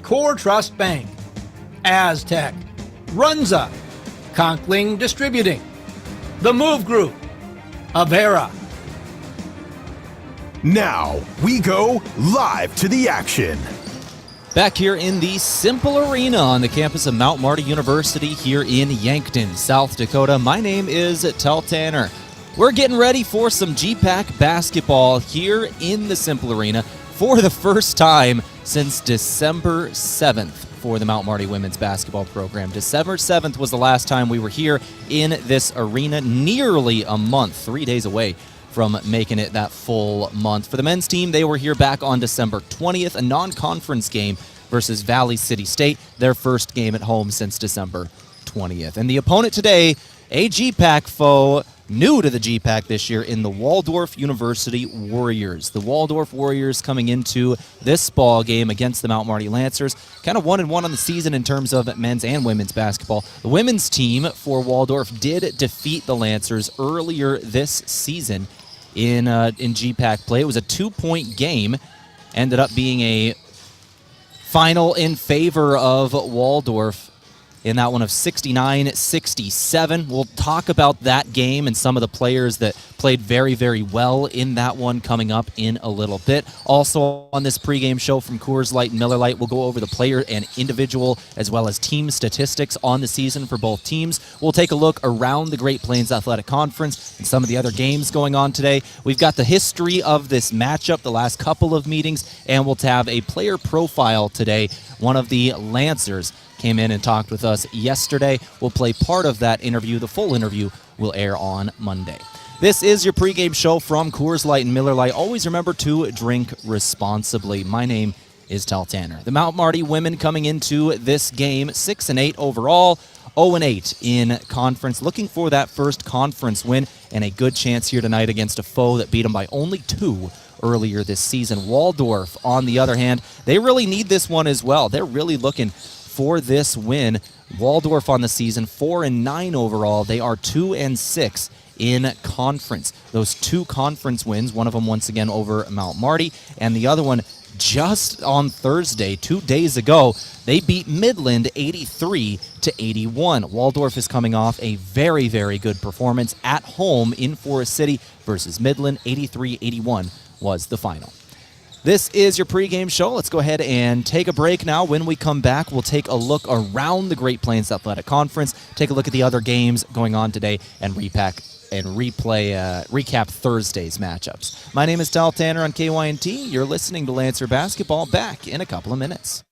Core Trust Bank, Aztec, Runza, Conkling Distributing, The Move Group, Avera. Now we go live to the action. Back here in the Cimpl Arena on the campus of Mount Marty University here in Yankton, South Dakota. My name is Tehl Tanner. We're getting ready for some GPAC basketball here in the Cimpl Arena for the first time since December 7th for the Mount Marty women's basketball program. December 7th was the last time we were here in this arena, nearly a month, 3 days away from making it that full month. For the men's team, they were here back on December 20th, a non-conference game versus Valley City State, their first game at home since December 20th. And the opponent today, a GPAC foe, new to the GPAC this year in the Waldorf University Warriors. The Waldorf Warriors coming into this ball game against the Mount Marty Lancers, kind of 1-1 on the season in terms of men's and women's basketball. The women's team for Waldorf did defeat the Lancers earlier this season in GPAC play. It was a 2-point game, ended up being a final in favor of Waldorf in that one of 69-67. We'll talk about that game and some of the players that played very, very well in that one coming up in a little bit. Also on this pregame show from Coors Light and Miller Lite, we'll go over the player and individual as well as team statistics on the season for both teams. We'll take a look around the Great Plains Athletic Conference and some of the other games going on today. We've got the history of this matchup, the last couple of meetings, and we'll have a player profile today. One of the Lancers came in and talked with us yesterday. We'll play part of that interview. The full interview will air on Monday. This is your pregame show from Coors Light and Miller Lite. Always remember to drink responsibly. My name is Tehl Tanner. The Mount Marty women coming into this game 6-8 overall, 0-8 in conference, looking for that first conference win and a good chance here tonight against a foe that beat them by only 2 earlier this season. Waldorf, on the other hand, they really need this one as well. They're really looking for this win. Waldorf on the season, 4-9 overall. They are 2-6 in conference. Those 2 conference wins, one of them once again over Mount Marty, and the other one just on Thursday, 2 days ago, they beat Midland 83-81. Waldorf is coming off a very, very good performance at home in Forest City versus Midland. 83-81 was the final. This is your pregame show. Let's go ahead and take a break now. When we come back, we'll take a look around the Great Plains Athletic Conference, take a look at the other games going on today, and recap Thursday's matchups. My name is Tehl Tanner on KYNT. You're listening to Lancer Basketball. Back in a couple of minutes.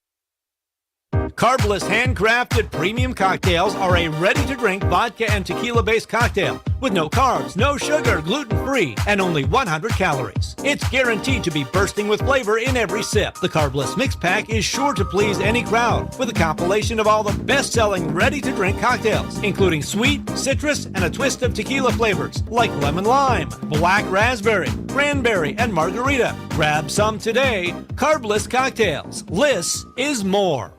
Carbless handcrafted premium cocktails are a ready-to-drink vodka and tequila-based cocktail with no carbs, no sugar, gluten-free, and only 100 calories. It's guaranteed to be bursting with flavor in every sip. The Carbless Mix Pack is sure to please any crowd with a compilation of all the best-selling ready-to-drink cocktails, including sweet, citrus, and a twist of tequila flavors like lemon lime, black raspberry, cranberry, and margarita. Grab some today. Carbless cocktails. Less is more.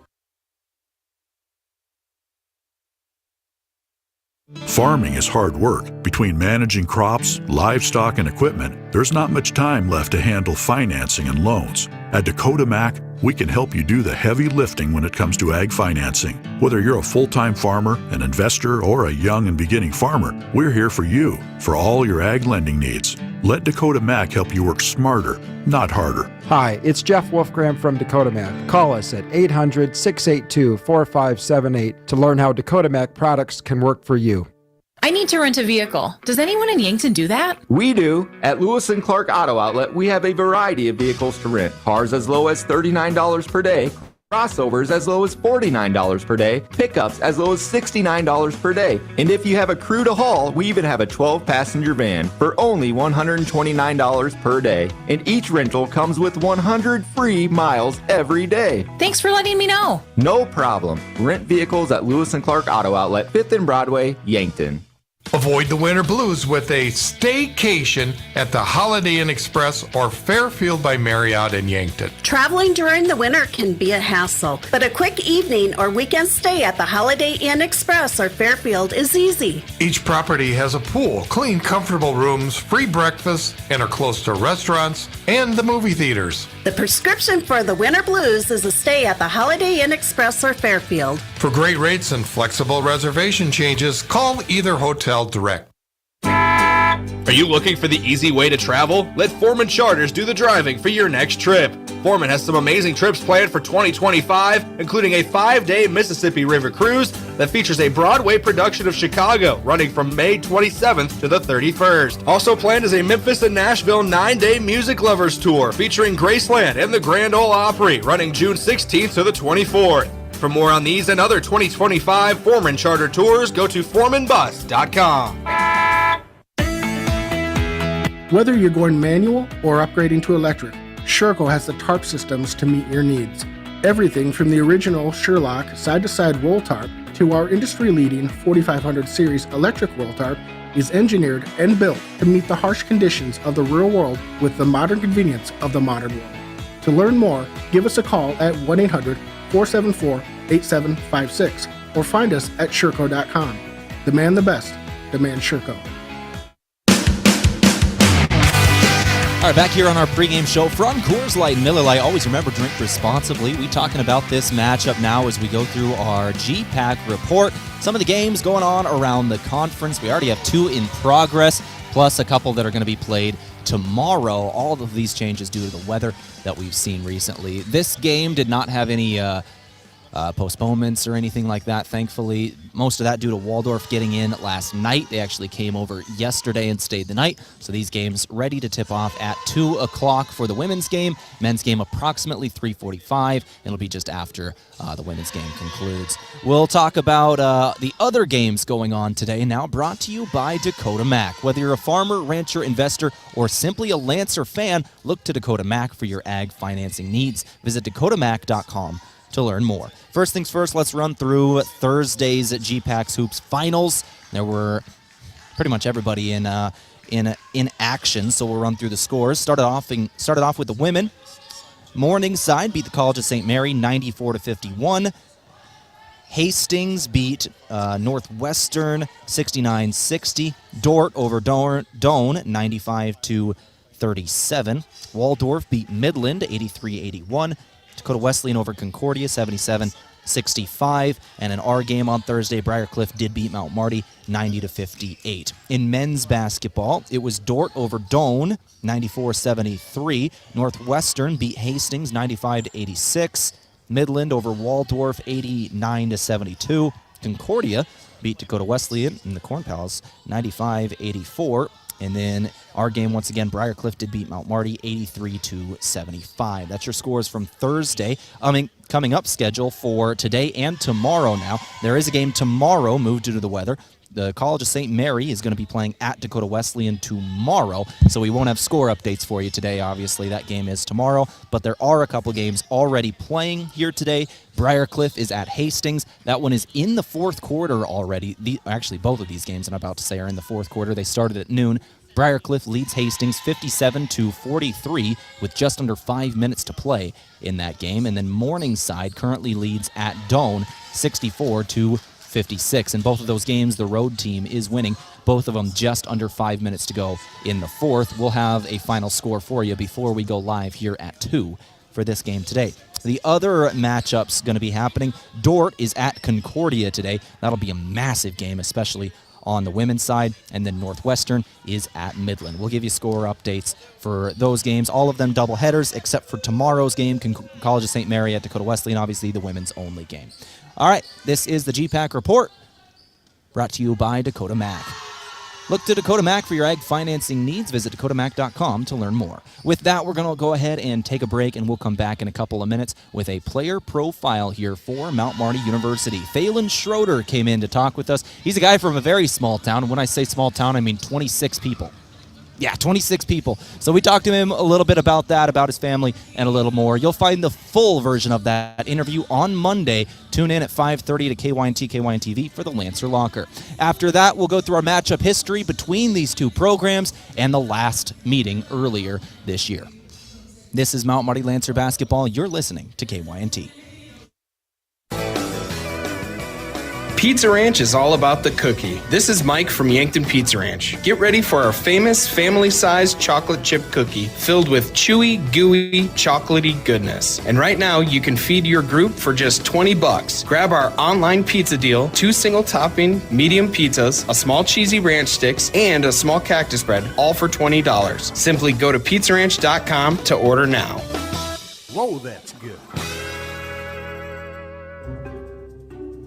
Farming is hard work. Between managing crops, livestock, and equipment, there's not much time left to handle financing and loans. At Dakota Mac, we can help you do the heavy lifting when it comes to ag financing. Whether you're a full-time farmer, an investor, or a young and beginning farmer, we're here for you for all your ag lending needs. Let Dakota Mac help you work smarter, not harder. Hi, it's Jeff Wolfgram from Dakota Mac. Call us at 800-682-4578 to learn how Dakota Mac products can work for you. I need to rent a vehicle. Does anyone in Yankton do that? We do. At Lewis & Clark Auto Outlet, we have a variety of vehicles to rent. Cars as low as $39 per day, crossovers as low as $49 per day, pickups as low as $69 per day. And if you have a crew to haul, we even have a 12-passenger van for only $129 per day. And each rental comes with 100 free miles every day. Thanks for letting me know. No problem. Rent vehicles at Lewis & Clark Auto Outlet, 5th and Broadway, Yankton. Avoid the winter blues with a staycation at the Holiday Inn Express or Fairfield by Marriott in Yankton. Traveling during the winter can be a hassle, but a quick evening or weekend stay at the Holiday Inn Express or Fairfield is easy. Each property has a pool, clean, comfortable rooms, free breakfast, and are close to restaurants and the movie theaters. The prescription for the winter blues is a stay at the Holiday Inn Express or Fairfield. For great rates and flexible reservation changes, call either hotel direct. Are you looking for the easy way to travel? Let Foreman Charters do the driving for your next trip. Foreman has some amazing trips planned for 2025, including a 5-day Mississippi River cruise that features a Broadway production of Chicago, running from May 27th to the 31st. Also planned is a Memphis and Nashville 9-day Music Lovers tour featuring Graceland and the Grand Ole Opry, running June 16th to the 24th. For more on these and other 2025 Foreman Charter tours, go to foremanbus.com. Whether you're going manual or upgrading to electric, Sherco has the tarp systems to meet your needs. Everything from the original Sherlock side-to-side roll tarp to our industry-leading 4500 series electric roll tarp is engineered and built to meet the harsh conditions of the real world with the modern convenience of the modern world. To learn more, give us a call at 1-800-474-8756 or find us at Sherco.com. Demand the best. Demand Sherco. All right, back here on our pregame show from Coors Light and Miller Lite. Always remember, drink responsibly. We're talking about this matchup now as we go through our GPAC report. Some of the games going on around the conference. We already have 2 in progress, plus a couple that are going to be played tomorrow. All of these changes due to the weather that we've seen recently. This game did not have any postponements or anything like that, thankfully. Most of that due to Waldorf getting in last night. They actually came over yesterday and stayed the night. So these games ready to tip off at 2 o'clock for the women's game. Men's game approximately 3:45. It'll be just after the women's game concludes. We'll talk about the other games going on today, now brought to you by Dakota Mac. Whether you're a farmer, rancher, investor, or simply a Lancer fan, look to Dakota Mac for your ag financing needs. Visit dakotamac.com to learn more. First things first, let's run through Thursday's GPAC Hoops finals. There were pretty much everybody in action, so we'll run through the scores. Started off with the women. Morningside beat the College of St. Mary 94-51. Hastings beat Northwestern 69-60. Dordt over Doan 95-37. Waldorf beat Midland 83-81. Dakota Wesleyan over Concordia, 77-65. And in our game on Thursday, Briarcliff did beat Mount Marty, 90-58. In men's basketball, it was Dordt over Doan, 94-73. Northwestern beat Hastings, 95-86. Midland over Waldorf, 89-72. Concordia beat Dakota Wesleyan in the Corn Palace, 95-84. And then our game, once again, Briarcliff did beat Mount Marty 83-75. That's your scores from Thursday. Coming up schedule for today and tomorrow now. There is a game tomorrow, moved due to the weather. The College of St. Mary is going to be playing at Dakota Wesleyan tomorrow, so we won't have score updates for you today. Obviously, that game is tomorrow, but there are a couple games already playing here today. Briarcliff is at Hastings. That one is in the fourth quarter already. Actually, both of these games I'm about to say are in the fourth quarter. They started at noon. Briarcliff leads Hastings 57-43 with just under 5 minutes to play in that game. And then Morningside currently leads at Doan 64-56. In both of those games, the road team is winning. Both of them just under 5 minutes to go in the fourth. We'll have a final score for you before we go live here at 2 for this game today. The other matchups going to be happening. Dordt is at Concordia today. That'll be a massive game, especially on the women's side, and then Northwestern is at Midland. We'll give you score updates for those games, all of them double headers, except for tomorrow's game, College of St. Mary at Dakota Wesleyan, obviously the women's only game. All right, this is the GPAC Report, brought to you by Dakota Mac. Look to Dakota Mac for your ag financing needs. Visit dakotamac.com to learn more. With that, we're going to go ahead and take a break, and we'll come back in a couple of minutes with a player profile here for Mount Marty University. Phelan Schroeder came in to talk with us. He's a guy from a very small town, and when I say small town, I mean 26 people. Yeah, 26 people. So we talked to him a little bit about that, about his family, and a little more. You'll find the full version of that interview on Monday. Tune in at 5:30 to KYNT, KYN-TV for the Lancer Locker. After that, we'll go through our matchup history between these two programs and the last meeting earlier this year. This is Mount Marty Lancer Basketball. You're listening to KYNT. Pizza Ranch is all about the cookie. This is Mike from Yankton Pizza Ranch. Get ready for our famous family-sized chocolate chip cookie filled with chewy, gooey, chocolatey goodness. And right now, you can feed your group for just $20. Grab our online pizza deal, 2 single-topping medium pizzas, a small cheesy ranch sticks, and a small cactus bread, all for $20. Simply go to pizzaranch.com to order now. Whoa, that's good.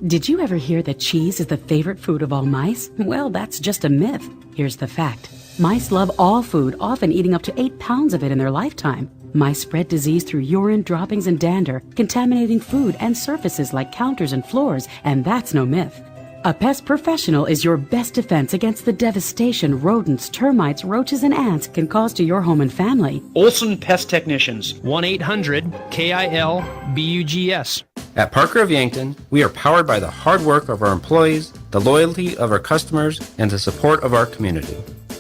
Did you ever hear that cheese is the favorite food of all mice? Well, that's just a myth. Here's the fact. Mice love all food, often eating up to 8 pounds of it in their lifetime. Mice spread disease through urine, droppings, and dander, contaminating food and surfaces like counters and floors, and that's no myth. A pest professional is your best defense against the devastation rodents, termites, roaches, and ants can cause to your home and family. Olson Pest Technicians, 1-800-KIL-BUGS. At Parker of Yankton, we are powered by the hard work of our employees, the loyalty of our customers, and the support of our community.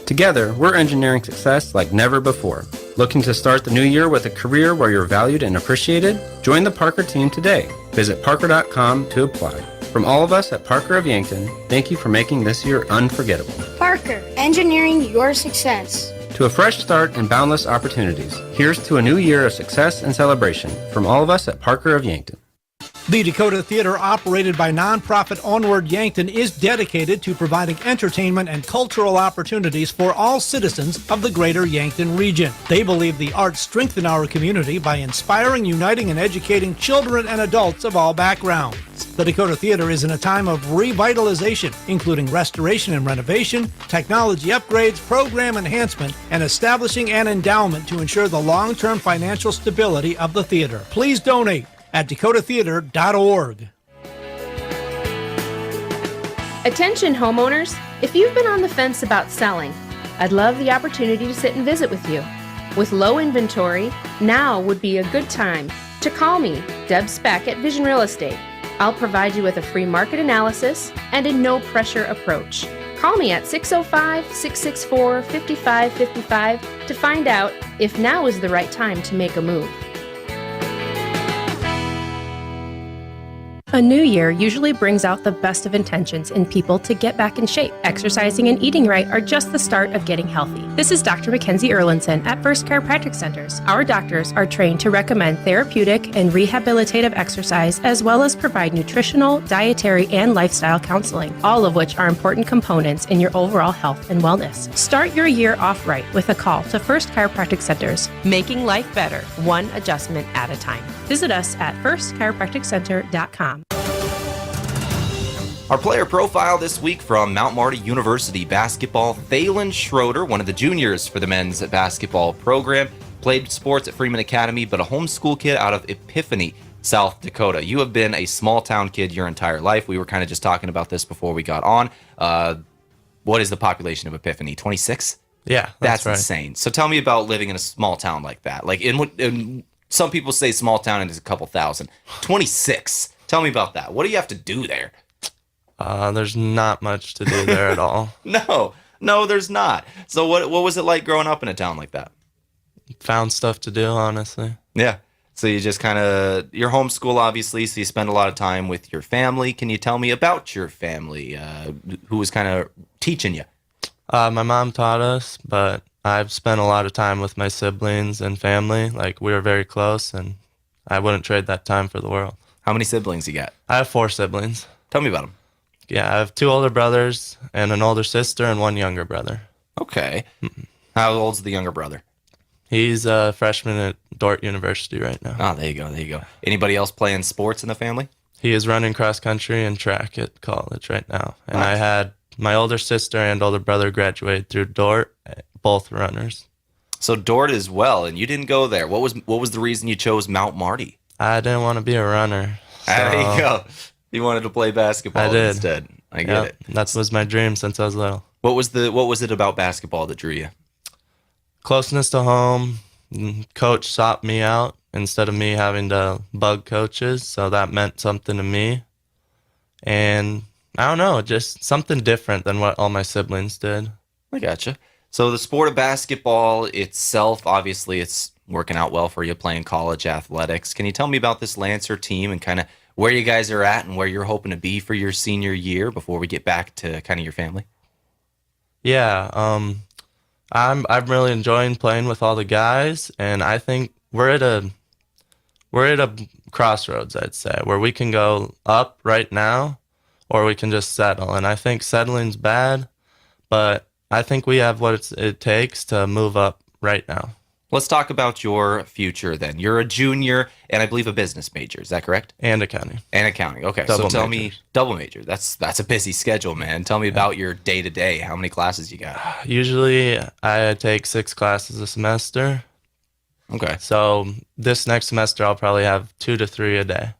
Together, we're engineering success like never before. Looking to start the new year with a career where you're valued and appreciated? Join the Parker team today. Visit parker.com to apply. From all of us at Parker of Yankton, thank you for making this year unforgettable. Parker, engineering your success. To a fresh start and boundless opportunities, here's to a new year of success and celebration from all of us at Parker of Yankton. The Dakota Theater, operated by nonprofit Onward Yankton, is dedicated to providing entertainment and cultural opportunities for all citizens of the greater Yankton region. They believe the arts strengthen our community by inspiring, uniting, and educating children and adults of all backgrounds. The Dakota Theater is in a time of revitalization, including restoration and renovation, technology upgrades, program enhancement, and establishing an endowment to ensure the long-term financial stability of the theater. Please donate at dakotatheater.org. Attention homeowners, if you've been on the fence about selling, I'd love the opportunity to sit and visit with you. With low inventory, now would be a good time to call me, Deb Speck at Vision Real Estate. I'll provide you with a free market analysis and a no-pressure approach. Call me at 605-664-5555 to find out if now is the right time to make a move. A new year usually brings out the best of intentions in people to get back in shape. Exercising and eating right are just the start of getting healthy. This is Dr. Mackenzie Erlinson at First Chiropractic Centers. Our doctors are trained to recommend therapeutic and rehabilitative exercise, as well as provide nutritional, dietary, and lifestyle counseling, all of which are important components in your overall health and wellness. Start your year off right with a call to First Chiropractic Centers, making life better, one adjustment at a time. Visit us at firstchiropracticcenter.com. Our player profile this week from Mount Marty University basketball, Thalen Schroeder, one of the juniors for the men's basketball program, played sports at Freeman Academy, but a homeschool kid out of Epiphany, South Dakota. You have been a small town kid your entire life. We were kind of just talking about this before we got on. What is the population of Epiphany? 26? Yeah, that's right. Insane. So tell me about living in a small town like that. Like in some people say small town and it's a couple thousand. 26. Tell me about that. What do you have to do there? There's not much to do there at all. No, there's not. So what was it like growing up in a town like that? Found stuff to do, honestly. Yeah. So you just kind of, you're homeschool, obviously, so you spend a lot of time with your family. Can you tell me about your family? Who was kind of teaching you? My mom taught us, but I've spent a lot of time with my siblings and family. Like, we were very close, and I wouldn't trade that time for the world. How many siblings you got? I have 4 siblings. Tell me about them. Yeah, I have 2 older brothers and an older sister and 1 younger brother. Okay. How old's the younger brother? He's a freshman at Dordt University right now. Oh, there you go. Anybody else playing sports in the family? He is running cross country and track at college right now. And I had my older sister and older brother graduate through Dordt, both runners. So Dordt as well, and you didn't go there. What was the reason you chose Mount Marty? I didn't want to be a runner. So there you go. You wanted to play basketball instead. I get it. That was my dream since I was little. What was it about basketball that drew you? closeness to home. Coach sought me out instead of me having to bug coaches, so that meant something to me. And I don't know, just something different than what all my siblings did. I gotcha. So the sport of basketball itself, obviously it's working out well for you playing college athletics. Can you tell me about this Lancer team and kind of where you guys are at and where you're hoping to be for your senior year before we get back to kind of your family? Yeah, I'm really enjoying playing with all the guys, and I think we're at a crossroads, I'd say, where we can go up right now or we can just settle. And I think settling's bad, but I think we have what it takes to move up right now. Let's talk about your future then. You're a junior and I believe a business major. Is that correct? And accounting. And accounting. Okay. So tell me, double major. That's a busy schedule, man. Tell me about your day-to-day. How many classes you got? Usually I take 6 classes a semester. Okay. So this next semester I'll probably have 2 to 3 a day.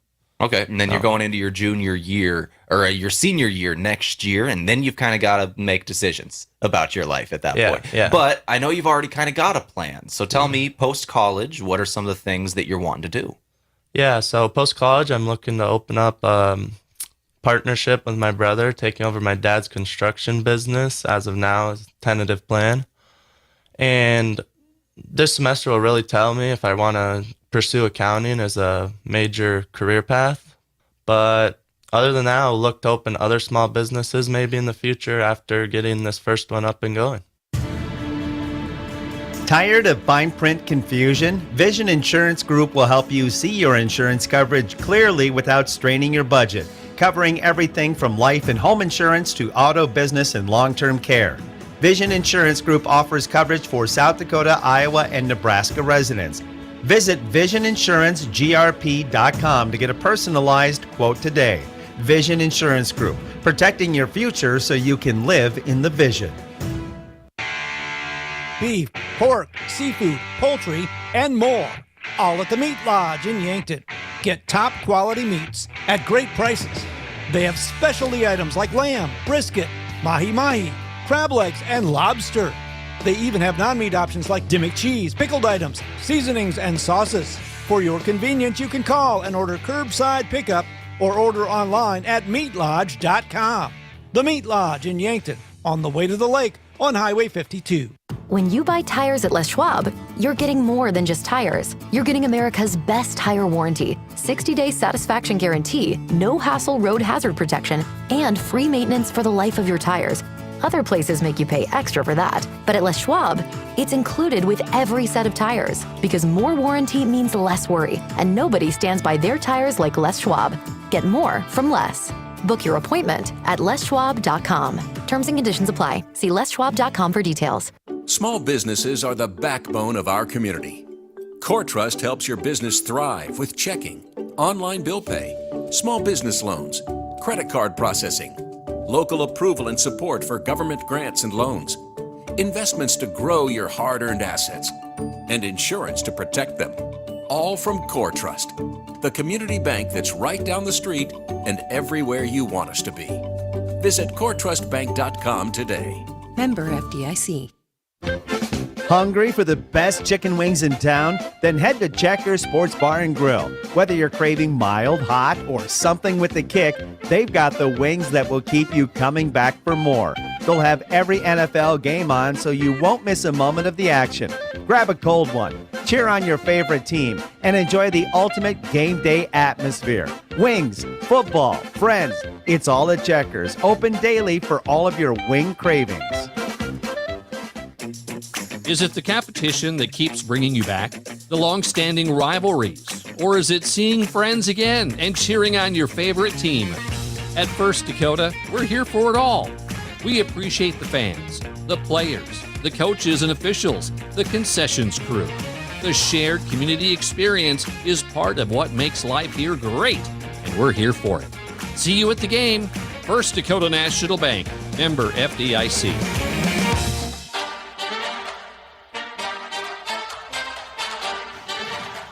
Okay. And then you're going into your junior year or your senior year next year, and then you've kind of got to make decisions about your life at that point. Yeah. But I know you've already kind of got a plan. So tell me, post-college, what are some of the things that you're wanting to do? Yeah, so post-college, I'm looking to open up partnership with my brother, taking over my dad's construction business as of now is a tentative plan. And this semester will really tell me if I want to pursue accounting as a major career path. But other than that, I'll look to open other small businesses maybe in the future after getting this first one up and going. Tired of fine print confusion? Vision Insurance Group will help you see your insurance coverage clearly without straining your budget, covering everything from life and home insurance to auto, business, and long-term care. Vision Insurance Group offers coverage for South Dakota, Iowa, and Nebraska residents. Visit VisionInsuranceGRP.com to get a personalized quote today. Vision Insurance Group, protecting your future so you can live in the vision. Beef, pork, seafood, poultry, and more. All at the Meat Lodge in Yankton. Get top quality meats at great prices. They have specialty items like lamb, brisket, mahi-mahi, crab legs, and lobster. They even have non-meat options like Dimmick cheese, pickled items, seasonings, and sauces. For your convenience, you can call and order curbside pickup or order online at meatlodge.com. The Meat Lodge in Yankton, on the way to the lake on Highway 52. When you buy tires at Les Schwab, you're getting more than just tires. You're getting America's best tire warranty, 60-day satisfaction guarantee, no hassle road hazard protection, and free maintenance for the life of your tires. Other places make you pay extra for that, but at Les Schwab, it's included with every set of tires because more warranty means less worry, and nobody stands by their tires like Les Schwab. Get more from less. Book your appointment at leschwab.com. Terms and conditions apply. See leschwab.com for details. Small businesses are the backbone of our community. CoreTrust helps your business thrive with checking, online bill pay, small business loans, credit card processing, local approval and support for government grants and loans, investments to grow your hard-earned assets, and insurance to protect them. All from CoreTrust, the community bank that's right down the street and everywhere you want us to be. Visit CoreTrustBank.com today. Member FDIC. Hungry for the best chicken wings in town? Then head to Checkers Sports Bar and Grill. Whether you're craving mild, hot, or something with a kick, they've got the wings that will keep you coming back for more. They'll have every NFL game on so you won't miss a moment of the action. Grab a cold one, cheer on your favorite team, and enjoy the ultimate game day atmosphere. Wings, football, friends, it's all at Checkers. Open daily for all of your wing cravings. Is it the competition that keeps bringing you back? The long-standing rivalries? Or is it seeing friends again and cheering on your favorite team? At First Dakota, we're here for it all. We appreciate the fans, the players, the coaches and officials, the concessions crew. The shared community experience is part of what makes life here great, and we're here for it. See you at the game. First Dakota National Bank, member FDIC.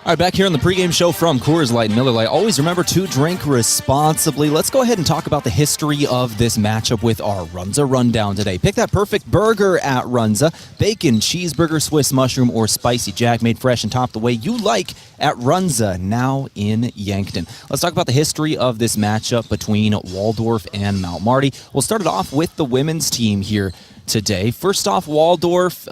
All right, back here on the pregame show from Coors Light and Miller Lite. Always remember to drink responsibly. Let's go ahead and talk about the history of this matchup with our Runza Rundown today. Pick that perfect burger at Runza. Bacon, cheeseburger, Swiss mushroom, or spicy jack, made fresh and topped the way you like at Runza, now in Yankton. Let's talk about the history of this matchup between Waldorf and Mount Marty. We'll start it off with the women's team here today. First off, Waldorf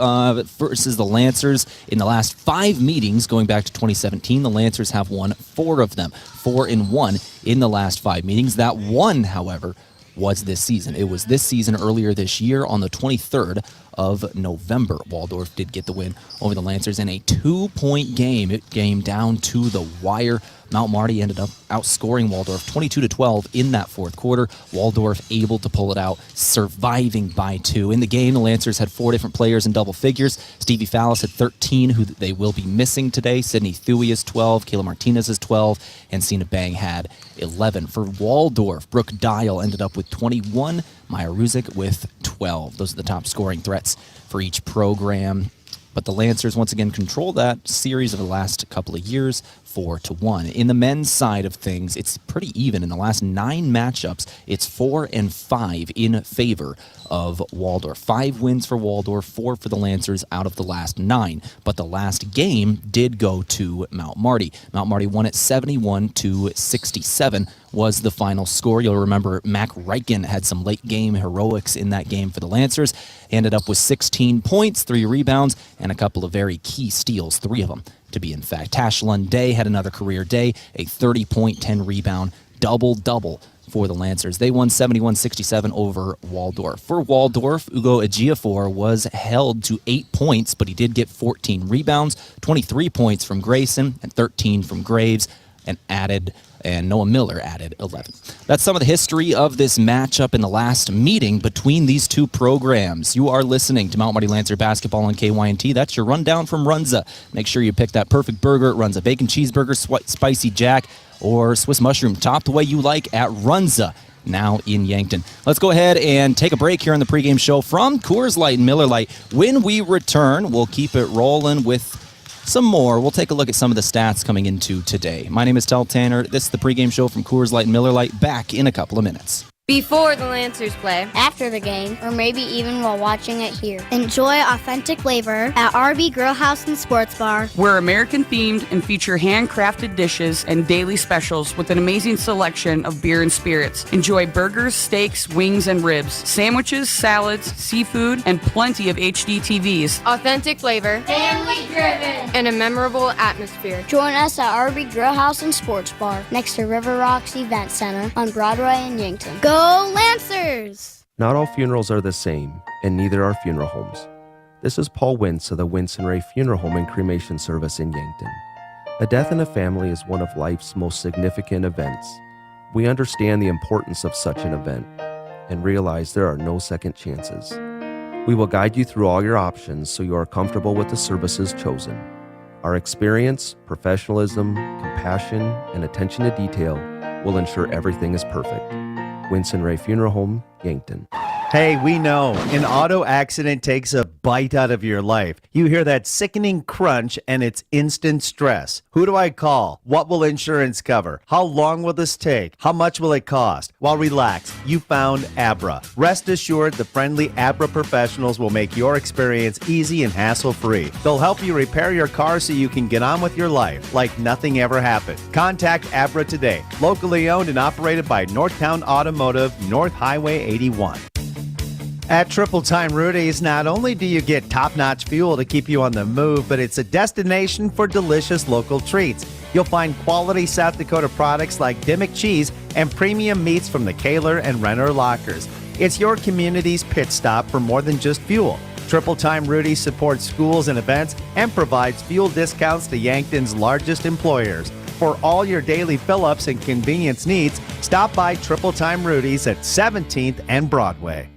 versus the Lancers. In the last 5 meetings, going back to 2017, the Lancers have won 4 of them. 4-1 in the last 5 meetings. That one, however, was this season. It was this season earlier this year on the 23rd of November. Waldorf did get the win over the Lancers in a 2-point game. It came down to the wire. Mount Marty ended up outscoring Waldorf 22-12 in that fourth quarter. Waldorf able to pull it out, surviving by 2. In the game, the Lancers had 4 different players in double figures. Stevie Fallis had 13, who they will be missing today. Sydney Thuy is 12, Kayla Martinez is 12, and Cena Bang had 11. For Waldorf, Brooke Dial ended up with 21, Maya Ruzick with 12. Those are the top scoring threats for each program. But the Lancers once again control that series of the last couple of years, 4-1. In the men's side of things, it's pretty even. In the last 9 matchups, it's 4-5 in favor of Waldorf. 5 wins for Waldorf, 4 for the Lancers out of the last 9. But the last game did go to Mount Marty. Mount Marty won it 71-67 was the final score. You'll remember Mac Reichen had some late game heroics in that game for the Lancers. Ended up with 16 points, 3 rebounds, and a couple of very key steals, 3 of them to be in fact. Tash Lunday had another career day, a 30-point, 10-rebound, double-double for the Lancers. They won 71-67 over Waldorf. For Waldorf, Ugo Ejiofor was held to 8 points, but he did get 14 rebounds, 23 points from Grayson, and 13 from Graves, and Noah Miller added 11. That's some of the history of this matchup in the last meeting between these two programs. You are listening to Mount Marty Lancer Basketball on KYNT. That's your rundown from Runza. Make sure you pick that perfect burger at Runza. Bacon cheeseburger, spicy jack, or Swiss mushroom, topped the way you like at Runza, now in Yankton. Let's go ahead and take a break here on the pregame show from Coors Light and Miller Lite. When we return, we'll keep it rolling with some more. We'll take a look at some of the stats coming into today. My name is Tehl Tanner. This is the pregame show from Coors Light and Miller Lite. Back in a couple of minutes. Before the Lancers play, after the game, or maybe even while watching it here. Enjoy authentic flavor at RB Grill House and Sports Bar. We're American-themed and feature handcrafted dishes and daily specials with an amazing selection of beer and spirits. Enjoy burgers, steaks, wings, and ribs, sandwiches, salads, seafood, and plenty of HD TVs. Authentic flavor, family-driven, and a memorable atmosphere. Join us at RB Grill House and Sports Bar, next to River Rocks Event Center on Broadway in Yankton. Go Lancers! Not all funerals are the same, and neither are funeral homes. This is Paul Wintz of the Wintz and Ray Funeral Home and Cremation Service in Yankton. A death in a family is one of life's most significant events. We understand the importance of such an event and realize there are no second chances. We will guide you through all your options so you are comfortable with the services chosen. Our experience, professionalism, compassion, and attention to detail will ensure everything is perfect. Winston Ray Funeral Home, Yankton. Hey, we know an auto accident takes a bite out of your life. You hear that sickening crunch and it's instant stress. Who do I call? What will insurance cover? How long will this take? How much will it cost? Well, relax. You found Abra. Rest assured, the friendly Abra professionals will make your experience easy and hassle-free. They'll help you repair your car so you can get on with your life like nothing ever happened. Contact Abra today. Locally owned and operated by Northtown Automotive, North Highway 81. At Triple Time Rudy's, not only do you get top-notch fuel to keep you on the move, but it's a destination for delicious local treats. You'll find quality South Dakota products like Dimmick cheese and premium meats from the Kaler and Renner lockers. It's your community's pit stop for more than just fuel. Triple Time Rudy's supports schools and events and provides fuel discounts to Yankton's largest employers. For all your daily fill-ups and convenience needs, stop by Triple Time Rudy's at 17th and Broadway.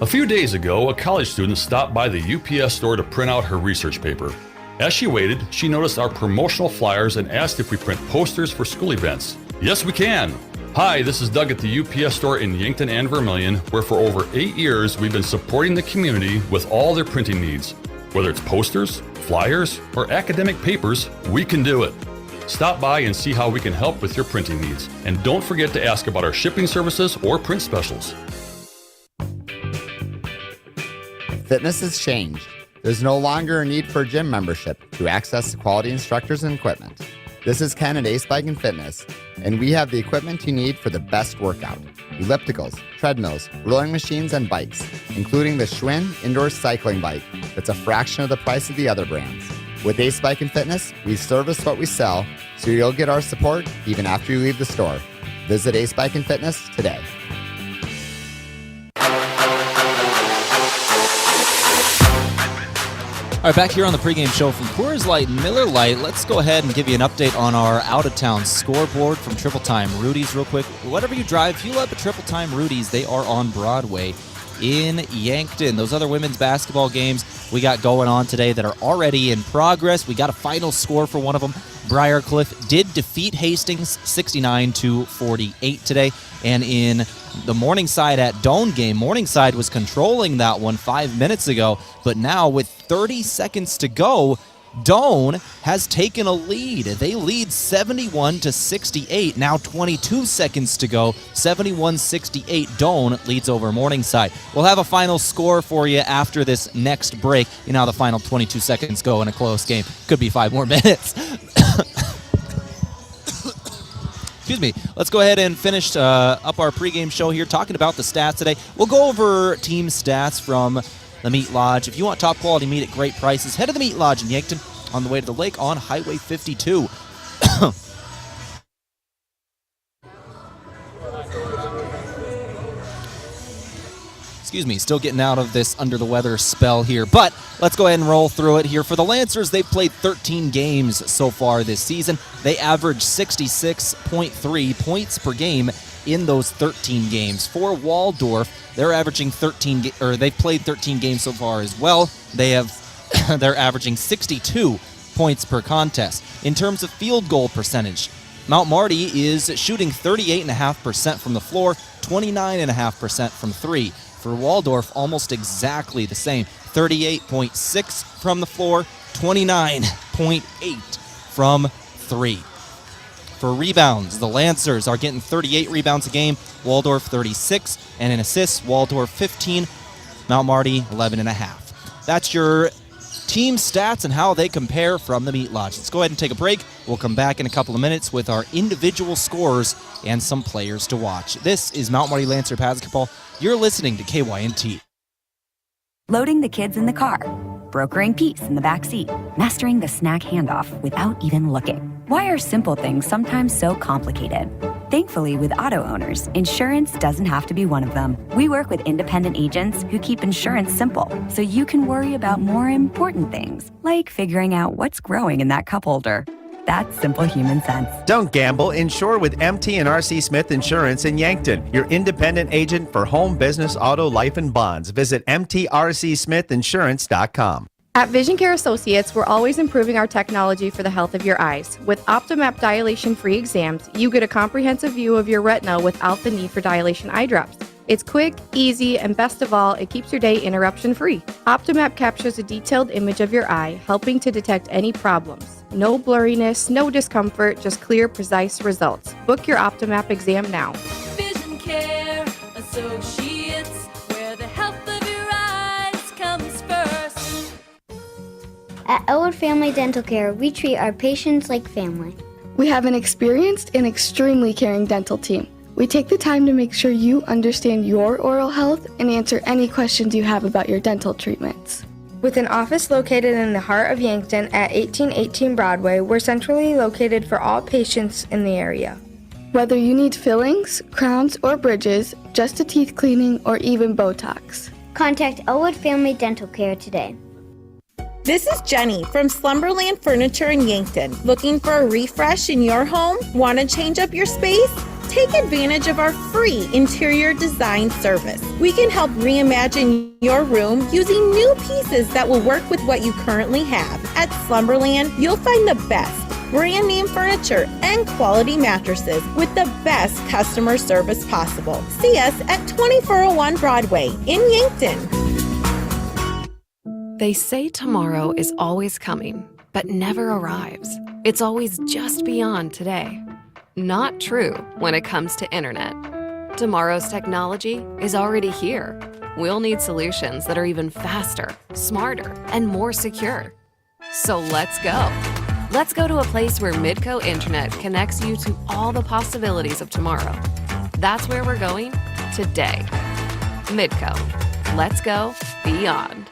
A few days ago, a college student stopped by the UPS store to print out her research paper. As she waited, she noticed our promotional flyers and asked if we print posters for school events. Yes, we can! Hi, this is Doug at the UPS store in Yankton and Vermilion, where for over 8 years we've been supporting the community with all their printing needs. Whether it's posters, flyers, or academic papers, we can do it. Stop by and see how we can help with your printing needs. And don't forget to ask about our shipping services or print specials. Fitness has changed. There's no longer a need for a gym membership to access quality instructors and equipment. This is Ken at Ace Bike and Fitness, and we have the equipment you need for the best workout. Ellipticals, treadmills, rowing machines, and bikes, including the Schwinn indoor cycling bike that's a fraction of the price of the other brands. With Ace Bike and Fitness, we service what we sell, so you'll get our support even after you leave the store. Visit Ace Bike and Fitness today. All right, back here on the pregame show from Coors Light and Miller Lite, let's go ahead and give you an update on our out-of-town scoreboard from Triple Time Rudy's real quick. Whatever you drive, fuel up at Triple Time Rudy's. They are on Broadway in Yankton. Those other women's basketball games we got going on today that are already in progress. We got a final score for one of them. Briarcliff did defeat Hastings 69-48 today. And in the Morningside at Doane game, Morningside was controlling that one 5 minutes ago, but now with 30 seconds to go, Doane has taken a lead. They lead 71-68. Now 22 seconds to go. 71-68. Doane leads over Morningside. We'll have a final score for you after this next break. You know how the final 22 seconds go in a close game. Could be 5 more minutes. Excuse me. Let's go ahead and finish up our pregame show here talking about the stats today. We'll go over team stats from the Meat Lodge. If you want top quality meat at great prices, head to the Meat Lodge in Yankton on the way to the lake on Highway 52. Excuse me, still getting out of this under the weather spell here, but let's go ahead and roll through it here. For the Lancers, they've played 13 games so far this season. They average 66.3 points per game in those 13 games. For Waldorf, they're averaging they've played 13 games so far as well. They're averaging 62 points per contest. In terms of field goal percentage, Mount Marty is shooting 38.5% from the floor, 29.5% from three. For Waldorf, almost exactly the same, 38.6 from the floor, 29.8 from three. For rebounds, the Lancers are getting 38 rebounds a game, Waldorf 36, and in assists, Waldorf 15, Mount Marty 11.5. That's your team stats and how they compare from the Meat Lodge. Let's go ahead and take a break. We'll come back in a couple of minutes with our individual scores and some players to watch. This is Mount Marty Lancer Basketball. You're listening to KYNT. Loading the kids in the car, brokering peace in the back seat, mastering the snack handoff without even looking. Why are simple things sometimes so complicated? Thankfully, with auto owners, insurance doesn't have to be one of them. We work with independent agents who keep insurance simple, so you can worry about more important things, like figuring out what's growing in that cup holder. That's simple human sense. Don't gamble. Insure with MT and RC Smith Insurance in Yankton, your independent agent for home, business, auto, life, and bonds. Visit mtrcsmithinsurance.com. At Vision Care Associates, we're always improving our technology for the health of your eyes. With OptiMap dilation-free exams, you get a comprehensive view of your retina without the need for dilation eye drops. It's quick, easy, and best of all, it keeps your day interruption-free. OptiMap captures a detailed image of your eye, helping to detect any problems. No blurriness, no discomfort, just clear, precise results. Book your OptiMap exam now. Vision Care Associates, where the health of your eyes comes first. At Elwood Family Dental Care, we treat our patients like family. We have an experienced and extremely caring dental team. We take the time to make sure you understand your oral health and answer any questions you have about your dental treatments. With an office located in the heart of Yankton at 1818 Broadway, we're centrally located for all patients in the area. Whether you need fillings, crowns, or bridges, just a teeth cleaning, or even Botox, contact Elwood Family Dental Care today. This is Jenny from Slumberland Furniture in Yankton. Looking for a refresh in your home? Want to change up your space? Take advantage of our free interior design service. We can help reimagine your room using new pieces that will work with what you currently have. At Slumberland, you'll find the best brand name furniture and quality mattresses with the best customer service possible. See us at 2401 Broadway in Yankton. They say tomorrow is always coming, but never arrives. It's always just beyond today. Not true when it comes to internet. Tomorrow's technology is already here. We'll need solutions that are even faster, smarter, and more secure. So let's go. Let's go to a place where Midco Internet connects you to all the possibilities of tomorrow. That's where we're going today. Midco. Let's go beyond.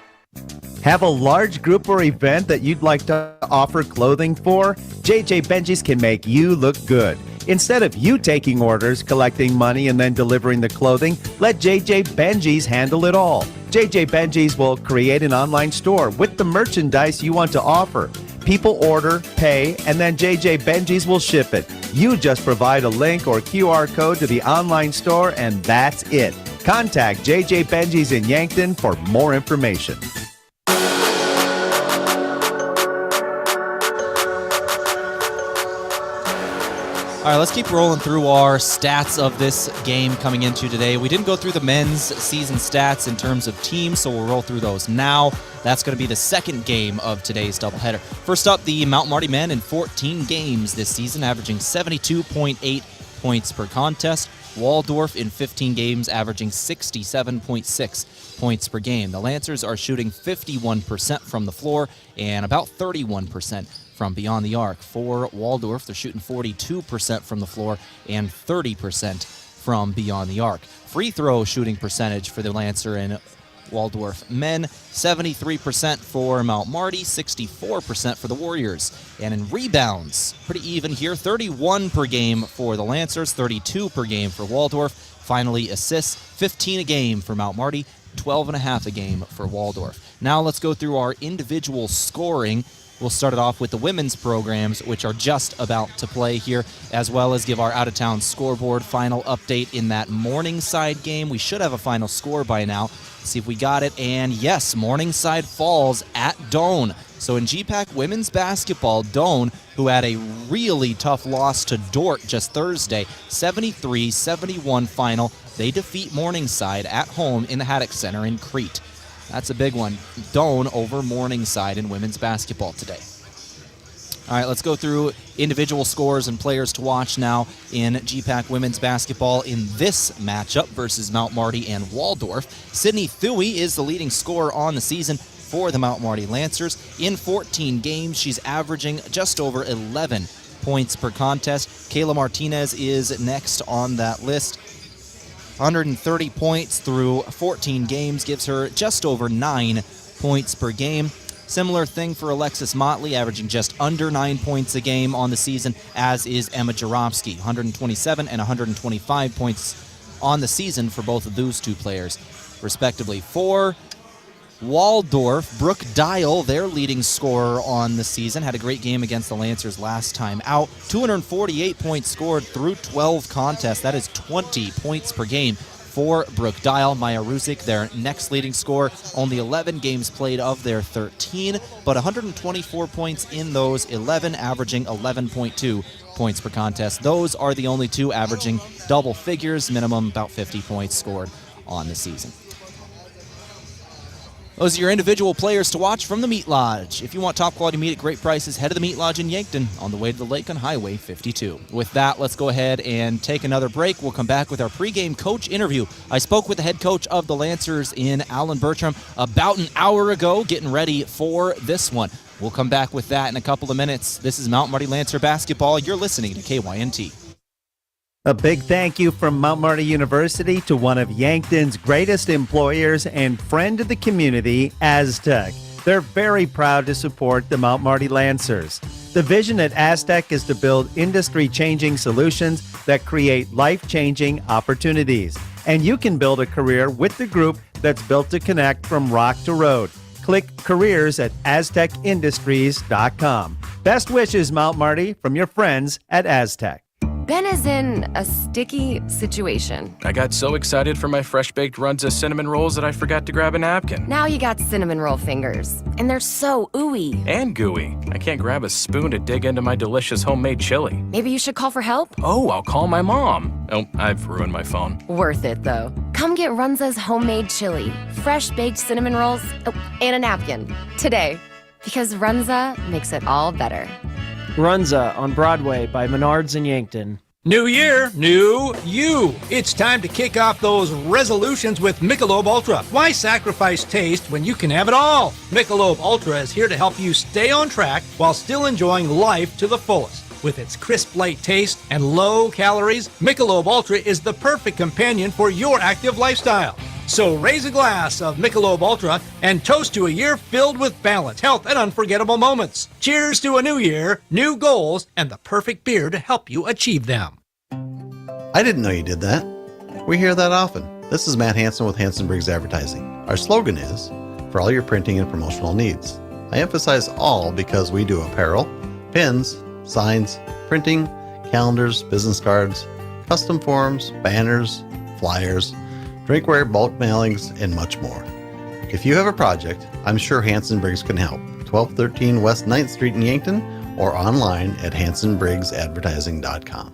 Have a large group or event that you'd like to offer clothing for? JJ Benji's can make you look good. Instead of you taking orders, collecting money, and then delivering the clothing, let JJ Benji's handle it all. JJ Benji's will create an online store with the merchandise you want to offer. People order, pay, and then JJ Benji's will ship it. You just provide a link or QR code to the online store, and that's it. Contact JJ Benji's in Yankton for more information. All right, let's keep rolling through our stats of this game coming into today. We didn't go through the men's season stats in terms of teams, so we'll roll through those now. That's going to be the second game of today's doubleheader. First up, the Mount Marty men in 14 games this season, averaging 72.8 points per contest. Waldorf in 15 games, averaging 67.6 points per game. The Lancers are shooting 51% from the floor and about 31% from beyond the arc. For Waldorf, they're shooting 42% from the floor and 30% from beyond the arc. Free throw shooting percentage for the Lancer and Waldorf men, 73% for Mount Marty, 64% for the Warriors. And in rebounds, pretty even here, 31 per game for the Lancers, 32 per game for Waldorf. Finally, assists, 15 a game for Mount Marty, 12.5 a game for Waldorf. Now let's go through our individual scoring. We'll start it off with the women's programs, which are just about to play here, as well as give our out-of-town scoreboard final update in that Morningside game. We should have a final score by now. See if we got it. And yes, Morningside falls at Doane. So in GPAC women's basketball, Doane, who had a really tough loss to Dort just Thursday, 73-71 final. They defeat Morningside at home in the Haddock Center in Crete. That's a big one. Doane over Morningside in women's basketball today. All right, let's go through individual scores and players to watch now in GPAC women's basketball in this matchup versus Mount Marty and Waldorf. Sydney Thuy is the leading scorer on the season for the Mount Marty Lancers. In 14 games, she's averaging just over 11 points per contest. Kayla Martinez is next on that list. 130 points through 14 games gives her just over 9 points per game. Similar thing for Alexis Motley, averaging just under 9 points a game on the season, as is Emma Jarofsky, 127 and 125 points on the season for both of those two players, respectively. For Waldorf, Brooke Dial, their leading scorer on the season, had a great game against the Lancers last time out. 248 points scored through 12 contests. That is 20 points per game for Brooke Dial. Maya Ruzic, their next leading scorer, only 11 games played of their 13, but 124 points in those 11, averaging 11.2 points per contest. Those are the only two averaging double figures, minimum about 50 points scored on the season. Those are your individual players to watch from the Meat Lodge. If you want top quality meat at great prices, head to the Meat Lodge in Yankton on the way to the lake on Highway 52. With that, let's go ahead and take another break. We'll come back with our pregame coach interview. I spoke with the head coach of the Lancers in Alan Bertram about an hour ago, getting ready for this one. We'll come back with that in a couple of minutes. This is Mount Marty Lancer Basketball. You're listening to KYNT. A big thank you from Mount Marty University to one of Yankton's greatest employers and friend of the community, Aztec. They're very proud to support the Mount Marty Lancers. The vision at Aztec is to build industry-changing solutions that create life-changing opportunities. And you can build a career with the group that's built to connect from rock to road. Click careers at aztecindustries.com. Best wishes, Mount Marty, from your friends at Aztec. Ben is in a sticky situation. I got so excited for my fresh-baked runs of cinnamon rolls that I forgot to grab a napkin. Now you got cinnamon roll fingers, and they're so ooey. And gooey. I can't grab a spoon to dig into my delicious homemade chili. Maybe you should call for help? Oh, I'll call my mom. Oh, I've ruined my phone. Worth it, though. Come get Runza's homemade chili, fresh baked cinnamon rolls, and a napkin today, because Runza makes it all better. Runza on Broadway by Menards in Yankton. New year, new you. It's time to kick off those resolutions with Michelob Ultra. Why sacrifice taste when you can have it all? Michelob Ultra is here to help you stay on track while still enjoying life to the fullest. With its crisp light taste and low calories, Michelob Ultra is the perfect companion for your active lifestyle. So raise a glass of Michelob Ultra and toast to a year filled with balance, health, and unforgettable moments. Cheers to a new year, new goals, and the perfect beer to help you achieve them. I didn't know you did that. We hear that often. This is Matt Hansen with Hansen Briggs Advertising. Our slogan is, for all your printing and promotional needs. I emphasize all because we do apparel, pins, signs, printing, calendars, business cards, custom forms, banners, flyers, drinkware, bulk mailings, and much more. If you have a project, I'm sure Hansen Briggs can help. 1213 West 9th Street in Yankton or online at hansenbriggsadvertising.com.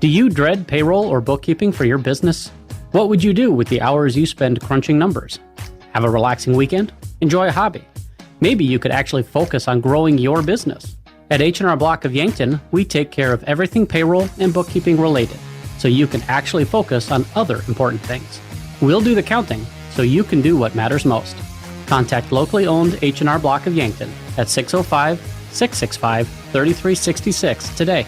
Do you dread payroll or bookkeeping for your business? What would you do with the hours you spend crunching numbers? Have a relaxing weekend? Enjoy a hobby? Maybe you could actually focus on growing your business. At H&R Block of Yankton, we take care of everything payroll and bookkeeping related, so you can actually focus on other important things. We'll do the counting, so you can do what matters most. Contact locally owned H&R Block of Yankton at 605-665-3366 today.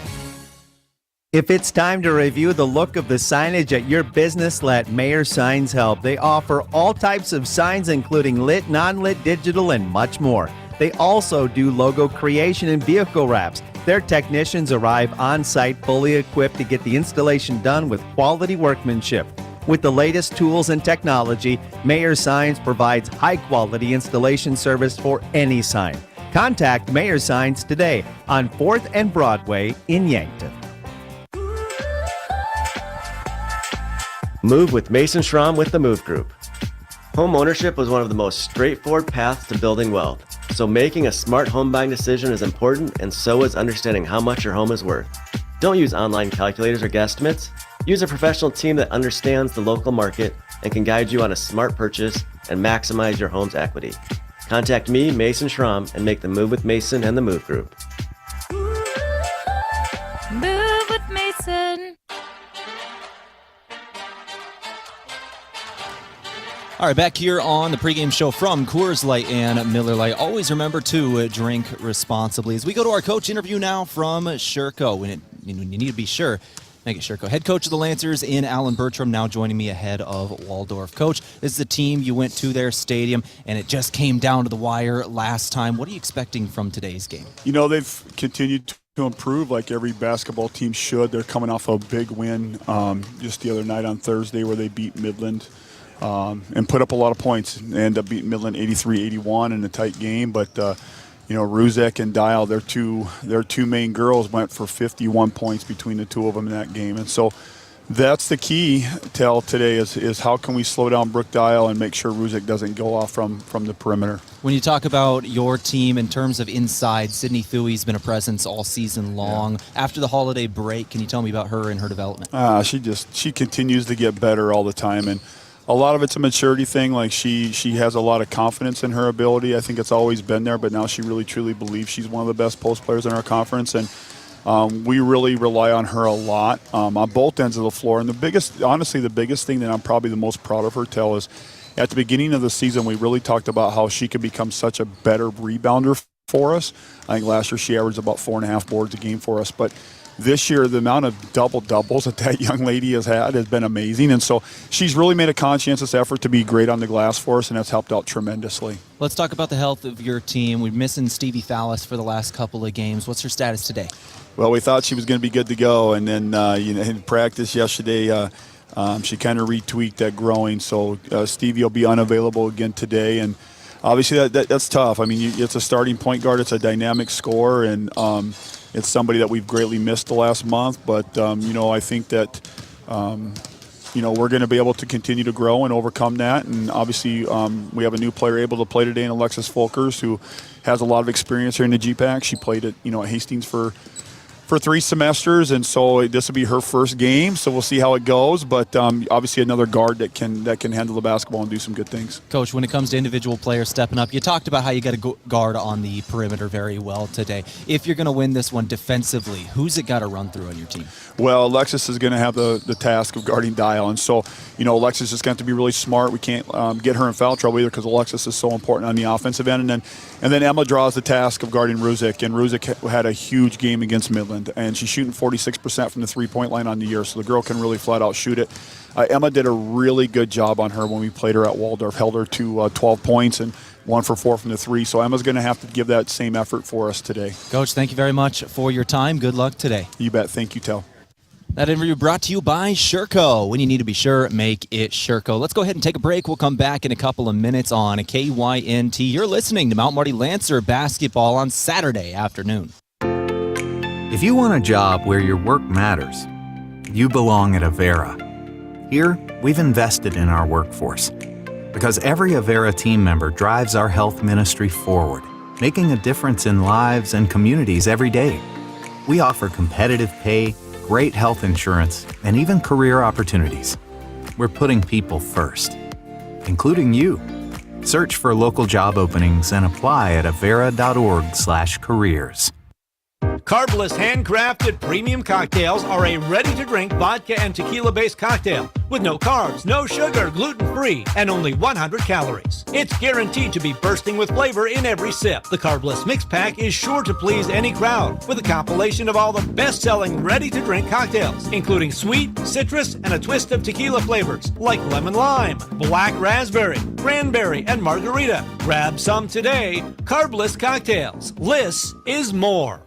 If it's time to review the look of the signage at your business, let Mayor Signs help. They offer all types of signs, including lit, non-lit, digital, and much more. They also do logo creation and vehicle wraps. Their technicians arrive on site fully equipped to get the installation done with quality workmanship. With the latest tools and technology, Mayor Signs provides high-quality installation service for any sign. Contact Mayor Signs today on 4th and Broadway in Yankton. Move with Mason Schramm with the Move Group. Home ownership was one of the most straightforward paths to building wealth. So making a smart home buying decision is important, and so is understanding how much your home is worth. Don't use online calculators or guesstimates. Use a professional team that understands the local market and can guide you on a smart purchase and maximize your home's equity. Contact me, Mason Schramm, and make the move with Mason and the Move Group. Move with Mason. All right, back here on the pregame show from Coors Light and Miller Lite. Always remember to drink responsibly. As we go to our coach interview now from Sherco. When you need to be sure, make it Sherco. Head coach of the Lancers in Alan Bertram, now joining me ahead of Waldorf. Coach, this is a team you went to their stadium, and it just came down to the wire last time. What are you expecting from today's game? You know, they've continued to improve like every basketball team should. They're coming off a big win just the other night on Thursday where they beat Midland. And put up a lot of points and end up beating Midland 83-81 in a tight game. But, Ruzek and Dial, their two main girls went for 51 points between the two of them in that game. And so that's the key, Tehl, today is how can we slow down Brooke Dial and make sure Ruzek doesn't go off from the perimeter. When you talk about your team in terms of inside, Sydney Thuey's been a presence all season long. Yeah. After the holiday break, can you tell me about her and her development? She continues to get better all the time. And a lot of it's a maturity thing. Like she has a lot of confidence in her ability. I think it's always been there, but now she really truly believes she's one of the best post players in our conference, and we really rely on her a lot on both ends of the floor. And the biggest thing that I'm probably the most proud of her, Tehl, is at the beginning of the season we really talked about how she could become such a better rebounder for us. I think last year she averaged about 4.5 boards a game for us, but this year, the amount of double-doubles that young lady has had has been amazing. And so she's really made a conscientious effort to be great on the glass for us, and that's helped out tremendously. Let's talk about the health of your team. We're missing Stevie Fallis for the last couple of games. What's her status today? Well, we thought she was going to be good to go, and then in practice yesterday, she kind of retweaked that groin. So Stevie will be unavailable again today, and obviously that's tough. I mean, it's a starting point guard. It's a dynamic scorer, and it's somebody that we've greatly missed the last month, but, I think that, we're going to be able to continue to grow and overcome that. And obviously we have a new player able to play today in Alexis Folkers, who has a lot of experience here in the GPAC. She played at Hastings for for 3 semesters, and so this will be her first game, so we'll see how it goes. But obviously another guard that can handle the basketball and do some good things. Coach, when it comes to individual players stepping up, you talked about how you got to guard on the perimeter very well today. If you're going to win this one defensively, who's it got to run through on your team? Well, Alexis is going to have the task of guarding Dial, and so, Alexis is going to have to be really smart. We can't get her in foul trouble either because Alexis is so important on the offensive end. And then Emma draws the task of guarding Ruzick, and Ruzick had a huge game against Midland, and she's shooting 46% from the three-point line on the year, so the girl can really flat out shoot it. Emma did a really good job on her when we played her at Waldorf, held her to 12 points and 1 for 4 from the 3. So Emma's going to have to give that same effort for us today. Coach, thank you very much for your time. Good luck today. You bet. Thank you, Tehl. That interview brought to you by Sherco. When you need to be sure, make it Sherco. Let's go ahead and take a break. We'll come back in a couple of minutes on KYNT. You're listening to Mount Marty Lancer basketball on Saturday afternoon. If you want a job where your work matters, you belong at Avera. Here, we've invested in our workforce because every Avera team member drives our health ministry forward, making a difference in lives and communities every day. We offer competitive pay, great health insurance, and even career opportunities. We're putting people first, including you. Search for local job openings and apply at avera.org/careers. Carbless handcrafted premium cocktails are a ready-to-drink vodka and tequila-based cocktail with no carbs, no sugar, gluten-free, and only 100 calories. It's guaranteed to be bursting with flavor in every sip. The Carbless Mix Pack is sure to please any crowd with a compilation of all the best-selling ready-to-drink cocktails, including sweet, citrus, and a twist of tequila flavors like lemon lime, black raspberry, cranberry, and margarita. Grab some today. Carbless cocktails. Less is more.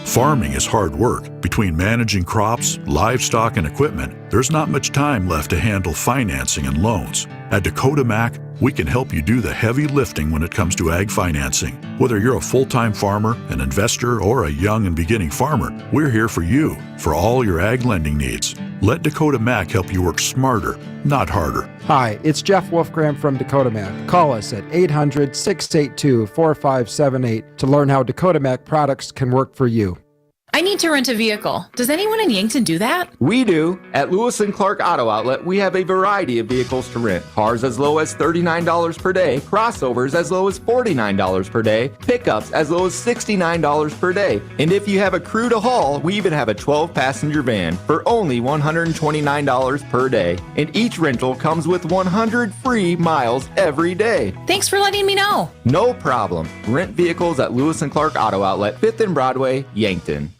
Farming is hard work. Between managing crops, livestock, and equipment, there's not much time left to handle financing and loans. At Dakota Mac, we can help you do the heavy lifting when it comes to ag financing. Whether you're a full-time farmer, an investor, or a young and beginning farmer, we're here for you for all your ag lending needs. Let Dakota Mac help you work smarter, not harder. Hi, it's Jeff Wolfgram from Dakota Mac. Call us at 800-682-4578 to learn how Dakota Mac products can work for you. I need to rent a vehicle. Does anyone in Yankton do that? We do. At Lewis & Clark Auto Outlet, we have a variety of vehicles to rent. Cars as low as $39 per day, crossovers as low as $49 per day, pickups as low as $69 per day. And if you have a crew to haul, we even have a 12-passenger van for only $129 per day. And each rental comes with 100 free miles every day. Thanks for letting me know. No problem. Rent vehicles at Lewis & Clark Auto Outlet, 5th and Broadway, Yankton.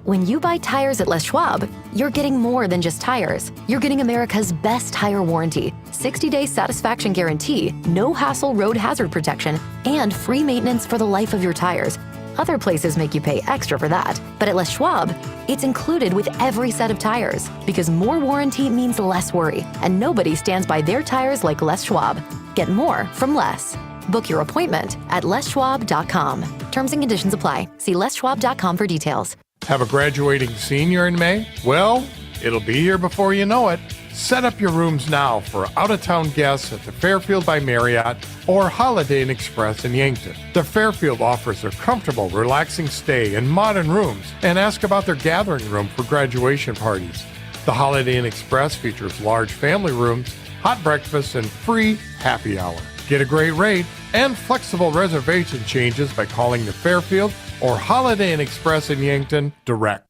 When you buy tires at Les Schwab, you're getting more than just tires. You're getting America's best tire warranty, 60-day satisfaction guarantee, no hassle road hazard protection, and free maintenance for the life of your tires. Other places make you pay extra for that, but at Les Schwab, it's included with every set of tires because more warranty means less worry, and nobody stands by their tires like Les Schwab. Get more from less. Book your appointment at leschwab.com. Terms and conditions apply. See leschwab.com for details. Have a graduating senior in May? Well, it'll be here before you know it. Set up your rooms now for out-of-town guests at the Fairfield by Marriott or Holiday Inn Express in Yankton. The Fairfield offers a comfortable, relaxing stay in modern rooms and ask about their gathering room for graduation parties. The Holiday Inn Express features large family rooms, hot breakfast, and free happy hour. Get a great rate and flexible reservation changes by calling the Fairfield or Holiday Inn Express in Yankton direct.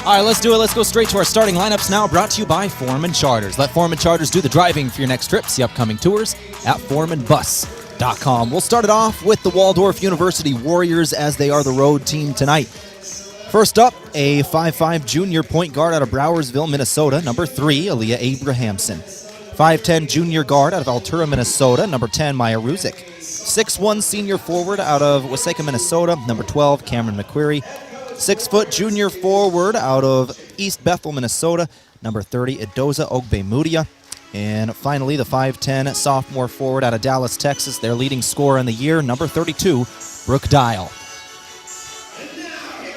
All right, let's do it. Let's go straight to our starting lineups now, brought to you by Foreman Charters. Let Foreman Charters do the driving for your next trip. See upcoming tours at foremanbus.com. We'll start it off with the Waldorf University Warriors as they are the road team tonight. First up, a 5'5 junior point guard out of Browersville, Minnesota, number 3, Aaliyah Abrahamson. 5'10 junior guard out of Altura, Minnesota, number 10, Maya Ruzick. 6'1 senior forward out of Waseca, Minnesota, number 12, Cameron McQuarrie. 6' junior forward out of East Bethel, Minnesota, number 30, Edoza Ogbemudia. And finally, the 5'10 sophomore forward out of Dallas, Texas, their leading scorer in the year, number 32, Brooke Dial.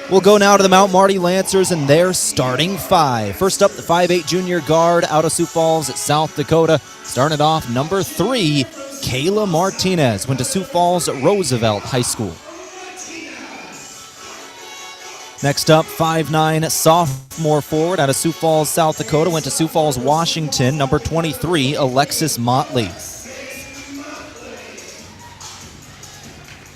We'll go now to the Mount Marty Lancers and their starting 5. First up, the 5'8 junior guard out of Sioux Falls, South Dakota. Starting it off, number 3, Kayla Martinez. Went to Sioux Falls Roosevelt High School. Next up, 5'9", sophomore forward out of Sioux Falls, South Dakota. Went to Sioux Falls, Washington. Number 23, Alexis Motley.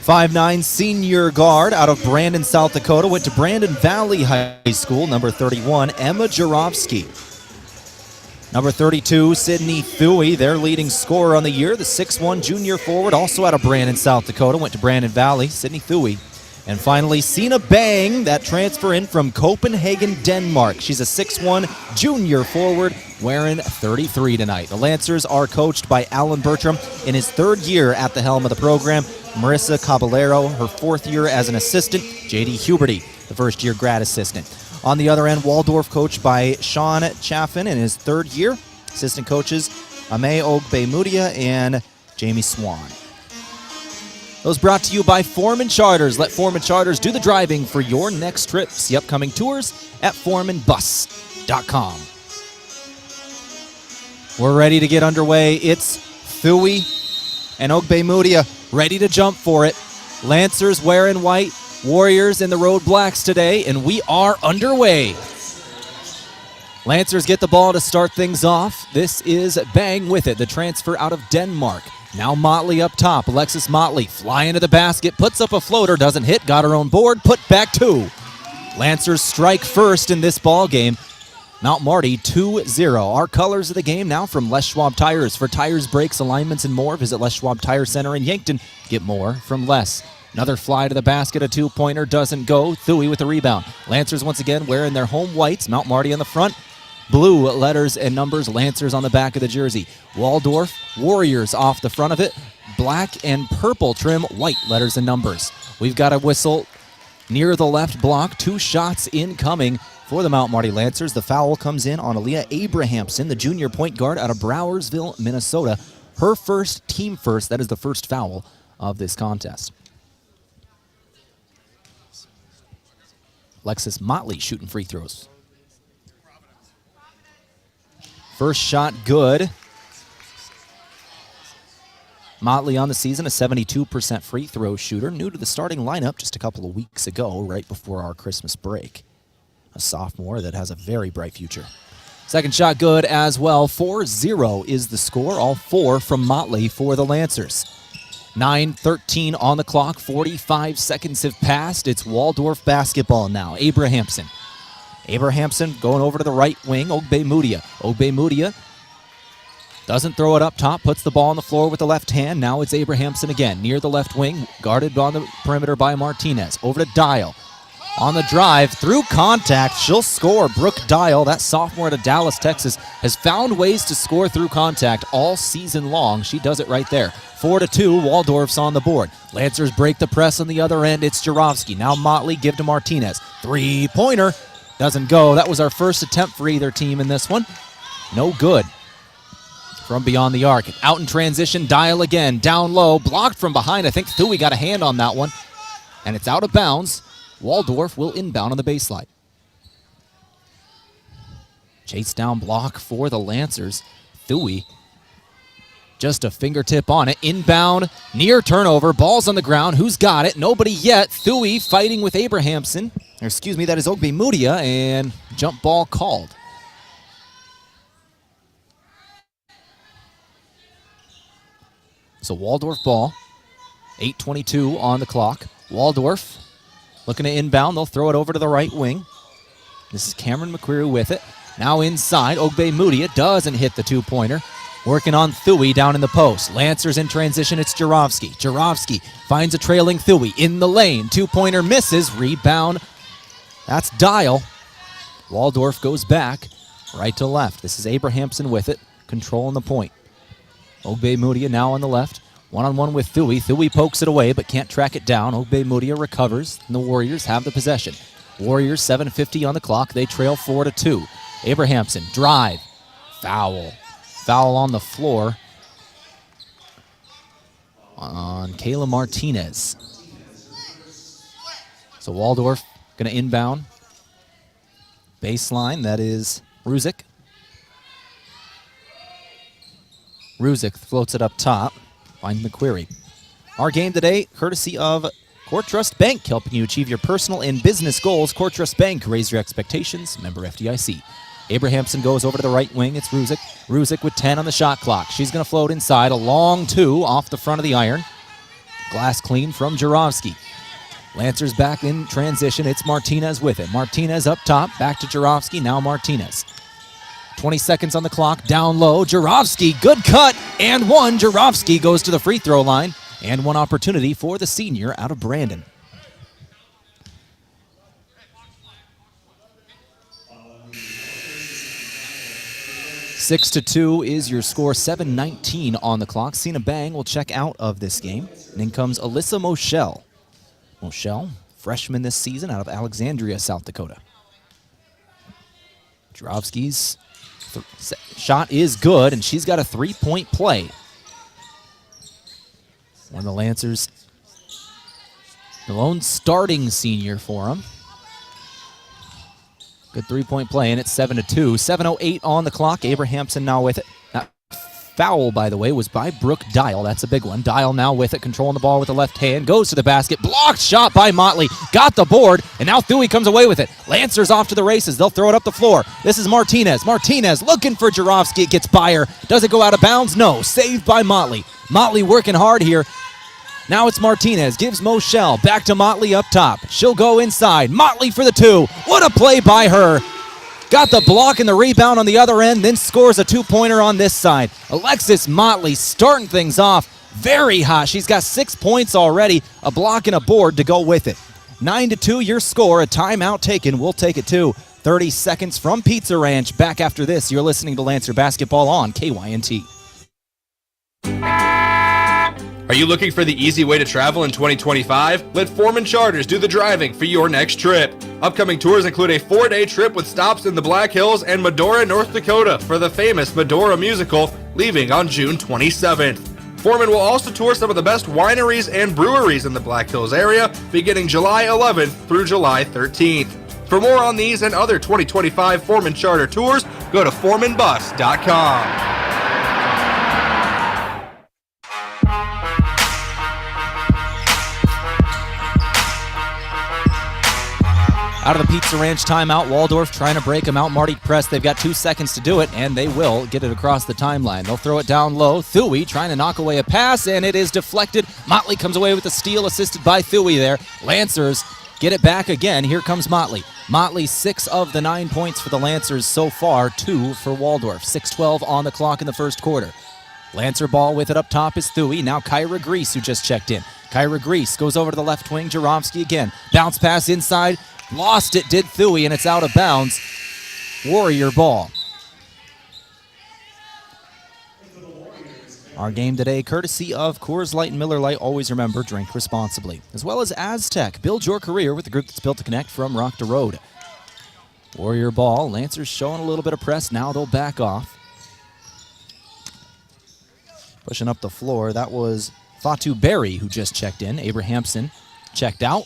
5'9", senior guard out of Brandon, South Dakota. Went to Brandon Valley High School. Number 31, Emma Jarofsky. Number 32, Sydney Thuy, their leading scorer on the year. The 6'1", junior forward, also out of Brandon, South Dakota. Went to Brandon Valley, Sydney Thuy. And finally, Sina Bang, that transfer in from Copenhagen, Denmark. She's a 6'1", junior forward, wearing 33 tonight. The Lancers are coached by Alan Bertram in his third year at the helm of the program. Marissa Caballero, her fourth year as an assistant. J.D. Huberty, the first-year grad assistant. On the other end, Waldorf coached by Sean Chaffin in his third year. Assistant coaches Ame Ogbemudia and Jamie Swan. Those brought to you by Foreman Charters. Let Foreman Charters do the driving for your next trip. See upcoming tours at foremanbus.com. We're ready to get underway. It's Thuy and Ogbemudia ready to jump for it. Lancers wearing white, Warriors in the road blacks today, and we are underway. Lancers get the ball to start things off. This is Bang with it, the transfer out of Denmark. Now Motley up top. Alexis Motley flying to the basket, puts up a floater, doesn't hit, got her own board, put back two. Lancers strike first in this ball game. Mount Marty 2-0. Our colors of the game now from Les Schwab Tires. For tires, brakes, alignments, and more, visit Les Schwab Tire Center in Yankton. Get more from Les. Another fly to the basket, a two-pointer doesn't go. Thuy with the rebound. Lancers once again wearing their home whites. Mount Marty on the front. Blue letters and numbers, Lancers on the back of the jersey. Waldorf, Warriors off the front of it. Black and purple trim, white letters and numbers. We've got a whistle near the left block. 2 shots incoming for the Mount Marty Lancers. The foul comes in on Aaliyah Abrahamson, the junior point guard out of Browersville, Minnesota. Her first, team first. That is the first foul of this contest. Alexis Motley shooting free throws. First shot good. Motley on the season, a 72% free throw shooter. New to the starting lineup just a couple of weeks ago, right before our Christmas break. A sophomore that has a very bright future. Second shot good as well. 4-0 is the score. All 4 from Motley for the Lancers. 9:13 on the clock. 45 seconds have passed. It's Waldorf basketball now. Abrahamson going over to the right wing. Ogbemudia doesn't throw it up top. Puts the ball on the floor with the left hand. Now it's Abrahamson again. Near the left wing. Guarded on the perimeter by Martinez. Over to Dial. On the drive, through contact, she'll score. Brooke Dial, that sophomore out of Dallas, Texas, has found ways to score through contact all season long. She does it right there. 4-2, Waldorf's on the board. Lancers break the press on the other end. It's Jarofsky. Now Motley, give to Martinez. Three-pointer. Doesn't go. That was our first attempt for either team in this one. No good. From beyond the arc. Out in transition, Dial again. Down low, blocked from behind. I think Thuy got a hand on that one. And it's out of bounds. Waldorf will inbound on the baseline. Chase down block for the Lancers. Thuy, just a fingertip on it. Inbound, near turnover. Ball's on the ground. Who's got it? Nobody yet. Thuy fighting with Abrahamson. Excuse me, that is Ogbemudia, and jump ball called. So Waldorf ball. 8:22 on the clock. Waldorf looking to inbound. They'll throw it over to the right wing. This is Cameron McQuarrie with it. Now inside, Ogbemudia doesn't hit the two-pointer. Working on Thuy down in the post. Lancers in transition, it's Jarofsky. Jarofsky finds a trailing Thuy in the lane. Two-pointer misses, rebound. That's Dial. Waldorf goes back right to left. This is Abrahamson with it, controlling the point. Ogbemudia now on the left. One-on-one with Thuy. Thuy pokes it away but can't track it down. Ogbemudia recovers, and the Warriors have the possession. Warriors 7:50 on the clock. They trail 4-2. Abrahamson, drive, foul. Foul on the floor on Kayla Martinez. So Waldorf going to inbound. Baseline, that is Ruzick. Ruzick floats it up top. Finds McQuarrie. Our game today, courtesy of Core Trust Bank, helping you achieve your personal and business goals. Core Trust Bank, raise your expectations. Member FDIC. Abrahamson goes over to the right wing. It's Ruzick. Ruzick with 10 on the shot clock. She's going to float inside. A long 2 off the front of the iron. Glass clean from Jurovsky. Lancers back in transition. It's Martinez with it. Martinez up top. Back to Jurovsky. Now Martinez. 20 seconds on the clock. Down low. Jurovsky. Good cut. And one. Jurovsky goes to the free throw line. And one opportunity for the senior out of Brandon. Six to 2 is your score. 7:19 on the clock. Cena Bang will check out of this game. And in comes Alyssa Moschel. Moschel, freshman this season out of Alexandria, South Dakota. Jurovsky's shot is good, and she's got a 3-point play. One of the Lancers, the lone starting senior for him. Good 3-point play, and it's 7-2. 7:08 on the clock. Abrahamson now with it. That foul, by the way, was by Brooke Dial. That's a big one. Dial now with it, controlling the ball with the left hand. Goes to the basket. Blocked shot by Motley. Got the board, and now Thuy comes away with it. Lancers off to the races. They'll throw it up the floor. This is Martinez. Martinez looking for Jurovsky. It gets by her. Does it go out of bounds? No. Saved by Motley. Motley working hard here. Now it's Martinez, gives Moschel, back to Motley up top. She'll go inside. Motley for the 2. What a play by her. Got the block and the rebound on the other end, then scores a 2-pointer on this side. Alexis Motley starting things off very hot. She's got 6 points already, a block and a board to go with it. 9-2 your score, a timeout taken. We'll take it too. 30 seconds from Pizza Ranch. Back after this, you're listening to Lancer Basketball on KYNT. Are you looking for the easy way to travel in 2025? Let Foreman Charters do the driving for your next trip. Upcoming tours include a 4-day trip with stops in the Black Hills and Medora, North Dakota for the famous Medora musical, leaving on June 27th. Foreman will also tour some of the best wineries and breweries in the Black Hills area, beginning July 11th through July 13th. For more on these and other 2025 Foreman Charter tours, go to foremanbus.com. Out of the Pizza Ranch timeout, Waldorf trying to break them out. Marty press. They've got 2 seconds to do it, and they will get it across the timeline. They'll throw it down low. Thuy trying to knock away a pass, and it is deflected. Motley comes away with the steal, assisted by Thuy there. Lancers get it back again. Here comes Motley. Motley, 6 of the 9 points for the Lancers so far, 2 for Waldorf. 6:12 on the clock in the first quarter. Lancer ball with it up top is Thuy. Now Kyra Grease, who just checked in. Kyra Grease goes over to the left wing. Jurovsky again. Bounce pass inside. Lost it, did Thuy, and it's out of bounds. Warrior ball. Our game today, courtesy of Coors Light and Miller Lite. Always remember, drink responsibly. As well as Aztec. Build your career with the group that's built to connect from rock to road. Warrior ball. Lancers showing a little bit of press. Now they'll back off. Pushing up the floor. That was Fatu Berry who just checked in. Abrahamson checked out.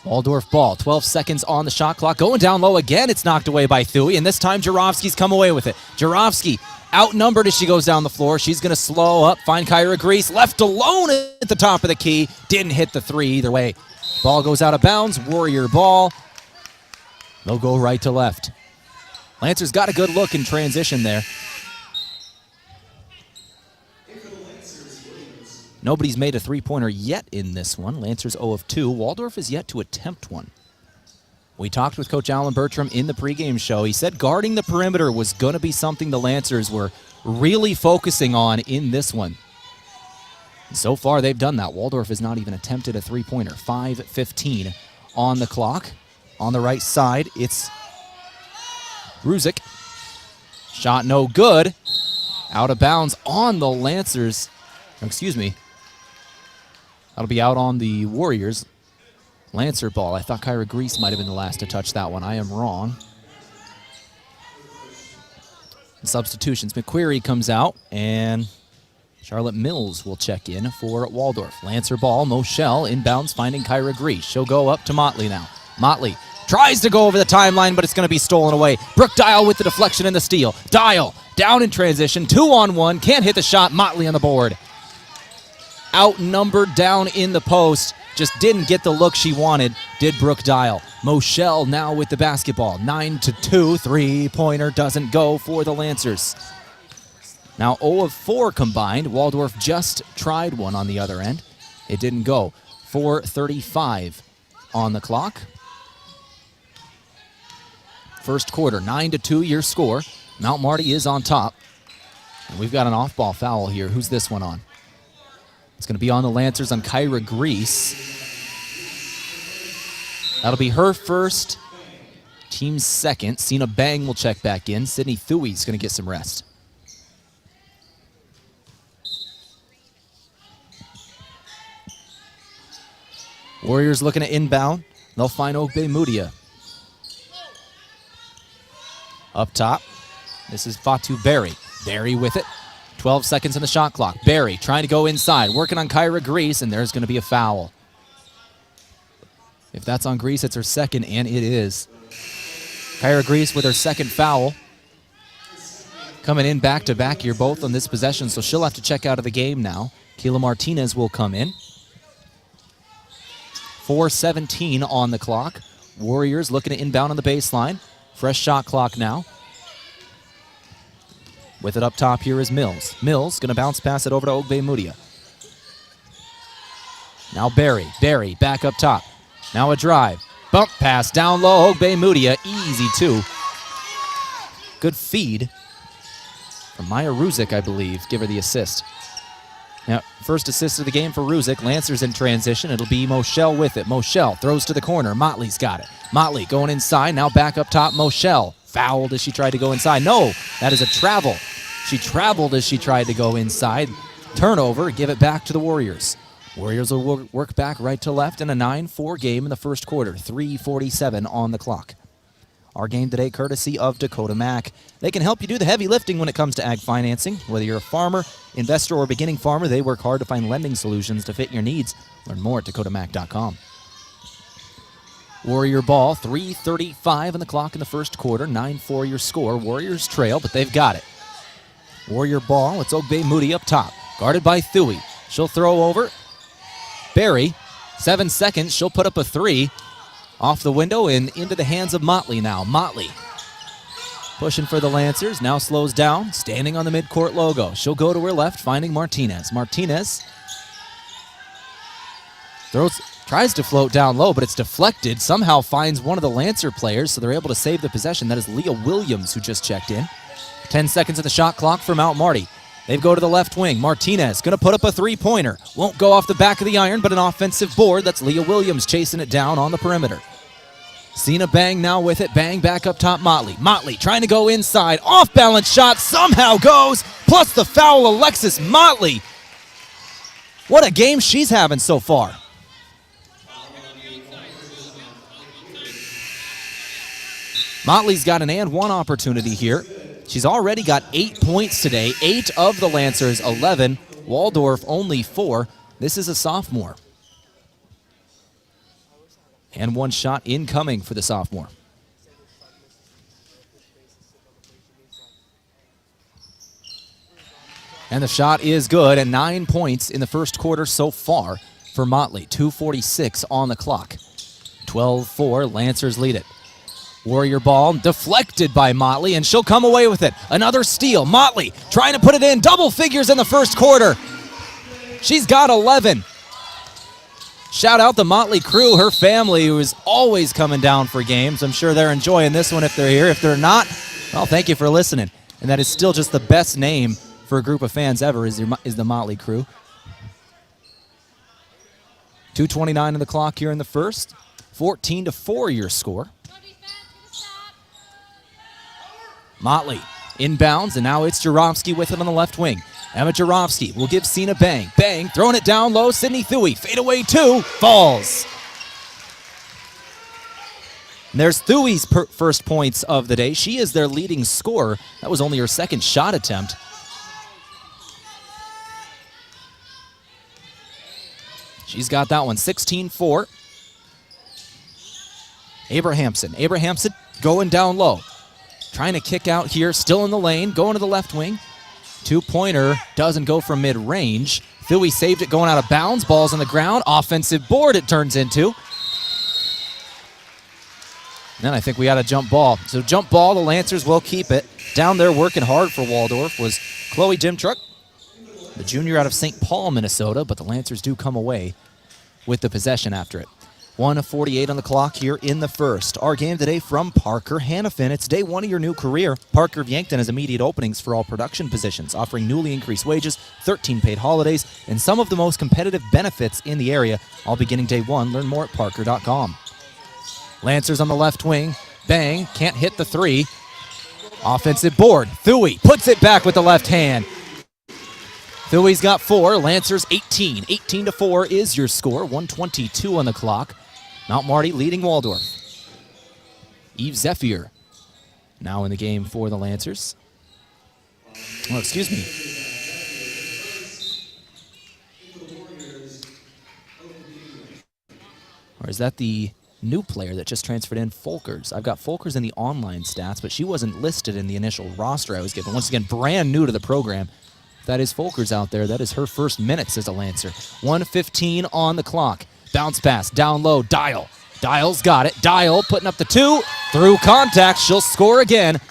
Waldorf ball, 12 seconds on the shot clock. Going down low again, it's knocked away by Thuy, and this time Jurovsky's come away with it. Jurovsky outnumbered as she goes down the floor. She's going to slow up, find Kyra Grease, left alone at the top of the key. Didn't hit the 3 either way. Ball goes out of bounds, Warrior ball. They'll go right to left. Lancers got a good look in transition there. Nobody's made a 3-pointer yet in this one. Lancers 0 of 2. Waldorf is yet to attempt one. We talked with Coach Alan Bertram in the pregame show. He said guarding the perimeter was going to be something the Lancers were really focusing on in this one. And so far, they've done that. Waldorf has not even attempted a 3-pointer. 5:15 on the clock. On the right side, it's Ruzick. Shot no good. Out of bounds on the Lancers. Excuse me. That'll be out on the Warriors. Lancer ball. I thought Kyra Grease might have been the last to touch that one. I am wrong. Substitutions. McQuarrie comes out, and Charlotte Mills will check in for Waldorf. Lancer ball. Moschel inbounds, finding Kyra Grease. She'll go up to Motley now. Motley tries to go over the timeline, but it's going to be stolen away. Brooke Dial with the deflection and the steal. Dial down in transition. 2-on-1. Can't hit the shot. Motley on the board. outnumbered down in the post. Just didn't get the look she wanted, did Brooke Dial. Moshell now with the basketball. 9-2, three-pointer doesn't go for the Lancers. Now 0 of 4 combined. Waldorf just tried one on the other end. It didn't go. 4:35 on the clock. First quarter, 9-2 your score. Mount Marty is on top. And we've got an off-ball foul here. Who's this one on? It's going to be on the Lancers on Kyra Grease. That'll be her first, team's second. Cena Bang will check back in. Sydney Thuey's going to get some rest. Warriors looking at inbound. They'll find Ogbe Mudia. Up top, this is Fatu Berry. Berry with it. 12 seconds in the shot clock. Berry trying to go inside, working on Kyra Grease, and there's going to be a foul. If that's on Grease, it's her second, and it is. Kyra Grease with her second foul. Coming in back-to-back here, both on this possession, so she'll have to check out of the game now. Keila Martinez will come in. 4:17 on the clock. Warriors looking to inbound on the baseline. Fresh shot clock now. With it up top here is Mills. Mills going to bounce pass it over to Ogbe Mudia. Now Berry. Berry back up top. Now a drive. Bump pass down low. Ogbe Mudia. Easy two. Good feed from Maya Ruzic, I believe. Give her the assist. Now, first assist of the game for Ruzic. Lancers in transition. It'll be Moshell with it. Moshell throws to the corner. Motley's got it. Motley going inside. Now back up top. Moshell. Fouled as she tried to go inside. No, that is a travel. She traveled as she tried to go inside. Turnover. Give it back to the Warriors. Warriors will work back right to left in a 9-4 game in the first quarter. 3:47 on the clock. Our game today courtesy of Dakota Mac. They can help you do the heavy lifting when it comes to ag financing. Whether you're a farmer, investor, or beginning farmer, they work hard to find lending solutions to fit your needs. Learn more at dakotamac.com. Warrior ball, 3:35 on the clock in the first quarter. 9-4 your score. Warriors trail, but they've got it. Warrior ball, it's Ogbe Moody up top. Guarded by Thuey. She'll throw over. Berry, 7 seconds. She'll put up a three. Off the window and into the hands of Motley now. Motley pushing for the Lancers. Now slows down, standing on the midcourt logo. She'll go to her left, finding Martinez. Martinez tries to float down low, but it's deflected. Somehow finds one of the Lancer players, so they're able to save the possession. That is Leah Williams, who just checked in. 10 seconds of the shot clock for Mount Marty. They go to the left wing. Martinez going to put up a three-pointer. Won't go off the back of the iron, but an offensive board. That's Leah Williams chasing it down on the perimeter. Cena Bang now with it. Bang back up top, Motley. Motley trying to go inside. Off-balance shot somehow goes. Plus the foul, Alexis Motley. What a game she's having so far. Motley's got an and one opportunity here. She's already got 8 points today. 8 of the Lancers, 11. Waldorf only 4. This is a sophomore. And one shot incoming for the sophomore. And the shot is good, and 9 points in the first quarter so far for Motley. 2:46 on the clock. 12-4, Lancers lead it. Warrior ball deflected by Motley, and she'll come away with it. Another steal. Motley trying to put it in. Double figures in the first quarter. She's got 11. Shout out the Motley crew, her family, who is always coming down for games. I'm sure they're enjoying this one if they're here. If they're not, well, thank you for listening. And that is still just the best name for a group of fans ever is the Motley crew. 2:29 on the clock here in the first. 14-4 your score. Motley inbounds, and now it's Jarofsky with it on the left wing. Emma Jarofsky will give Cena Bang. Bang, throwing it down low. Sydney Thuey, fadeaway two, falls. And there's Thuey's first points of the day. She is their leading scorer. That was only her second shot attempt. She's got that one, 16-4. Abrahamson going down low. Trying to kick out here, still in the lane, going to the left wing. Two-pointer doesn't go from mid-range. Thuy saved it going out of bounds. Ball's on the ground. Offensive board it turns into. Then I think we got a jump ball. So jump ball, the Lancers will keep it. Down there working hard for Waldorf was Chloe Dimtruck, the junior out of St. Paul, Minnesota, but the Lancers do come away with the possession after it. 1:48 on the clock here in the first. Our game today from Parker Hannafin. It's day one of your new career. Parker of Yankton has immediate openings for all production positions, offering newly increased wages, 13 paid holidays, and some of the most competitive benefits in the area, all beginning day one. Learn more at parker.com. Lancers on the left wing. Bang, can't hit the three. Offensive board. Thuy puts it back with the left hand. Thuy's got 4. Lancers 18. 18-4 is your score. 1:22 on the clock. Mount Marty leading Waldorf. Eve Zephyr now in the game for the Lancers. Oh, excuse me. Or is that the new player that just transferred in, Folkers? I've got Folkers in the online stats, but she wasn't listed in the initial roster I was given. Once again, brand new to the program. That is Folkers out there. That is her first minutes as a Lancer. 1:15 on the clock. Bounce pass, down low, Dial. Dial's got it. Dial putting up the 2. Through contact, she'll score again.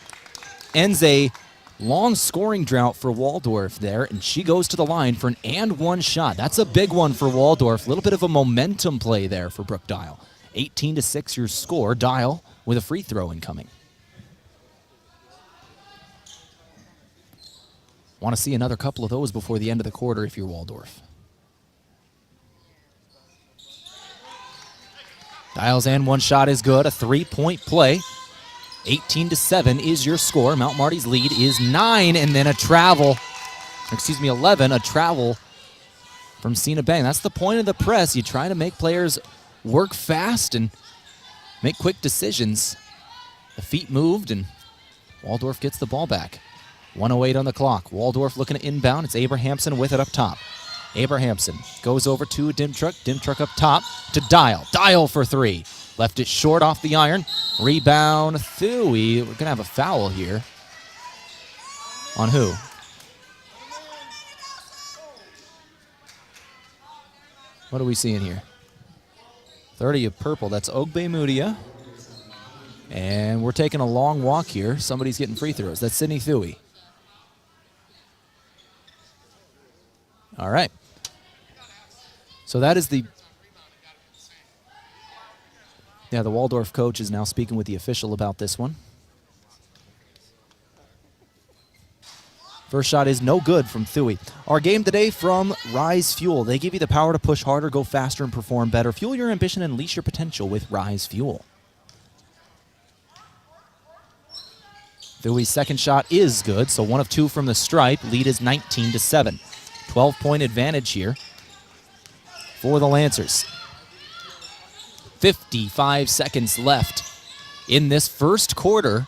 Ends a long scoring drought for Waldorf there, and she goes to the line for an and one shot. That's a big one for Waldorf. A little bit of a momentum play there for Brooke Dial. 18-6 your score. Dial with a free throw incoming. Want to see another couple of those before the end of the quarter if you're Waldorf. Dial's and one shot is good. A 3-point play. 18-7 is your score. Mount Marty's lead is 9, and then 11. A travel from Cena Bang. That's the point of the press. You try to make players work fast and make quick decisions. The feet moved, and Waldorf gets the ball back. 1:08 on the clock. Waldorf looking to inbound. It's Abrahamson with it up top. Abrahamson goes over to Dimtruck. Dimtruck up top to Dial. Dial for 3. Left it short off the iron. Rebound, Thuy. We're going to have a foul here. On who? What are we seeing here? 30 of purple. That's Ogbe Mudia. And we're taking a long walk here. Somebody's getting free throws. That's Sydney Thuy. All right. So that is the Waldorf coach is now speaking with the official about this one. First shot is no good from Thuy. Our game today from Rise Fuel. They give you the power to push harder, go faster, and perform better. Fuel your ambition and unleash your potential with Rise Fuel. Thuy's second shot is good, so 1 of 2 from the stripe. Lead is 19-7. 12-point advantage here for the Lancers. 55 seconds left in this first quarter.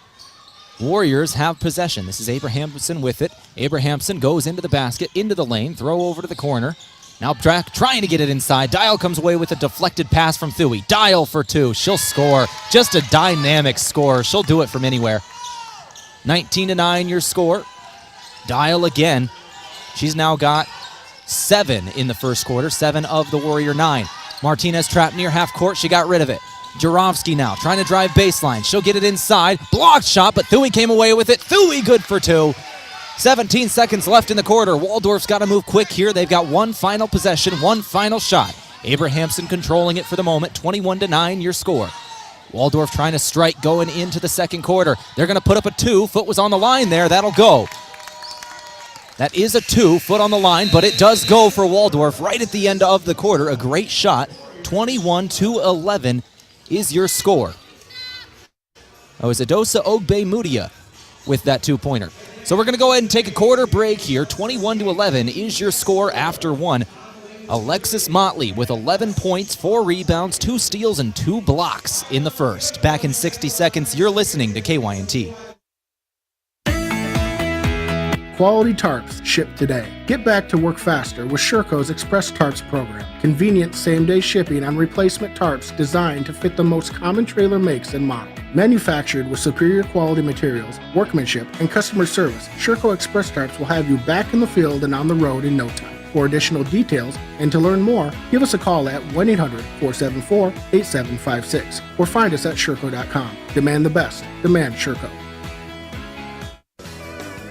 Warriors have possession. This is Abrahamson with it. Abrahamson goes into the basket, into the lane, throw over to the corner. Now trying to get it inside. Dial comes away with a deflected pass from Thuy. Dial for 2. She'll score. Just a dynamic score. She'll do it from anywhere. 19-9 your score. Dial again. She's now got 7 in the first quarter. 7 of the Warrior 9. Martinez trapped near half court. She got rid of it. Jurovsky now trying to drive baseline. She'll get it inside. Blocked shot, but Thuy came away with it. Thuy good for 2. 17 seconds left in the quarter. Waldorf's got to move quick here. They've got one final possession, one final shot. Abrahamson controlling it for the moment. 21-9 your score. Waldorf trying to strike going into the second quarter. They're going to put up a 2. Foot was on the line there. That'll go. That is a 2. Foot on the line, but it does go for Waldorf right at the end of the quarter. A great shot. 21-11 is your score. Oh, it's Adosa Ogbe Mudia with that 2-pointer. So we're going to go ahead and take a quarter break here. 21-11 is your score after 1. Alexis Motley with 11 points, 4 rebounds, 2 steals, and 2 blocks in the first. Back in 60 seconds, you're listening to KYNT. Quality tarps shipped today. Get back to work faster with Sherco's Express Tarps program. Convenient same-day shipping on replacement tarps designed to fit the most common trailer makes and models. Manufactured with superior quality materials, workmanship, and customer service, Sherco Express Tarps will have you back in the field and on the road in no time. For additional details and to learn more, give us a call at 1-800-474-8756 or find us at Sherco.com. Demand the best. Demand Sherco.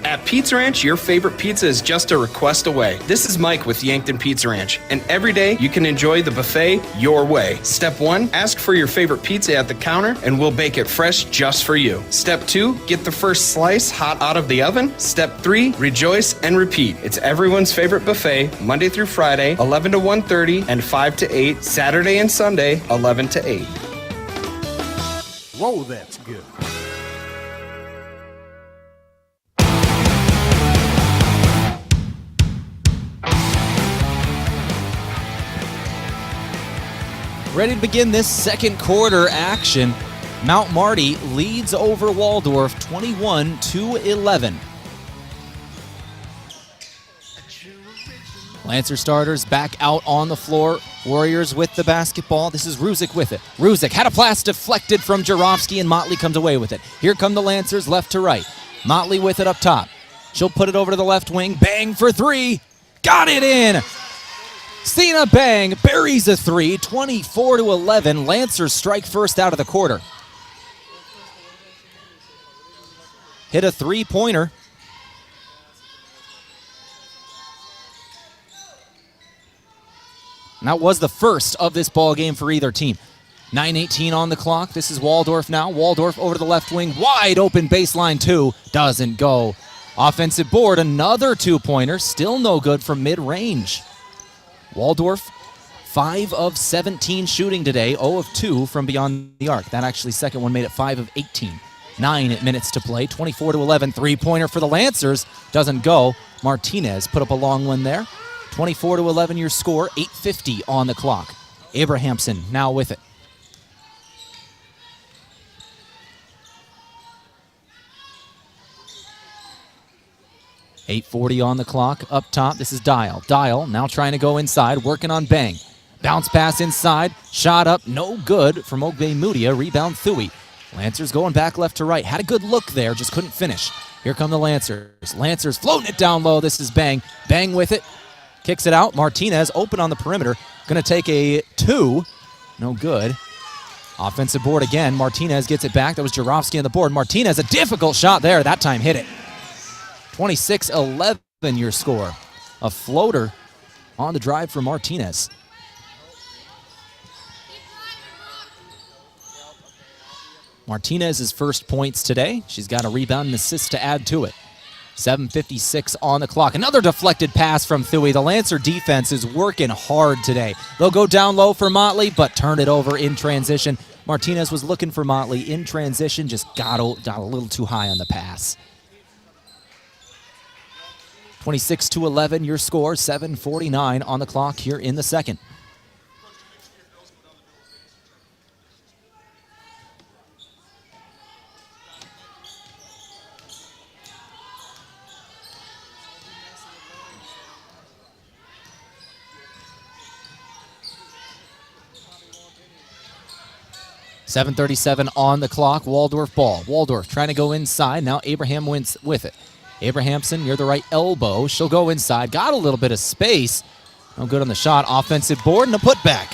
At Pizza Ranch, your favorite pizza is just a request away. This is Mike with Yankton Pizza Ranch, and every day you can enjoy the buffet your way. Step 1, ask for your favorite pizza at the counter, and we'll bake it fresh just for you. Step 2, get the first slice hot out of the oven. Step 3, rejoice and repeat. It's everyone's favorite buffet, Monday through Friday, 11 to 1:30 and 5 to 8, Saturday and Sunday, 11 to 8. Whoa, that's good. Ready to begin this second quarter action. Mount Marty leads over Waldorf 21-11. Lancer starters back out on the floor. Warriors with the basketball. This is Ruzick with it. Ruzick had a pass deflected from Jarofsky, and Motley comes away with it. Here come the Lancers left to right. Motley with it up top. She'll put it over to the left wing. Bang for three. Got it in. Cena Bang buries a three, 24-11. Lancers strike first out of the quarter. Hit a three-pointer. And that was the first of this ball game for either team. 9:18 on the clock. This is Waldorf now. Waldorf over to the left wing. Wide open baseline two. Doesn't go. Offensive board, another two-pointer. Still no good from mid-range. Waldorf, 5 of 17 shooting today, 0 of 2 from beyond the arc. That actually second one made it 5 of 18. 9 minutes to play, 24-11. Three-pointer for the Lancers. Doesn't go. Martinez put up a long one there. 24-11 your score, 8:50 on the clock. Abrahamson now with it. .840 on the clock. Up top, this is Dial. Dial now trying to go inside, working on Bang. Bounce pass inside. Shot up, no good from Ogbemudia. Rebound Thuy. Lancers going back left to right. Had a good look there, just couldn't finish. Here come the Lancers. Lancers floating it down low. This is Bang. Bang with it. Kicks it out. Martinez open on the perimeter. Going to take a two. No good. Offensive board again. Martinez gets it back. That was Jarofsky on the board. Martinez, a difficult shot there. That time hit it. 26-11 your score. A floater on the drive for Martinez. Martinez's first points today. She's got a rebound and assist to add to it. 7:56 on the clock. Another deflected pass from Thuy. The Lancer defense is working hard today. They'll go down low for Motley, but turn it over in transition. Martinez was looking for Motley in transition, just got a little too high on the pass. 26-11 your score, 7:49 on the clock here in the second. .737 on the clock. Waldorf ball. Waldorf trying to go inside. Now Abraham wins with it. Abrahamson near the right elbow. She'll go inside. Got a little bit of space. No good on the shot. Offensive board and a putback.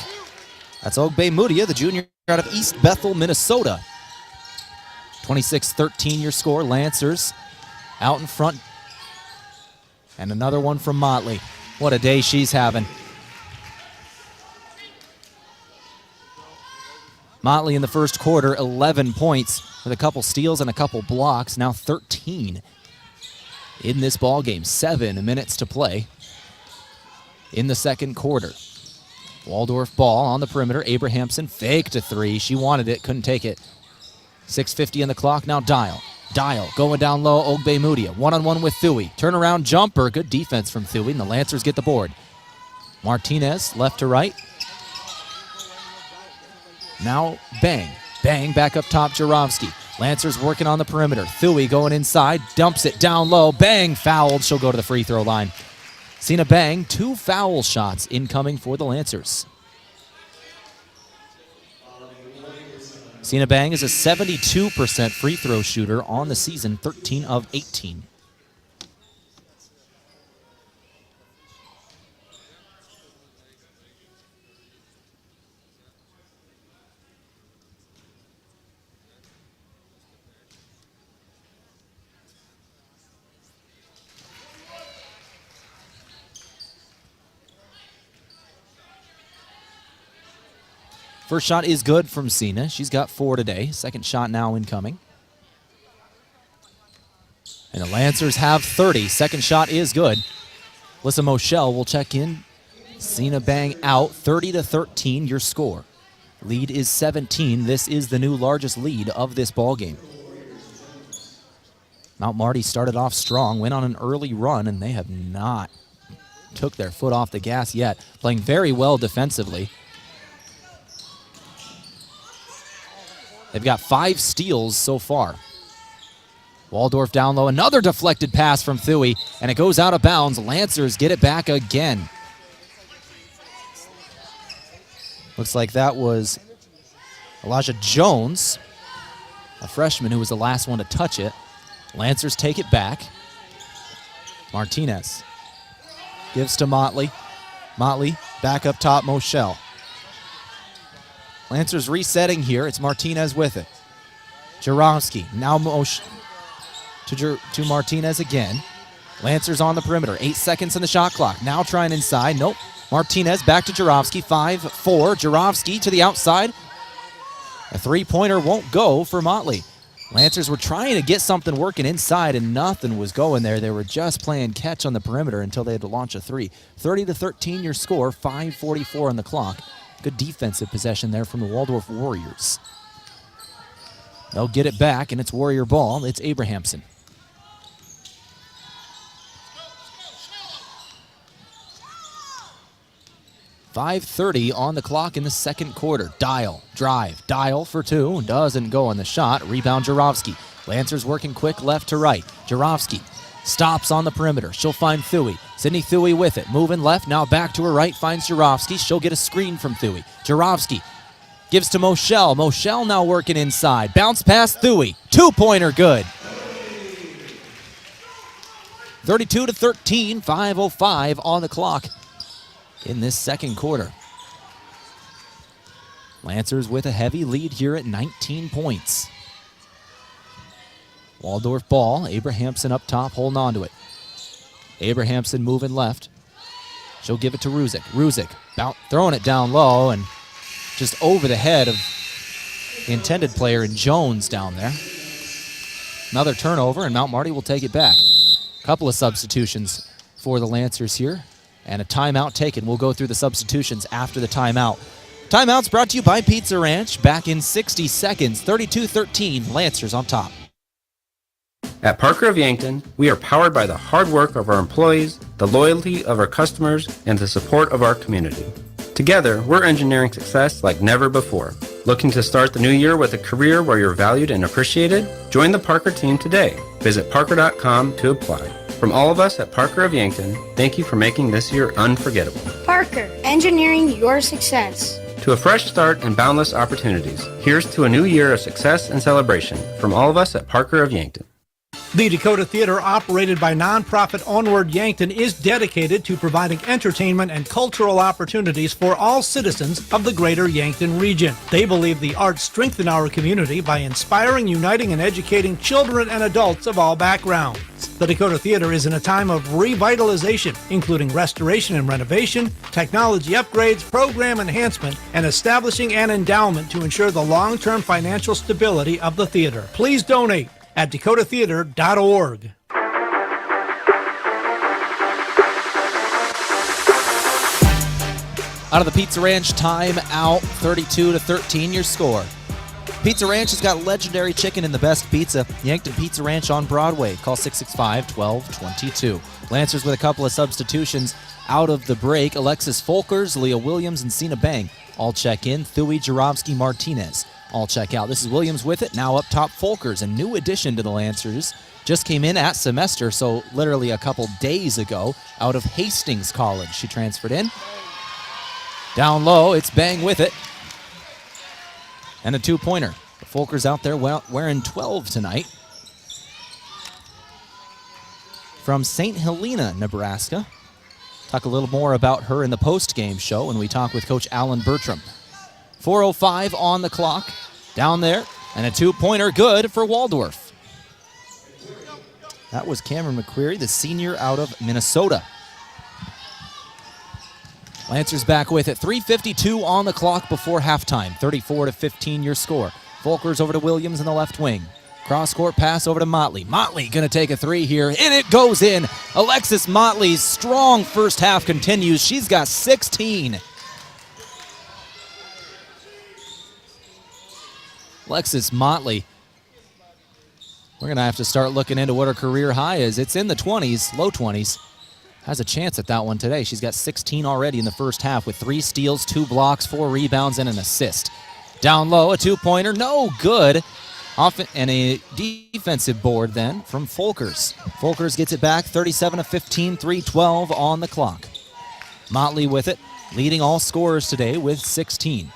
That's Ogbemudia, the junior out of East Bethel, Minnesota. 26-13 your score. Lancers out in front. And another one from Motley. What a day she's having. Motley in the first quarter, 11 points with a couple steals and a couple blocks. Now 13 in this ball game. 7 minutes to play in the second quarter. Waldorf ball on the perimeter. Abrahamson faked a three. She wanted it, couldn't take it. 6:50 on the clock. Now Dial. Dial going down low. Ogbemudia one-on-one with Thuy. Turnaround jumper. Good defense from Thuy, and the Lancers get the board. Martinez left to right. Now Bang. Bang back up top, Jarofsky. Lancers working on the perimeter. Thuy going inside, dumps it down low. Bang, fouled. She'll go to the free throw line. Cena Bang, 2 foul shots incoming for the Lancers. Cena Bang is a 72% free throw shooter on the season, 13 of 18. First shot is good from Cena. She's got 4 today. Second shot now incoming. And the Lancers have 30. Second shot is good. Alyssa Moschel will check in. Cena Bang out, 30-13, your score. Lead is 17. This is the new largest lead of this ballgame. Mount Marty started off strong, went on an early run, and they have not took their foot off the gas yet. Playing very well defensively. They've got 5 steals so far. Waldorf down low. Another deflected pass from Thuy, and it goes out of bounds. Lancers get it back again. Looks like that was Elijah Jones, a freshman who was the last one to touch it. Lancers take it back. Martinez gives to Motley. Motley back up top, Moschel. Lancers resetting here. It's Martinez with it. Jaromski. Now to Martinez again. Lancers on the perimeter. 8 seconds in the shot clock. Now trying inside. Nope. Martinez back to Jaromski. 5-4. Jaromski to the outside. A three-pointer won't go for Motley. Lancers were trying to get something working inside, and nothing was going there. They were just playing catch on the perimeter until they had to launch a 3. 30-13 your score. 5:44 on the clock. Good defensive possession there from the Waldorf Warriors. They'll get it back, and it's Warrior ball. It's Abrahamson. .5:30 on the clock in the second quarter. Dial, drive, Dial for 2. Doesn't go on the shot. Rebound Jaromski. Lancers working quick left to right. Jaromski stops on the perimeter. She'll find Thuy. Sydney Thuy with it. Moving left, now back to her right, finds Jaromski. She'll get a screen from Thuy. Jaromski gives to Moschel. Moschel now working inside. Bounce pass Thuy. 2-pointer good. 32-13, 5:05 on the clock in this second quarter. Lancers with a heavy lead here at 19 points. Waldorf ball. Abrahamson up top, holding on to it. Abrahamson moving left. She'll give it to Ruzick. Ruzick throwing it down low and just over the head of the intended player in Jones down there. Another turnover, and Mount Marty will take it back. Couple of substitutions for the Lancers here, and a timeout taken. We'll go through the substitutions after the timeout. Timeout's brought to you by Pizza Ranch. Back in 60 seconds, 32-13, Lancers on top. At Parker of Yankton, we are powered by the hard work of our employees, the loyalty of our customers, and the support of our community. Together, we're engineering success like never before. Looking to start the new year with a career where you're valued and appreciated? Join the Parker team today. Visit parker.com to apply. From all of us at Parker of Yankton, thank you for making this year unforgettable. Parker, engineering your success. To a fresh start and boundless opportunities, here's to a new year of success and celebration from all of us at Parker of Yankton. The Dakota Theater, operated by nonprofit Onward Yankton, is dedicated to providing entertainment and cultural opportunities for all citizens of the greater Yankton region. They believe the arts strengthen our community by inspiring, uniting, and educating children and adults of all backgrounds. The Dakota Theater is in a time of revitalization, including restoration and renovation, technology upgrades, program enhancement, and establishing an endowment to ensure the long-term financial stability of the theater. Please donate at dakotatheater.org. Out of the Pizza Ranch timeout, 32-13 your score. Pizza Ranch has got legendary chicken and the best pizza. Yankton Pizza Ranch on Broadway. Call 665-1222. Lancers with a couple of substitutions out of the break. Alexis Folkers, Leah Williams, and Cena Bang all check in. Thuy, Jaromski, Martinez. all check out. This is Williams with it. Now up top, Folkers, a new addition to the Lancers. Just came in at semester, so literally a couple days ago, out of Hastings College. She transferred in. Down low, it's Bang with it. And a two-pointer. The Folkers out there wearing 12 tonight. From St. Helena, Nebraska. Talk a little more about her in the post-game show when we talk with Coach Alan Bertram. 4:05 on the clock. Down there, and a two-pointer good for Waldorf. That was Cameron McQuarrie, the senior out of Minnesota. Lancers back with it. 3:52 on the clock before halftime. 34-15 your score. Folkers over to Williams in the left wing. Cross-court pass over to Motley. Motley going to take a three here, and it goes in. Alexis Motley's strong first half continues. She's got 16. Alexis Motley. We're going to have to start looking into what her career high is. It's in the 20s, low 20s. Has a chance at that one today. She's got 16 already in the first half with 3 steals, 2 blocks, 4 rebounds, and an assist. Down low, a two-pointer, no good. And a defensive board then from Folkers. Folkers gets it back, 37-15, 3:12 on the clock. Motley with it, leading all scorers today with 16.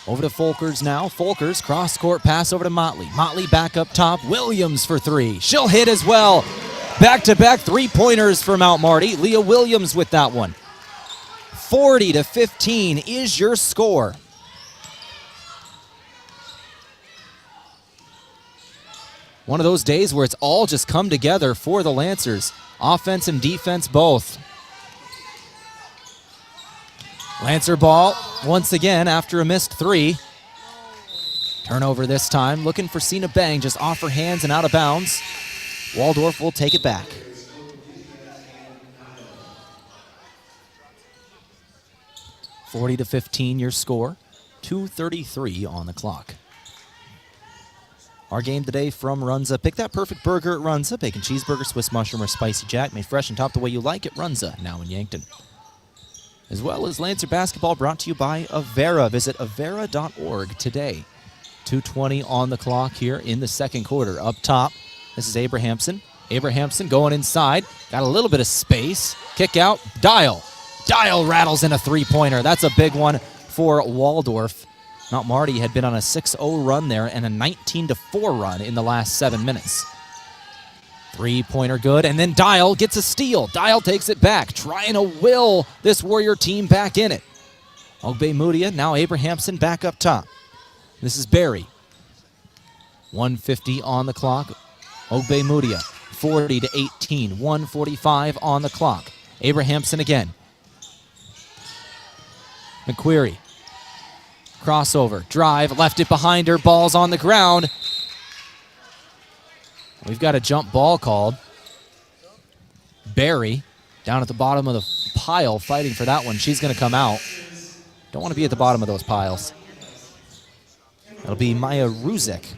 Over to Folkers now. Folkers, cross-court pass over to Motley. Motley back up top. Williams for 3. She'll hit as well. Back-to-back three-pointers for Mount Marty. Leah Williams with that one. 40-15 is your score. One of those days where it's all just come together for the Lancers. Offense and defense both. Lancer ball once again after a missed 3. Turnover this time. Looking for Cena Bang, just off her hands and out of bounds. Waldorf will take it back. (40-15) your score. 2:33 on the clock. Our game today from Runza. Pick that perfect burger at Runza. Bacon cheeseburger, Swiss mushroom, or spicy jack. Made fresh and topped the way you like it. Runza, now in Yankton. As well as Lancer basketball brought to you by Avera. Visit avera.org today. 2:20 on the clock here in the second quarter. Up top, this is Abrahamson. Abrahamson going inside. Got a little bit of space. Kick out. Dial. Dial rattles in a three-pointer. That's a big one for Waldorf. Mount Marty had been on a 6-0 run there and a 19-4 run in the last 7 minutes. Three-pointer good, and then Dial gets a steal. Dial takes it back, trying to will this Warrior team back in it. Ogbe-Mudia, now Abrahamson back up top. This is Barry. 1:50 on the clock. Ogbe-Mudia, 40-18, 1:45 on the clock. Abrahamson again. McQuarrie. Crossover, drive, left it behind her, ball's on the ground. We've got a jump ball called. Barry down at the bottom of the pile fighting for that one. She's going to come out. Don't want to be at the bottom of those piles. It'll be Maya Ruzek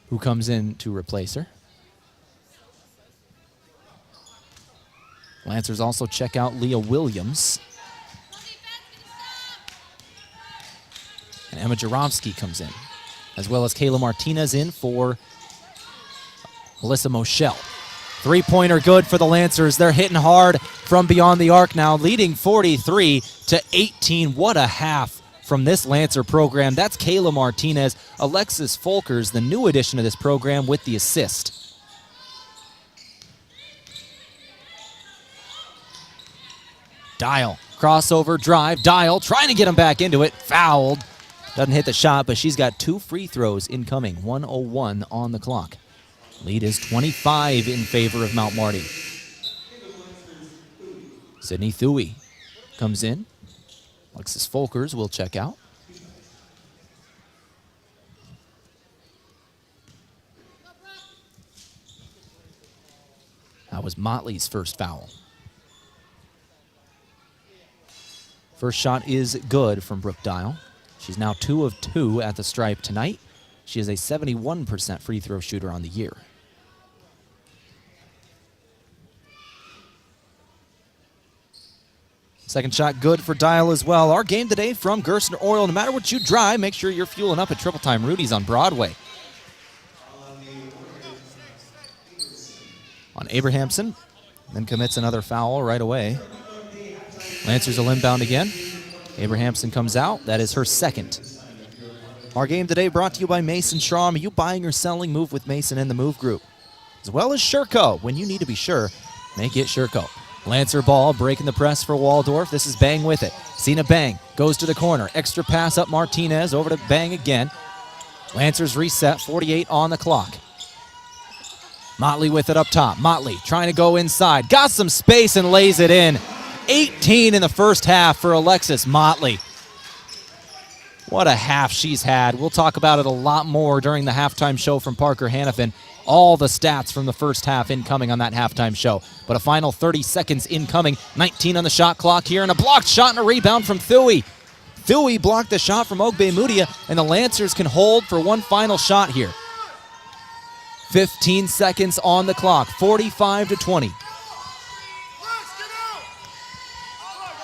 who comes in to replace her. Lancers also check out Leah Williams. And Emma Jaromsky comes in, as well as Kayla Martinez in for Melissa Moschel. Three-pointer good for the Lancers. They're hitting hard from beyond the arc now, leading 43-18. What a half from this Lancer program. That's Kayla Martinez. Alexis Folkers, the new addition to this program, with the assist. Dial, crossover, drive. Dial trying to get him back into it. Fouled. Doesn't hit the shot, but she's got 2 free throws incoming. 1:01 on the clock. Lead is 25 in favor of Mount Marty. Sydney Thuy comes in. Alexis Folkers will check out. That was Motley's first foul. First shot is good from Brooke Dial. She's now 2 of 2 at the stripe tonight. She is a 71% free throw shooter on the year. Second shot good for Dial as well. Our game today from Gerstner Oil. No matter what you drive, make sure you're fueling up at Triple Time Rudy's on Broadway. On Abrahamson, then commits another foul right away. Lancers will inbound again. Abrahamson comes out. That is her second. Our game today brought to you by Mason Schramm. Are you buying or selling? Move with Mason and the Move Group. As well as Sherco. When you need to be sure, make it Sherco. Lancer ball, breaking the press for Waldorf. This is Bang with it. Cena Bang goes to the corner. Extra pass up Martinez, over to Bang again. Lancers reset, 48 on the clock. Motley with it up top. Motley trying to go inside. Got some space and lays it in. 18 in the first half for Alexis Motley. What a half she's had. We'll talk about it a lot more during the halftime show from Parker Hannafin. All the stats from the first half incoming on that halftime show. But a final 30 seconds incoming. 19 on the shot clock here, and a blocked shot and a rebound from Thuy. Thuy blocked the shot from Ogbe Mudia, and the Lancers can hold for one final shot here. 15 seconds on the clock, 45-20.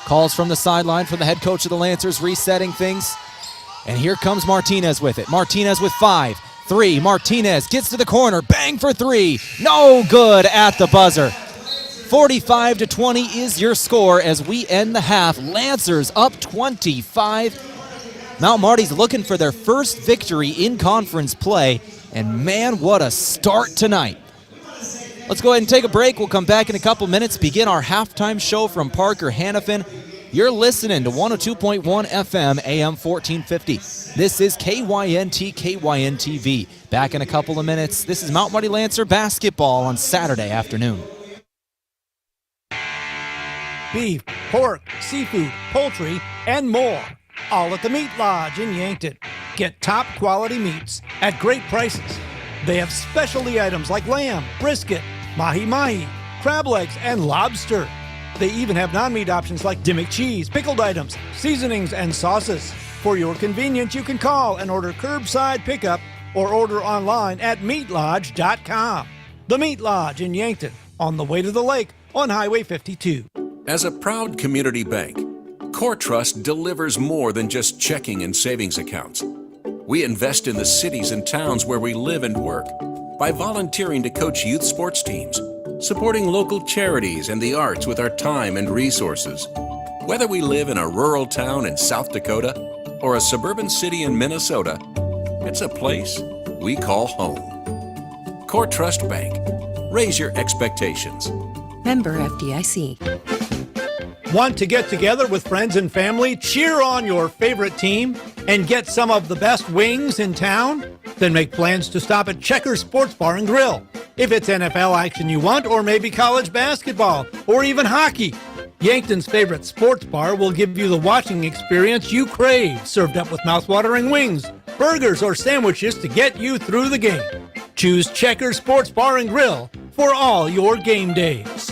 Calls from the sideline from the head coach of the Lancers, resetting things. And here comes Martinez with it. Martinez with 5. 3. Martinez gets to the corner. Bang for 3. No good at the buzzer. 45-20 is your score as we end the half. Lancers up 25. Mount Marty's looking for their first victory in conference play. And man, what a start tonight. Let's go ahead and take a break. We'll come back in a couple minutes, begin our halftime show from Parker Hannafin. You're listening to 102.1 FM, AM 1450. This is KYNT, KYNTV. Back in a couple of minutes. This is Mount Marty Lancer basketball on Saturday afternoon. Beef, pork, seafood, poultry, and more. All at the Meat Lodge in Yankton. Get top quality meats at great prices. They have specialty items like lamb, brisket, mahi-mahi, crab legs, and lobster. They even have non-meat options like Dimmick cheese, pickled items, seasonings, and sauces. For your convenience, you can call and order curbside pickup or order online at meatlodge.com. The Meat Lodge in Yankton, on the way to the lake on Highway 52. As a proud community bank, Core Trust delivers more than just checking and savings accounts. We invest in the cities and towns where we live and work by volunteering to coach youth sports teams, supporting local charities and the arts with our time and resources. Whether we live in a rural town in South Dakota or a suburban city in Minnesota, it's a place we call home. Core Trust Bank. Raise your expectations. Member FDIC. Want to get together with friends and family, cheer on your favorite team, and get some of the best wings in town? Then make plans to stop at Checker Sports Bar and Grill. If it's NFL action you want, or maybe college basketball, or even hockey, Yankton's favorite sports bar will give you the watching experience you crave, served up with mouthwatering wings, burgers, or sandwiches to get you through the game. Choose Checker Sports Bar and Grill for all your game days.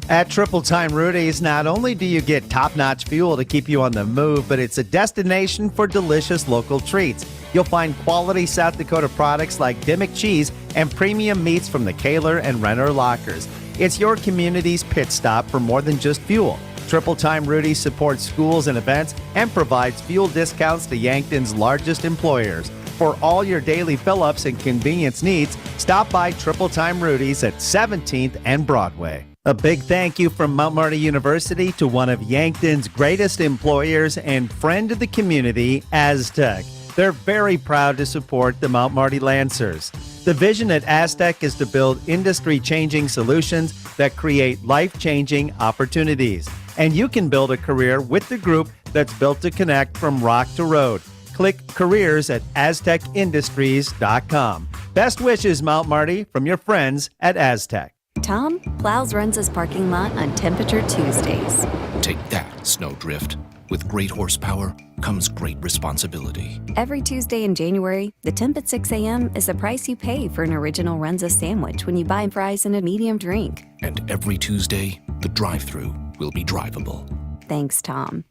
At Triple Time Rudy's, not only do you get top-notch fuel to keep you on the move, but it's a destination for delicious local treats. You'll find quality South Dakota products like Dimmick cheese and premium meats from the Kaler and Renner lockers. It's your community's pit stop for more than just fuel. Triple Time Rudy's supports schools and events and provides fuel discounts to Yankton's largest employers. For all your daily fill-ups and convenience needs, stop by Triple Time Rudy's at 17th and Broadway. A big thank you from Mount Marty University to one of Yankton's greatest employers and friend of the community, Aztec. They're very proud to support the Mount Marty Lancers. The vision at Aztec is to build industry-changing solutions that create life-changing opportunities. And you can build a career with the group that's built to connect from rock to road. Click careers at aztecindustries.com. Best wishes, Mount Marty, from your friends at Aztec. Tom plows Runza's parking lot on Temperature Tuesdays. Take that, Snowdrift. With great horsepower comes great responsibility. Every Tuesday in January, the temp at 6 a.m. is the price you pay for an original Runza sandwich when you buy fries and a medium drink. And every Tuesday, the drive-thru will be drivable. Thanks, Tom.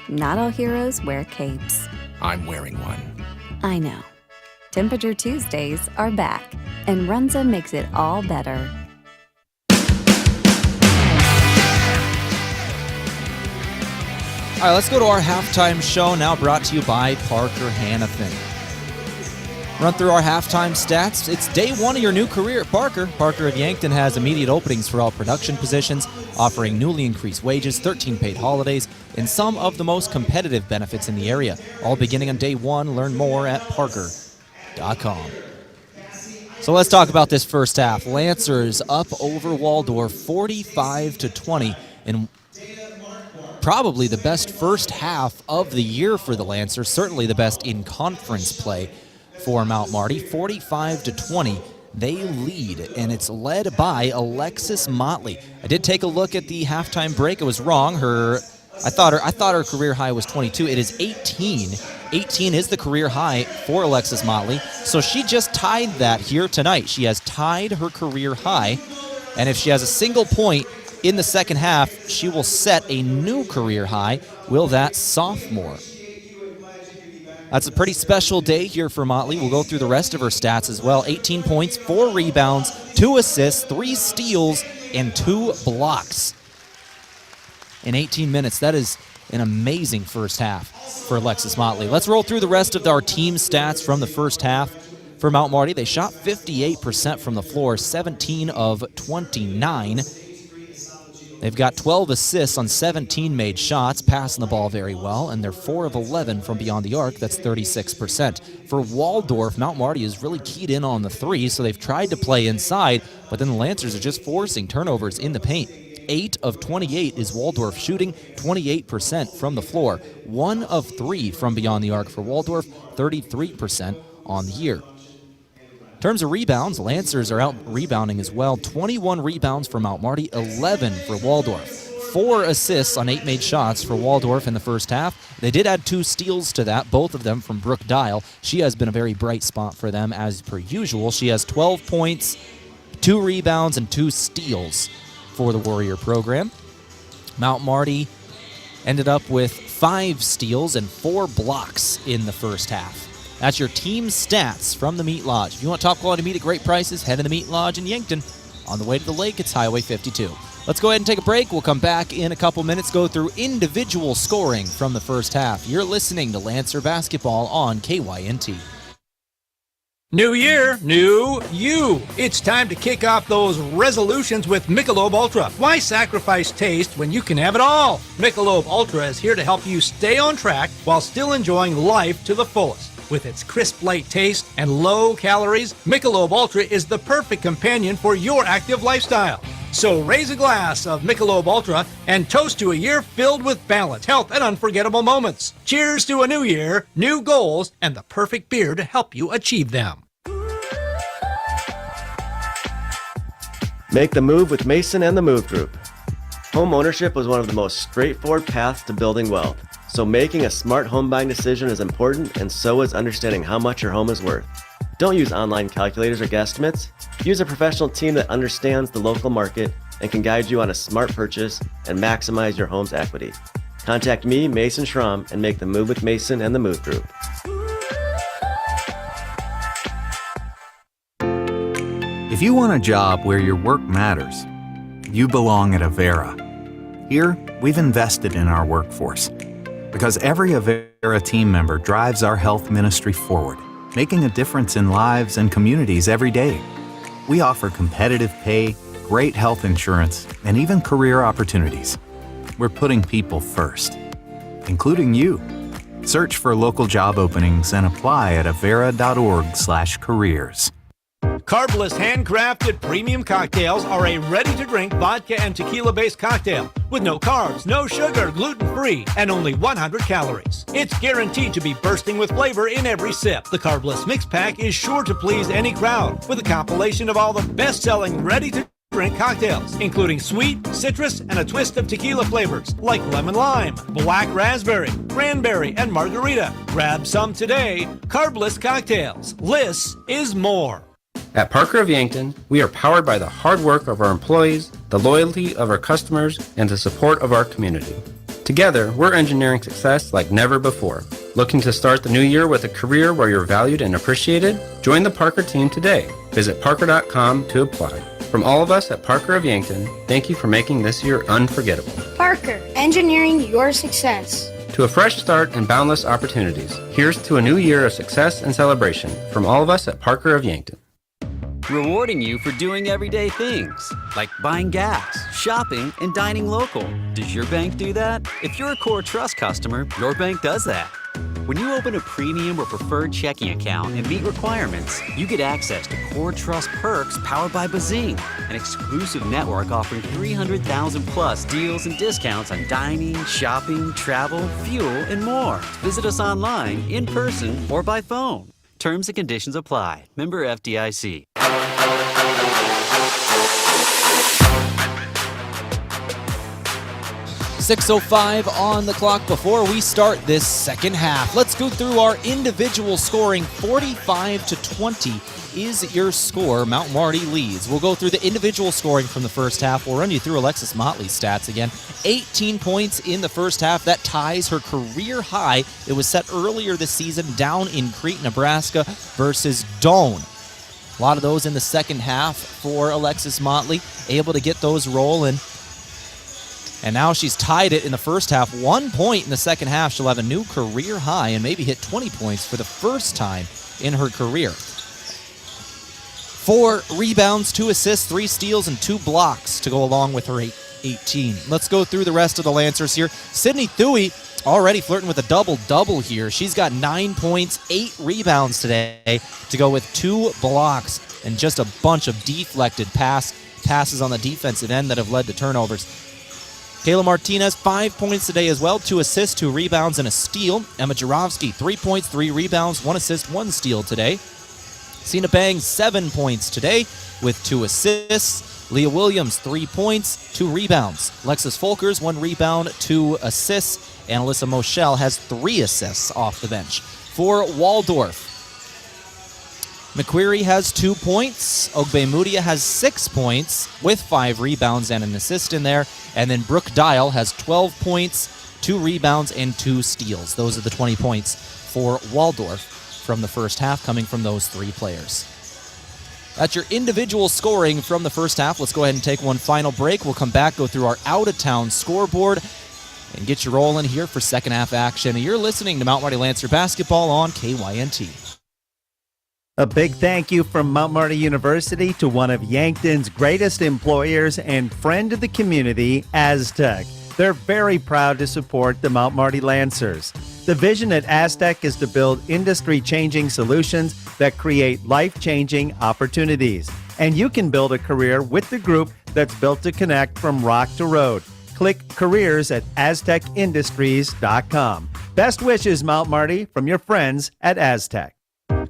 Not all heroes wear capes. I'm wearing one. I know. Temperature Tuesdays are back, and Runza makes it all better. All right, let's go to our halftime show, now brought to you by Parker Hannafin. Run through our halftime stats. It's day one of your new career at Parker. Parker of Yankton has immediate openings for all production positions, offering newly increased wages, 13 paid holidays, and some of the most competitive benefits in the area. All beginning on day one. Learn more at parker.com. So let's talk about this first half. Lancers up over Waldorf 45-20, and probably the best first half of the year for the Lancers, certainly the best in conference play for Mount Marty. 45-20, they lead, and it's led by Alexis Motley. I did take a look at the halftime break. I was wrong. I thought her career high was 22. It is 18. 18 is the career high for Alexis Motley, so she just tied that here tonight. She has tied her career high, and if she has a single point in the second half, she will set a new career high. Will that sophomore? That's a pretty special day here for Motley. We'll go through the rest of her stats as well. 18 points, 4 rebounds, 2 assists, 3 steals, and 2 blocks in 18 minutes. That is an amazing first half for Alexis Motley. Let's roll through the rest of our team stats from the first half for Mount Marty. They shot 58% from the floor, 17 of 29. They've got 12 assists on 17 made shots, passing the ball very well, and they're 4 of 11 from beyond the arc. That's 36%. For Waldorf, Mount Marty is really keyed in on the three, so they've tried to play inside, but then the Lancers are just forcing turnovers in the paint. 8 of 28 is Waldorf shooting, 28% from the floor. 1 of 3 from beyond the arc for Waldorf, 33% on the year. In terms of rebounds, Lancers are out rebounding as well. 21 rebounds for Mount Marty, 11 for Waldorf. 4 assists on 8 made shots for Waldorf in the first half. They did add 2 steals to that, both of them from Brooke Dial. She has been a very bright spot for them as per usual. She has 12 points, 2 rebounds, and 2 steals for the Warrior program. Mount Marty ended up with 5 steals and 4 blocks in the first half. That's your team stats from the Meat Lodge. If you want top quality meat at great prices, head to the Meat Lodge in Yankton. On the way to the lake, it's Highway 52. Let's go ahead and take a break. We'll come back in a couple minutes, go through individual scoring from the first half. You're listening to Lancer Basketball on KYNT. New year, new you. It's time to kick off those resolutions with Michelob Ultra. Why sacrifice taste when you can have it all? Michelob Ultra is here to help you stay on track while still enjoying life to the fullest. With its crisp, light taste and low calories, Michelob Ultra is the perfect companion for your active lifestyle. So raise a glass of Michelob Ultra and toast to a year filled with balance, health, and unforgettable moments. Cheers to a new year, new goals, and the perfect beer to help you achieve them. Make the move with Mason and the Move Group. Home ownership was one of the most straightforward paths to building wealth. So making a smart home buying decision is important, and so is understanding how much your home is worth. Don't use online calculators or guesstimates. Use a professional team that understands the local market and can guide you on a smart purchase and maximize your home's equity. Contact me, Mason Schramm, and make the move with Mason and the Move Group. If you want a job where your work matters, you belong at Avera. Here, we've invested in our workforce because every Avera team member drives our health ministry forward, making a difference in lives and communities every day. We offer competitive pay, great health insurance, and even career opportunities. We're putting people first, including you. Search for local job openings and apply at avera.org/careers. Carbless handcrafted premium cocktails are a ready-to-drink vodka and tequila-based cocktail with no carbs, no sugar, gluten-free, and only 100 calories. It's guaranteed to be bursting with flavor in every sip. The Carbless Mix Pack is sure to please any crowd with a compilation of all the best-selling ready-to-drink cocktails, including sweet, citrus, and a twist of tequila flavors like lemon lime, black raspberry, cranberry, and margarita. Grab some today. Carbless cocktails. Less is more. At Parker of Yankton, we are powered by the hard work of our employees, the loyalty of our customers, and the support of our community. Together, we're engineering success like never before. Looking to start the new year with a career where you're valued and appreciated? Join the Parker team today. Visit parker.com to apply. From all of us at Parker of Yankton, thank you for making this year unforgettable. Parker, engineering your success. To a fresh start and boundless opportunities, here's to a new year of success and celebration from all of us at Parker of Yankton. Rewarding you for doing everyday things, like buying gas, shopping, and dining local. Does your bank do that? If you're a Core Trust customer, your bank does that. When you open a premium or preferred checking account and meet requirements, you get access to Core Trust perks powered by Bazing, an exclusive network offering 300,000 plus deals and discounts on dining, shopping, travel, fuel, and more. Visit us online, in person, or by phone. Terms and conditions apply. Member FDIC. 6:05 on the clock before we start this second half. Let's go through our individual scoring. 45-20 is your score. Mount Marty leads. We'll go through the individual scoring from the first half. We'll run you through Alexis Motley's stats again. 18 points in the first half. That ties her career high. It was set earlier this season down in Crete, Nebraska versus Doane. A lot of those in the second half for Alexis Motley. Able to get those rolling. And now she's tied it in the first half. 1 point in the second half. She'll have a new career high and maybe hit 20 points for the first time in her career. 4 rebounds, 2 assists, 3 steals, and 2 blocks to go along with her 18. Let's go through the rest of the Lancers here. Sydney Thuy already flirting with a double-double here. She's got 9 points, 8 rebounds today to go with 2 blocks and just a bunch of deflected passes on the defensive end that have led to turnovers. Kayla Martinez, 5 points today as well, 2 assists, 2 rebounds, and a steal. Emma Jarofsky, 3 points, 3 rebounds, 1 assist, 1 steal today. Sina Bang, 7 points today with 2 assists. Leah Williams, 3 points, 2 rebounds. Alexis Folkers, 1 rebound, 2 assists. And Alyssa Moschel has 3 assists off the bench. For Waldorf, McQuarrie has 2 points. Ogbe Mudia has 6 points with 5 rebounds and an assist in there. And then Brooke Dial has 12 points, 2 rebounds, and 2 steals. Those are the 20 points for Waldorf from the first half, coming from those 3 players. That's your individual scoring from the first half. Let's go ahead and take one final break. We'll come back, go through our out-of-town scoreboard, and get you rolling here for second half action. You're listening to Mount Marty Lancer Basketball on KYNT. A big thank you from Mount Marty University to one of Yankton's greatest employers and friend of the community, Aztec. They're very proud to support the Mount Marty Lancers. The vision at Aztec is to build industry-changing solutions that create life-changing opportunities. And you can build a career with the group that's built to connect from rock to road. Click careers at aztecindustries.com. Best wishes, Mount Marty, from your friends at Aztec.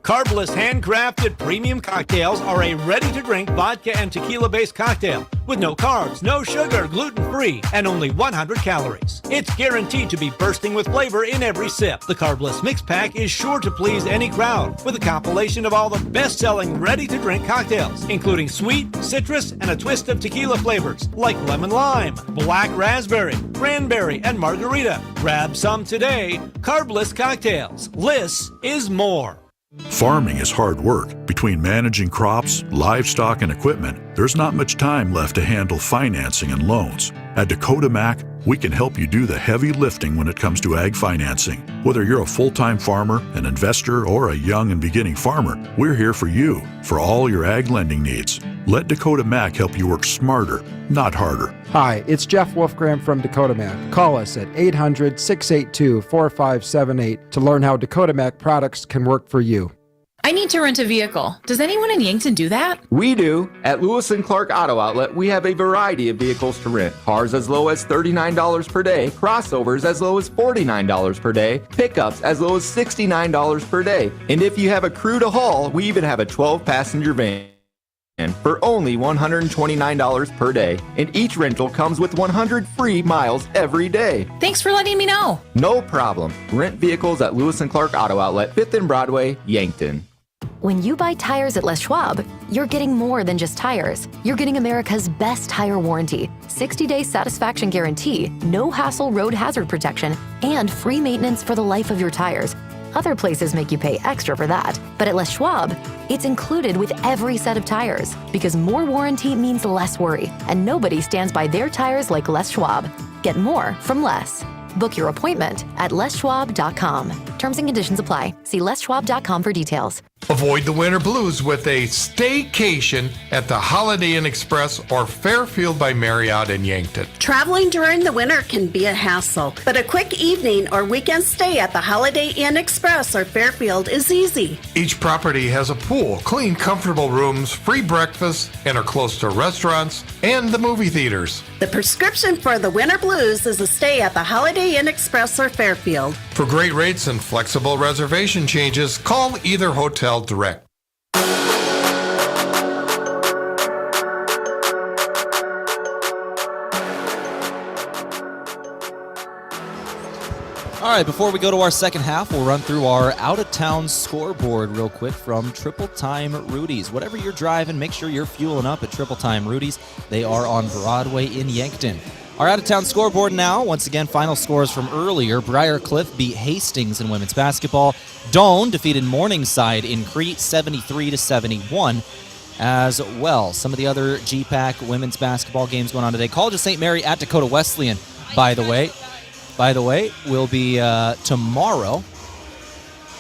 Carbless handcrafted premium cocktails are a ready-to-drink vodka and tequila-based cocktail with no carbs, no sugar, gluten-free, and only 100 calories. It's guaranteed to be bursting with flavor in every sip. The Carbless Mix Pack is sure to please any crowd with a compilation of all the best-selling ready-to-drink cocktails, including sweet, citrus, and a twist of tequila flavors like lemon lime, black raspberry, cranberry, and margarita. Grab some today. Carbless cocktails. Less is more. Farming is hard work. Between managing crops, livestock, and equipment, there's not much time left to handle financing and loans. At Dakota Mac, we can help you do the heavy lifting when it comes to ag financing. Whether you're a full-time farmer, an investor, or a young and beginning farmer, we're here for you for all your ag lending needs. Let Dakota Mac help you work smarter, not harder. Hi, it's Jeff Wolfgram from Dakota Mac. Call us at 800-682-4578 to learn how Dakota Mac products can work for you. I need to rent a vehicle. Does anyone in Yankton do that? We do. At Lewis & Clark Auto Outlet, we have a variety of vehicles to rent. Cars as low as $39 per day, crossovers as low as $49 per day, pickups as low as $69 per day. And if you have a crew to haul, we even have a 12-passenger van for only $129 per day. And each rental comes with 100 free miles every day. Thanks for letting me know. No problem. Rent vehicles at Lewis & Clark Auto Outlet, 5th and Broadway, Yankton. When you buy tires at Les Schwab, you're getting more than just tires. You're getting America's best tire warranty, 60-day satisfaction guarantee, no hassle road hazard protection, and free maintenance for the life of your tires. Other places make you pay extra for that. But at Les Schwab, it's included with every set of tires because more warranty means less worry, and nobody stands by their tires like Les Schwab. Get more from less. Book your appointment at leschwab.com. Terms and conditions apply. See leschwab.com for details. Avoid the winter blues with a staycation at the Holiday Inn Express or Fairfield by Marriott in Yankton. Traveling during the winter can be a hassle, but a quick evening or weekend stay at the Holiday Inn Express or Fairfield is easy. Each property has a pool, clean, comfortable rooms, free breakfast, and are close to restaurants and the movie theaters. The prescription for the winter blues is a stay at the Holiday Inn Express or Fairfield. For great rates and flexible reservation changes, call either hotel direct. All right, before we go to our second half, we'll run through our out-of-town scoreboard real quick from Triple Time Rudy's. Whatever you're driving, make sure you're fueling up at Triple Time Rudy's. They are on Broadway in Yankton. Our out-of-town scoreboard now, once again, final scores from earlier. Briarcliff beat Hastings in women's basketball. Doane defeated Morningside in Crete 73-71 as well. Some of the other GPAC women's basketball games going on today. College of St. Mary at Dakota Wesleyan, by the way, will be tomorrow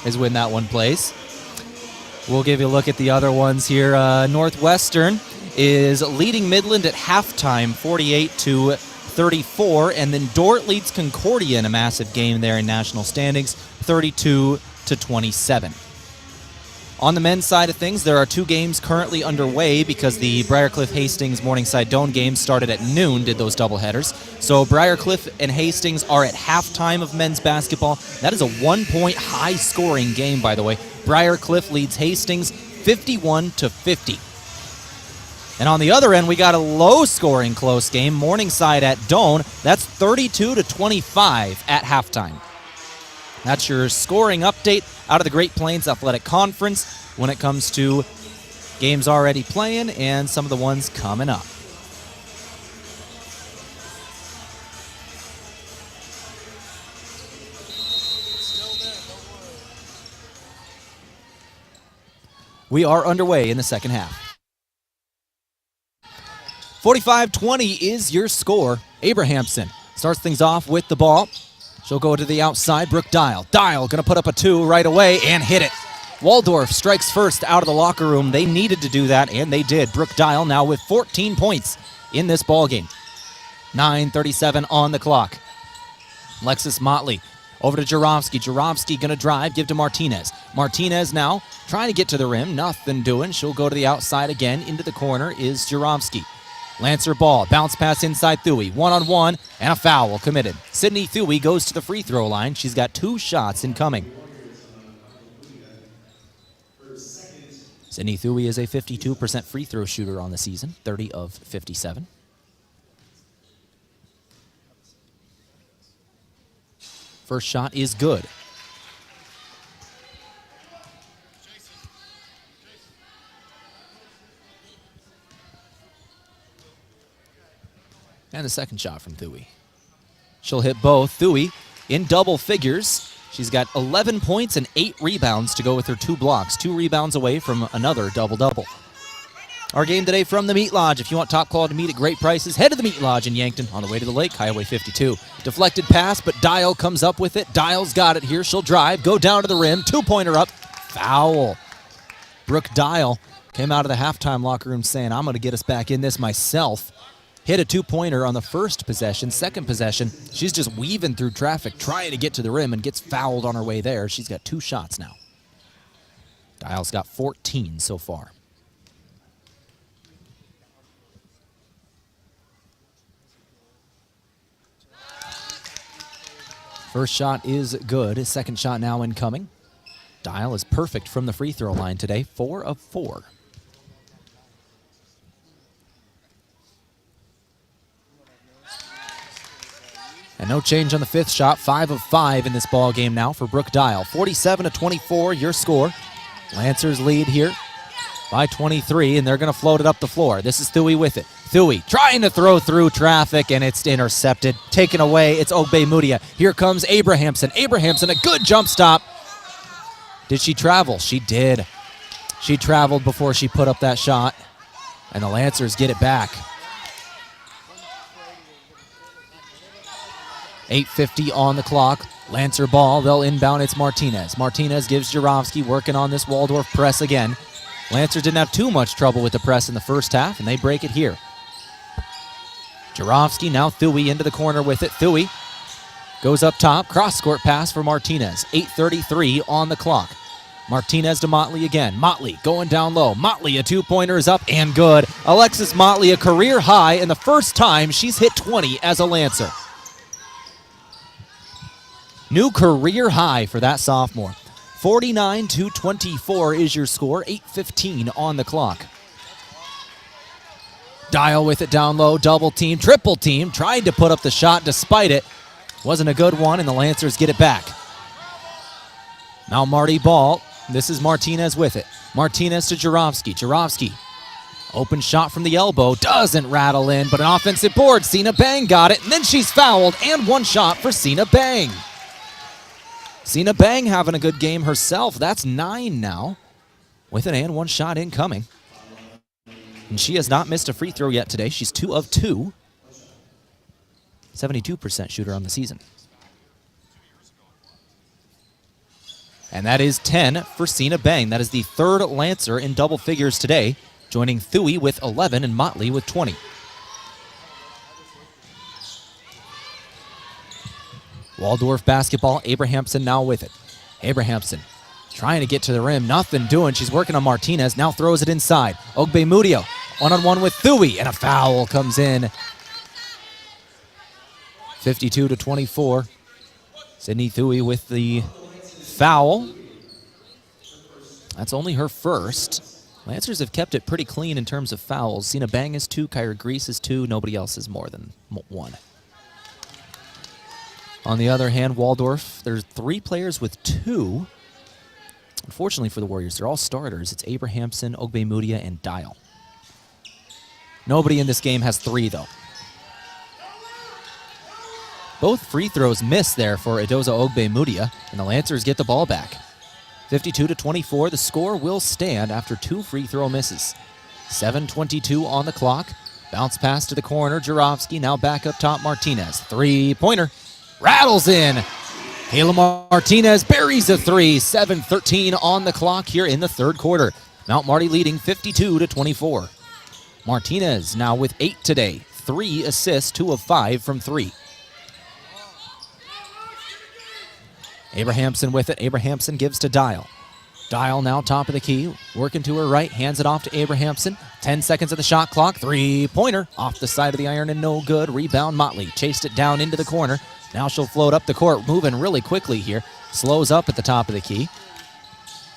is when that one plays. We'll give you a look at the other ones here. Northwestern is leading Midland at halftime, 48-34, and then Dort leads Concordia in a massive game there in national standings, 32-27. On the men's side of things, there are two games currently underway because the Briarcliff-Hastings Morningside Doane games started at noon, did those doubleheaders. So Briarcliff and Hastings are at halftime of men's basketball. That is a 1-point high-scoring game, by the way. Briarcliff leads Hastings 51-50. And on the other end, we got a low-scoring close game, Morningside at Doane. That's 32-25 at halftime. That's your scoring update out of the Great Plains Athletic Conference when it comes to games already playing and some of the ones coming up. We are underway in the second half. 45-20 is your score. Abrahamson starts things off with the ball. She'll go to the outside. Brooke Dial. Dial going to put up a 2 right away and hit it. Waldorf strikes first out of the locker room. They needed to do that, and they did. Brooke Dial now with 14 points in this ballgame. 9:37 on the clock. Lexus Motley over to Jaromski. Jaromski going to drive, give to Martinez. Martinez now trying to get to the rim. Nothing doing. She'll go to the outside again. Into the corner is Jaromski. Lancer ball, bounce pass inside Thuy, one-on-one, and a foul committed. Sydney Thuy goes to the free throw line. She's got 2 shots incoming. Sydney Thuy is a 52% free throw shooter on the season, 30 of 57. First shot is good. And the second shot from Thuy. She'll hit both. Thuy in double figures. She's got 11 points and 8 rebounds to go with her 2 blocks. 2 rebounds away from another double-double. Our game today from the Meat Lodge. If you want top quality meat at great prices, head to the Meat Lodge in Yankton on the way to the lake, Highway 52. Deflected pass, but Dial comes up with it. Dial's got it here. She'll drive, go down to the rim. 2-pointer up. Foul. Brooke Dial came out of the halftime locker room saying, I'm going to get us back in this myself. Hit a 2-pointer on the first possession. Second possession, she's just weaving through traffic, trying to get to the rim, and gets fouled on her way there. She's got 2 shots now. Dial's got 14 so far. First shot is good. His second shot now incoming. Dial is perfect from the free throw line today, 4 of 4. And no change on the 5th shot, 5 of 5 in this ball game now for Brooke Dial. 47-24, your score. Lancers lead here by 23, and they're going to float it up the floor. This is Thuy with it. Thuy trying to throw through traffic, and it's intercepted. Taken away, it's Ogbe Mudia. Here comes Abrahamson. Abrahamson, a good jump stop. Did she travel? She did. She traveled before she put up that shot, and the Lancers get it back. 8:50 on the clock. Lancer ball. They'll inbound. It's Martinez. Martinez gives Jarofsky, working on this Waldorf press again. Lancers didn't have too much trouble with the press in the first half, and they break it here. Jarofsky, now Thuy into the corner with it. Thuy goes up top. Cross-court pass for Martinez. 8:33 on the clock. Martinez to Motley again. Motley going down low. Motley, a two-pointer is up and good. Alexis Motley, a career high, and the first time she's hit 20 as a Lancer. New career high for that sophomore. 49-24 is your score. 8:15 on the clock. Dial with it down low. Double team, triple team. Tried to put up the shot despite it. Wasn't a good one, and the Lancers get it back. Now Marty ball. This is Martinez with it. Martinez to Jarofsky. Jarofsky. Open shot from the elbow. Doesn't rattle in, but an offensive board. Sina Bang got it, and then she's fouled, and one shot for Sina Bang. Sina Bang having a good game herself. That's 9 now, with an and one shot incoming. And she has not missed a free throw yet today. She's 2 of 2. 72% shooter on the season. And that is 10 for Sina Bang. That is the third Lancer in double figures today, joining Thuy with 11 and Motley with 20. Waldorf basketball, Abrahamson now with it. Abrahamson trying to get to the rim, nothing doing. She's working on Martinez, now throws it inside. Ogbemudio one-on-one with Thuy, and a foul comes in. 52-24. Sydney Thuy with the foul. That's only her first. Lancers have kept it pretty clean in terms of fouls. Sina Bang is 2, Kyra Grease is 2. Nobody else is more than 1. On the other hand, Waldorf, there's 3 players with 2. Unfortunately for the Warriors, they're all starters. It's Abrahamson, Ogbemudia, and Dial. Nobody in this game has 3, though. Both free throws miss there for Edoza Ogbemudia, and the Lancers get the ball back. 52-24, the score will stand after 2 free throw misses. 7:22 on the clock. Bounce pass to the corner. Jarofsky now back up top. Martinez. 3-pointer. Rattles in. Kayla Martinez buries a 3. 7:13 on the clock here in the third quarter. Mount Marty leading 52-24. Martinez now with 8 today. 3 assists, 2 of 5 from 3. Abrahamson with it. Abrahamson gives to Dial. Dial now top of the key. Working to her right. Hands it off to Abrahamson. 10 seconds of the shot clock. 3-pointer. Off the side of the iron and no good. Rebound Motley. Chased it down into the corner. Now she'll float up the court. Moving really quickly here. Slows up at the top of the key.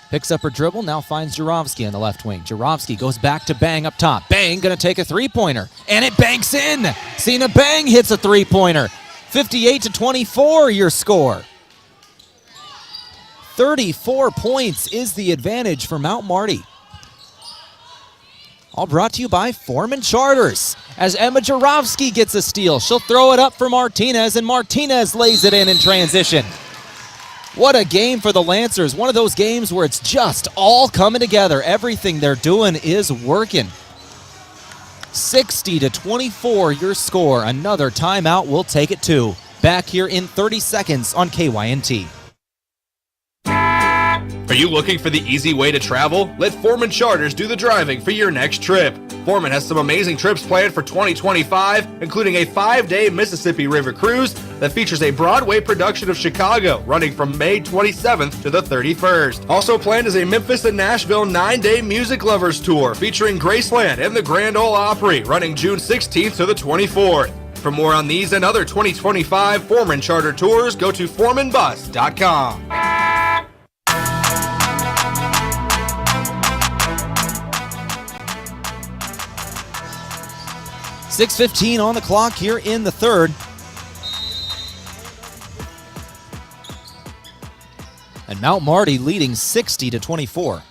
Picks up her dribble. Now finds Jarofsky on the left wing. Jarofsky goes back to Bang up top. Bang going to take a 3-pointer. And it banks in. Sina Bang hits a 3-pointer. 58-24 your score. 34 points is the advantage for Mount Marty. All brought to you by Foreman Charters. As Emma Jarofsky gets a steal, she'll throw it up for Martinez, and Martinez lays it in transition. What a game for the Lancers. One of those games where it's just all coming together. Everything they're doing is working. 60-24 your score. Another timeout. We'll take it 2. Back here in 30 seconds on KYNT. Are you looking for the easy way to travel? Let Foreman Charters do the driving for your next trip. Foreman has some amazing trips planned for 2025, including a 5-day Mississippi River cruise that features a Broadway production of Chicago, running from May 27th to the 31st. Also planned is a Memphis and Nashville 9-day Music Lovers tour featuring Graceland and the Grand Ole Opry, running June 16th to the 24th. For more on these and other 2025 Foreman Charter tours, go to foremanbus.com. 6:15 on the clock here in the third. And Mount Marty leading 60-24.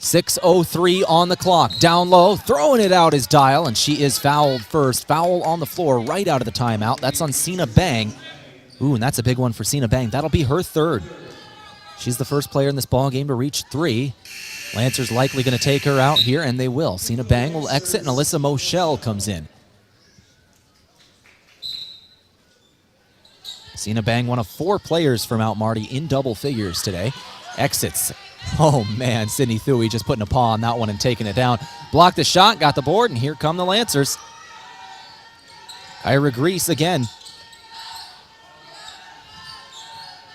6:03 on the clock. Down low, throwing it out is Dial, and she is fouled first. Foul on the floor right out of the timeout. That's on Cena Bang. Ooh, and that's a big one for Cena Bang. That'll be her third. She's the first player in this ball game to reach 3. Lancers likely going to take her out here, and they will. Cena Bang will exit, and Alyssa Moschel comes in. Cena Bang, one of 4 players from Mount Marty in double figures today. Exits. Oh, man, Sydney Thuy just putting a paw on that one and taking it down. Blocked the shot, got the board, and here come the Lancers. Ira Grease again.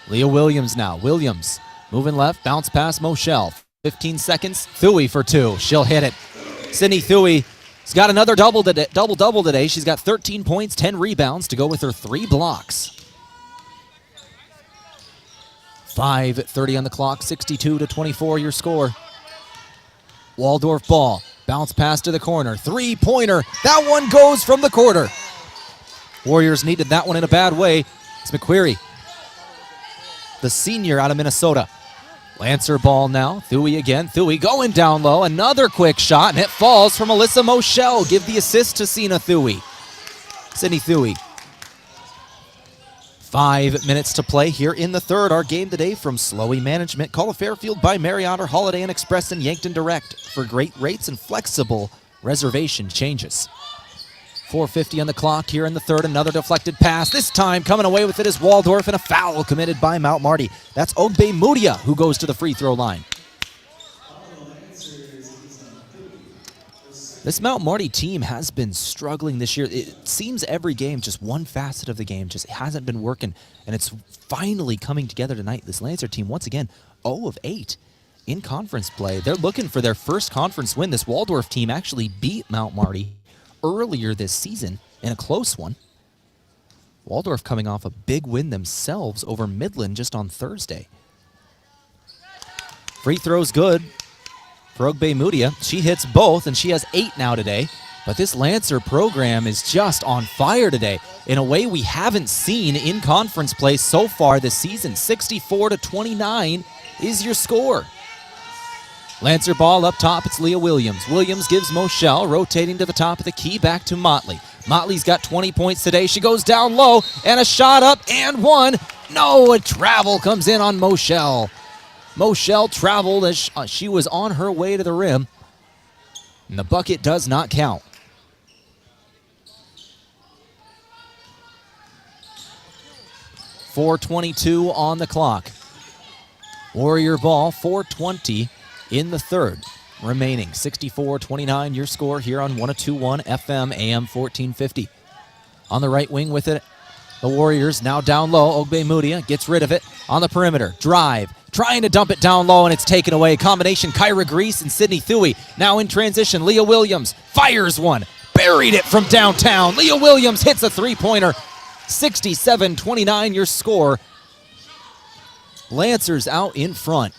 Leah Williams now. Williams moving left, bounce pass Moschel. 15 seconds. Thuy for 2. She'll hit it. Sydney Thuy has got another double-double today. She's got 13 points, 10 rebounds to go with her 3 blocks. 5:30 on the clock, 62-24 your score. Waldorf ball, bounce pass to the corner, 3-pointer. That one goes from the corner. Warriors needed that one in a bad way. It's McQuarrie, the senior out of Minnesota. Lancer ball now, Thuy again. Thuy going down low, another quick shot, and it falls from Alyssa Moschel. Give the assist to Cena Thuy. Sydney Thuy. 5 minutes to play here in the third. Our game today from Slowey Management. Call a Fairfield by Marriott or Holiday Inn Express in Yankton Direct for great rates and flexible reservation changes. 4:50 on the clock here in the third. Another deflected pass. This time coming away with it is Waldorf, and a foul committed by Mount Marty. That's Ogbe Mudia who goes to the free throw line. This Mount Marty team has been struggling this year. It seems every game, just one facet of the game just hasn't been working, and it's finally coming together tonight. This Lancer team, once again, 0 of 8 in conference play. They're looking for their first conference win. This Waldorf team actually beat Mount Marty earlier this season in a close one. Waldorf coming off a big win themselves over Midland just on Thursday. Free throw's good for Ogbe Mudia. She hits both, and she has 8 now today. But this Lancer program is just on fire today in a way we haven't seen in conference play so far this season. 64-29 is your score. Lancer ball up top, it's Leah Williams. Williams gives Moschel, rotating to the top of the key, back to Motley. Motley's got 20 points today. She goes down low, and a shot up, and one. No, a travel comes in on Moschel. Moschel traveled as she was on her way to the rim, and the bucket does not count. .422 on the clock. Warrior ball, 4:20 in the third. Remaining 64-29 your score here on 102.1 FM AM 1450. On the right wing with it, the Warriors now down low. Ogbe Mudia gets rid of it on the perimeter. Drive, trying to dump it down low, and it's taken away. Combination Kyra Grease and Sydney Thuy. Now in transition, Leah Williams fires one. Buried it from downtown. Leah Williams hits a 3-pointer. 67-29 your score. Lancers out in front.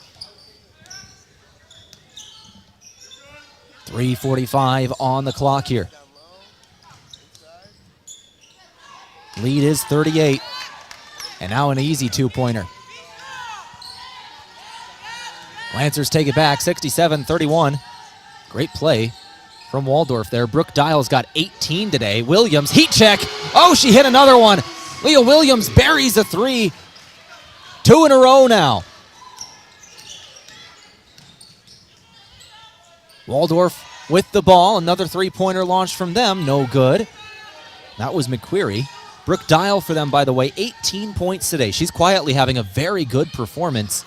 3:45 on the clock here. Lead is 38. And now an easy 2-pointer. Lancers take it back, 67-31. Great play from Waldorf there. Brooke Dial's got 18 today. Williams, heat check. Oh, she hit another one. Leah Williams buries a 3. 2 in a row now. Waldorf with the ball. Another 3-pointer launched from them. No good. That was McQuarrie. Brooke Dial for them, by the way, 18 points today. She's quietly having a very good performance.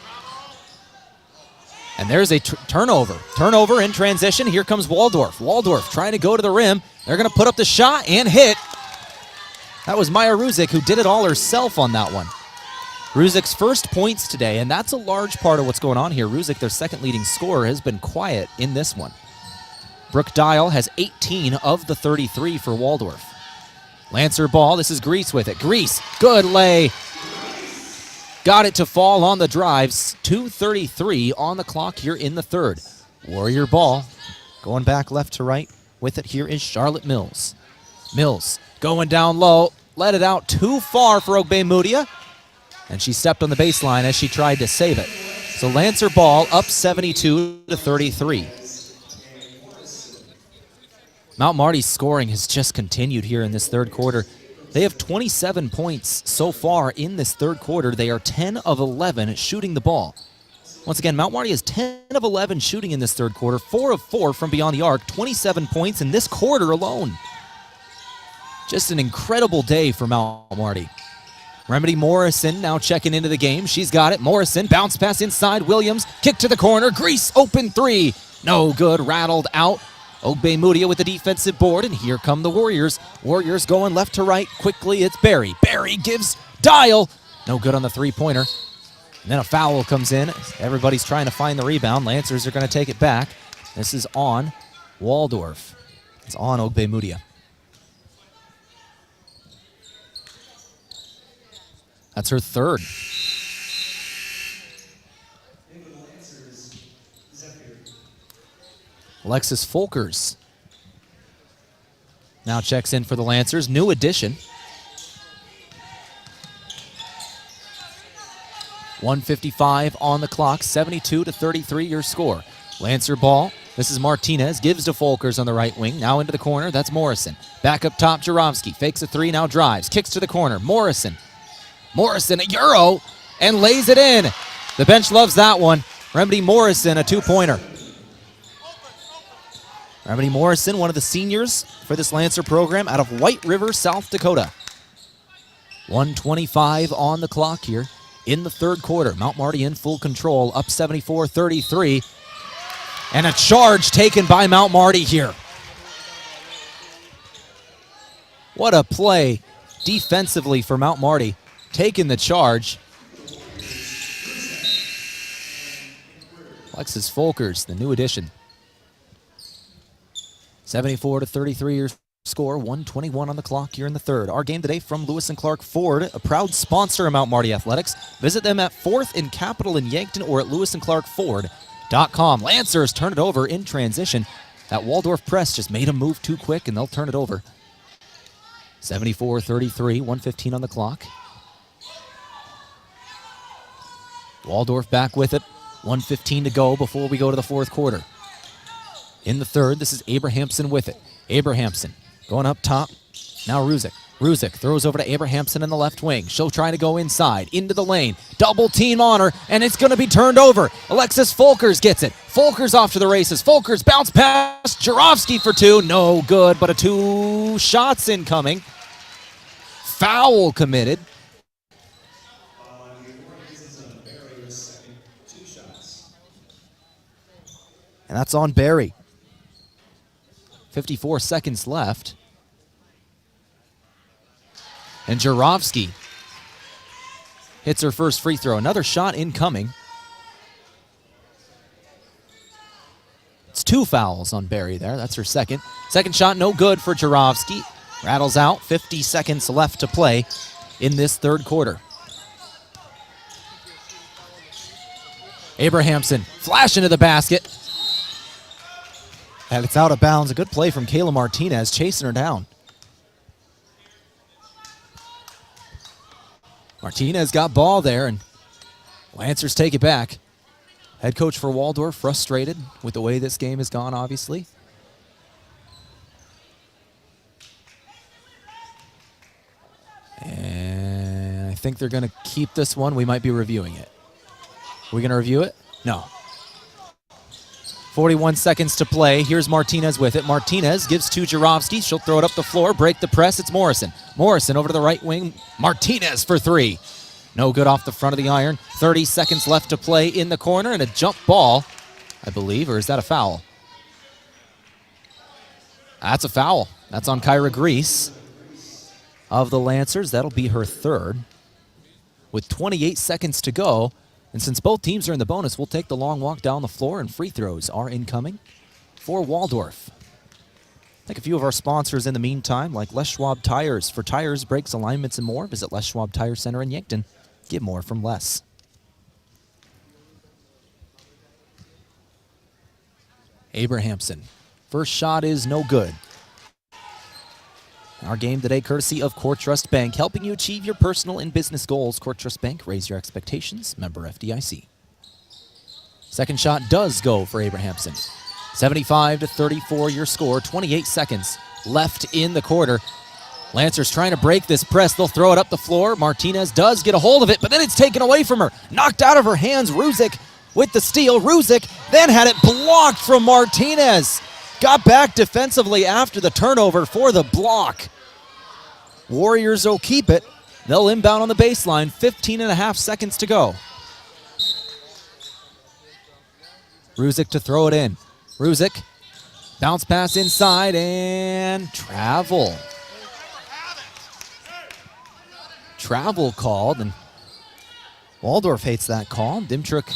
And there's a turnover. Turnover in transition. Here comes Waldorf. Waldorf trying to go to the rim. They're going to put up the shot and hit. That was Maya Ruzick who did it all herself on that one. Ruzick's first points today, and that's a large part of what's going on here. Ruzick, their second leading scorer, has been quiet in this one. Brooke Dial has 18 of the 33 for Waldorf. Lancer ball, this is Grease with it. Grease, good lay. Got it to fall on the drives. 2:33 on the clock here in the third. Warrior ball, going back left to right. With it here is Charlotte Mills. Mills going down low, let it out too far for Ogbe Mudia. And she stepped on the baseline as she tried to save it. So Lancer ball up 72-33. Mount Marty's scoring has just continued here in this third quarter. They have 27 points so far in this third quarter. They are 10 of 11 shooting the ball. Once again, Mount Marty is 10 of 11 shooting in this third quarter, 4 of 4 from beyond the arc, 27 points in this quarter alone. Just an incredible day for Mount Marty. Remedy Morrison now checking into the game. She's got it. Morrison, bounce pass inside. Williams, kick to the corner. Grease, open three. No good, rattled out. Ogbemudia with the defensive board, and here come the Warriors. Warriors going left to right quickly. It's Barry. Barry gives Dial. No good on the three-pointer. And then a foul comes in. Everybody's trying to find the rebound. Lancers are going to take it back. This is on Waldorf. It's on Ogbemudia. That's her third. Alexis Folkers now checks in for the Lancers. New addition. 1:55 on the clock. 72-33 your score. Lancer ball. This is Martinez. Gives to Folkers on the right wing. Now into the corner. That's Morrison. Back up top, Jaromski. Fakes a three. Now drives. Kicks to the corner. Morrison. Morrison, a Euro, and lays it in. The bench loves that one. Remedy Morrison, a two-pointer. Remedy Morrison, one of the seniors for this Lancer program out of White River, South Dakota. 1:25 on the clock here in the third quarter. Mount Marty in full control, up 74-33. And a charge taken by Mount Marty here. What a play defensively for Mount Marty. Taking the charge. Alexis Folkers, the new addition. 74-33 your score, 1:21 on the clock here in the third. Our game today from Lewis and Clark Ford, a proud sponsor of Mount Marty Athletics. Visit them at 4th and Capitol in Yankton or at lewisandclarkford.com. Lancers turn it over in transition. That Waldorf press just made them move too quick, and they'll turn it over. 74-33, 1:15 on the clock. Waldorf back with it. 1:15 to go before we go to the fourth quarter. In the third, this is Abrahamson with it. Abrahamson going up top. Now Ruzick. Ruzick throws over to Abrahamson in the left wing. She'll try to go inside, into the lane. Double team on her, and it's going to be turned over. Alexis Folkers gets it. Folkers off to the races. Folkers bounce pass. Jaromski for two. No good, but a two shots incoming. Foul committed. And that's on Barry. 54 seconds left. And Jaromski hits her first free throw. Another shot incoming. It's two fouls on Barry there. That's her second. Second shot no good for Jaromski. Rattles out. 50 seconds left to play in this third quarter. Abrahamson flash into the basket. And it's out of bounds. A good play from Kayla Martinez chasing her down. Martinez got ball there, and Lancers take it back. Head coach for Waldorf frustrated with the way this game has gone, obviously. And I think they're going to keep this one. We might be reviewing it. Are we going to review it? No. 41 seconds to play. Here's Martinez with it. Martinez gives to Jaromski. She'll throw it up the floor, break the press. It's Morrison. Morrison over to the right wing. Martinez for three. No good off the front of the iron. 30 seconds left to play in the corner, and a jump ball, I believe, or is that a foul? That's a foul. That's on Kyra Grease of the Lancers. That'll be her third. With 28 seconds to go, and since both teams are in the bonus, we'll take the long walk down the floor, and free throws are incoming for Waldorf. Thank a few of our sponsors in the meantime, like Les Schwab Tires. For tires, brakes, alignments, and more, visit Les Schwab Tire Center in Yankton. Get more from Les. Abrahamson. First shot is no good. Our game today, courtesy of Core Trust Bank, helping you achieve your personal and business goals. Core Trust Bank, raise your expectations. Member FDIC. Second shot does go for Abrahamson. 75-34 your score, 28 seconds left in the quarter. Lancers trying to break this press. They'll throw it up the floor. Martinez does get a hold of it, but then it's taken away from her. Knocked out of her hands. Ruzick with the steal. Ruzick then had it blocked from Martinez. Got back defensively after the turnover for the block. Warriors will keep it. They'll inbound on the baseline. 15.5 seconds to go. Ruzick to throw it in. Ruzick, bounce pass inside and travel. Travel called, and Waldorf hates that call. Dimchuk,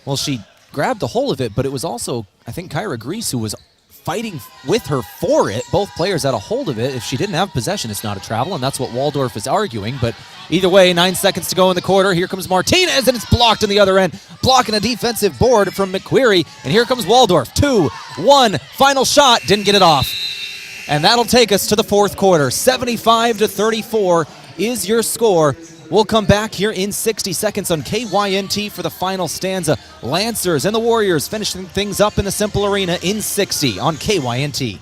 well, she grabbed the hold of it, but it was also, I think, Kyra Grease who was fighting with her for it. Both players had a hold of it. If she didn't have possession, it's not a travel, and that's what Waldorf is arguing. But either way, 9 seconds to go in the quarter. Here comes Martinez, and it's blocked on the other end. Blocking a defensive board from McQuarrie, and here comes Waldorf. 2-1, final shot, didn't get it off. And that'll take us to the fourth quarter. 75-34 is your score. We'll come back here in 60 seconds on KYNT for the final stanza. Lancers and the Warriors finishing things up in the Cimpl Arena in 60 on KYNT.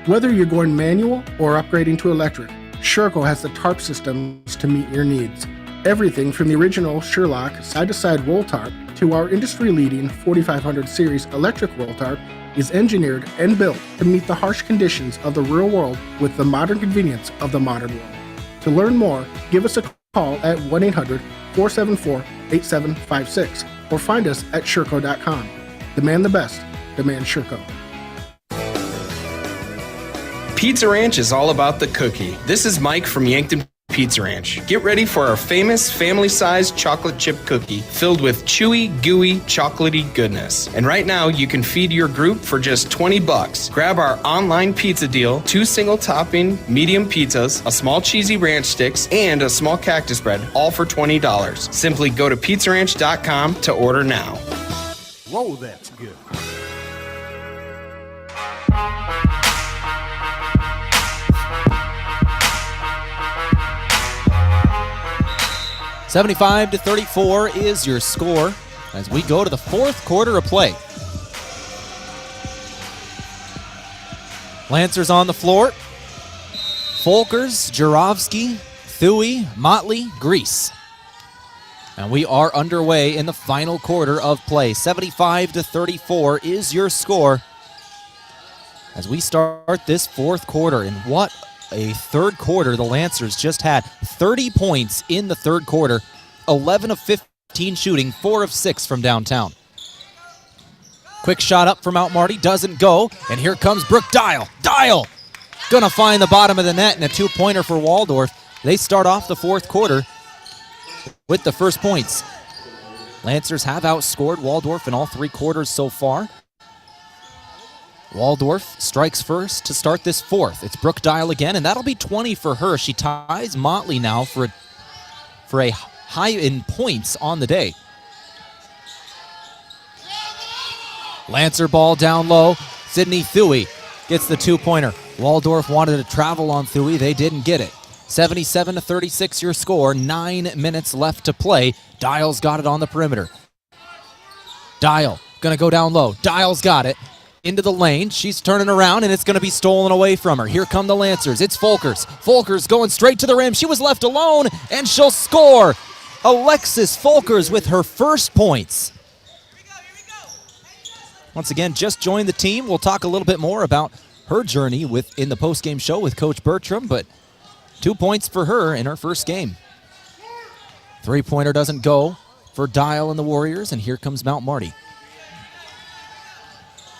Whether you're going manual or upgrading to electric, Sherco has the tarp systems to meet your needs. Everything from the original Sherlock side-to-side roll tarp to our industry-leading 4500 series electric roll tarp is engineered and built to meet the harsh conditions of the real world with the modern convenience of the modern world. To learn more, give us a call at 1-800-474-8756 or find us at Sherco.com. Demand the best. Demand Sherco. Pizza Ranch is all about the cookie. This is Mike from Yankton Pizza Ranch. Get ready for our famous family-sized chocolate chip cookie filled with chewy, gooey, chocolatey goodness. And right now, you can feed your group for just $20. Grab our online pizza deal, 2 single-topping medium pizzas, a small cheesy ranch sticks, and a small cactus bread, all for $20. Simply go to pizzaranch.com to order now. Whoa, that's good. $75-34 is your score as we go to the fourth quarter of play. Lancers on the floor. Folkers, Jurovsky, Thuy, Motley, Grease. And we are underway in the final quarter of play. 75-34 is your score as we start this fourth quarter. And what a third quarter the Lancers just had. 30 points in the third quarter, 11 of 15 shooting, 4 of 6 from downtown. Quick shot up from Mount Marty, doesn't go, and here comes Brooke Dial. Dial gonna find the bottom of the net, and a 2-pointer for Waldorf. They start off the fourth quarter with the first points. Lancers have outscored Waldorf in all 3 quarters so far. Waldorf strikes first to start this fourth. It's Brooke Dial again, and that'll be 20 for her. She ties Motley now for a high in points on the day. Lancer ball down low. Sydney Thuy gets the 2-pointer. Waldorf wanted to travel on Thuy. They didn't get it. 77-36 your score. 9 minutes left to play. Dial's got it on the perimeter. Dial gonna go down low. Dial's got it. Into the lane. She's turning around, and it's going to be stolen away from her. Here come the Lancers. It's Folkers. Folkers going straight to the rim. She was left alone, and she'll score. Alexis Folkers with her first points. Once again, just joined the team. We'll talk a little bit more about her journey in the postgame show with Coach Bertram, but 2 points for her in her first game. 3-pointer doesn't go for Dial and the Warriors, and here comes Mount Marty.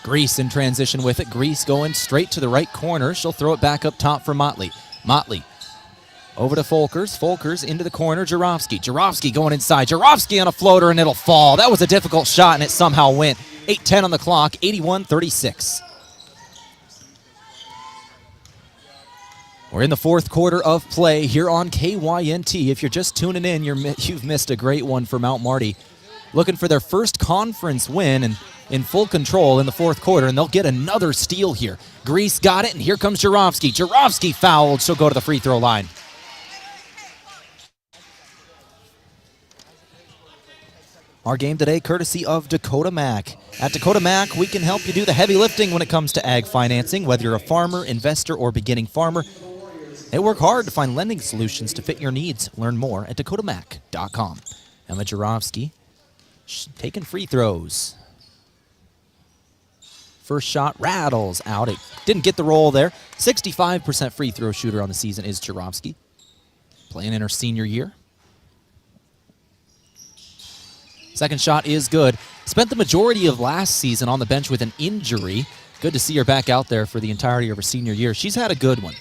Grease in transition with it. Grease going straight to the right corner. She'll throw it back up top for Motley. Motley over to Folkers. Folkers into the corner. Jurovsky. Jurovsky going inside. Jurovsky on a floater, and it'll fall. That was a difficult shot, and it somehow went. 8:10 on the clock. 81-36. We're in the fourth quarter of play here on KYNT. If you're just tuning in, you've missed a great one for Mount Marty. Looking for their first conference win and in full control in the fourth quarter, and they'll get another steal here. Grease got it, and here comes Jurovsky. Jurovsky fouled. She'll go to the free throw line. Our game today courtesy of Dakota Mac. At Dakota Mac, we can help you do the heavy lifting when it comes to ag financing, whether you're a farmer, investor, or beginning farmer. They work hard to find lending solutions to fit your needs. Learn more at dakotamac.com. Emma Jarofsky taking free throws. First shot rattles out. It didn't get the roll there. 65% free throw shooter on the season is Jarofsky, playing in her senior year. Second shot is good. Spent the majority of last season on the bench with an injury. Good to see her back out there for the entirety of her senior year. She's had a good one.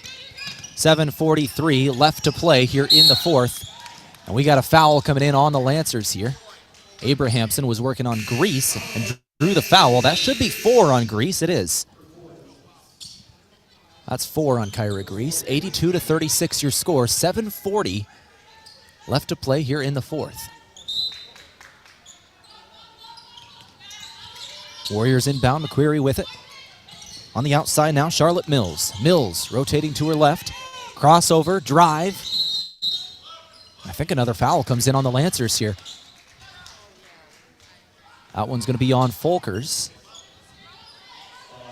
7:43 left to play here in the fourth. And we got a foul coming in on the Lancers here. Abrahamson was working on Grease and drew the foul. That should be 4 on Grease. It is. That's 4 on Kyra Grease. 82-36 your score. 7:40 left to play here in the fourth. Warriors inbound, McQuarrie with it. On the outside now, Charlotte Mills. Mills rotating to her left. Crossover, drive. I think another foul comes in on the Lancers here. That one's going to be on Folkers.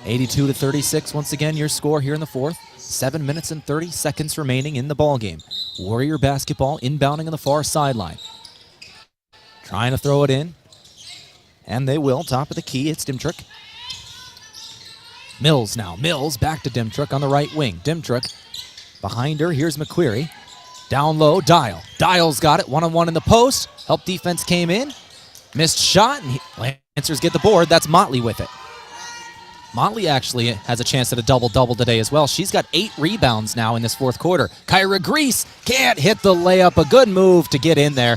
82-36, once again, your score here in the fourth. 7 minutes and 30 seconds remaining in the ballgame. Warrior basketball inbounding on the far sideline. Trying to throw it in. And they will. Top of the key, it's Dimtruk. Mills now. Mills back to Dimtruk on the right wing. Dimtruk behind her. Here's McQuarrie. Down low, Dial. Dial's got it. One-on-one in the post. Help defense came in. Missed shot, and Lancers get the board. That's Motley with it. Motley actually has a chance at a double-double today as well. She's got 8 rebounds now in this fourth quarter. Kyra Grease can't hit the layup. A good move to get in there.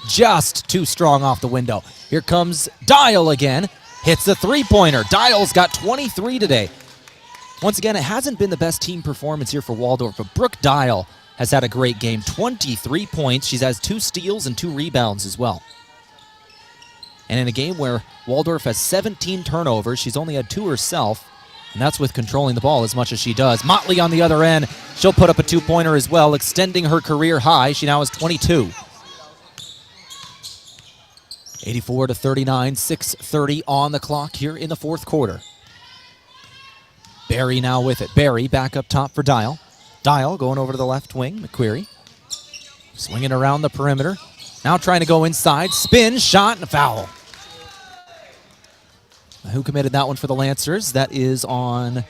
Just too strong off the window. Here comes Dial again. Hits the three-pointer. Dial's got 23 today. Once again, it hasn't been the best team performance here for Waldorf, but Brooke Dial has had a great game. 23 points. She has 2 steals and 2 rebounds as well. And in a game where Waldorf has 17 turnovers, she's only had 2 herself, and that's with controlling the ball as much as she does. Motley on the other end. She'll put up a 2-pointer as well, extending her career high. She now has 22. 84-39, 6:30 on the clock here in the fourth quarter. Barry now with it. Barry back up top for Dial. Dial going over to the left wing. McQuarrie swinging around the perimeter. Now trying to go inside. Spin, shot, and a foul. Who committed that one for the Lancers? That is on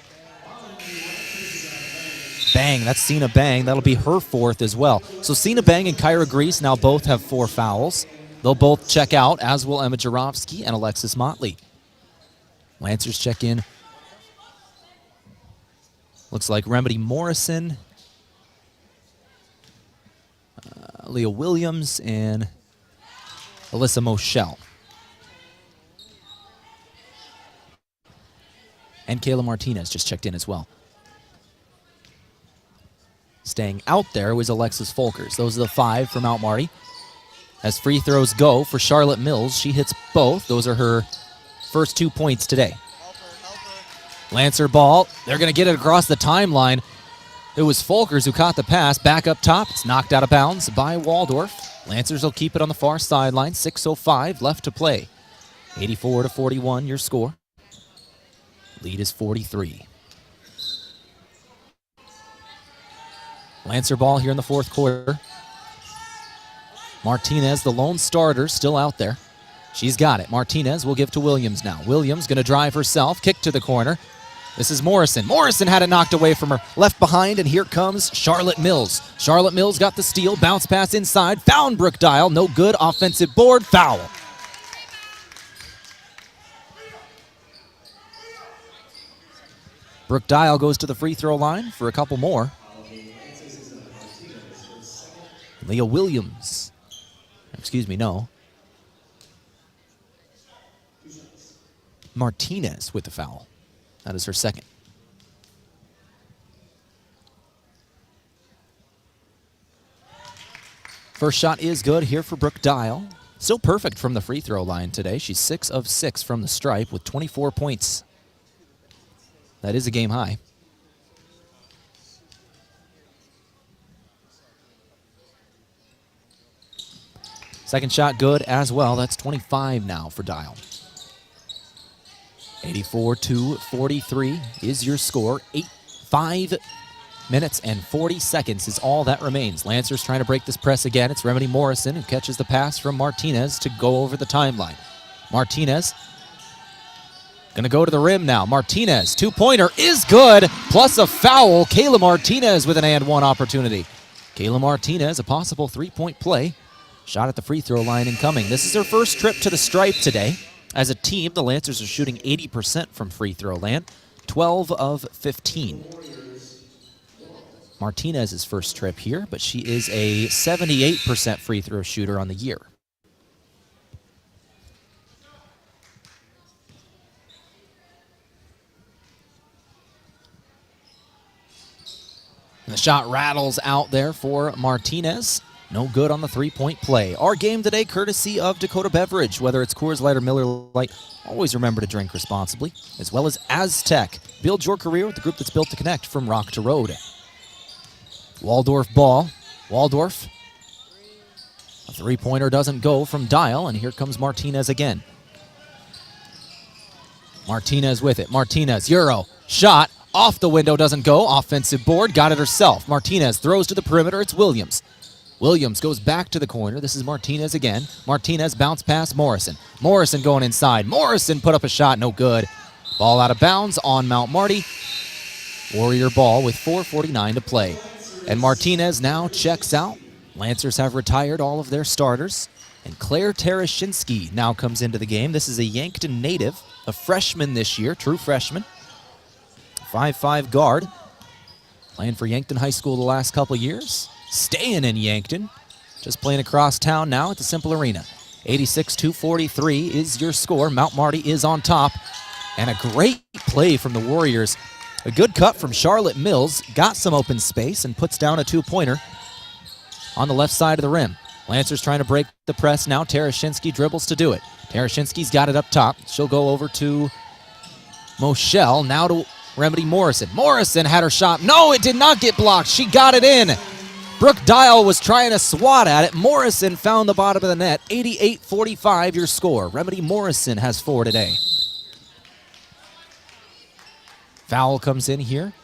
Bang. That's Cena Bang. That'll be her 4th as well. So Cena Bang and Kyra Grease now both have 4 fouls. They'll both check out, as will Emma Jarofsky and Alexis Motley. Lancers check in. Looks like Remedy Morrison, Leah Williams, and Alyssa Moschel. And Kayla Martinez just checked in as well. Staying out there was Alexis Folkers. Those are the 5 from Mount Marty. As free throws go for Charlotte Mills, she hits both. Those are her first 2 points today. Lancer ball. They're going to get it across the timeline. It was Folkers who caught the pass. Back up top. It's knocked out of bounds by Waldorf. Lancers will keep it on the far sideline. 6:05 left to play. 84-41 your score. Lead is 43. Lancer ball here in the fourth quarter. Martinez, the lone starter, still out there. She's got it. Martinez will give to Williams now. Williams going to drive herself. Kick to the corner. This is Morrison. Morrison had it knocked away from her. Left behind, and here comes Charlotte Mills. Charlotte Mills got the steal. Bounce pass inside. Found Brooke Dial. No good. Offensive board. Foul. Brooke Dial goes to the free throw line for a couple more. Leah Williams. Excuse me, no. Martinez with the foul. That is her second. First shot is good here for Brooke Dial. Still perfect from the free throw line today. She's 6 of 6 from the stripe with 24 points. That is a game high. Second shot good as well. That's 25 now for Dial. 84-43 is your score. 5 minutes and 40 seconds is all that remains. Lancers trying to break this press again. It's Remedy Morrison who catches the pass from Martinez to go over the timeline. Martinez going to go to the rim now. Martinez, two-pointer is good, plus a foul. Kayla Martinez with an and one opportunity. Kayla Martinez, a possible three-point play. Shot at the free throw line incoming. This is her first trip to the stripe today. As a team, the Lancers are shooting 80% from free throw land, 12 of 15. Martinez's first trip here, but she is a 78% free throw shooter on the year. And the shot rattles out there for Martinez. No good on the three-point play. Our game today courtesy of Dakota Beverage. Whether it's Coors Light or Miller Lite, always remember to drink responsibly. As well as Aztec. Build your career with the group that's built to connect from rock to road. Waldorf ball. Waldorf. A three-pointer doesn't go from Dial, and here comes Martinez again. Martinez with it. Martinez, Euro, shot. Off the window, doesn't go. Offensive board, got it herself. Martinez throws to the perimeter. It's Williams. Williams goes back to the corner. This is Martinez again. Martinez bounce past Morrison. Morrison going inside. Morrison put up a shot, no good. Ball out of bounds on Mount Marty. Warrior ball with 4:49 to play. And Martinez now checks out. Lancers have retired all of their starters. And Claire Tereshinsky now comes into the game. This is a Yankton native, a freshman this year, true freshman. 5'5" guard. Playing for Yankton High School the last couple years. Staying in Yankton. Just playing across town now at the Cimpl Arena. 86-43 is your score. Mount Marty is on top. And a great play from the Warriors. A good cut from Charlotte Mills. Got some open space and puts down a two-pointer on the left side of the rim. Lancers trying to break the press now. Tereshinsky dribbles to do it. Tereshinsky's got it up top. She'll go over to Moshel. Now to Remedy Morrison. Morrison had her shot. No, it did not get blocked. She got it in. Brooke Dial was trying to swat at it. Morrison found the bottom of the net. 88-45 your score. Remedy Morrison has 4 today. Foul comes in here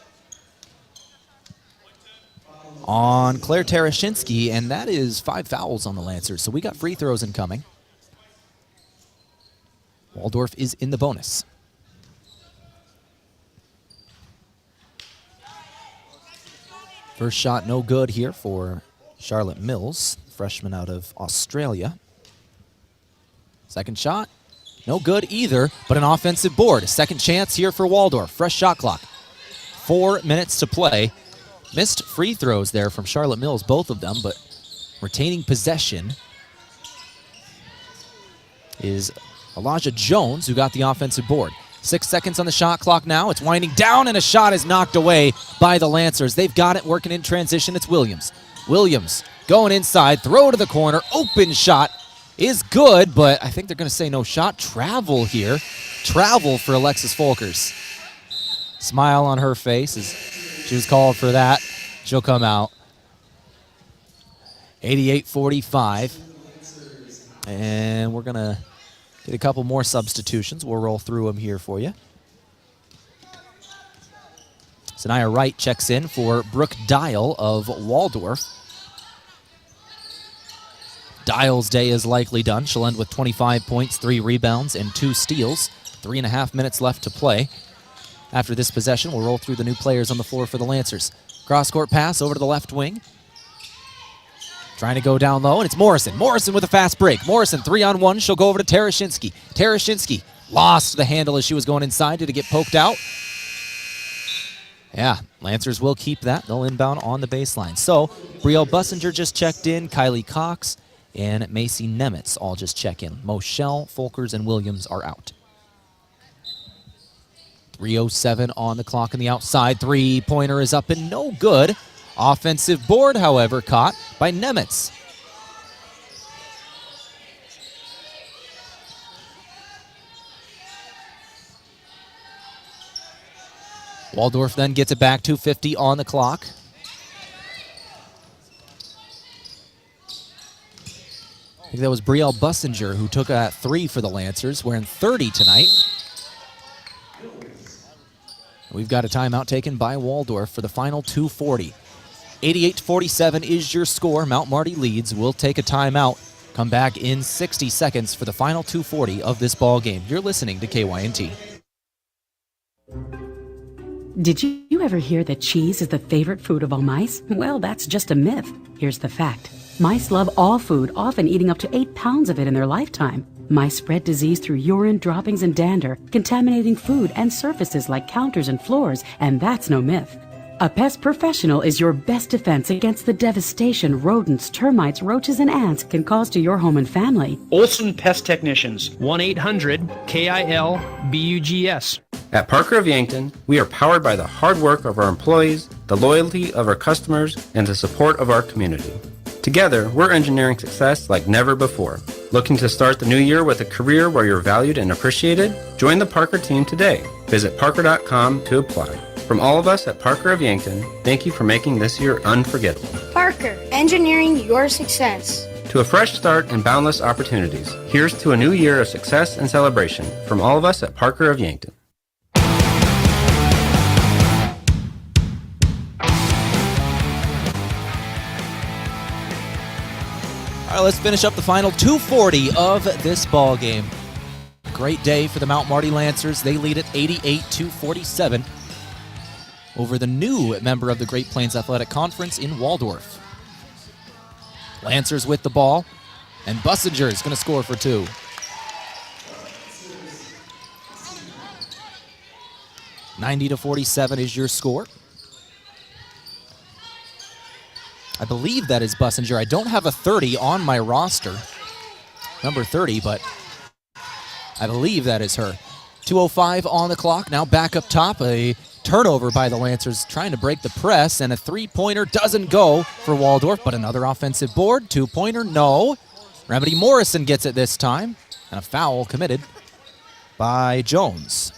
on Claire Tereshinsky, and that is 5 fouls on the Lancers. So we got free throws incoming. Waldorf is in the bonus. First shot no good here for Charlotte Mills, freshman out of Australia. Second shot, no good either, but an offensive board. A second chance here for Waldorf. Fresh shot clock. 4 minutes to play. Missed free throws there from Charlotte Mills, both of them, but retaining possession is Elijah Jones, who got the offensive board. 6 seconds on the shot clock now. It's winding down, and a shot is knocked away by the Lancers. They've got it working in transition. It's Williams. Williams going inside, throw to the corner. Open shot is good, but I think they're going to say no shot. Travel here. Travel for Alexis Folkers. Smile on her face as she was called for that. She'll come out. 88-45. And we're going to get a couple more substitutions. We'll roll through them here for you. Sanaya Wright checks in for Brooke Dial of Waldorf. Dial's day is likely done. She'll end with 25 points, 3 rebounds, and 2 steals. 3.5 minutes left to play. After this possession, we'll roll through the new players on the floor for the Lancers. Cross-court pass over to the left wing. Trying to go down low, and it's Morrison. Morrison with a fast break. Morrison 3-on-1. She'll go over to Tereshinsky. Tereshinsky lost the handle as she was going inside. Did it get poked out? Yeah, Lancers will keep that. They'll inbound on the baseline. So, Brielle Bussinger just checked in. Kylie Cox and Macy Nemitz all just check in. Moshel, Folkers, and Williams are out. 3:07 on the clock on the outside. Three-pointer is up and no good. Offensive board, however, caught by Nemitz. Waldorf then gets it back, 2:50 on the clock. think that was Brielle Bussinger who took a 3 for the Lancers, wearing 30 tonight. We've got a timeout taken by Waldorf for the final 2:40. 88-47 is your score. Mount Marty leads. We'll take a timeout. Come back in 60 seconds for the final 2:40 of this ball game. You're listening to KYNT. Did you ever hear that cheese is the favorite food of all mice? Well, that's just a myth. Here's the fact. Mice love all food, often eating up to 8 pounds of it in their lifetime. Mice spread disease through urine, droppings, and dander, contaminating food and surfaces like counters and floors, and that's no myth. A pest professional is your best defense against the devastation rodents, termites, roaches, and ants can cause to your home and family. Olson Pest Technicians, 1-800-KIL-BUGS. At Parker of Yankton, we are powered by the hard work of our employees, the loyalty of our customers, and the support of our community. Together, we're engineering success like never before. Looking to start the new year with a career where you're valued and appreciated? Join the Parker team today. Visit parker.com to apply. From all of us at Parker of Yankton, thank you for making this year unforgettable. Parker, engineering your success. To a fresh start and boundless opportunities, here's to a new year of success and celebration from all of us at Parker of Yankton. All right, let's finish up the final 2:40 of this ball game. Great day for the Mount Marty Lancers. They lead at 88-47 over the new member of the Great Plains Athletic Conference in Waldorf. Lancers with the ball, and Bussinger is going to score for 2. $90-47 is your score. I believe that is Bussinger. I don't have a 30 on my roster, number 30, but I believe that is her. 2:05 on the clock. Now back up top. A turnover by the Lancers trying to break the press, and a three-pointer doesn't go for Waldorf, but another offensive board. Two-pointer, no. Remedy Morrison gets it this time, and a foul committed by Jones.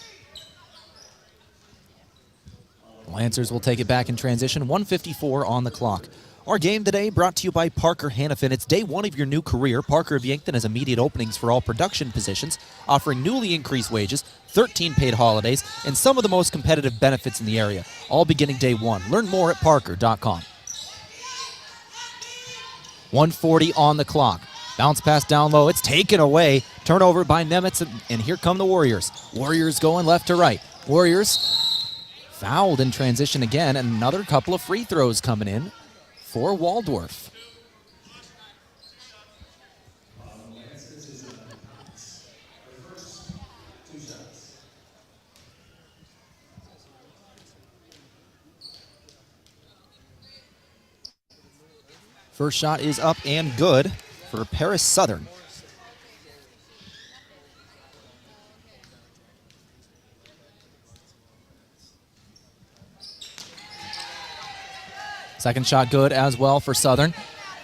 The Lancers will take it back in transition. 1:54 on the clock. Our game today brought to you by Parker Hannafin. It's day one of your new career. Parker of Yankton has immediate openings for all production positions, offering newly increased wages, 13 paid holidays, and some of the most competitive benefits in the area, all beginning day one. Learn more at parker.com. 1:40 on the clock. Bounce pass down low. It's taken away. Turnover by Nemitz, and here come the Warriors. Warriors going left to right. Warriors fouled in transition again, and another couple of free throws coming in for Waldorf. First shot is up and good for Paris Southern. Second shot good as well for Southern.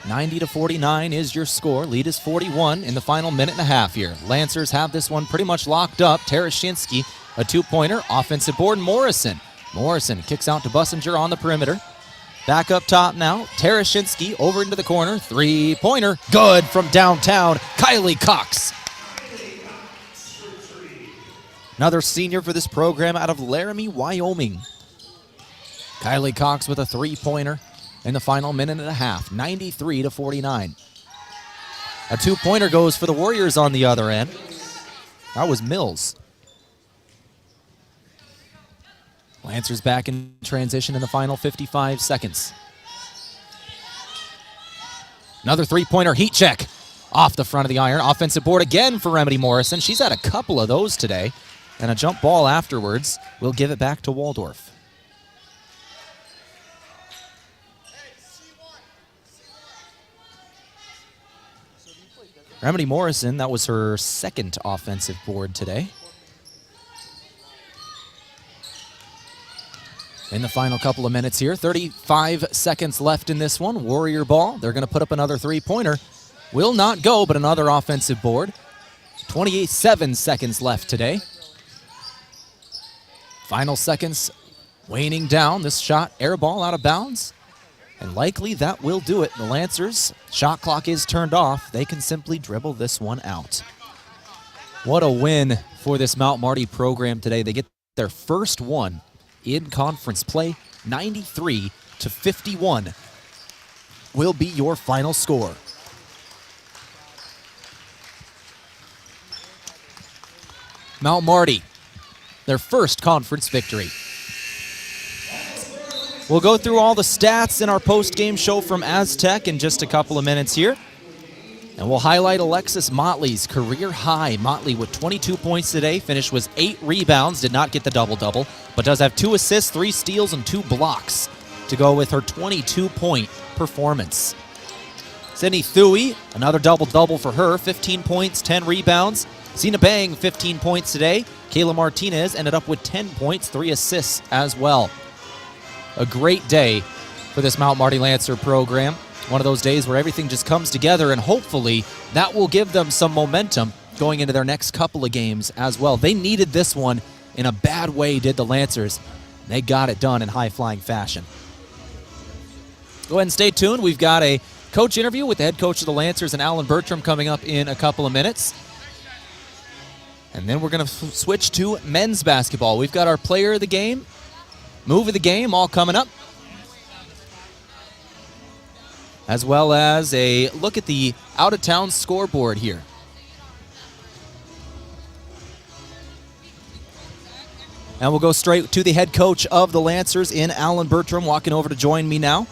90-49 is your score. Lead is 41 in the final minute and a half here. Lancers have this one pretty much locked up. Terashinsky, a two-pointer, offensive board. Morrison kicks out to Bussinger on the perimeter. Back up top now. Terashinsky over into the corner. Three-pointer, good from downtown. Kylie Cox. Another senior for this program out of Laramie, Wyoming. Kylie Cox with a three-pointer in the final minute and a half, 93-49. A two-pointer goes for the Warriors on the other end. That was Mills. Lancers back in transition in the final 55 seconds. Another three-pointer heat check off the front of the iron. Offensive board again for Remedy Morrison. She's had a couple of those today. And a jump ball afterwards will give it back to Waldorf. Remedy Morrison, that was her second offensive board today. In the final couple of minutes here, 35 seconds left in this one. Warrior ball. They're going to put up another three-pointer. Will not go, but another offensive board. 27 seconds left today. Final seconds waning down. This shot, air ball out of bounds. And likely that will do it. The Lancers, shot clock is turned off. They can simply dribble this one out. What a win for this Mount Marty program today. They get their first one in conference play. 93-51 will be your final score. Mount Marty, their first conference victory. We'll go through all the stats in our post-game show from Aztec in just a couple of minutes here. And we'll highlight Alexis Motley's career high. Motley with 22 points today, finished with 8 rebounds, did not get the double-double, but does have 2 assists, 3 steals, and 2 blocks to go with her 22-point performance. Sydney Thuy, another double-double for her, 15 points, 10 rebounds. Zena Bang, 15 points today. Kayla Martinez ended up with 10 points, 3 assists as well. A great day for this Mount Marty Lancer program. One of those days where everything just comes together, and hopefully that will give them some momentum going into their next couple of games as well. They needed this one in a bad way, did the Lancers. They got it done in high-flying fashion. Go ahead and stay tuned. We've got a coach interview with the head coach of the Lancers and Alan Bertram coming up in a couple of minutes. And then we're going to switch to men's basketball. We've got our player of the game, move of the game, all coming up, as well as a look at the out-of-town scoreboard here. And we'll go straight to the head coach of the Lancers in Alan Bertram, walking over to join me now.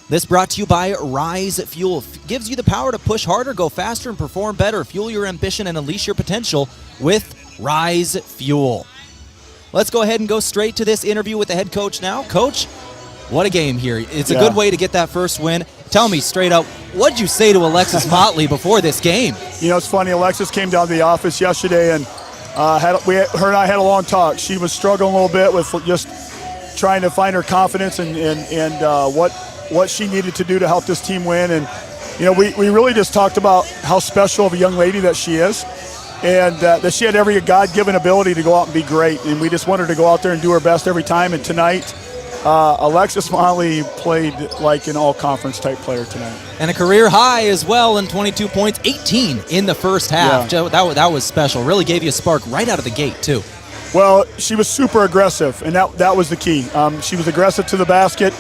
This brought to you by Rise Fuel. Gives you the power to push harder, go faster, and perform better. Fuel your ambition and unleash your potential with Rise Fuel. Let's go ahead and go straight to this interview with the head coach now. Coach, what a game here. It's a good way to get that first win. Tell me straight up, what did you say to Alexis Motley before this game? You know, it's funny. Alexis came down to the office yesterday, and her and I had a long talk. She was struggling a little bit with just trying to find her confidence and what she needed to do to help this team win. And, you know, we really just talked about how special of a young lady that she is, and that she had every God-given ability to go out and be great. And we just wanted her to go out there and do her best every time. And tonight, Alexis Motley played like an all-conference type player tonight. And a career high as well in 22 points, 18 in the first half. Yeah. That was special. Really gave you a spark right out of the gate, too. Well, she was super aggressive, and that was the key. She was aggressive to the basket.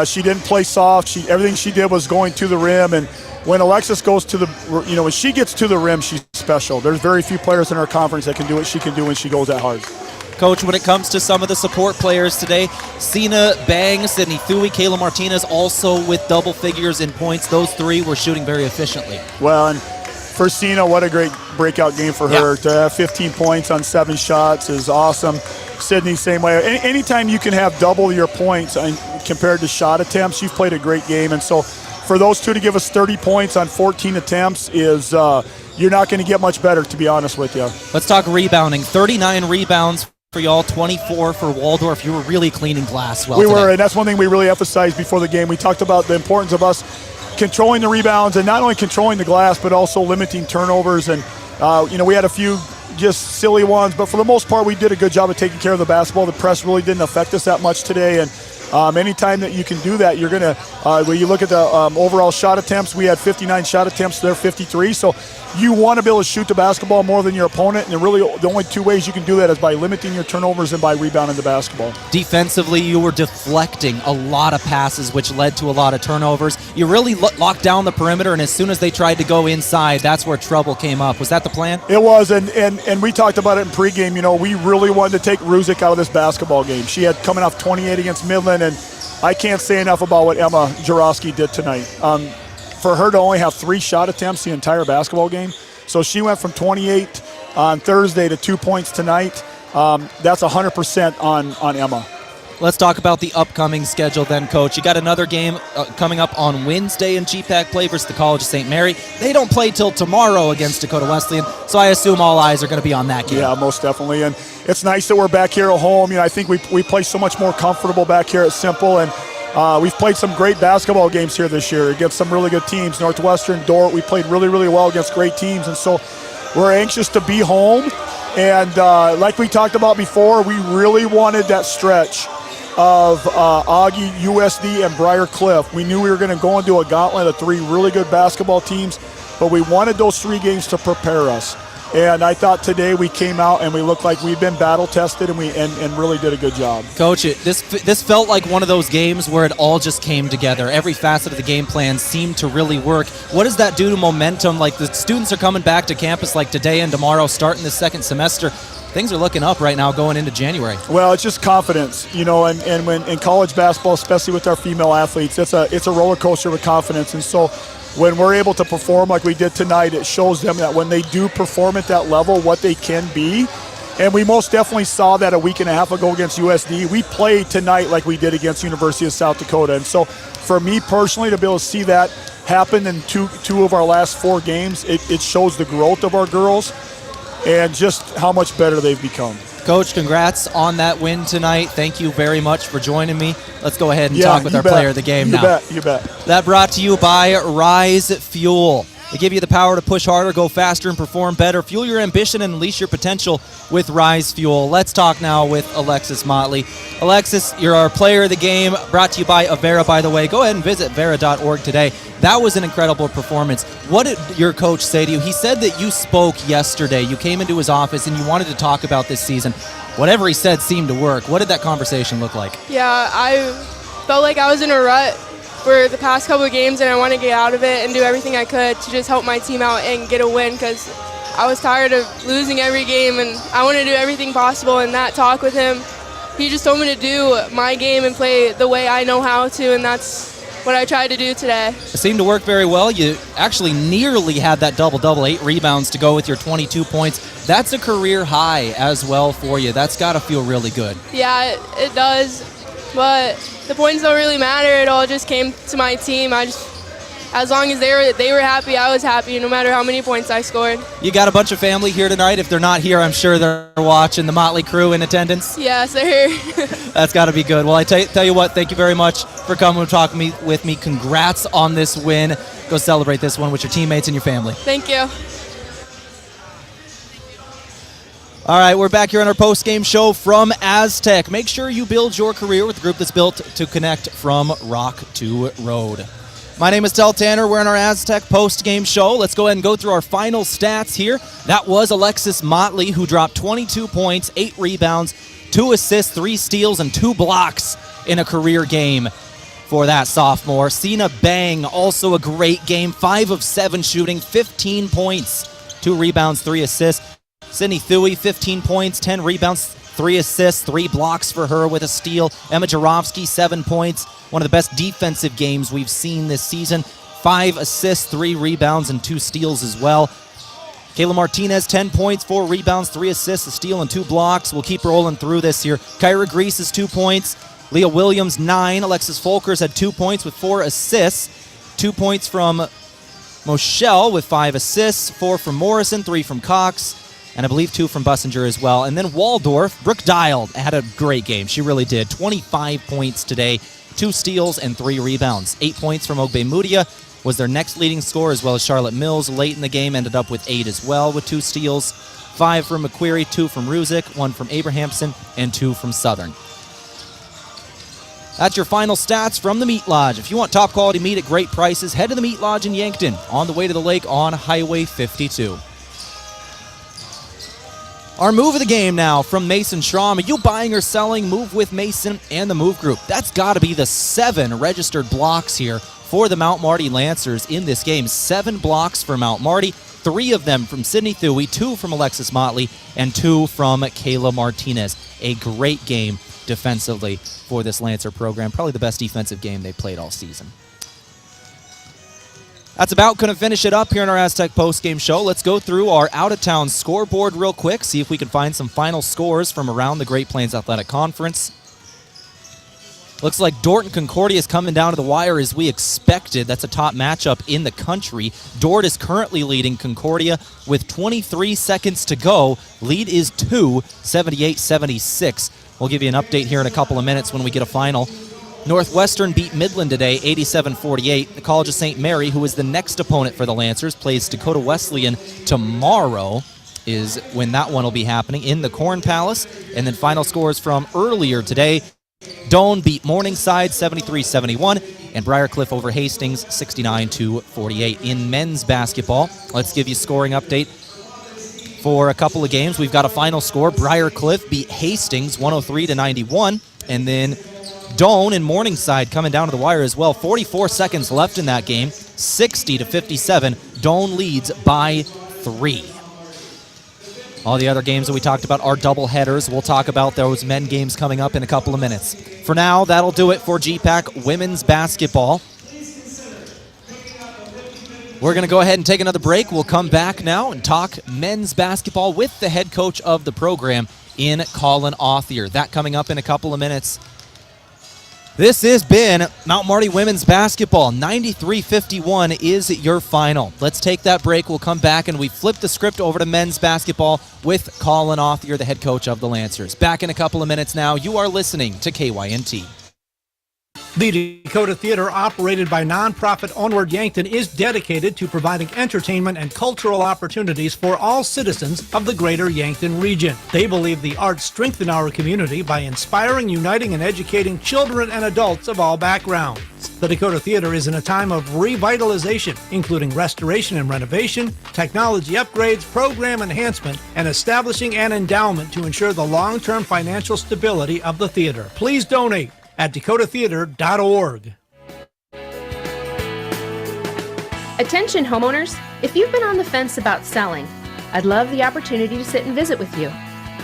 She didn't play soft. Everything she did was going to the rim. And when Alexis goes to the, when she gets to the rim, she's special. There's very few players in our conference that can do what she can do when she goes that hard. Coach, when it comes to some of the support players today, Zena Bang, Sydney Thuy, Kayla Martinez also with double figures in points. Those three were shooting very efficiently. Well, and for Zena, what a great breakout game for her. To have 15 points on 7 shots is awesome. Sydney, same way. Anytime you can have double your points compared to shot attempts, you've played a great game. And so for those two to give us 30 points on 14 attempts is you're not going to get much better, to be honest with you. Let's talk rebounding. 39 rebounds for y'all, 24 for Waldorf. You were really cleaning glass well We today. were, and that's one thing we really emphasized before the game. We talked about the importance of us controlling the rebounds and not only controlling the glass, but also limiting turnovers. And, we had a few just silly ones, but for the most part, we did a good job of taking care of the basketball. The press really didn't affect us that much today. And anytime that you can do that, you're going to, when you look at the overall shot attempts, we had 59 shot attempts, they're 53. So you want to be able to shoot the basketball more than your opponent, and really the only two ways you can do that is by limiting your turnovers and by rebounding the basketball. Defensively, you were deflecting a lot of passes, which led to a lot of turnovers. You really locked down the perimeter, and as soon as they tried to go inside, that's where trouble came up. Was that the plan? It was, and we talked about it in pregame. We really wanted to take Ruzick out of this basketball game. She had coming off 28 against Midland, and I can't say enough about what Emma Jarosky did tonight. For her to only have 3 shot attempts the entire basketball game, so she went from 28 on Thursday to 2 points tonight. That's 100% on Emma. Let's talk about the upcoming schedule then, Coach. You got another game coming up on Wednesday in GPAC play versus the College of St. Mary. They don't play till tomorrow against Dakota Wesleyan, so I assume all eyes are going to be on that game. Yeah, most definitely. And it's nice that we're back here at home. I think we play so much more comfortable back here at Cimpl, and we've played some great basketball games here this year against some really good teams. Northwestern, Dordt, we played really, really well against great teams, and so we're anxious to be home. And like we talked about before, we really wanted that stretch of Augie, USD, and Briar Cliff. We knew we were going to go into a gauntlet of 3 really good basketball teams, but we wanted those 3 games to prepare us. And I thought today we came out and we looked like we've been battle-tested and really did a good job. Coach, this felt like one of those games where it all just came together. Every facet of the game plan seemed to really work. What does that do to momentum? Like, the students are coming back to campus like today and tomorrow, starting the second semester. Things are looking up right now going into January. Well, it's just confidence, and when in college basketball, especially with our female athletes, it's a roller coaster with confidence. And so when we're able to perform like we did tonight, it shows them that when they do perform at that level, what they can be. And we most definitely saw that a week and a half ago against USD. We played tonight like we did against University of South Dakota. And so for me personally, to be able to see that happen in two of our last 4 games, it shows the growth of our girls and just how much better they've become. Coach, congrats on that win tonight. Thank you very much for joining me. Let's go ahead and talk with our player of the game now. You bet. That brought to you by Rise Fuel. They give you the power to push harder, go faster, and perform better. Fuel your ambition and unleash your potential with Rise Fuel. Let's talk now with Alexis Motley. Alexis, you're our player of the game, brought to you by Avera, by the way. Go ahead and visit Avera.org today. That was an incredible performance. What did your coach say to you? He said that you spoke yesterday. You came into his office and you wanted to talk about this season. Whatever he said seemed to work. What did that conversation look like? Yeah, I felt like I was in a rut for the past couple of games, and I want to get out of it and do everything I could to just help my team out and get a win, because I was tired of losing every game, and I want to do everything possible. And that talk with him, he just told me to do my game and play the way I know how to, and that's what I tried to do today. It seemed to work very well. You actually nearly had that double-double, 8 rebounds to go with your 22 points. That's a career high as well for you. That's got to feel really good. Yeah, it does, but the points don't really matter. It all just came to my team. As long as they were happy, I was happy, no matter how many points I scored. You got a bunch of family here tonight. If they're not here, I'm sure they're watching. The Motley crew in attendance? Yes, they're here. That's got to be good. Well, I tell you what, thank you very much for coming and talking with me. Congrats on this win. Go celebrate this one with your teammates and your family. Thank you. All right, we're back here on our post-game show from Aztec. Make sure you build your career with a group that's built to connect from rock to road. My name is Tehl Tanner. We're in our Aztec post-game show. Let's go ahead and go through our final stats here. That was Alexis Motley, who dropped 22 points, 8 rebounds, 2 assists, 3 steals, and 2 blocks in a career game for that sophomore. Sina Bang, also a great game, 5 of 7 shooting, 15 points, 2 rebounds, 3 assists. Sydney Thuy, 15 points, 10 rebounds, 3 assists, 3 blocks for her with a steal. Emma Jarofsky, 7 points. One of the best defensive games we've seen this season. 5 assists, 3 rebounds, and 2 steals as well. Kayla Martinez, 10 points, 4 rebounds, 3 assists, a steal, and 2 blocks. We'll keep rolling through this here. Kyra Grease's 2 points. Leah Williams, 9. Alexis Folkers had 2 points with 4 assists. 2 points from Moschel with 5 assists. 4 from Morrison, 3 from Cox, and I believe 2 from Bussinger as well. And then Waldorf, Brooke Dial had a great game. She really did. 25 points today, 2 steals and 3 rebounds. 8 points from Ogbe Mudia was their next leading scorer, as well as Charlotte Mills late in the game, ended up with 8 as well with 2 steals. 5 from McQuarrie, 2 from Ruzick, 1 from Abrahamson, and 2 from Southern. That's your final stats from the Meat Lodge. If you want top quality meat at great prices, head to the Meat Lodge in Yankton on the way to the lake on Highway 52. Our move of the game now from Mason Schramm. Are you buying or selling? Move with Mason and the Move Group. That's got to be the 7 registered blocks here for the Mount Marty Lancers in this game. 7 blocks for Mount Marty, 3 of them from Sydney Thuy, 2 from Alexis Motley, and 2 from Kayla Martinez. A great game defensively for this Lancer program. Probably the best defensive game they played all season. That's about going to finish it up here in our Aztec postgame show. Let's go through our out-of-town scoreboard real quick, see if we can find some final scores from around the Great Plains Athletic Conference. Looks like Dordt and Concordia is coming down to the wire as we expected. That's a top matchup in the country. Dordt is currently leading Concordia with 23 seconds to go. Lead is 2, 78-76. We'll give you an update here in a couple of minutes when we get a final. Northwestern beat Midland today, 87-48. The College of St. Mary, who is the next opponent for the Lancers, plays Dakota Wesleyan tomorrow, is when that one will be happening in the Corn Palace. And then final scores from earlier today. Doane beat Morningside 73-71, and Briarcliff over Hastings 69-48. In men's basketball, let's give you a scoring update for a couple of games. We've got a final score. Briarcliff beat Hastings 103-91, and then Doane and Morningside coming down to the wire as well. 44 seconds left in that game, 60-57. Doane leads by 3. All the other games that we talked about are double headers. We'll talk about those men games coming up in a couple of minutes. For now, that'll do it for GPAC women's basketball. We're going to go ahead and take another break. We'll come back now and talk men's basketball with the head coach of the program in Colin Authier. That coming up in a couple of minutes. This has been Mount Marty women's basketball. 93-51 is your final. Let's take that break. We'll come back and we flip the script over to men's basketball with Colin Authier, the head coach of the Lancers. Back in a couple of minutes now. You are listening to KYNT. The Dakota Theater, operated by nonprofit Onward Yankton, is dedicated to providing entertainment and cultural opportunities for all citizens of the greater Yankton region. They believe the arts strengthen our community by inspiring, uniting, and educating children and adults of all backgrounds. The Dakota Theater is in a time of revitalization, including restoration and renovation, technology upgrades, program enhancement, and establishing an endowment to ensure the long-term financial stability of the theater. Please donate at dakotatheater.org. Attention homeowners, if you've been on the fence about selling, I'd love the opportunity to sit and visit with you.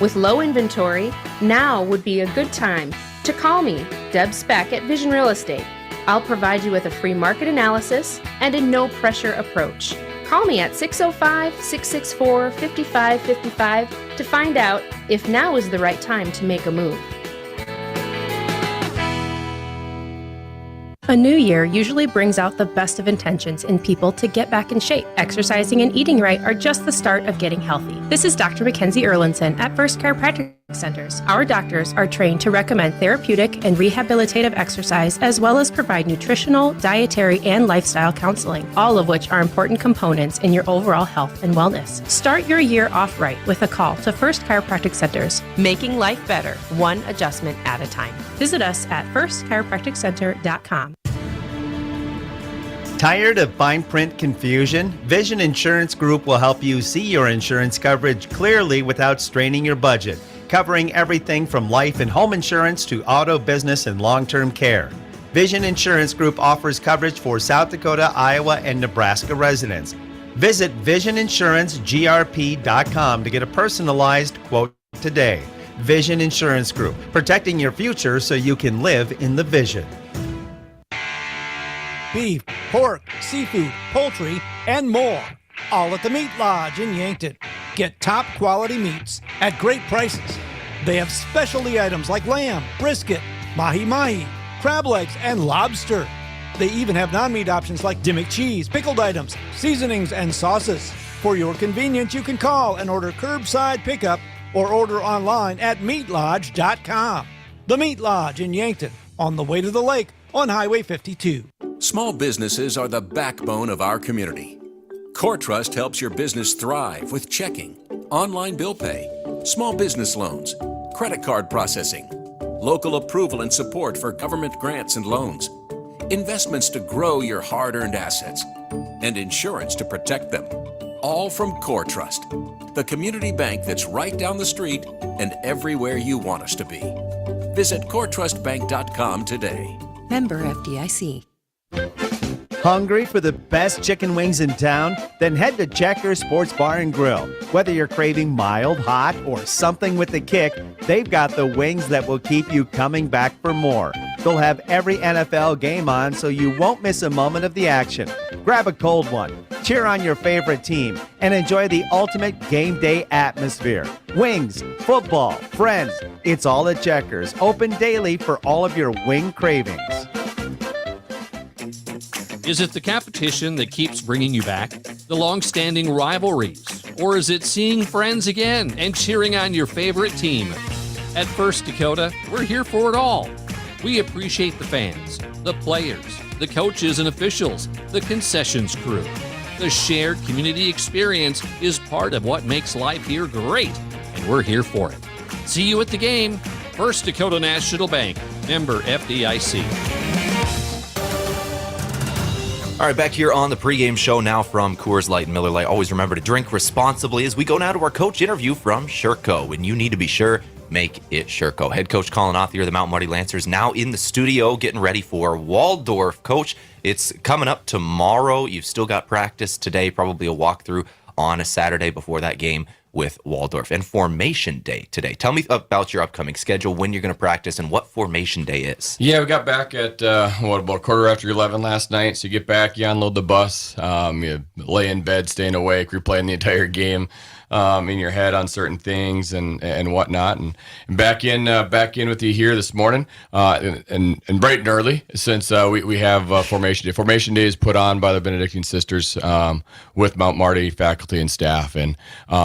With low inventory, now would be a good time to call me, Deb Speck at Vision Real Estate. I'll provide you with a free market analysis and a no-pressure approach. Call me at 605-664-5555 to find out if now is the right time to make a move. A new year usually brings out the best of intentions in people to get back in shape. Exercising and eating right are just the start of getting healthy. This is Dr. Mackenzie Erlinson at First Chiropractic Centers. Our doctors are trained to recommend therapeutic and rehabilitative exercise, as well as provide nutritional, dietary, and lifestyle counseling, all of which are important components in your overall health and wellness. Start your year off right with a call to First Chiropractic Centers, making life better, one adjustment at a time. Visit us at firstchiropracticcenter.com. Tired of fine print confusion? Vision Insurance Group will help you see your insurance coverage clearly without straining your budget, covering everything from life and home insurance to auto, business, and long-term care. Vision Insurance Group offers coverage for South Dakota, Iowa, and Nebraska residents. Visit VisionInsuranceGRP.com to get a personalized quote today. Vision Insurance Group, protecting your future so you can live in the vision. Beef, pork, seafood, poultry, and more. All at the Meat Lodge in Yankton. Get top quality meats at great prices. They have specialty items like lamb, brisket, mahi-mahi, crab legs, and lobster. They even have non-meat options like Dimmick cheese, pickled items, seasonings, and sauces. For your convenience, you can call and order curbside pickup or order online at meatlodge.com. The Meat Lodge in Yankton, on the way to the lake on Highway 52. Small businesses are the backbone of our community. CoreTrust helps your business thrive with checking, online bill pay, small business loans, credit card processing, local approval and support for government grants and loans, investments to grow your hard-earned assets, and insurance to protect them. All from CoreTrust, the community bank that's right down the street and everywhere you want us to be. Visit CoreTrustBank.com today. Member FDIC. Hungry for the best chicken wings in town? Then head to Checker Sports Bar and Grill. Whether you're craving mild, hot, or something with the kick, they've got the wings that will keep you coming back for more. They'll have every NFL game on so you won't miss a moment of the action. Grab a cold one, cheer on your favorite team, and enjoy the ultimate game day atmosphere. Wings, football, friends, it's all at Checkers. Open daily for all of your wing cravings. Is it the competition that keeps bringing you back? The long-standing rivalries? Or is it seeing friends again and cheering on your favorite team? At First Dakota, we're here for it all. We appreciate the fans, the players, the coaches and officials, the concessions crew. The shared community experience is part of what makes life here great, and we're here for it. See you at the game. First Dakota National Bank, member FDIC. All right, back here on the pregame show now from Coors Light and Miller Lite. Always remember to drink responsibly as we go now to our coach interview from Sherco. When you need to be sure, make it Sherco. Head coach Colin Othier of the Mount Marty Lancers now in the studio getting ready for Waldorf. Coach, it's coming up tomorrow. You've still got practice today, probably a walkthrough on a Saturday before that game with Waldorf, and formation day today. Tell me about your upcoming schedule, when you're going to practice, and what formation day is. Yeah, we got back at about quarter after 11 last night. So you get back, you unload the bus, you lay in bed, staying awake, replaying the entire game in your head on certain things and whatnot, and back in with you here this morning and bright and early, since we have formation day. Formation day is put on by the Benedictine Sisters with Mount Marty faculty and staff, and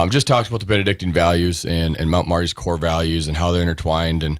just talks about the Benedictine values and Mount Marty's core values and how they're intertwined, and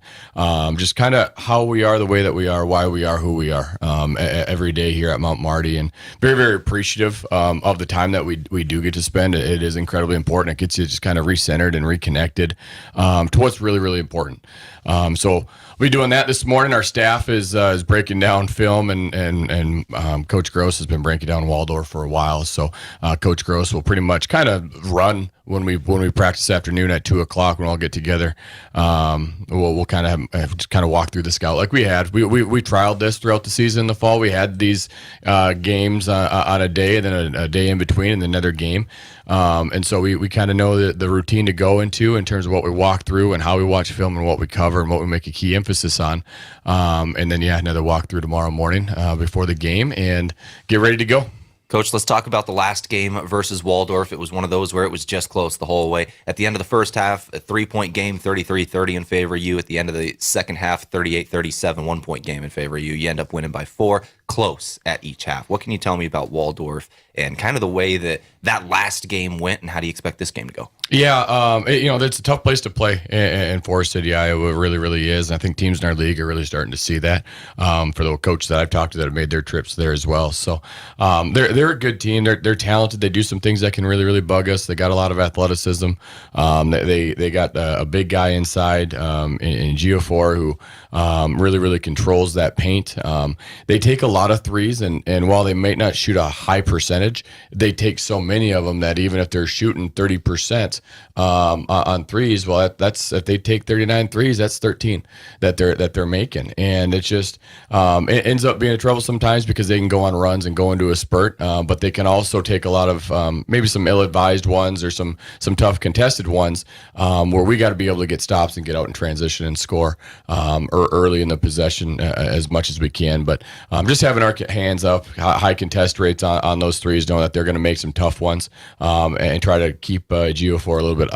just kind of how we are the way that we are, why we are who we are every day here at Mount Marty, and very, very appreciative of the time that we do get to spend. It is incredibly important. It gets you just kind of recentered and reconnected to what's really, really important. So we'll be doing that this morning. Our staff is breaking down film, and Coach Gross has been breaking down Waldorf for a while. So Coach Gross will pretty much kind of run when we practice this afternoon at 2:00 when we all get together. We'll kind of walk through the scout like we had. We trialed this throughout the season in the fall. We had these games on a day, and then a day in between, and another game. And so we kind of know the routine to go into in terms of what we walk through and how we watch film and what we cover and what we make a key emphasis on. And then, another walkthrough tomorrow morning before the game, and get ready to go. Coach, let's talk about the last game versus Waldorf. It was one of those where it was just close the whole way. At the end of the first half, a 3-point game, 33-30 in favor of you. At the end of the second half, 38-37, 1-point game in favor of you. You end up winning by 4, close at each half. What can you tell me about Waldorf and kind of the way that last game went, and how do you expect this game to go? Yeah, it's a tough place to play in Forest City, Iowa. It really, really is. And I think teams in our league are really starting to see that. For the coaches that I've talked to that have made their trips there as well. So they're a good team. They're talented. They do some things that can really, really bug us. They got a lot of athleticism. They got a big guy inside in Geofor who really, really controls that paint. They take a lot of threes, and while they might not shoot a high percentage, they take so many of them that even if they're shooting 30% on threes, well, that's if they take 39 threes, that's 13 that they're making, and it's just it ends up being a trouble sometimes because they can go on runs and go into a spurt, but they can also take a lot of maybe some ill-advised ones or some tough contested ones where we got to be able to get stops and get out in transition and score early in the possession as much as we can. But just having our hands up, high contest rates on those threes, knowing that they're going to make some tough ones, and try to keep Geofor a little bit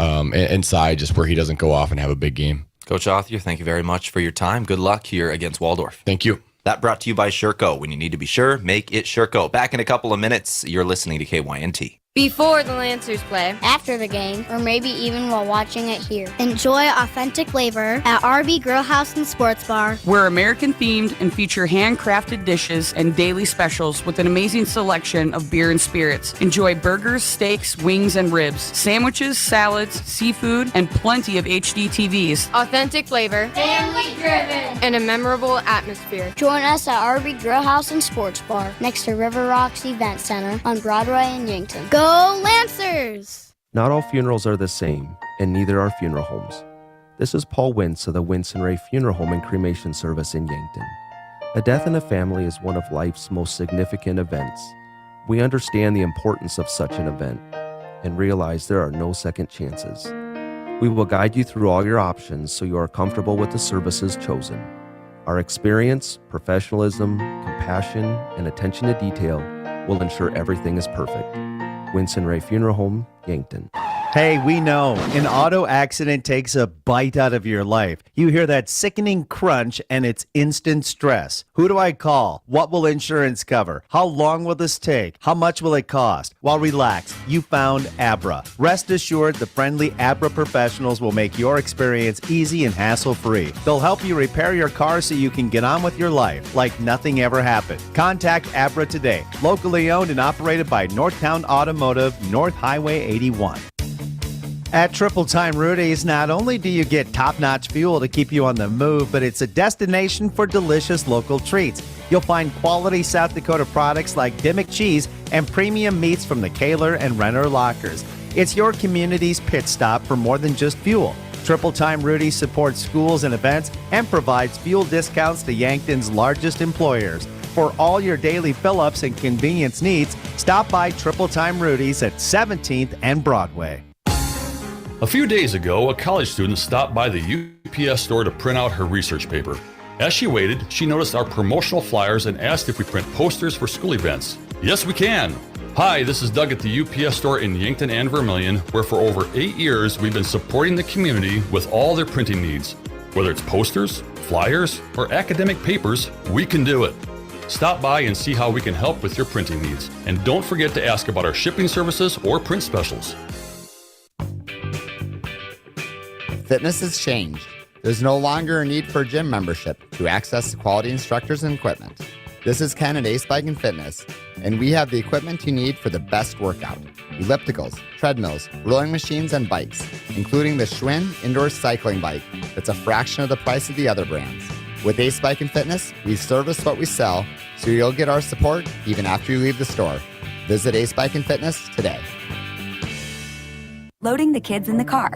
inside, just where he doesn't go off and have a big game. Coach Othier, thank you very much for your time. Good luck here against Waldorf. Thank you. That brought to you by Sherco. When you need to be sure, make it Sherco. Back in a couple of minutes. You're listening to KYNT. Before the Lancers play, after the game, or maybe even while watching it here. Enjoy authentic flavor at RB Grill House and Sports Bar. We're American themed and feature handcrafted dishes and daily specials with an amazing selection of beer and spirits. Enjoy burgers, steaks, wings, and ribs, sandwiches, salads, seafood, and plenty of HD TVs. Authentic flavor, Family driven, and a memorable atmosphere. Join us at RB Grill House and Sports Bar next to River Rocks Event Center on Broadway in Yankton. Go Lancers! Not all funerals are the same, and neither are funeral homes. This is Paul Wintz of the Wintz and Ray Funeral Home and Cremation Service in Yankton. A death in a family is one of life's most significant events. We understand the importance of such an event and realize there are no second chances. We will guide you through all your options so you are comfortable with the services chosen. Our experience, professionalism, compassion, and attention to detail will ensure everything is perfect. Winston Ray Funeral Home, Yankton. Hey, we know an auto accident takes a bite out of your life. You hear that sickening crunch and it's instant stress. Who do I call? What will insurance cover? How long will this take? How much will it cost? Well, relax. You found Abra. Rest assured, the friendly Abra professionals will make your experience easy and hassle-free. They'll help you repair your car so you can get on with your life like nothing ever happened. Contact Abra today. Locally owned and operated by Northtown Automotive, North Highway 81. At Triple Time Rudy's, not only do you get top-notch fuel to keep you on the move, but it's a destination for delicious local treats. You'll find quality South Dakota products like Dimmick cheese and premium meats from the Kaler and Renner lockers. It's your community's pit stop for more than just fuel. Triple Time Rudy's supports schools and events and provides fuel discounts to Yankton's largest employers. For all your daily fill-ups and convenience needs, stop by Triple Time Rudy's at 17th and Broadway. A few days ago, a college student stopped by the UPS store to print out her research paper. As she waited, she noticed our promotional flyers and asked if we print posters for school events. Yes, we can. Hi, this is Doug at the UPS store in Yankton and Vermilion, where for over 8 years we've been supporting the community with all their printing needs. Whether it's posters, flyers, or academic papers, we can do it. Stop by and see how we can help with your printing needs. And don't forget to ask about our shipping services or print specials. Fitness has changed. There's no longer a need for a gym membership to access quality instructors and equipment. This is Ken at Ace Bike and Fitness, and we have the equipment you need for the best workout. Ellipticals, treadmills, rowing machines, and bikes, including the Schwinn indoor cycling bike that's a fraction of the price of the other brands. With Ace Bike and Fitness, we service what we sell, so you'll get our support even after you leave the store. Visit Ace Bike and Fitness today. Loading the kids in the car,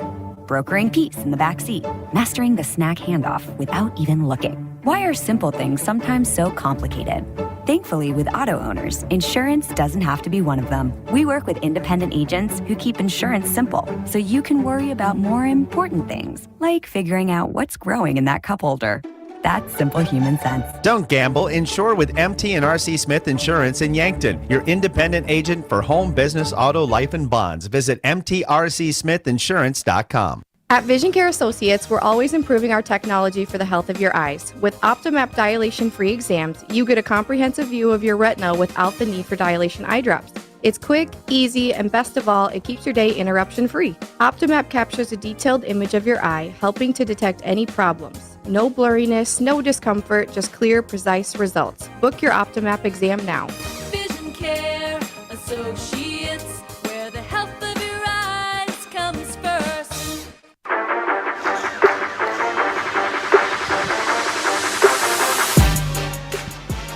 brokering peace in the back seat, mastering the snack handoff without even looking. Why are simple things sometimes so complicated? Thankfully, with auto owners, insurance doesn't have to be one of them. We work with independent agents who keep insurance simple, so you can worry about more important things, like figuring out what's growing in that cup holder. That's simple human sense. Don't gamble. Insure with MT and RC Smith Insurance in Yankton, your independent agent for home, business, auto, life, and bonds. Visit mtrcsmithinsurance.com. At Vision Care Associates, we're always improving our technology for the health of your eyes. With OptiMap dilation-free exams, you get a comprehensive view of your retina without the need for dilation eye drops. It's quick, easy, and best of all, it keeps your day interruption-free. OptiMap captures a detailed image of your eye, helping to detect any problems. No blurriness, no discomfort, just clear, precise results. Book your OptiMap exam now. Vision Care Associates, where the health of your eyes comes first.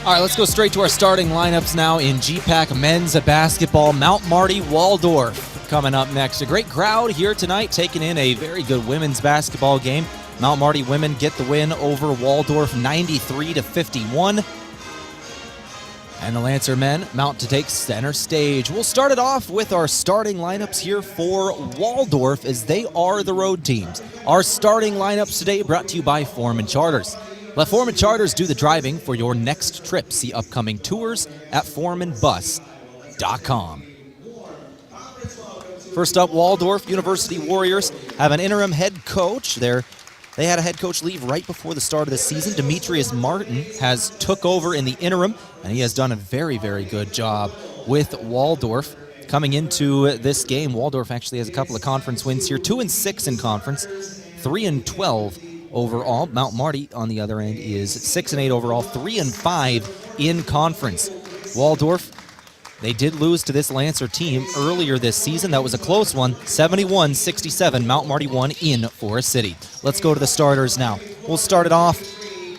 All right, let's go straight to our starting lineups now in GPAC Men's Basketball. Mount Marty Waldorf coming up next. A great crowd here tonight taking in a very good women's basketball game. Mount Marty women get the win over Waldorf 93-51. And the Lancer men mount to take center stage. We'll start it off with our starting lineups here for Waldorf, as they are the road teams. Our starting lineups today brought to you by Foreman Charters. Let Foreman Charters do the driving for your next trip. See upcoming tours at foremanbus.com. First up, Waldorf University Warriors have an interim head coach. They had a head coach leave right before the start of the season. Demetrius Martin has took over in the interim, and he has done a very, very good job with Waldorf. Coming into this game, Waldorf actually has a couple of conference wins here. 2-6 in conference, 3-12 overall. Mount Marty, on the other end, is 6-8 overall, 3-5 in conference. Waldorf, they did lose to this Lancer team earlier this season. That was a close one, 71-67. Mount Marty won in Forest City. Let's go to the starters now. We'll start it off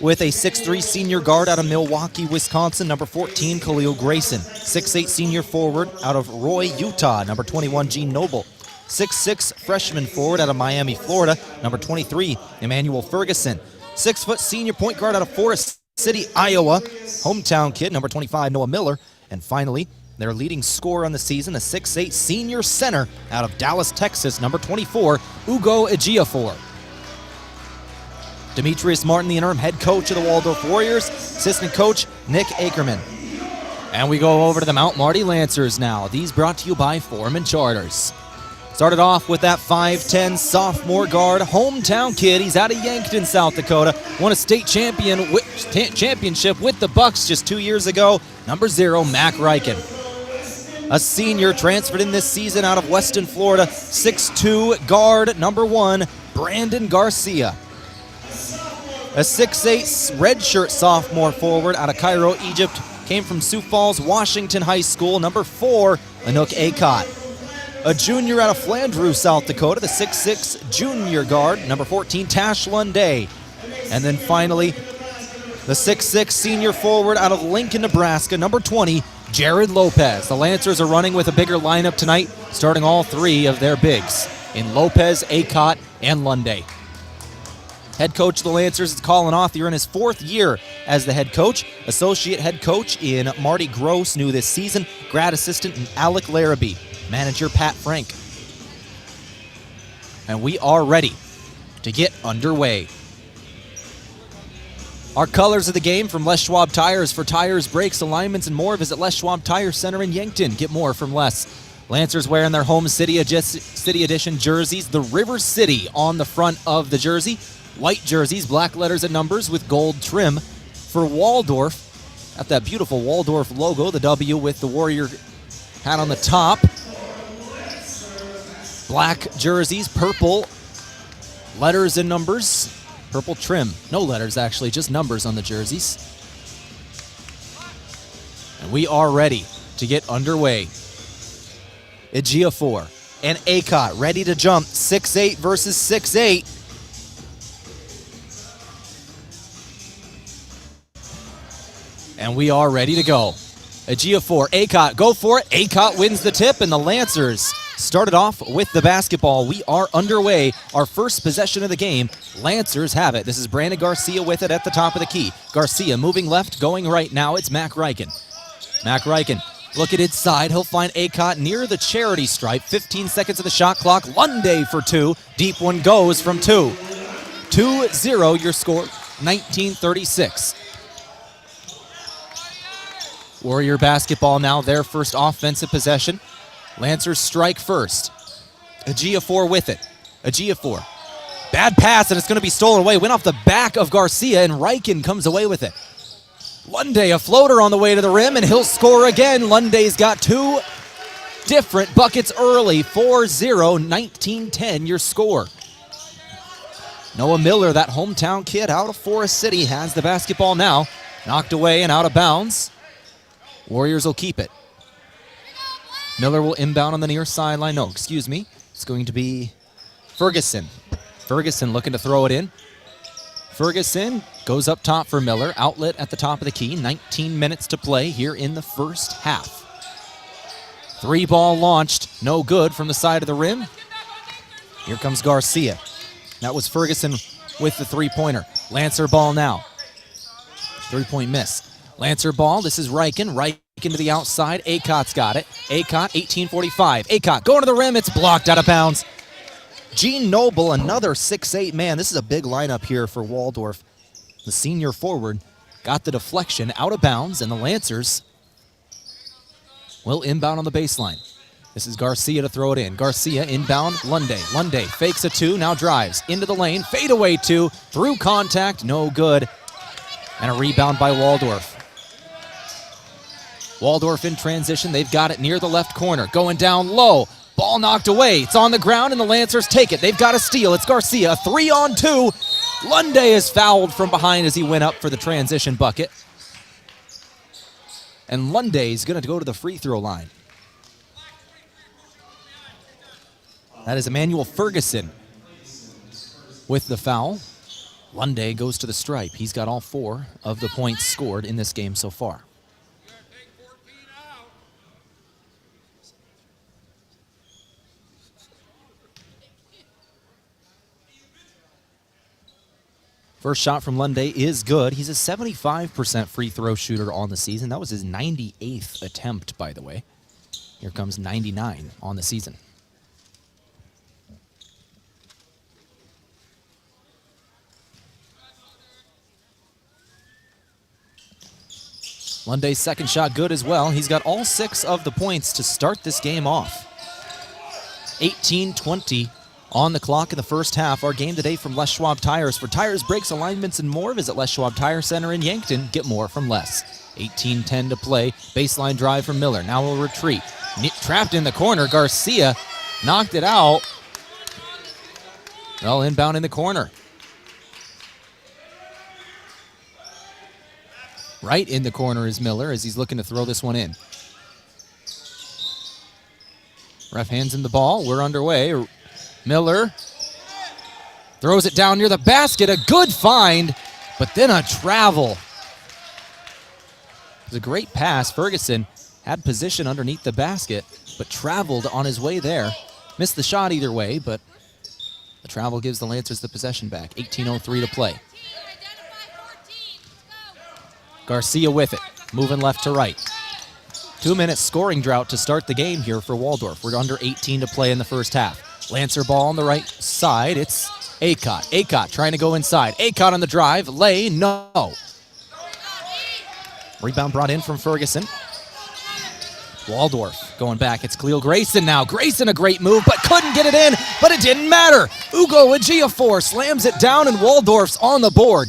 with a 6'3 senior guard out of Milwaukee, Wisconsin, number 14, Khalil Grayson. 6'8 senior forward out of Roy, Utah, number 21, Gene Noble. 6'6 freshman forward out of Miami, Florida, number 23, Emmanuel Ferguson. 6 foot senior point guard out of Forest City, Iowa, hometown kid, number 25, Noah Miller. And finally, their leading scorer on the season, a 6'8 senior center out of Dallas, Texas, number 24, Ugo Ejiofor. Demetrius Martin, the interim head coach of the Waldorf Warriors, assistant coach Nick Ackerman. And we go over to the Mount Marty Lancers now. These brought to you by Foreman Charters. Started off with that 5'10 sophomore guard, hometown kid. He's out of Yankton, South Dakota. Won a state championship with the Bucks just 2 years ago. Number 0, Mac Ryken. A senior transferred in this season out of Weston, Florida. 6'2 guard, number 1, Brandon Garcia. A 6'8 redshirt sophomore forward out of Cairo, Egypt. Came from Sioux Falls, Washington High School, number 4, Anouk Akot. a junior out of Flandreau, South Dakota, the 6'6 junior guard, number 14, Tash Lunday. And then finally, the 6'6 senior forward out of Lincoln, Nebraska, number 20, Jared Lopez. The Lancers are running with a bigger lineup tonight, starting all three of their bigs in Lopez, Acott, and Lunday. Head coach of the Lancers is calling off. You're in his fourth year as the head coach. Associate head coach in Marty Gross, new this season. Grad assistant in Alec Larrabee. Manager Pat Frank. And we are ready to get underway. Our colors of the game from Les Schwab Tires. For tires, brakes, alignments, and more, visit Les Schwab Tire Center in Yankton. Get more from Les. Lancers wearing their home City Edition jerseys. The River City on the front of the jersey. White jerseys, black letters and numbers with gold trim. For Waldorf, got that beautiful Waldorf logo, the W with the Warrior hat on the top. Black jerseys, purple letters and numbers. Purple trim. No letters, actually, just numbers on the jerseys. And we are ready to get underway. Ejiofor and Acott ready to jump. 6'8 versus 6'8. And we are ready to go. Ejiofor, Acott, go for it. Acott wins the tip, and the Lancers started off with the basketball. We are underway. Our first possession of the game. Lancers have it. This is Brandon Garcia with it at the top of the key. Garcia moving left, going right now. It's Mac Ryken. Mac Ryken, look at inside. He'll find Acott near the charity stripe. 15 seconds of the shot clock. Lunday for two. Deep one goes from two. 2-0 your score, 1936. Warrior basketball now, their first offensive possession. Lancers strike first. Ejiofor with it. Ejiofor. Bad pass, and it's going to be stolen away. Went off the back of Garcia, and Ryken comes away with it. Lunday, a floater on the way to the rim, and he'll score again. Lunday's got two different buckets early. 4-0, 19-10 your score. Noah Miller, that hometown kid out of Forest City, has the basketball now. Knocked away and out of bounds. Warriors will keep it. Miller will inbound on the near sideline. No, excuse me. It's going to be Ferguson. Ferguson looking to throw it in. Ferguson goes up top for Miller. Outlet at the top of the key. 19 minutes to play here in the first half. Three ball launched. No good from the side of the rim. Here comes Garcia. That was Ferguson with the three-pointer. Lancer ball now. Three-point miss. Lancer ball, this is Ryken. Ryken to the outside. Acott's got it. Acott, 18:45. Acott going to the rim. It's blocked out of bounds. Gene Noble, another 6'8 man. This is a big lineup here for Waldorf. The senior forward got the deflection out of bounds, and the Lancers will inbound on the baseline. This is Garcia to throw it in. Garcia inbound, Lunday. Lunday fakes a two, now drives into the lane. Fadeaway two, through contact, no good. And a rebound by Waldorf. Waldorf in transition. They've got it near the left corner. Going down low. Ball knocked away. It's on the ground, and the Lancers take it. They've got a steal. It's Garcia. 3-on-2. Lunday is fouled from behind as he went up for the transition bucket. And Lunday's going to go to the free throw line. That is Emmanuel Ferguson with the foul. Lunday goes to the stripe. He's got all four of the points scored in this game so far. First shot from Lunday is good. He's a 75% free throw shooter on the season. That was his 98th attempt, by the way. Here comes 99 on the season. Lunday's second shot good as well. He's got all 6 of the points to start this game off. 18:20 on the clock in the first half. Our game today from Les Schwab Tires. For tires, brakes, alignments, and more, visit Les Schwab Tire Center in Yankton. Get more from Les. 18:10 to play. Baseline drive from Miller. Now we'll retreat. Trapped in the corner. Garcia knocked it out. Well, inbound in the corner. Right in the corner is Miller as he's looking to throw this one in. Ref hands him the ball. We're underway. Miller throws it down near the basket. A good find, but then a travel. It was a great pass. Ferguson had position underneath the basket, but traveled on his way there. Missed the shot either way, but the travel gives the Lancers the possession back. 18:03 to play. Garcia with it, moving left to right. 2-minute scoring drought to start the game here for Waldorf. We're under 18 to play in the first half. Lancer ball on the right side. It's Acott. Acott trying to go inside. Acott on the drive. Lay, no. Rebound brought in from Ferguson. Waldorf going back. It's Khalil Grayson now. Grayson, a great move, but couldn't get it in, but it didn't matter. Ugo Ejiofor slams it down, and Waldorf's on the board.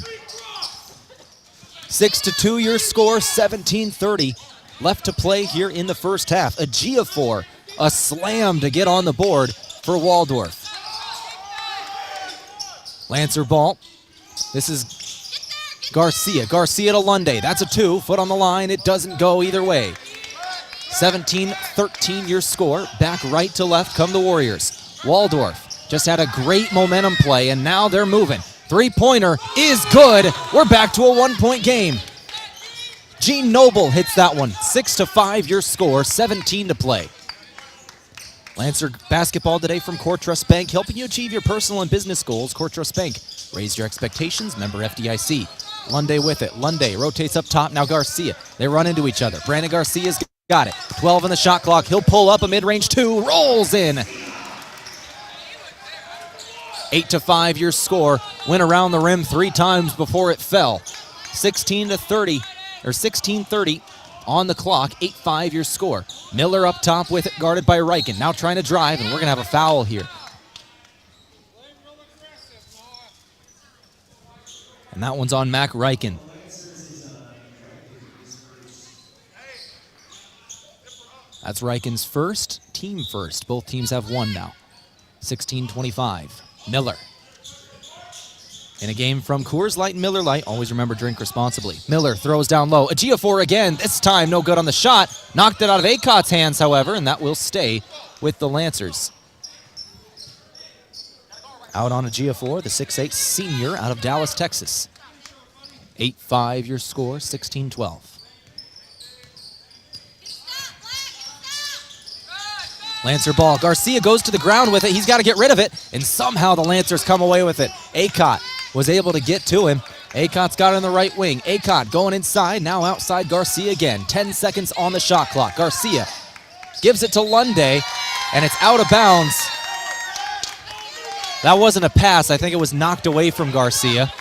6-2 your score, 17:30 left to play here in the first half. Ejiofor, a slam to get on the board for Waldorf. Lancer ball. This is Garcia. Garcia to Lunday. That's a 2. Foot on the line. It doesn't go either way. 17-13 your score. Back right to left come the Warriors. Waldorf just had a great momentum play, and now they're moving. Three-pointer is good. We're back to a 1-point game. Gene Noble hits that one. 6-5 your score. 17 to play. Lancer basketball today from CoreTrust Bank, helping you achieve your personal and business goals. CoreTrust Bank, raise your expectations. Member FDIC. Lunday with it. Lunday rotates up top. Now Garcia. They run into each other. Brandon Garcia's got it. 12 on the shot clock. He'll pull up a mid-range 2. Rolls in. 8-5 your score. Went around the rim 3 times before it fell. 16-30 on the clock. 8-5 your score. Miller up top with it, guarded by Riken. Now trying to drive, and we're going to have a foul here. And that one's on Mac Riken. That's Riken's first, team first. Both teams have 1 now. 16-25. Miller. In a game from Coors Light and Miller Lite, always remember, drink responsibly. Miller throws down low. Ejiofor again, this time no good on the shot. Knocked it out of Acott's hands, however, and that will stay with the Lancers. Out on Ejiofor, the 6'8 senior out of Dallas, Texas. 8-5 your score, 16-12. Lancer ball. Garcia goes to the ground with it. He's got to get rid of it, and somehow the Lancers come away with it. Acott was able to get to him. Acott's got it on the right wing. Acott going inside, now outside Garcia again. 10 seconds on the shot clock. Garcia gives it to Lunday, and it's out of bounds. That wasn't a pass. I think it was knocked away from Garcia.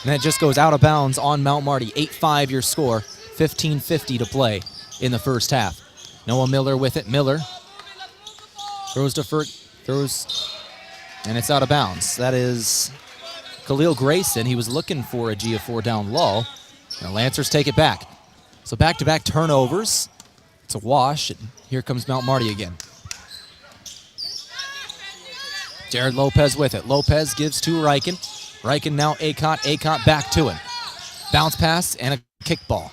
And it just goes out of bounds on Mount Marty. 8-5 your score. 15:50 to play in the first half. Noah Miller with it. Miller throws, and it's out of bounds. That is Khalil Grayson. He was looking for Ejiofor down low. And the Lancers take it back. So back-to-back turnovers. It's a wash, and here comes Mount Marty again. Jared Lopez with it. Lopez gives to Riken. Riken now Acott. Acott back to him. Bounce pass and a kickball.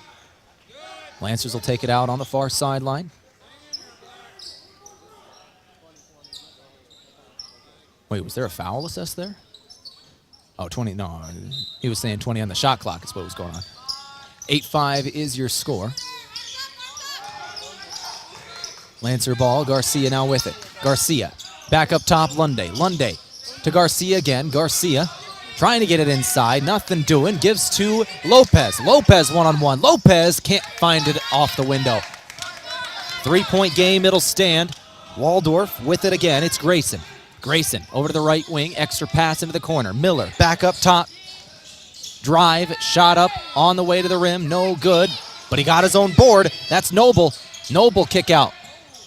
Lancers will take it out on the far sideline. Wait, was there a foul assessed there? Oh, 20, no. He was saying 20 on the shot clock is what was going on. 8-5 is your score. Lancer ball, Garcia now with it. Garcia, back up top, Lunday. Lunday to Garcia again. Garcia trying to get it inside, nothing doing. Gives to Lopez. Lopez one-on-one. Lopez can't find it off the window. 3-point game, it'll stand. Waldorf with it again. It's Grayson. Grayson over to the right wing. Extra pass into the corner. Miller back up top. Drive, shot up on the way to the rim. No good, but he got his own board. That's Noble. Noble kick out.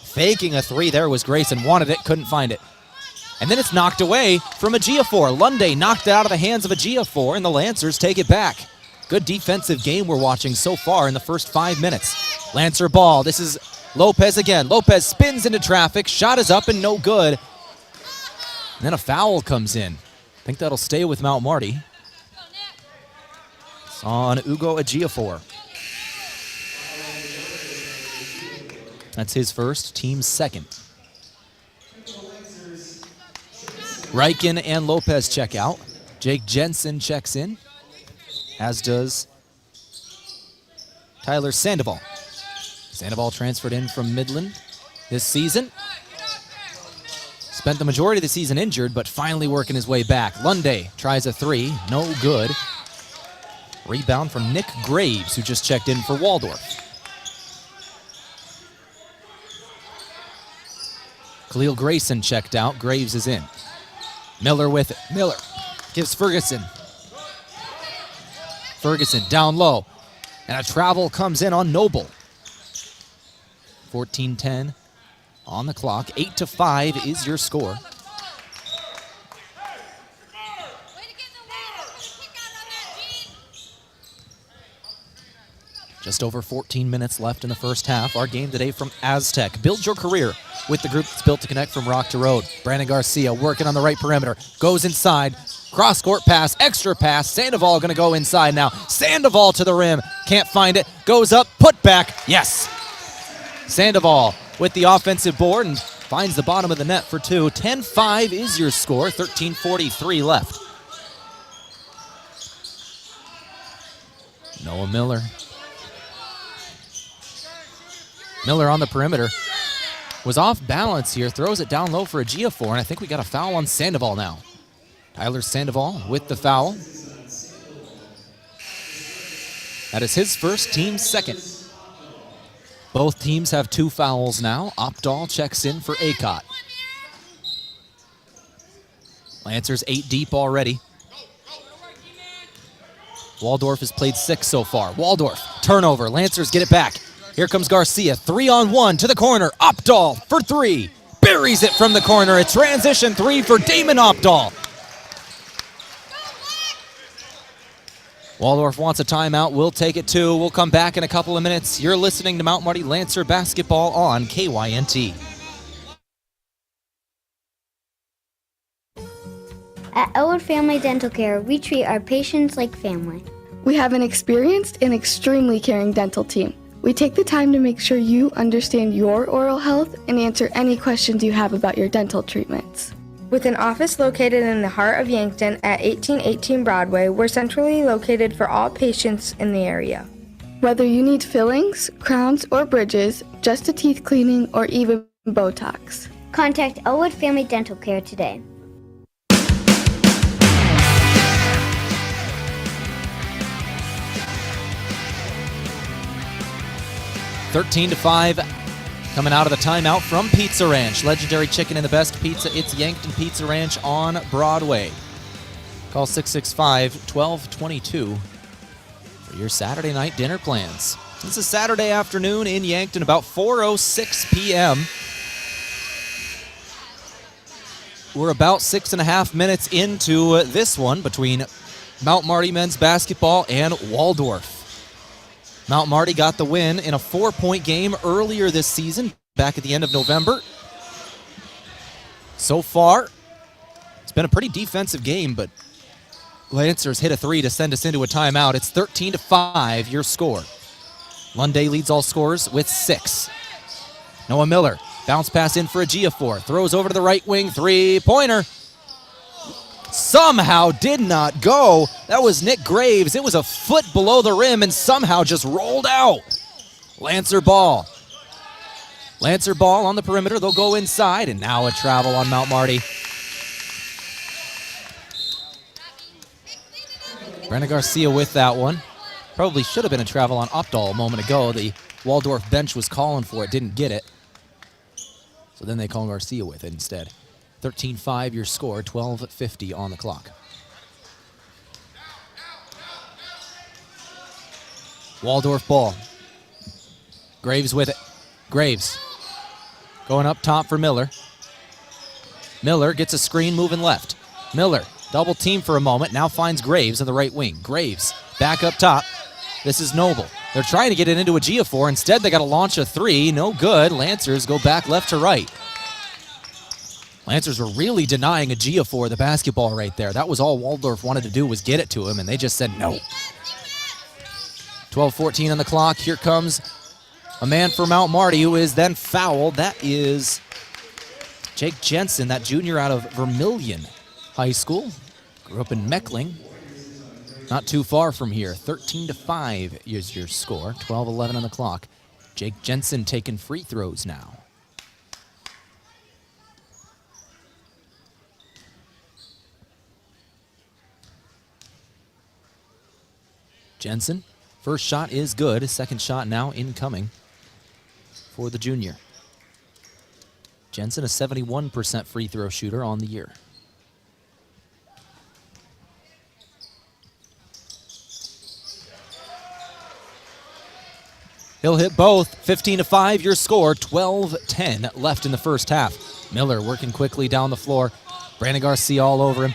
Faking a 3 there was Grayson. Wanted it, couldn't find it. And then it's knocked away from Ejiofor. Lunday knocked it out of the hands of Ejiofor, and the Lancers take it back. Good defensive game we're watching so far in the first 5 minutes. Lancer ball. This is Lopez again. Lopez spins into traffic. Shot is up and no good. And then a foul comes in. I think that'll stay with Mount Marty. It's on Ugo Ejiofor. That's his first, team's second. Reichen and Lopez check out. Jake Jensen checks in, as does Tyler Sandoval. Sandoval transferred in from Midland this season. Spent the majority of the season injured, but finally working his way back. Lunday tries a three, no good. Rebound from Nick Graves, who just checked in for Waldorf. Khalil Grayson checked out. Graves is in. Miller with it. Miller gives Ferguson. Ferguson down low. And a travel comes in on Noble. 14-10 on the clock. 8-5 is your score. Just over 14 minutes left in the first half. Our game today from Aztec. Build your career with the group that's built to connect from rock to road. Brandon Garcia working on the right perimeter. Goes inside. Cross-court pass. Extra pass. Sandoval going to go inside now. Sandoval to the rim. Can't find it. Goes up. Put back. Yes. Sandoval with the offensive board and finds the bottom of the net for two. 10-5 is your score. 13:43 left. Noah Miller. Miller on the perimeter. Was off balance here. Throws it down low for a Giafor, and I think we got a foul on Sandoval now. Tyler Sandoval with the foul. That is his first, team's second. Both teams have 2 fouls now. Opdahl checks in for Acott. Lancers 8 deep already. Waldorf has played 6 so far. Waldorf, turnover. Lancers get it back. Here comes Garcia, 3-on-1 to the corner. Opdahl for 3. Buries it from the corner. A transition 3 for Damon Opdahl. Waldorf wants a timeout. We'll take it too. We'll come back in a couple of minutes. You're listening to Mount Marty Lancer Basketball on KYNT. At Elwood Family Dental Care, we treat our patients like family. We have an experienced and extremely caring dental team. We take the time to make sure you understand your oral health and answer any questions you have about your dental treatments. With an office located in the heart of Yankton at 1818 Broadway, we're centrally located for all patients in the area. Whether you need fillings, crowns, or bridges, just a teeth cleaning, or even Botox. Contact Elwood Family Dental Care today. 13-5 coming out of the timeout from Pizza Ranch. Legendary chicken and the best pizza. It's Yankton Pizza Ranch on Broadway. Call 665-1222 for your Saturday night dinner plans. It's a Saturday afternoon in Yankton, about 4:06 p.m. We're about 6.5 minutes into this one between Mount Marty men's basketball and Waldorf. Mount Marty got the win in a 4-point game earlier this season, back at the end of November. So far, it's been a pretty defensive game, but Lancers hit a 3 to send us into a timeout. It's 13-5, your score. Lunday leads all scorers with 6. Noah Miller, bounce pass in for a Giafor, throws over to the right wing, 3-pointer. Somehow did not go. That was Nick Graves. It was a foot below the rim and somehow just rolled out. Lancer ball. Lancer ball on the perimeter. They'll go inside, and now a travel on Mount Marty. Brandon Garcia with that one. Probably should have been a travel on Opdahl a moment ago. The Waldorf bench was calling for it, didn't get it. So then they call Garcia with it instead. 13-5 your score, 12:50 on the clock. Waldorf ball. Graves with it. Graves going up top for Miller. Miller gets a screen moving left. Miller double team for a moment, now finds Graves on the right wing. Graves back up top. This is Noble. They're trying to get it into a Giafor. Instead, they got to launch a 3. No good. Lancers go back left to right. Lancers were really denying a Giafor the basketball right there. That was all Waldorf wanted to do, was get it to him, and they just said no. 12:14 on the clock. Here comes A man for Mount Marty who is then fouled. That is Jake Jensen, that junior out of Vermillion High School. Grew up in Meckling. Not too far from here. 13-5 is your score. 12-11 on the clock. Jake Jensen taking free throws now. Jensen, first shot is good. Second shot now incoming for the junior. Jensen, a 71% free throw shooter on the year. He'll hit both. 15-5 your score. 12-10 left in the first half. Miller working quickly down the floor. Brandon Garcia all over him.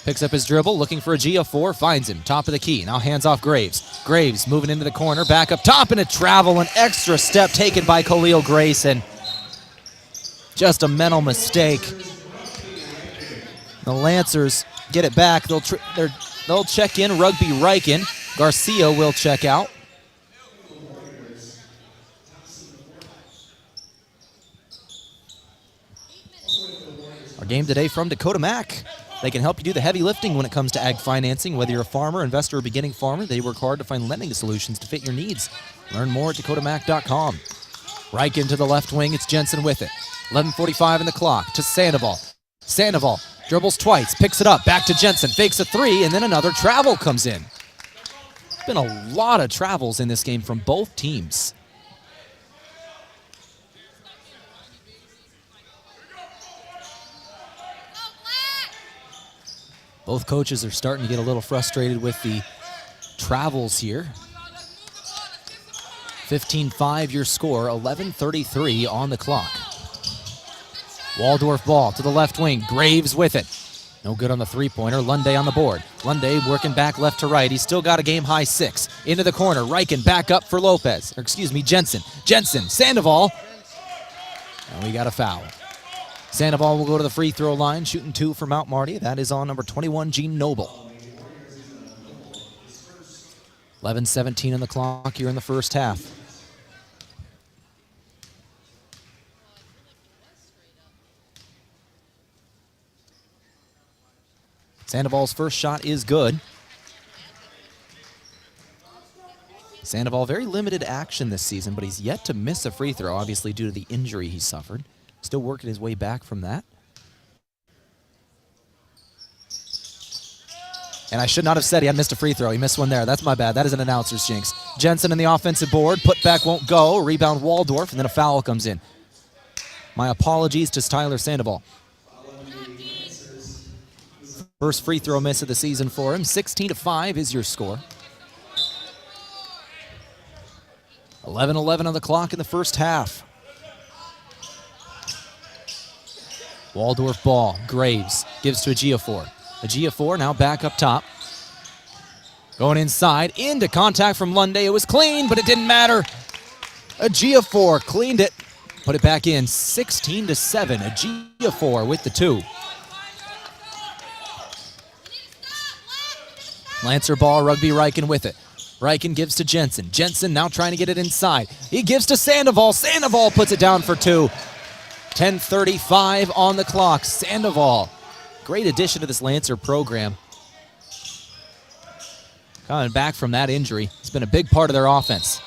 Picks up his dribble, looking for a G4, finds him, top of the key. Now hands off Graves. Graves moving into the corner, back up top, and a travel, an extra step taken by Khalil Grayson. Just a mental mistake. The Lancers get it back. They'll check in Rugby Riken. Garcia will check out. Our game today from Dakota Mac. They can help you do the heavy lifting when it comes to ag financing. Whether you're a farmer, investor, or beginning farmer, they work hard to find lending solutions to fit your needs. Learn more at dakotamac.com. Riken to the left wing, it's Jensen with it. 11:45 in the clock to Sandoval. Sandoval dribbles twice, picks it up, back to Jensen, fakes a three, and then another travel comes in. There's been a lot of travels in this game from both teams. Both coaches are starting to get a little frustrated with the travels here. 15-5 your score, 11:33 on the clock. Waldorf ball to the left wing, Graves with it. No good on the three-pointer, Lunday on the board. Lunday working back left to right, he's still got a game-high 6. Into the corner, Riken back up for Jensen. Jensen, Sandoval. And we got a foul. Sandoval will go to the free throw line, shooting 2 for Mount Marty. That is on number 21, Gene Noble. 11:17 on the clock here in the first half. Sandoval's first shot is good. Sandoval, very limited action this season, but he's yet to miss a free throw, obviously due to the injury he suffered. Still working his way back from that. And I should not have said he had missed a free throw. He missed one there. That's my bad. That is an announcer's jinx. Jensen in the offensive board. Put back won't go. Rebound Waldorf, and then a foul comes in. My apologies to Tyler Sandoval. First free throw miss of the season for him. 16-5 is your score. 11:11 on the clock in the first half. Waldorf ball, Graves gives to Ejiofor. Ejiofor now back up top. Going inside, into contact from Lunday. It was clean, but it didn't matter. Ejiofor cleaned it, put it back in. 16-7, Ejiofor with the 2. Lancer ball, Rugby Riken with it. Riken gives to Jensen. Jensen now trying to get it inside. He gives to Sandoval. Sandoval puts it down for 2. 10:35 on the clock. Sandoval, great addition to this Lancer program. Coming back from that injury, it's been a big part of their offense.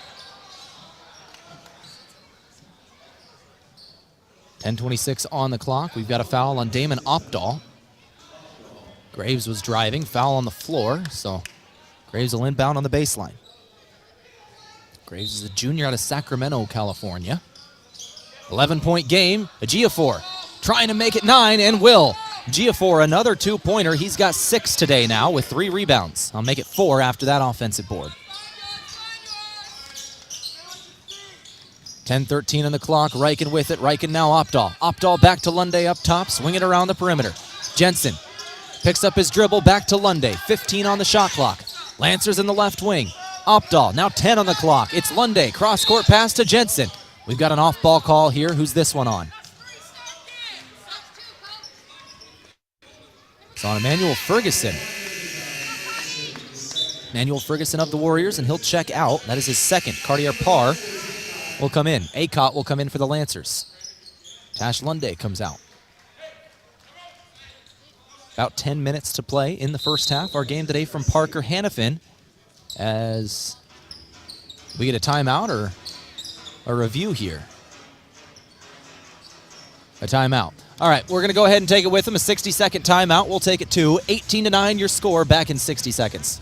10:26 on the clock. We've got a foul on Damon Opdahl. Graves was driving, foul on the floor, so Graves will inbound on the baseline. Graves is a junior out of Sacramento, California. 11-point game. Ejiofor trying to make it 9 and will. Ejiofor, another 2-pointer. He's got 6 today now with 3 rebounds. I'll make it 4 after that offensive board. 10:13 on the clock. Riken with it. Riken now Opdahl. Opdahl back to Lunday up top. Swing it around the perimeter. Jensen picks up his dribble. Back to Lunday. 15 on the shot clock. Lancers in the left wing. Opdahl now 10 on the clock. It's Lunday. Cross-court pass to Jensen. We've got an off-ball call here. Who's this one on? It's on Emmanuel Ferguson. Emmanuel Ferguson of the Warriors, and he'll check out. That is his second. Cartier Parr will come in. Acott will come in for the Lancers. Tash Lunday comes out. About 10 minutes to play in the first half. Our game today from Parker Hannafin, as we get a timeout or a review here. A timeout. All right, we're going to go ahead and take it with them. A 60-second timeout. We'll take it to 18-9, your score, back in 60 seconds.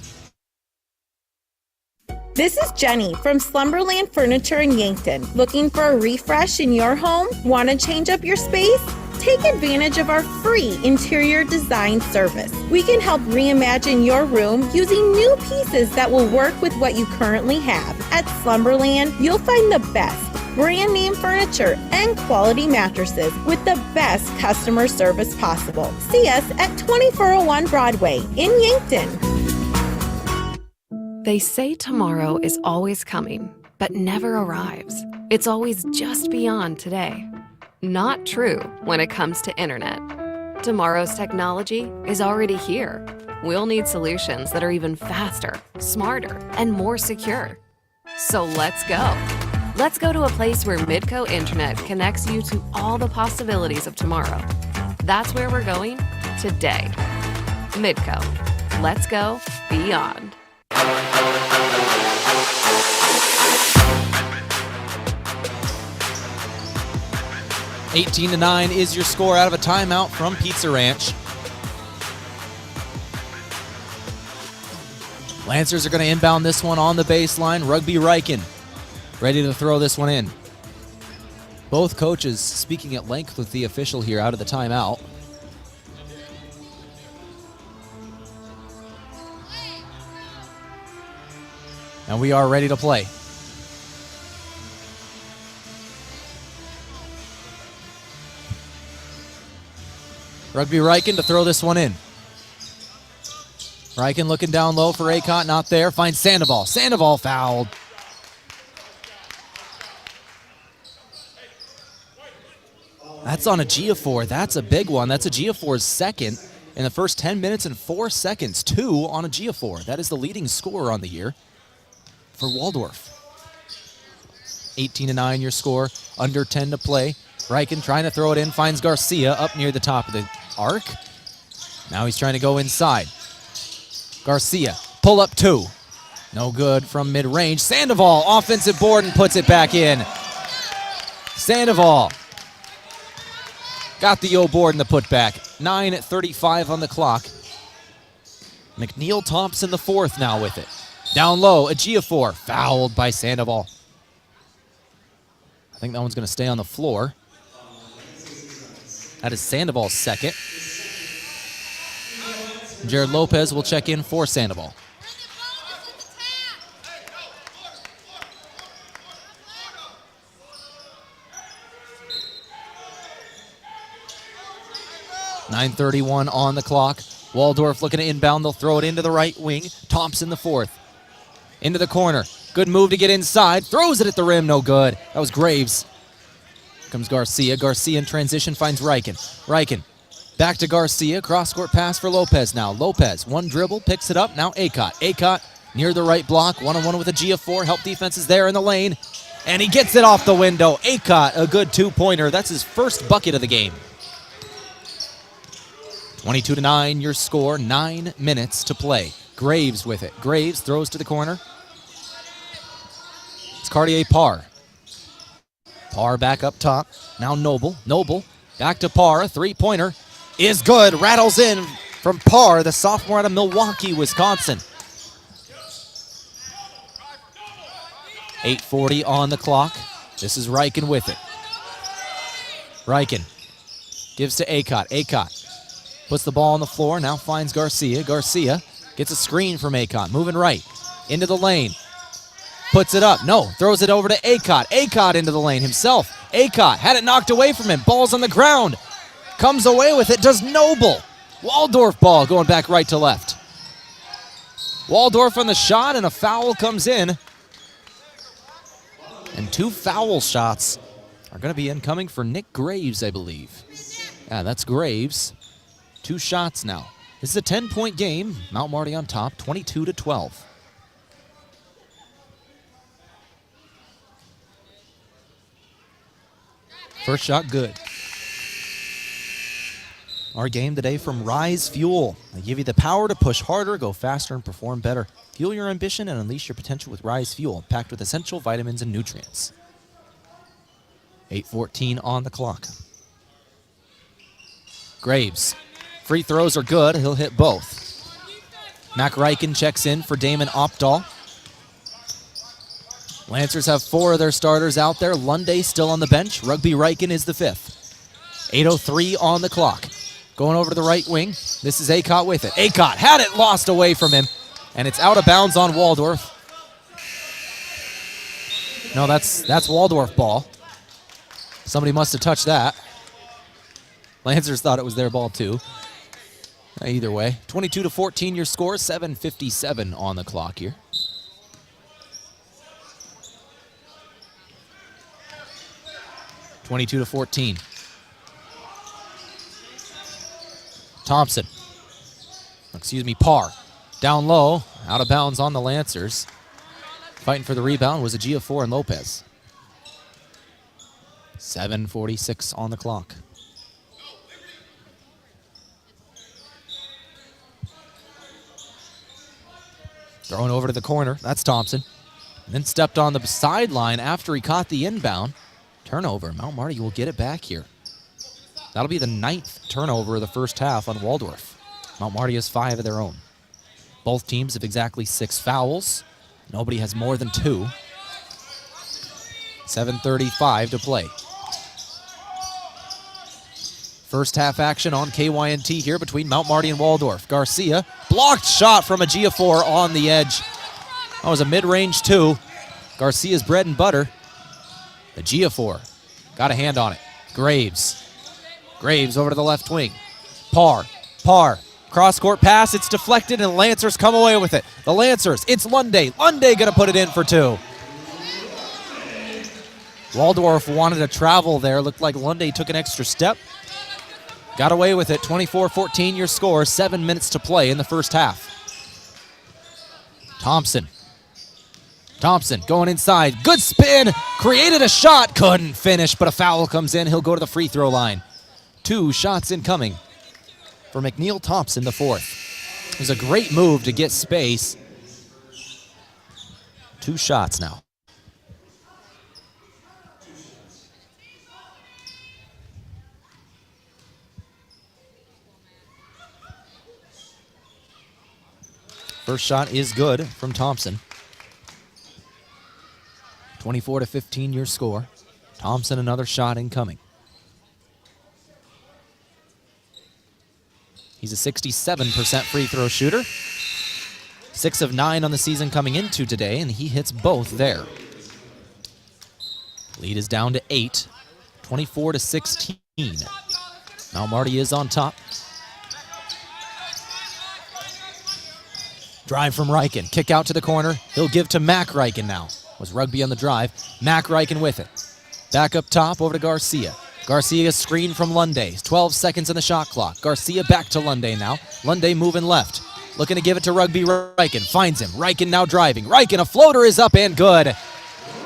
This is Jenny from Slumberland Furniture in Yankton. Looking for a refresh in your home? Want to change up your space? Take advantage of our free interior design service. We can help reimagine your room using new pieces that will work with what you currently have. At Slumberland, you'll find the best brand name furniture and quality mattresses with the best customer service possible. See us at 2401 Broadway in Yankton. They say tomorrow is always coming, but never arrives. It's always just beyond today. Not true when it comes to internet. Tomorrow's technology is already here. We'll need solutions that are even faster, smarter, and more secure. So let's go. Let's go to a place where Midco Internet connects you to all the possibilities of tomorrow. That's where we're going today. Midco. Let's go beyond. 18-9 is your score out of a timeout from Pizza Ranch. Lancers are going to inbound this one on the baseline. Rugby Riken ready to throw this one in. Both coaches speaking at length with the official here out of the timeout. And we are ready to play. Rugby Riken to throw this one in. Riken looking down low for Acott, not there. Finds Sandoval. Sandoval fouled. That's on a Giafor. That's a big one. That's a Giafor's second in the first 10 minutes and 4 seconds. 2 on a Giafor. That is the leading scorer on the year for Waldorf. 18-9 your score. Under 10 to play. Riken trying to throw it in. Finds Garcia up near the top of the arc. Now he's trying to go inside. Garcia, pull up 2. No good from mid-range. Sandoval, offensive board and puts it back in. Sandoval got the O board and the putback. 9:35 on the clock. McNeil Thompson the fourth now with it. Down low, Ejiofor fouled by Sandoval. I think that one's going to stay on the floor. That is Sandoval's second. Jared Lopez will check in for Sandoval. .9:31 on the clock. Waldorf looking to inbound. They'll throw it into the right wing. Thompson the fourth. Into the corner. Good move to get inside. Throws it at the rim. No good. That was Graves. Comes Garcia. Garcia in transition finds Riken. Riken back to Garcia. Cross-court pass for Lopez now. Lopez, one dribble, picks it up. Now Acott. Acott near the right block. One-on-one with a Giafor. Help defense is there in the lane. And he gets it off the window. Acott, a good two-pointer. That's his first bucket of the game. 22-9 your score. 9 minutes to play. Graves with it. Graves throws to the corner. It's Cartier Parr. Parr back up top. Now Noble. Noble back to Parr. Three-pointer is good. Rattles in from Parr, the sophomore out of Milwaukee, Wisconsin. 8:40 on the clock. This is Riken with it. Riken gives to Acott. Acott puts the ball on the floor. Now finds Garcia. Garcia gets a screen from Acott. Moving right into the lane. Puts it up. No. Throws it over to Acott. Acott into the lane himself. Acott had it knocked away from him. Ball's on the ground. Comes away with it. Does Noble. Waldorf ball going back right to left. Waldorf on the shot, and a foul comes in. And 2 foul shots are going to be incoming for Nick Graves, I believe. Yeah, that's Graves. 2 shots now. This is a 10-point game. Mount Marty on top, 22-12. First shot good. Our game today from Rise Fuel. They give you the power to push harder, go faster, and perform better. Fuel your ambition and unleash your potential with Rise Fuel, packed with essential vitamins and nutrients. 8:14 on the clock. Graves. Free throws are good. He'll hit both. Mac Reichen checks in for Damon Opdahl. Lancers have 4 of their starters out there. Lunday still on the bench. Rugby Reichen is the 5th. 8:03 on the clock. Going over to the right wing. This is Acott with it. Acott had it lost away from him, and it's out of bounds on Waldorf. No, that's Waldorf ball. Somebody must have touched that. Lancers thought it was their ball too. Either way, 22-14 your score, 7:57 on the clock here. (22-14). Thompson. Parr. Down low, out of bounds on the Lancers. Fighting for the rebound was Ejiofor and Lopez. 7:46 on the clock. Throwing over to the corner, that's Thompson. And then stepped on the sideline after he caught the inbound. Turnover, Mount Marty will get it back here. That'll be the 9th turnover of the first half on Waldorf. Mount Marty has 5 of their own. Both teams have exactly 6 fouls. Nobody has more than 2. 7:35 to play. First half action on KYNT here between Mount Marty and Waldorf. Garcia, blocked shot from Ejiofor on the edge. That was a mid-range 2. Garcia's bread and butter. Ejiofor got a hand on it. Graves over to the left wing. Parr, cross-court pass, it's deflected, and the Lancers come away with it. The Lancers, it's Lunday gonna put it in for 2. Waldorf wanted to travel there. Looked like Lunday took an extra step. Got away with it. 24-14 your score. 7 minutes to play in the first half. Thompson going inside. Good spin. Created a shot. Couldn't finish, but a foul comes in. He'll go to the free throw line. 2 shots incoming for McNeil Thompson, the 4th. It was a great move to get space. 2 shots now. First shot is good from Thompson. 24-15 your score. Thompson another shot incoming. He's a 67% free throw shooter. 6 of 9 on the season coming into today, and he hits both there. Lead is down to 8, 24-16. Mount Marty is on top. Drive from Reichen, kick out to the corner. He'll give to Mac Reichen now. Was Rugby on the drive. Mac Reichen with it. Back up top, over to Garcia. Garcia screen from Lunday. 12 seconds on the shot clock. Garcia back to Lunday now. Lunday moving left. Looking to give it to Rugby Reichen. Finds him. Reichen now driving. Reichen, a floater is up and good.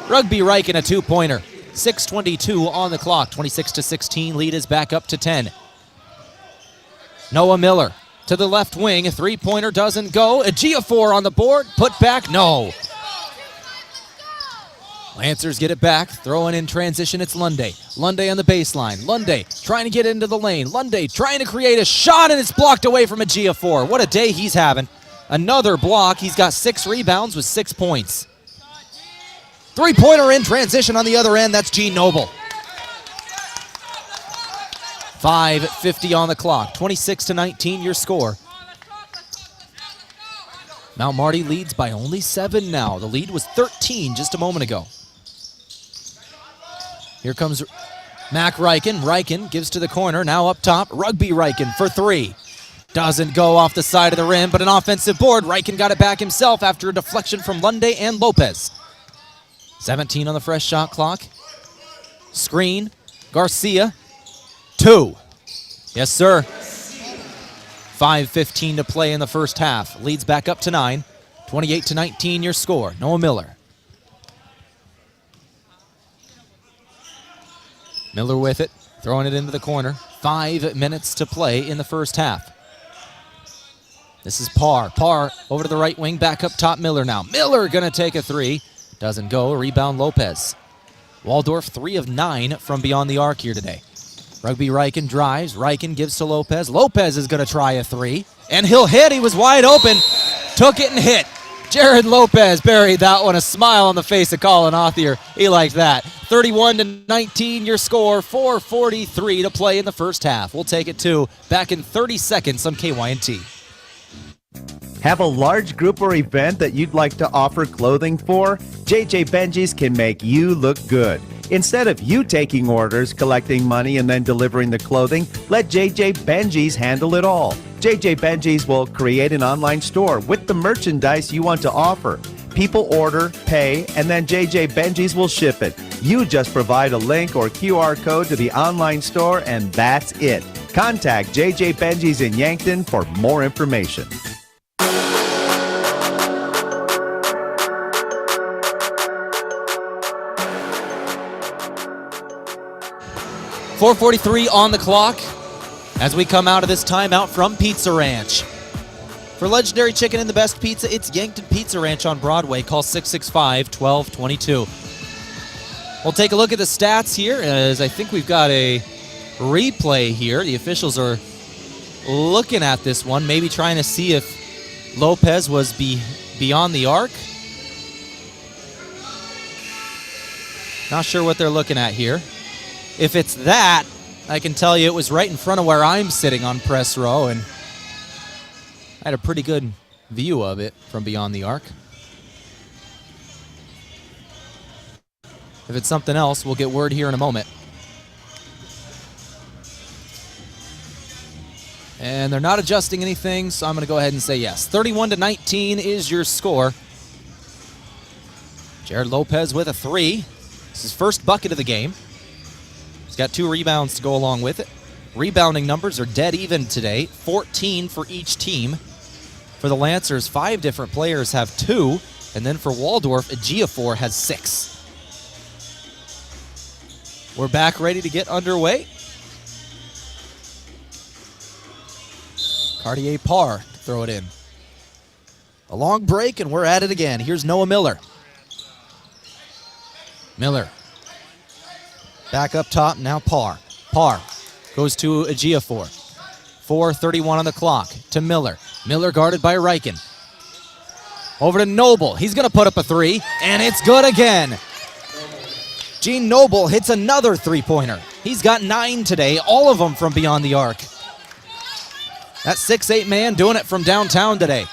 Rugby Reichen, a 2-pointer. 6:22 on the clock. 26-16. Lead is back up to 10. Noah Miller to the left wing. A 3-pointer doesn't go. Ejiofor on the board. Put back. No. Lancers get it back. Throwing in transition. It's Lunday. Lunday on the baseline. Lunday trying to get into the lane. Lunday trying to create a shot, and it's blocked away from Ejiofor. What a day he's having. Another block. He's got 6 rebounds with 6 points. 3-pointer in transition on the other end. That's Gene Noble. 5:50 on the clock. 26-19 your score. Mount Marty leads by only 7 now. The lead was 13 just a moment ago. Here comes Mac Reichen. Reichen gives to the corner. Now up top, Rugby Reichen for 3. Doesn't go off the side of the rim, but an offensive board. Reichen got it back himself after a deflection from Lunday and Lopez. 17 on the fresh shot clock. Screen. Garcia. 2. Yes, sir. 5:15 to play in the first half. Leads back up to 9. 28-19 your score. Noah Miller. Miller with it, throwing it into the corner. 5 minutes to play in the first half. This is Parr. Parr over to the right wing, back up top. Miller now. Miller gonna take a three. Doesn't go. Rebound Lopez. Waldorf 3 of 9 from beyond the arc here today. Rugby Reichen drives. Reichen gives to Lopez. Lopez is gonna try a three. And he'll hit. He was wide open. Took it and hit. Jared Lopez buried that one. A smile on the face of Colin Othier. He liked that. 31-19 your score. 4:43 to play in the first half. We'll take it to back in 30 seconds on KYNT. Have a large group or event that you'd like to offer clothing for? JJ Benji's can make you look good. Instead of you taking orders, collecting money, and then delivering the clothing, let JJ Benji's handle it all. JJ Benji's will create an online store with the merchandise you want to offer. People order, pay, and then JJ Benji's will ship it. You just provide a link or QR code to the online store, and that's it. Contact JJ Benji's in Yankton for more information. .443 on the clock as we come out of this timeout from Pizza Ranch. For legendary chicken and the best pizza, it's Yankton Pizza Ranch on Broadway. Call 665-1222. We'll take a look at the stats here, as I think we've got a replay here. The officials are looking at this one, maybe trying to see if Lopez was beyond the arc. Not sure what they're looking at here. If it's that, I can tell you it was right in front of where I'm sitting on press row, and I had a pretty good view of it from beyond the arc. If it's something else, we'll get word here in a moment. And they're not adjusting anything, so I'm going to go ahead and say yes. 31-19 is your score. Jared Lopez with a three. This is his first bucket of the game. He's got 2 rebounds to go along with it. Rebounding numbers are dead even today, 14 for each team. For the Lancers, 5 different players have 2, and then for Waldorf, Ejiofor has 6. We're back ready to get underway. Cartier Parr to throw it in. A long break, and we're at it again. Here's Noah Miller. Miller. Back up top, now Parr. Parr goes to Ejiofor. 4:31 on the clock to Miller. Miller guarded by Reichen. Over to Noble. He's going to put up a three, and it's good again. Gene Noble hits another three-pointer. He's got 9 today, all of them from beyond the arc. That 6'8" man doing it from downtown today.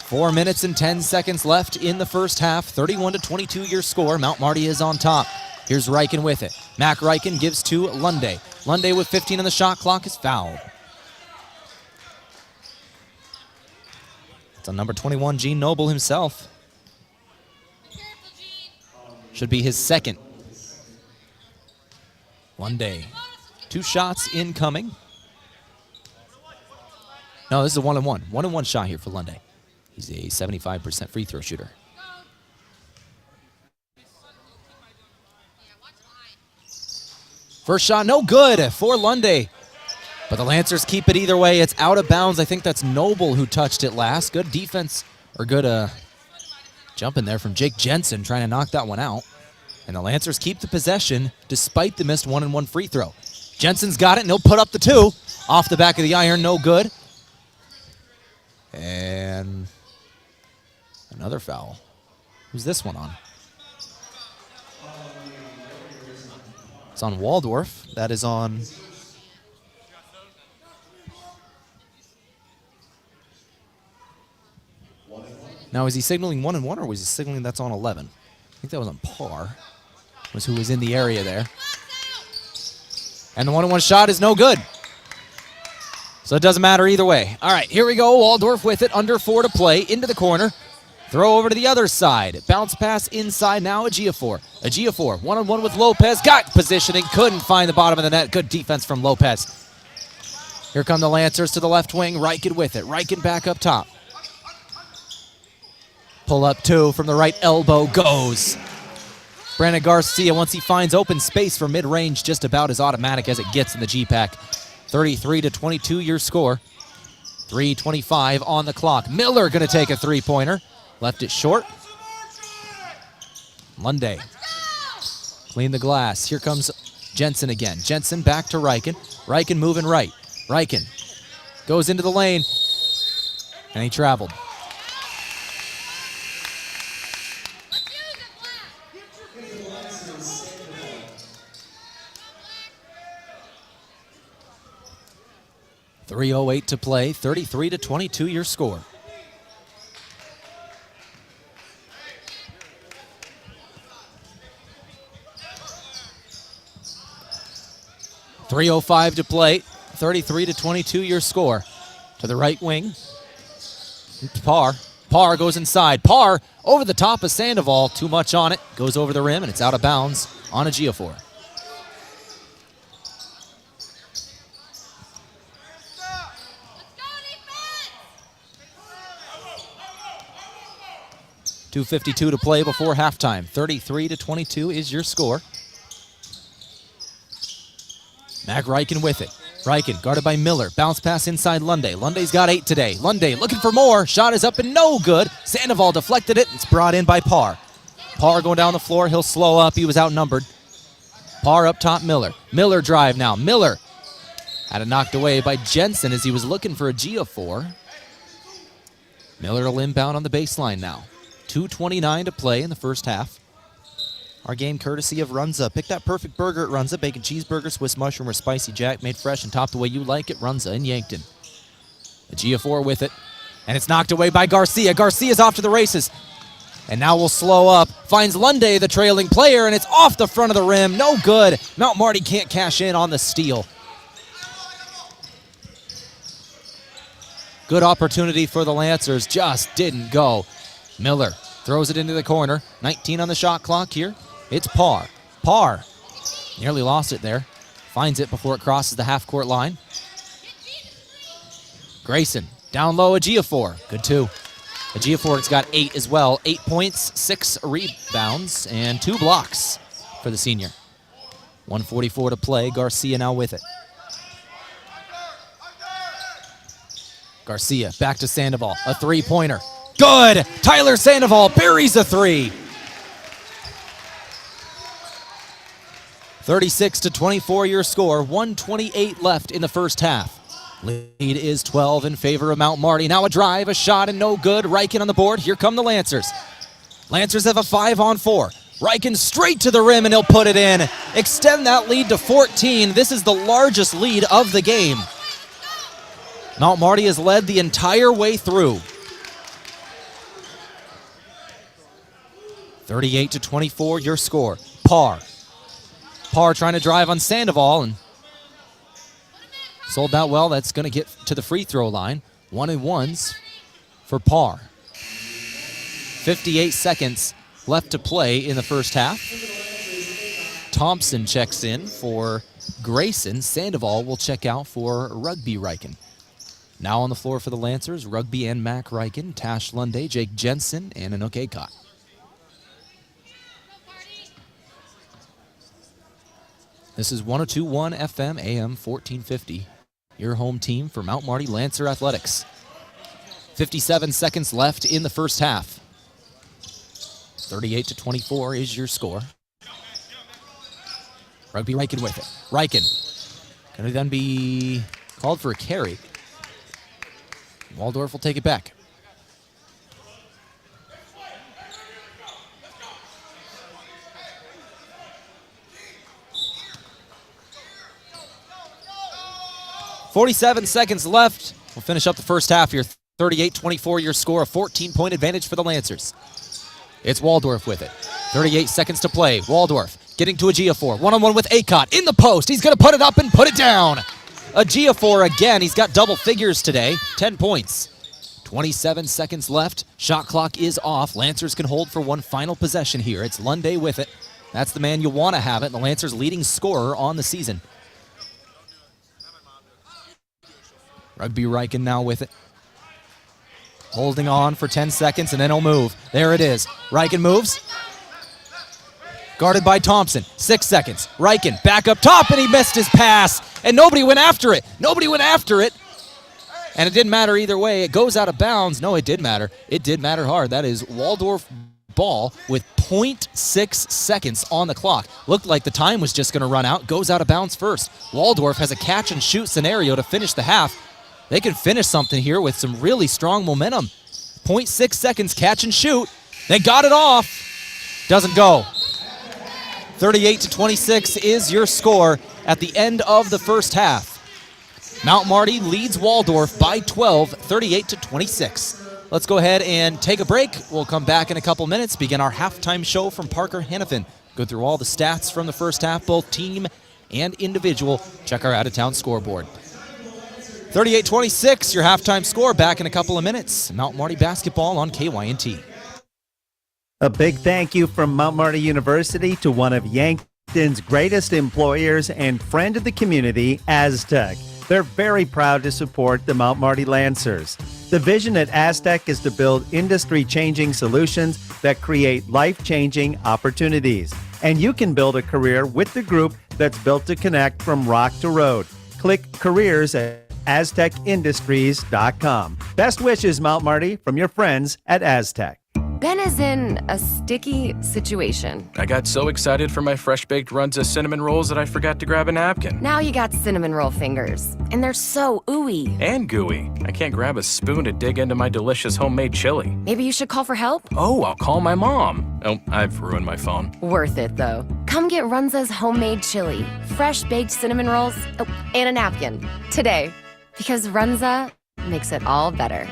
4 minutes and 10 seconds left in the first half. 31-22 your score. Mount Marty is on top. Here's Reichen with it. Mac Reichen gives to Lunde. Lunde with 15 on the shot clock is fouled. It's on number 21, Gene Noble himself. Should be his second. Lunde. 2 shots incoming. No, this is a 1-and-1. 1-and-1 shot here for Lunde. He's a 75% free throw shooter. First shot, no good for Lunde. But the Lancers keep it either way. It's out of bounds. I think that's Noble who touched it last. Good defense, or good jump in there from Jake Jensen trying to knock that one out. And the Lancers keep the possession despite the missed 1-and-1 free throw. Jensen's got it, and he'll put up the 2. Off the back of the iron, no good. And another foul. Who's this one on? It's on Waldorf. That is on... Now, is he signaling 1-and-1, or was he signaling that's on 11? I think that was on Parr, was who was in the area there. And the 1-and-1 shot is no good. So it doesn't matter either way. All right, here we go. Waldorf with it, under 4 to play, into the corner. Throw over to the other side. Bounce pass inside now, Ejiofor. Ejiofor, 1-on-1 with Lopez. Got positioning, couldn't find the bottom of the net. Good defense from Lopez. Here come the Lancers to the left wing. Reichen with it. Reichen back up top. Pull up 2 from the right elbow goes. Brandon Garcia, once he finds open space for mid-range, just about as automatic as it gets in the GPAC. 33-22 your score. 3:25 on the clock. Miller going to take a three-pointer. Left it short. Lunday. Clean the glass. Here comes Jensen again. Jensen back to Reichen. Reichen moving right. Reichen goes into the lane, and he traveled. .308 to play, 33-22 your score. .305 to play, 33-22 your score. To the right wing, it's Parr. Parr goes inside. Parr over the top of Sandoval, too much on it, goes over the rim, and it's out of bounds on a Ejiofor. .252 to play before halftime. 33-22 is your score. Mac Reichen with it. Reichen guarded by Miller. Bounce pass inside Lunday. Lunday's got 8 today. Lunday looking for more. Shot is up and no good. Sandoval deflected it. It's brought in by Parr. Parr going down the floor. He'll slow up. He was outnumbered. Parr up top, Miller. Miller drive now. Miller had it knocked away by Jensen as he was looking for a Ejiofor. Miller will inbound on the baseline now. 2:29 to play in the first half. Our game courtesy of Runza. Pick that perfect burger at Runza. Bacon cheeseburger, Swiss mushroom, or spicy jack. Made fresh and topped the way you like it. Runza in Yankton. Ejiofor with it. And it's knocked away by Garcia. Garcia's off to the races. And now we'll slow up. Finds Lunday, the trailing player, and it's off the front of the rim. No good. Mount Marty can't cash in on the steal. Good opportunity for the Lancers. Just didn't go. Miller throws it into the corner. 19 on the shot clock here. It's Parr. Parr nearly lost it there. Finds it before it crosses the half-court line. Grayson down low, Ejiofor. Good two. Ejiofor's got 8 as well. 8 points, 6 rebounds, and 2 blocks for the senior. 1:44 to play. Garcia now with it. Garcia back to Sandoval. A three-pointer. Good! Tyler Sandoval buries a three. 36-24 your score. 1:28 left in the first half. Lead is 12 in favor of Mount Marty. Now a drive, a shot, and no good. Reichen on the board. Here come the Lancers. Lancers have a 5-on-4. Reichen straight to the rim, and he'll put it in. Extend that lead to 14. This is the largest lead of the game. Mount Marty has led the entire way through. 38-24 your score. Parr. Parr trying to drive on Sandoval and sold that well. That's going to get to the free throw line. 1-and-1s for Parr. 58 seconds left to play in the first half. Thompson checks in for Grayson. Sandoval will check out for Rugby Reichen. Now on the floor for the Lancers, Rugby and Mac Reichen, Tash Lunday, Jake Jensen, and Anook Acott. This is 102.1 FM, AM 1450. Your home team for Mount Marty Lancer Athletics. 57 seconds left in the first half. 38-24 is your score. Rugby Reichen with it. Reichen going to then be called for a carry. Waldorf will take it back. .47 seconds left. We'll finish up the first half here. 38-24 your score. A 14-point advantage for the Lancers. It's Waldorf with it. 38 seconds to play. Waldorf getting to Ejiofor. One-on-one with Acott in the post. He's going to put it up and put it down. Ejiofor again. He's got double figures today. 10 points. 27 seconds left. Shot clock is off. Lancers can hold for one final possession here. It's Lunday with it. That's the man you want to have it. The Lancers' leading scorer on the season. Rugby Reichen now with it. Holding on for 10 seconds, and then he'll move. There it is. Reichen moves. Guarded by Thompson. 6 seconds. Riken back up top, and he missed his pass. And nobody went after it. And it didn't matter either way. It goes out of bounds. No, it did matter. It did matter hard. That is Waldorf ball with 0.6 seconds on the clock. Looked like the time was just going to run out. Goes out of bounds first. Waldorf has a catch and shoot scenario to finish the half. They could finish something here with some really strong momentum. 0.6 seconds, catch and shoot. They got it off. Doesn't go. 38-26 is your score at the end of the first half. Mount Marty leads Waldorf by 12, 38-26. Let's go ahead and take a break. We'll come back in a couple minutes, begin our halftime show from Parker Hannafin. Go through all the stats from the first half, both team and individual. Check our out-of-town scoreboard. 38-26, your halftime score. Back in a couple of minutes. Mount Marty basketball on KYNT. A big thank you from Mount Marty University to one of Yankton's greatest employers and friend of the community, Aztec. They're very proud to support the Mount Marty Lancers. The vision at Aztec is to build industry-changing solutions that create life-changing opportunities. And you can build a career with the group that's built to connect from rock to road. Click careers at aztecindustries.com. Best wishes, Mount Marty, from your friends at Aztec. Ben is in a sticky situation. I got so excited for my fresh-baked Runza cinnamon rolls that I forgot to grab a napkin. Now you got cinnamon roll fingers, and they're so ooey. And gooey. I can't grab a spoon to dig into my delicious homemade chili. Maybe you should call for help? Oh, I'll call my mom. Oh, I've ruined my phone. Worth it, though. Come get Runza's homemade chili, fresh-baked cinnamon rolls, and a napkin today. Because Runza makes it all better.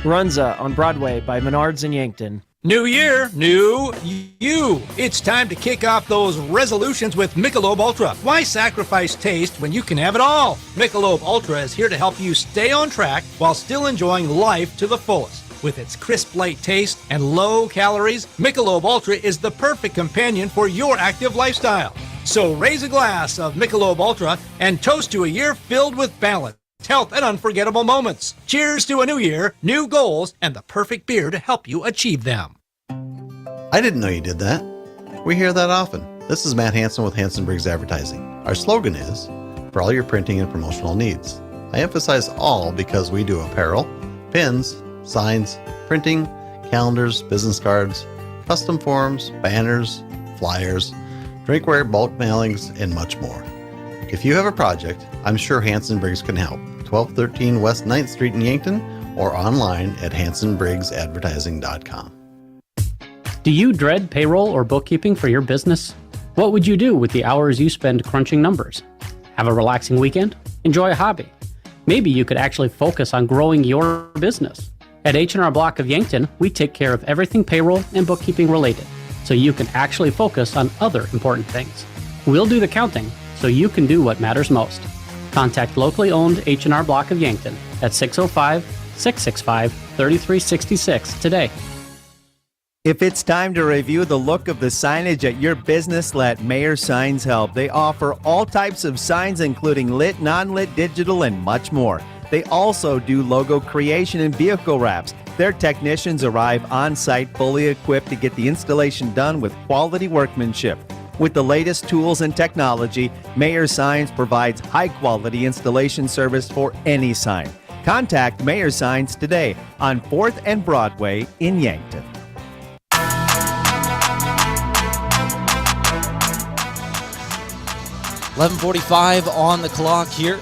Runza on Broadway by Menards in Yankton. New year, new you. It's time to kick off those resolutions with Michelob Ultra. Why sacrifice taste when you can have it all? Michelob Ultra is here to help you stay on track while still enjoying life to the fullest. With its crisp light taste and low calories, Michelob Ultra is the perfect companion for your active lifestyle. So raise a glass of Michelob Ultra and toast to a year filled with balance, health, and unforgettable moments. Cheers to a new year, new goals, and the perfect beer to help you achieve them. I didn't know you did that. We hear that often. This is Matt Hansen with Hansen Briggs Advertising. Our slogan is, for all your printing and promotional needs. I emphasize all because we do apparel, pins, signs, printing, calendars, business cards, custom forms, banners, flyers, drinkware, bulk mailings, and much more. If you have a project, I'm sure Hansen Briggs can help. 1213 West 9th Street in Yankton or online at hansenbriggsadvertising.com. Do you dread payroll or bookkeeping for your business? What would you do with the hours you spend crunching numbers? Have a relaxing weekend? Enjoy a hobby? Maybe you could actually focus on growing your business. At H&R Block of Yankton, we take care of everything payroll and bookkeeping related, so you can actually focus on other important things. We'll do the counting, so you can do what matters most. Contact locally owned H&R Block of Yankton at 605-665-3366 today. If it's time to review the look of the signage at your business, let Mayor Signs help. They offer all types of signs, including lit, non-lit, digital, and much more. They also do logo creation and vehicle wraps. Their technicians arrive on site fully equipped to get the installation done with quality workmanship. With the latest tools and technology, Mayor Signs provides high-quality installation service for any sign. Contact Mayor Signs today on 4th and Broadway in Yankton. .45 on the clock here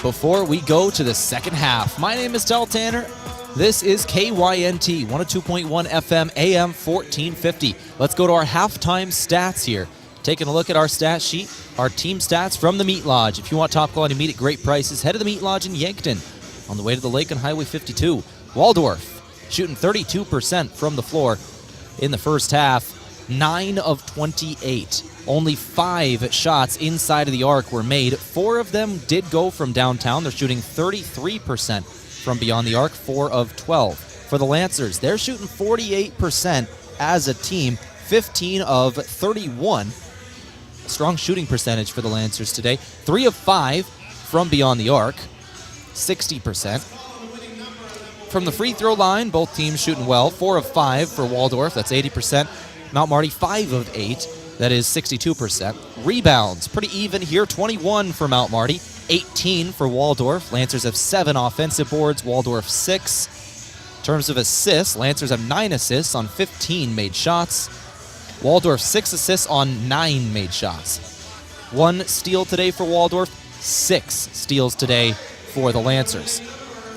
before we go to the second half. My name is Tehl Tanner. This is KYNT 102.1 FM AM 1450. Let's go to our halftime stats here. Taking a look at our stat sheet, our team stats from the Meat Lodge. If you want top quality meat at great prices, head to the Meat Lodge in Yankton on the way to the lake on Highway 52. Waldorf shooting 32% from the floor in the first half, 9 of 28. Only 5 shots inside of the arc were made. 4 of them did go from downtown. They're shooting 33% from beyond the arc, 4 of 12. For the Lancers, they're shooting 48% as a team, 15 of 31. Strong shooting percentage for the Lancers today. 3 of 5 from beyond the arc, 60%. from the free throw line. Both teams shooting well. 4 of 5 for Waldorf. That's 80%. Mount Marty 5 of 8. That is 62%. Rebounds, pretty even here. 21 for Mount Marty, 18 for Waldorf. Lancers have 7 offensive boards, Waldorf 6. In terms of assists, Lancers have 9 assists on 15 made shots. Waldorf 6 assists on 9 made shots. 1 steal today for Waldorf, 6 steals today for the Lancers.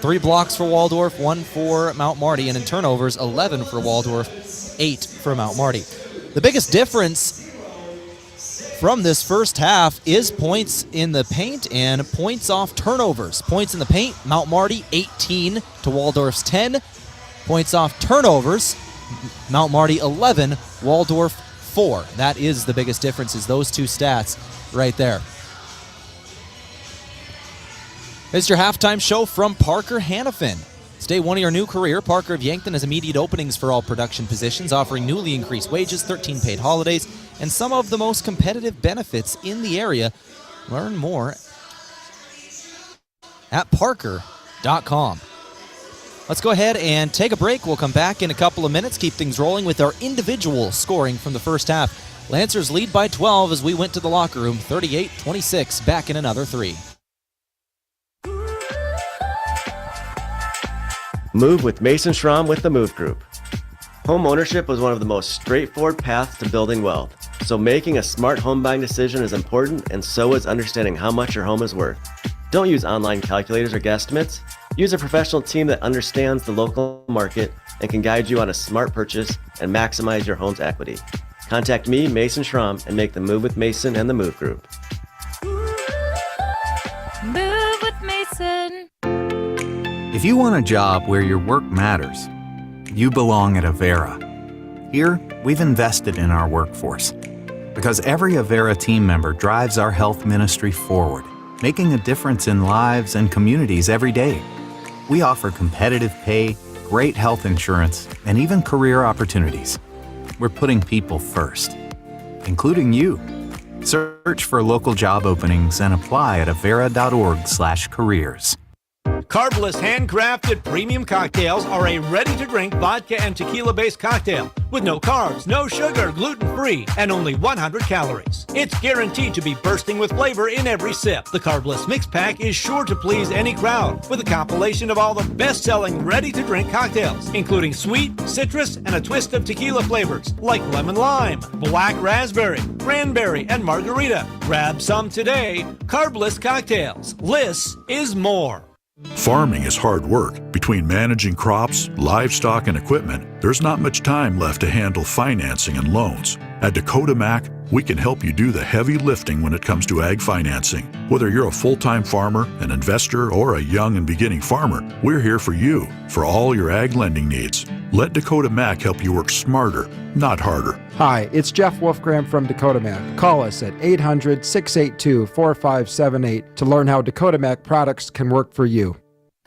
3 blocks for Waldorf, 1 for Mount Marty, and in turnovers, 11 for Waldorf, 8 for Mount Marty. The biggest difference from this first half is points in the paint and points off turnovers. Points in the paint, Mount Marty 18 to Waldorf's 10. Points off turnovers, Mount Marty 11, Waldorf 4. That is the biggest difference, is those 2 stats right there. Here's your halftime show from Parker Hannafin. It's day 1 of your new career. Parker of Yankton has immediate openings for all production positions, offering newly increased wages, 13 paid holidays, and some of the most competitive benefits in the area. Learn more at parker.com. Let's go ahead and take a break. We'll come back in a couple of minutes, keep things rolling with our individual scoring from the first half. Lancers lead by 12 as we went to the locker room, 38-26, back in another 3. Move with Mason Schramm with the Move Group. Home ownership was one of the most straightforward paths to building wealth. So making a smart home buying decision is important, and so is understanding how much your home is worth. Don't use online calculators or guesstimates. Use a professional team that understands the local market and can guide you on a smart purchase and maximize your home's equity. Contact me, Mason Schramm, and make the move with Mason and the Move Group. Move with Mason. If you want a job where your work matters, you belong at Avera. Here, we've invested in our workforce because every Avera team member drives our health ministry forward, making a difference in lives and communities every day. We offer competitive pay, great health insurance, and even career opportunities. We're putting people first, including you. Search for local job openings and apply at avera.org/careers. Carbless handcrafted premium cocktails are a ready-to-drink vodka and tequila-based cocktail with no carbs, no sugar, gluten-free, and only 100 calories. It's guaranteed to be bursting with flavor in every sip. The Carbless Mix Pack is sure to please any crowd with a compilation of all the best-selling ready-to-drink cocktails, including sweet, citrus, and a twist of tequila flavors like lemon lime, black raspberry, cranberry, and margarita. Grab some today. Carbless Cocktails. Less is more. Farming is hard work. Between managing crops, livestock, and equipment, there's not much time left to handle financing and loans. At Dakota Mac, we can help you do the heavy lifting when it comes to ag financing. Whether you're a full-time farmer, an investor, or a young and beginning farmer, we're here for you for all your ag lending needs. Let Dakota Mac help you work smarter, not harder. Hi, it's Jeff Wolfgram from Dakota Mac. Call us at 800-682-4578 to learn how Dakota Mac products can work for you.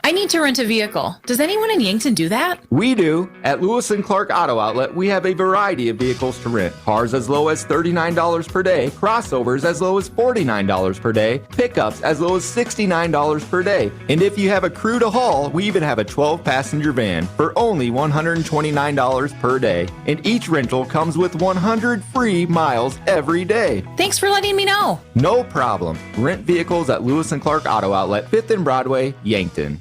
I need to rent a vehicle. Does anyone in Yankton do that? We do. At Lewis & Clark Auto Outlet, we have a variety of vehicles to rent. Cars as low as $39 per day, crossovers as low as $49 per day, pickups as low as $69 per day. And if you have a crew to haul, we even have a 12-passenger van for only $129 per day. And each rental comes with 100 free miles every day. Thanks for letting me know. No problem. Rent vehicles at Lewis & Clark Auto Outlet, 5th and Broadway, Yankton.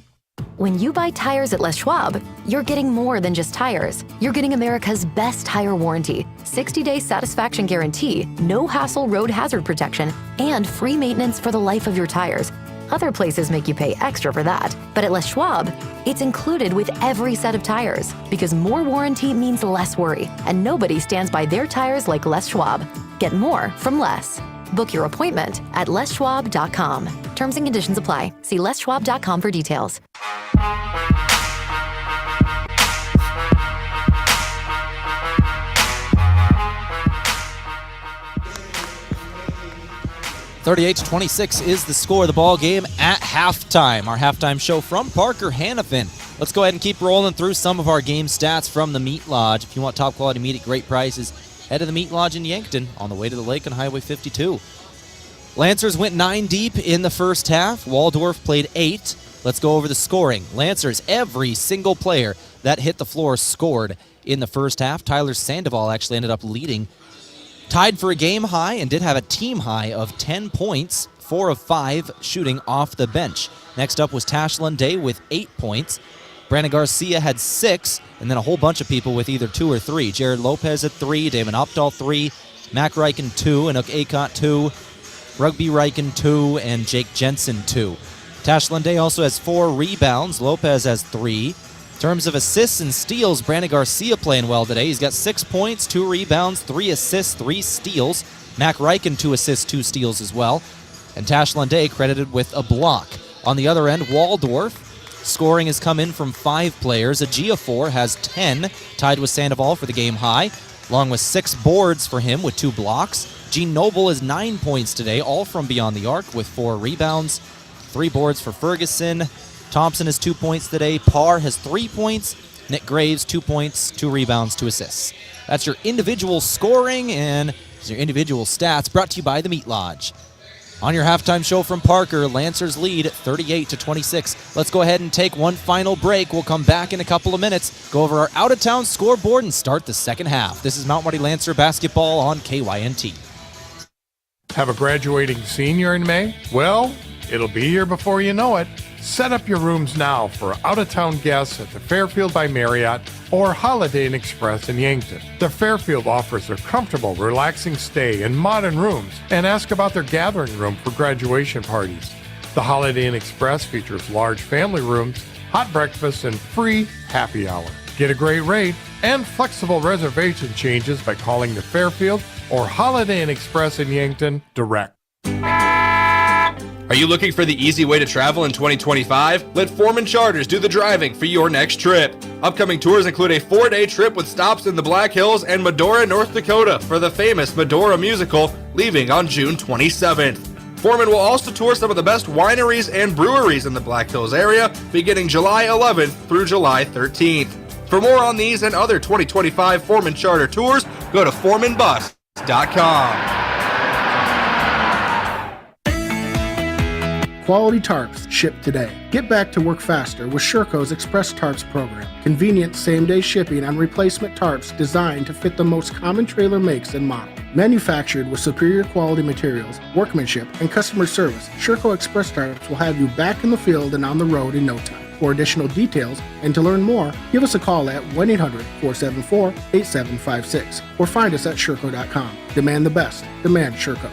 When you buy tires at Les Schwab, you're getting more than just tires. You're getting America's best tire warranty, 60-day satisfaction guarantee, no hassle road hazard protection, and free maintenance for the life of your tires. Other places make you pay extra for that, but at Les Schwab, it's included with every set of tires because more warranty means less worry, and nobody stands by their tires like Les Schwab. Get more from less. Book your appointment at leschwab.com. Terms and conditions apply. See leschwab.com for details. (38-26) is the score of the ball game at halftime. Our halftime show from Parker Hannafin. Let's go ahead and keep rolling through some of our game stats from the Meat Lodge. If you want top quality meat at great prices, head to the Meat Lodge in Yankton on the way to the lake on Highway 52. Lancers went 9 deep in the first half. Waldorf played 8. Let's go over the scoring. Lancers, every single player that hit the floor scored in the first half. Tyler Sandoval actually ended up leading. Tied for a game high and did have a team high of 10 points, 4 of 5 shooting off the bench. Next up was Tashlin Day with 8 points. Brandon Garcia had 6, and then a whole bunch of people with either 2 or 3. Jared Lopez at 3, Damon Opdahl 3, Mac Reichen 2, Anook Akot 2, Rugby Reichen 2, and Jake Jensen 2. Tashlin Day also has 4 rebounds. Lopez has 3. In terms of assists and steals, Brandon Garcia playing well today. He's got 6 points, 2 rebounds, 3 assists, 3 steals. Mac Reichen 2 assists, 2 steals as well. And Tashlin Day credited with a block. On the other end, Waldorf. Scoring has come in from 5 players. Ejiofor has 10, tied with Sandoval for the game high, along with 6 boards for him with 2 blocks. Gene Noble has 9 points today, all from beyond the arc with 4 rebounds, 3 boards for Ferguson. Thompson has 2 points today. Parr has 3 points. Nick Graves, 2 points, 2 rebounds, 2 assists. That's your individual scoring and your individual stats brought to you by the Meat Lodge. On your halftime show from Parker, Lancers lead 38-26. Let's go ahead and take one final break. We'll come back in a couple of minutes, go over our out-of-town scoreboard, and start the second half. This is Mount Marty Lancer basketball on KYNT. Have a graduating senior in May? Well, it'll be here before you know it. Set up your rooms now for out-of-town guests at the Fairfield by Marriott or Holiday Inn Express in Yankton. The Fairfield offers a comfortable, relaxing stay in modern rooms, and ask about their gathering room for graduation parties. The Holiday Inn Express features large family rooms, hot breakfast, and free happy hour. Get a great rate and flexible reservation changes by calling the Fairfield or Holiday Inn Express in Yankton direct. Are you looking for the easy way to travel in 2025? Let Foreman Charters do the driving for your next trip. Upcoming tours include a 4-day trip with stops in the Black Hills and Medora, North Dakota for the famous Medora musical, leaving on June 27th. Foreman will also tour some of the best wineries and breweries in the Black Hills area beginning July 11th through July 13th. For more on these and other 2025 Foreman Charter tours, go to foremanbus.com. Quality tarps shipped today. Get back to work faster with Sherco's Express Tarps program. Convenient same-day shipping on replacement tarps designed to fit the most common trailer makes and models. Manufactured with superior quality materials, workmanship, and customer service, Sherco Express Tarps will have you back in the field and on the road in no time. For additional details and to learn more, give us a call at 1-800-474-8756 or find us at Sherco.com. Demand the best. Demand Sherco.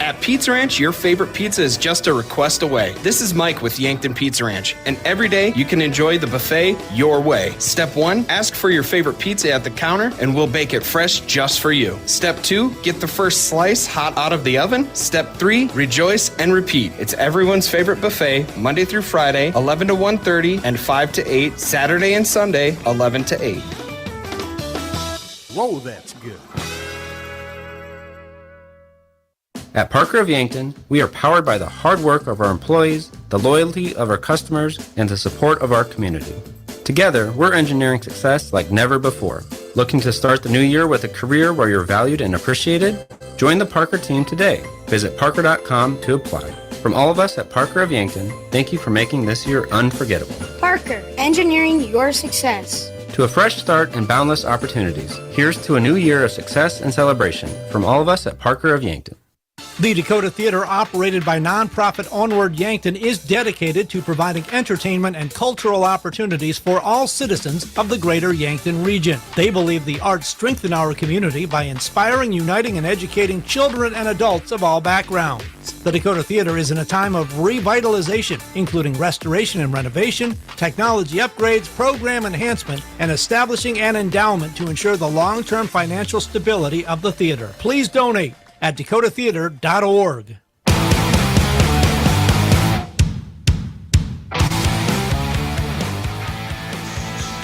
At Pizza Ranch, your favorite pizza is just a request away. This is Mike with Yankton Pizza Ranch, and every day you can enjoy the buffet your way. Step 1, ask for your favorite pizza at the counter, and we'll bake it fresh just for you. Step 2, get the first slice hot out of the oven. Step 3, rejoice and repeat. It's everyone's favorite buffet, Monday through Friday, 11 to 1:30 and 5 to 8, Saturday and Sunday, 11 to 8. Whoa, that's good. At Parker of Yankton, we are powered by the hard work of our employees, the loyalty of our customers, and the support of our community. Together, we're engineering success like never before. Looking to start the new year with a career where you're valued and appreciated? Join the Parker team today. Visit parker.com to apply. From all of us at Parker of Yankton, thank you for making this year unforgettable. Parker, engineering your success. To a fresh start and boundless opportunities, here's to a new year of success and celebration from all of us at Parker of Yankton. The Dakota Theater, operated by nonprofit Onward Yankton, is dedicated to providing entertainment and cultural opportunities for all citizens of the greater Yankton region. They believe the arts strengthen our community by inspiring, uniting, and educating children and adults of all backgrounds. The Dakota Theater is in a time of revitalization, including restoration and renovation, technology upgrades, program enhancement, and establishing an endowment to ensure the long-term financial stability of the theater. Please donate at dakotatheater.org.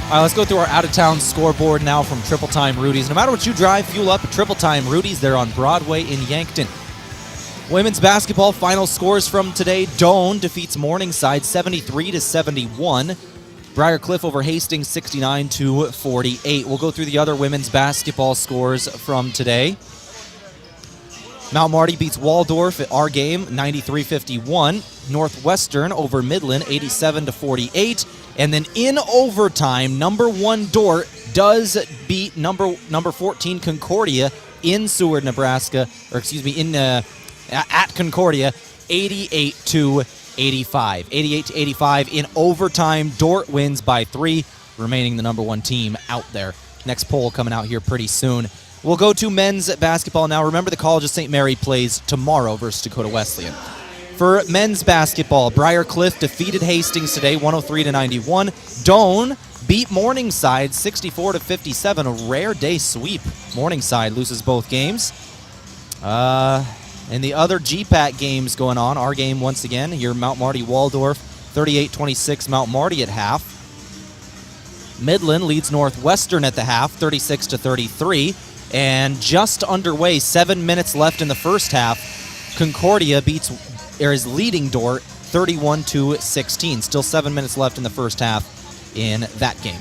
All right, let's go through our out-of-town scoreboard now from Triple Time Rudy's. No matter what you drive, fuel up at Triple Time Rudy's. They're on Broadway in Yankton. Women's basketball final scores from today. Doane defeats Morningside 73-71. Briarcliff over Hastings 69-48. We'll go through the other women's basketball scores from today. Mount Marty beats Waldorf at our game 93-51. Northwestern over Midland, 87-48. And then in overtime, number 1 Dordt does beat number 14 Concordia in Seward, Nebraska, at Concordia, 88-85. 88-85 in overtime. Dordt wins by 3, remaining the number 1 team out there. Next poll coming out here pretty soon. We'll go to men's basketball now. Remember, the College of St. Mary plays tomorrow versus Dakota Wesleyan. For men's basketball, Briar Cliff defeated Hastings today, 103-91. Doane beat Morningside, 64-57. A rare day sweep. Morningside loses both games. And the other GPAC games going on, our game once again, your Mount Marty Waldorf, 38-26 Mount Marty at half. Midland leads Northwestern at the half, 36-33. And just underway, 7 minutes left in the first half, Concordia is leading Dordt 31-16. Still 7 minutes left in the first half in that game.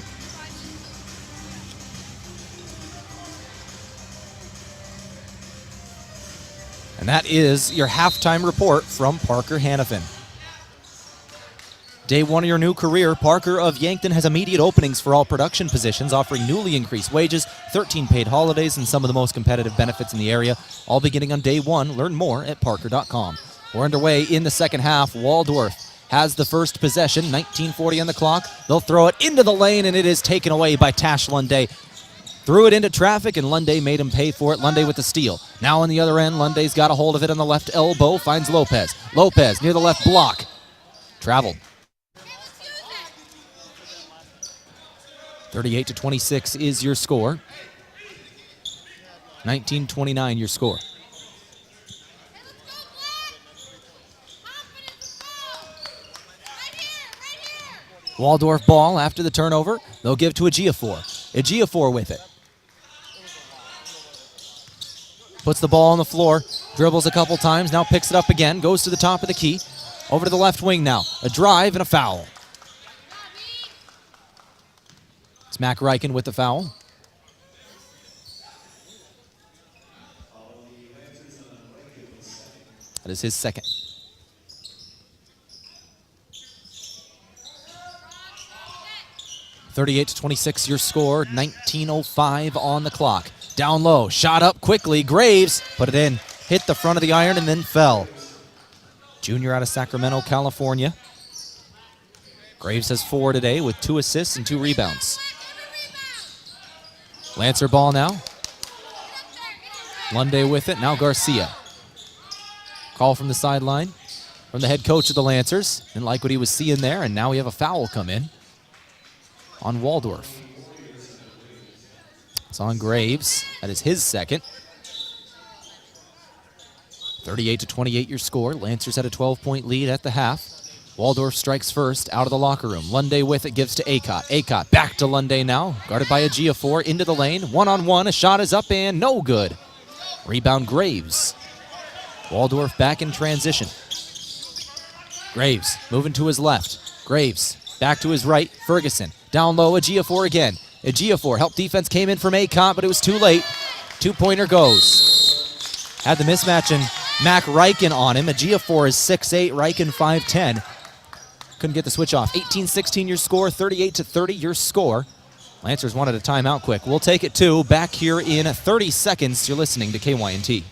And that is your halftime report from Parker Hannafin. Day 1 of your new career, Parker of Yankton has immediate openings for all production positions, offering newly increased wages, 13 paid holidays, and some of the most competitive benefits in the area, all beginning on day 1. Learn more at parker.com. We're underway in the second half. Waldorf has the first possession, 19:40 on the clock. They'll throw it into the lane, and it is taken away by Tash Lunday. Threw it into traffic, and Lunday made him pay for it. Lunday with the steal. Now on the other end, Lunday's got a hold of it on the left elbow, finds Lopez. Lopez near the left block. Traveled. 38-26 is your score. 19-29 your score. Waldorf ball after the turnover. They'll give to Ejiofor. Ejiofor with it. Puts the ball on the floor. Dribbles a couple times. Now picks it up again. Goes to the top of the key. Over to the left wing now. A drive and a foul. It's Mac Reichen with the foul. That is his second. (38-26) your score. 19:05 on the clock. Down low, shot up quickly. Graves put it in, hit the front of the iron and then fell. Junior out of Sacramento, California. Graves has 4 today with 2 assists and 2 rebounds. Lancer ball now. Lunday with it. Now Garcia. Call from the sideline from the head coach of the Lancers. Didn't like what he was seeing there, and now we have a foul come in on Waldorf. It's on Graves. That is his second. 38-28 your score. Lancers had a 12-point lead at the half. Waldorf strikes first out of the locker room. Lunday with it, gives to Acott. Acott back to Lunday now. Guarded by Ejiofor, into the lane. 1-on-1, a shot is up and no good. Rebound Graves. Waldorf back in transition. Graves moving to his left. Graves back to his right. Ferguson down low. Ejiofor again. Ejiofor, help defense came in from Acott, but it was too late. 2-pointer goes. Had the mismatch and Mac Reichen on him. Ejiofor is 6'8", Reichen 5'10". Couldn't get the switch off. 18-16 your score, 38-30 your score. Lancers wanted a timeout quick. We'll take it too. Back here in 30 seconds. You're listening to KYNT.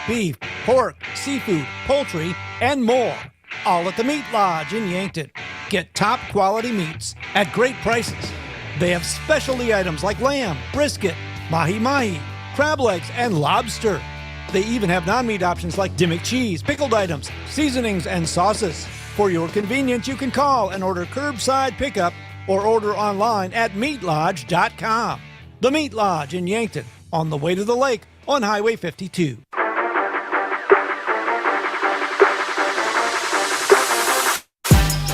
Beef, pork, seafood, poultry, and more. All at the Meat Lodge in Yankton. Get top quality meats at great prices. They have specialty items like lamb, brisket, mahi-mahi, crab legs, and lobster. They even have non-meat options like Dimmick cheese, pickled items, seasonings, and sauces. For your convenience, you can call and order curbside pickup or order online at meatlodge.com. The Meat Lodge in Yankton, on the way to the lake on Highway 52.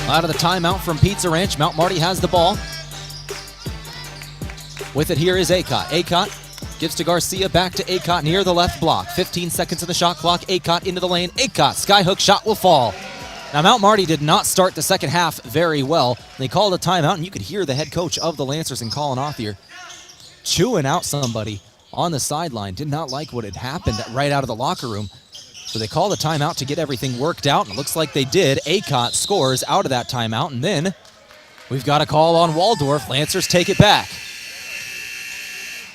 Out of the timeout from Pizza Ranch, Mount Marty has the ball. With it here is Acott. Acott gives to Garcia, back to Acott near the left block. 15 seconds on the shot clock. Acott into the lane. Acott, skyhook shot will fall. Now, Mount Marty did not start the second half very well. They called a timeout, and you could hear the head coach of the Lancers and Colin Othier chewing out somebody on the sideline. Did not like what had happened right out of the locker room. So they call the timeout to get everything worked out, and it looks like they did. Acott scores out of that timeout, and then we've got a call on Waldorf. Lancers take it back.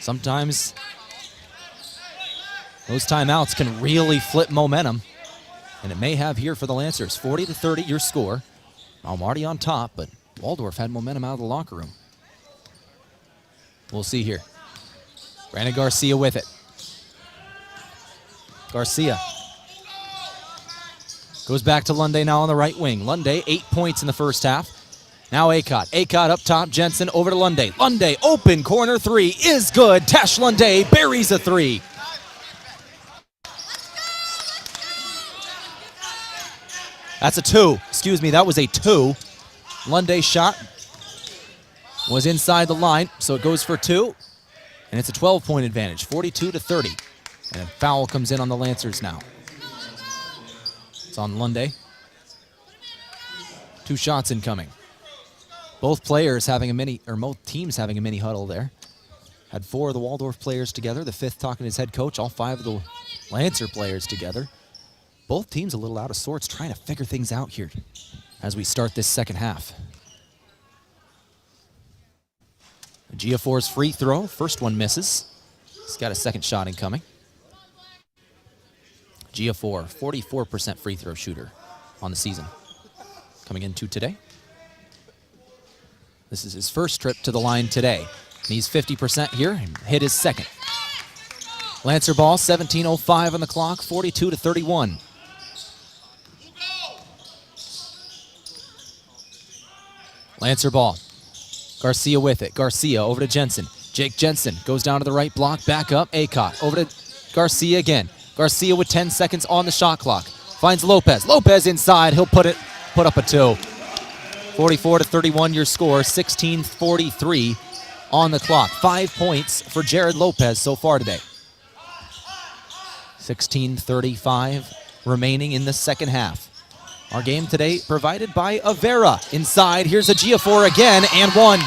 Sometimes those timeouts can really flip momentum, and it may have here for the Lancers. 40-30 your score. Now Marty on top, but Waldorf had momentum out of the locker room. We'll see here. Brandon Garcia with it. Garcia goes back to Lunday now on the right wing. Lunday, 8 points in the first half. Now Acott. Acott up top. Jensen over to Lunday. Lunday, open corner three is good. Tehl Lunday buries a three. That's a two. Excuse me, that was a two. Lunday's shot was inside the line, so it goes for two. And it's a 12-point advantage, 42-30. And a foul comes in on the Lancers now. It's on Lunday. 2 shots incoming. Both players having a mini, or both teams having a mini huddle there. Had 4 of the Waldorf players together, the 5th talking to his head coach, all 5 of the Lancer players together. Both teams a little out of sorts, trying to figure things out here as we start this second half. Giafor's free throw, first one misses. He's got a second shot incoming. Giafor, 44% free throw shooter on the season. Coming into today. This is his first trip to the line today. And he's 50% here and hit his second. Lancer ball, 17:05 on the clock, 42-31. Lancer ball. Garcia with it. Garcia over to Jensen. Jake Jensen goes down to the right block, back up. Acott over to Garcia again. Garcia with 10 seconds on the shot clock. Finds Lopez. Lopez inside. He'll put up a 2. 44-31 your score. 16:43 on the clock. 5 points for Jared Lopez so far today. 16:35 remaining in the second half. Our game today provided by Avera. Inside, here's a Giafor again, and one.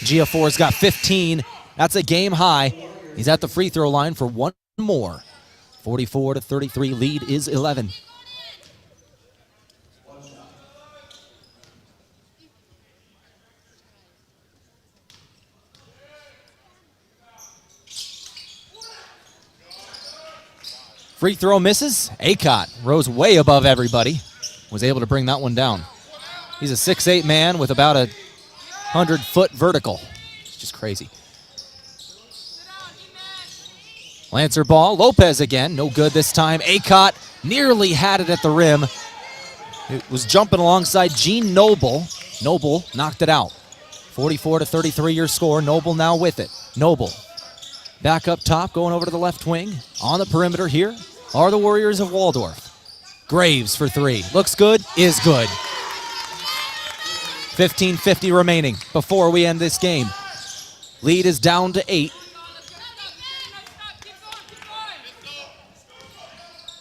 Giafor's got 15. That's a game high. He's at the free throw line for one more. 44-33, lead is 11. Free throw misses. Acott rose way above everybody. Was able to bring that one down. He's a 6'8" man with about a 100-foot vertical. It's just crazy. Lancer ball. Lopez again. No good this time. Acott nearly had it at the rim. It was jumping alongside Gene Noble. Noble knocked it out. 44-33 your score. Noble now with it. Noble back up top, going over to the left wing. On the perimeter here are the Warriors of Waldorf. Graves for 3. Looks good, is good. 15:50 remaining before we end this game. Lead is down to 8.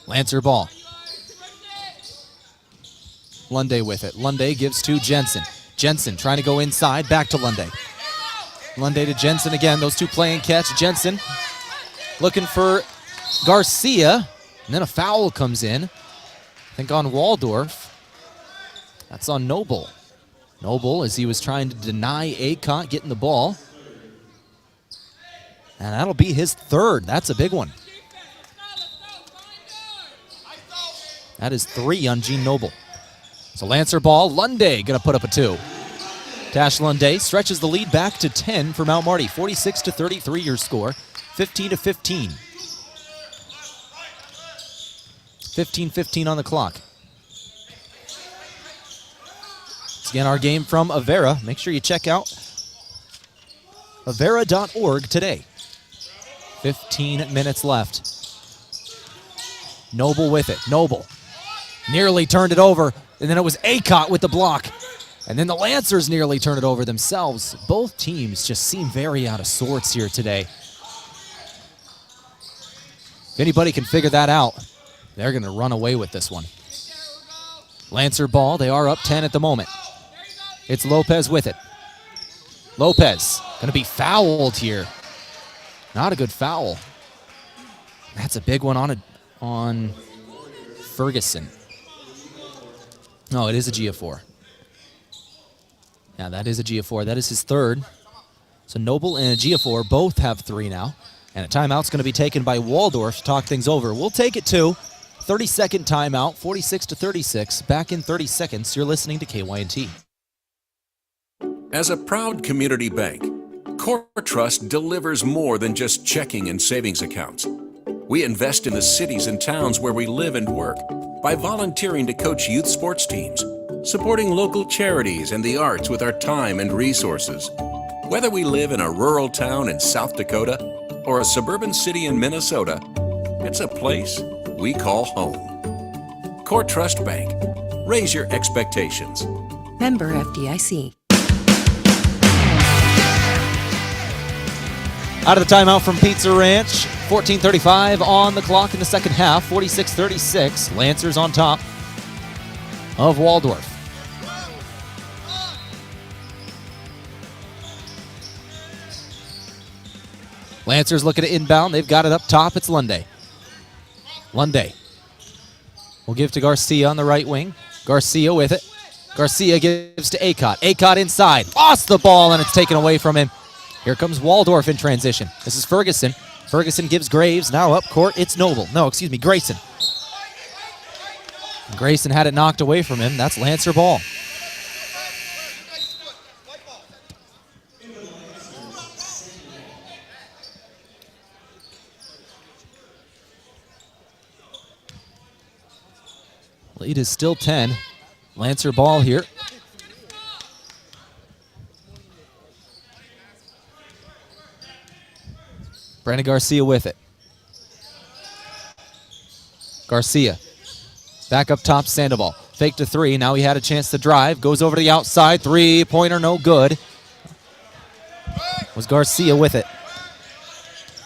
Lancer ball. Lunday with it. Lunday gives to Jensen. Jensen trying to go inside, back to Lunday. Lunday to Jensen again. Those two playing catch. Jensen looking for Garcia. And then a foul comes in. I think on Waldorf. That's on Noble. Noble, as he was trying to deny Acott getting the ball. And that'll be his 3rd. That's a big one. That is 3 on Gene Noble. So Lancer ball. Lunday going to put up a 2. Tehl Lunday stretches the lead back to 10 for Mount Marty. 46-33 your score. 15-15. 15:15 on the clock. Once again, our game from Avera. Make sure you check out avera.org today. 15 minutes left. Noble with it. Noble nearly turned it over, and then it was Acott with the block. And then the Lancers nearly turned it over themselves. Both teams just seem very out of sorts here today. If anybody can figure that out, they're going to run away with this one. Lancer ball. They are up 10 at the moment. It's Lopez with it. Lopez going to be fouled here. Not a good foul. That's a big one on Ferguson. No, it is a GF4. Yeah, that is a GF4. That is his third. So Noble and a GF4 both have 3 now. And a timeout's going to be taken by Waldorf to talk things over. We'll take it to 30-second timeout, 46-36. Back in 30 seconds. You're listening to KYNT. As a proud community bank, Core Trust delivers more than just checking and savings accounts. We invest in the cities and towns where we live and work by volunteering to coach youth sports teams, supporting local charities and the arts with our time and resources. Whether we live in a rural town in South Dakota or a suburban city in Minnesota, it's a place we call home. Core Trust Bank. Raise your expectations. Member FDIC. Out of the timeout from Pizza Ranch, 14:35 on the clock in the second half, 46-36. Lancers on top of Waldorf. Lancers looking to inbound. They've got it up top. It's Lunday. Lunday will give to Garcia on the right wing. Garcia with it. Garcia gives to Acott. Acott inside. Lost the ball, and it's taken away from him. Here comes Waldorf in transition. This is Ferguson. Ferguson gives Graves. Now up court, it's Noble. No, excuse me, Grayson. Grayson had it knocked away from him. That's Lancer ball. Lead is still 10. Lancer ball here. Brandon Garcia with it. Garcia. Back up top, Sandoval. Fake to 3. Now he had a chance to drive. Goes over to the outside. 3-pointer, no good. Was Garcia with it.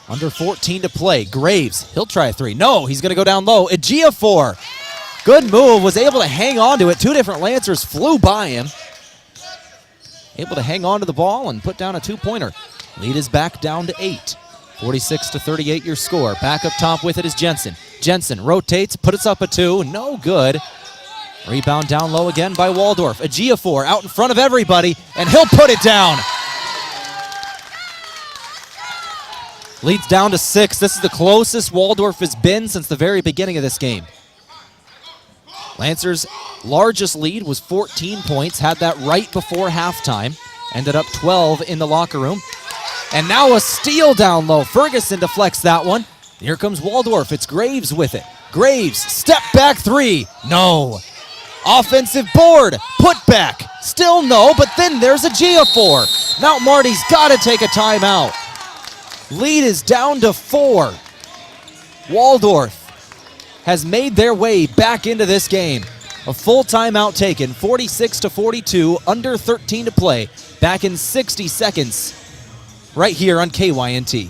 Under 14 to play. Graves, he'll try a 3. No, he's going to go down low. Ejiofor. Good move. Was able to hang on to it. 2 different Lancers flew by him. Able to hang on to the ball and put down a 2-pointer. Lead is back down to 8. 46-38 your score. Back up top with it is Jensen. Jensen rotates, puts up a 2. No good. Rebound down low again by Waldorf. Ejiofor out in front of everybody, and he'll put it down. Leads down to 6. This is the closest Waldorf has been since the very beginning of this game. Lancers' largest lead was 14 points. Had that right before halftime. Ended up 12 in the locker room. And now a steal down low. Ferguson deflects that one. Here comes Waldorf. It's Graves with it. Graves, step back 3. No. Offensive board. Put back. Still no, but then there's a Ejiofor. Mount Marty's got to take a timeout. Lead is down to 4. Waldorf has made their way back into this game. A full timeout taken. 46-42. Under 13 to play. Back in 60 seconds. Right here on KYNT.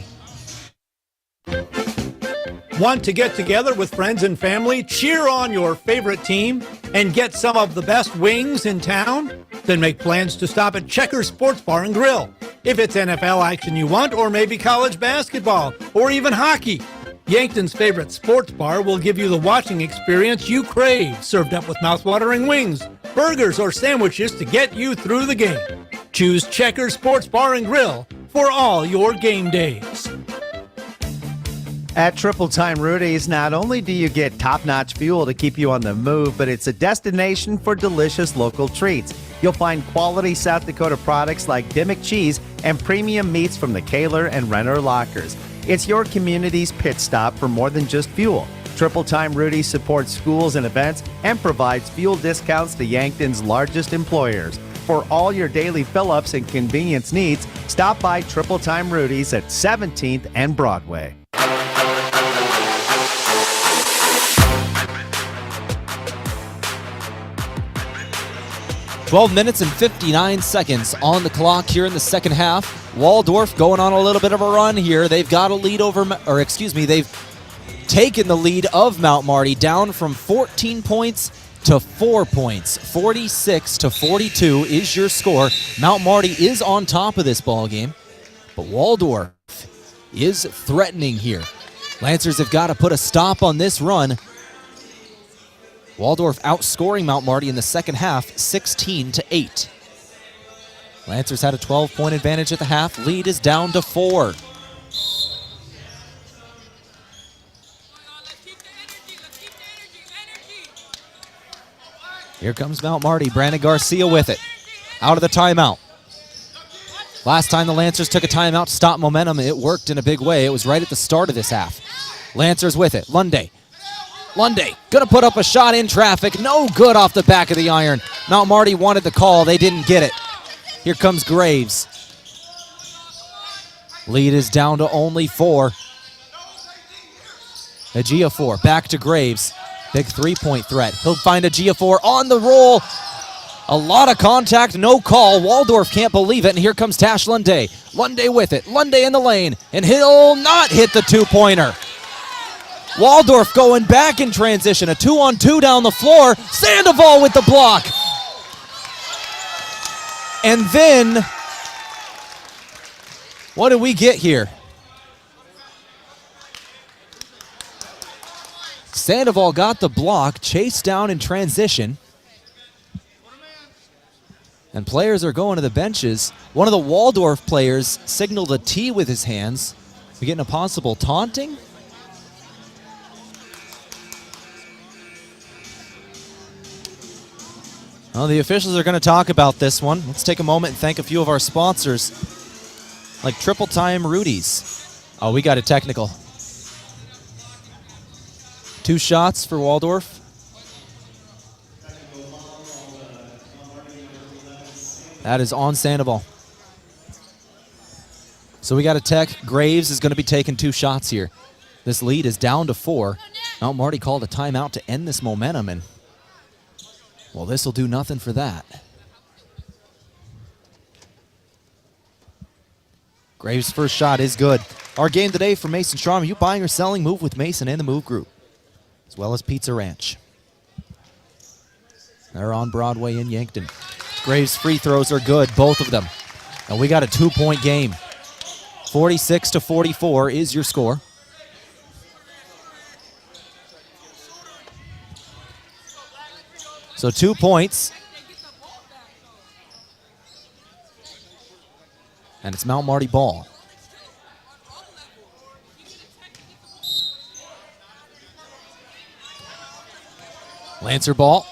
Want to get together with friends and family, cheer on your favorite team, and get some of the best wings in town? Then make plans to stop at Checker Sports Bar and Grill. If it's NFL action you want, or maybe college basketball, or even hockey, Yankton's favorite sports bar will give you the watching experience you crave, served up with mouthwatering wings, burgers, or sandwiches to get you through the game. Choose Checker Sports Bar and Grill for all your game days. At Triple Time Rudy's, not only do you get top-notch fuel to keep you on the move, but it's a destination for delicious local treats. You'll find quality South Dakota products like Dimmick cheese and premium meats from the Kaler and Renner lockers. It's your community's pit stop for more than just fuel. Triple Time Rudy's supports schools and events and provides fuel discounts to Yankton's largest employers. For all your daily fill-ups and convenience needs, stop by Triple Time Rudy's at 17th and Broadway. 12 minutes and 59 seconds on the clock here in the second half. Waldorf going on a little bit of a run here. They've got a lead they've taken the lead of Mount Marty down from 14 points to 4 points. 46-42 is your score. Mount Marty is on top of this ball game, but Waldorf is threatening here. Lancers have got to put a stop on this run. Waldorf outscoring Mount Marty in the second half, 16-8. Lancers had a 12-point advantage at the half. Lead is down to 4. Here comes Mount Marty. Brandon Garcia with it. Out of the timeout. Last time the Lancers took a timeout to stop momentum, it worked in a big way. It was right at the start of this half. Lancers with it. Lunday gonna put up a shot in traffic. No good off the back of the iron. Mount Marty wanted the call. They didn't get it. Here comes Graves. Lead is down to only 4. Ejiofor back to Graves. Big three-point threat. He'll find Ejiofor on the roll. A lot of contact, no call. Waldorf can't believe it, and here comes Tash Lunday. Lunday with it. Lunday in the lane, and he'll not hit the two-pointer. Waldorf going back in transition. A 2-on-2 down the floor. Sandoval with the block. And then, what do we get here? Sandoval got the block, chased down in transition. And players are going to the benches. One of the Waldorf players signaled a T with his hands. We getting a possible taunting? Well, the officials are going to talk about this one. Let's take a moment and thank a few of our sponsors, like Triple Time Rudy's. Oh, we got a technical. 2 shots for Waldorf. That is on Sandoval. So we got a tech. Graves is going to be taking 2 shots here. This lead is down to 4. Mount Marty called a timeout to end this momentum, and well, this will do nothing for that. Graves' first shot is good. Our game today for Mason Strom. Are you buying or selling? Move with Mason and the Move Group, as well as Pizza Ranch. They're on Broadway in Yankton. Graves' free throws are good, both of them. And we got a 2-point game. 46-44 is your score. So 2 points. And it's Mount Marty ball. Lancer ball,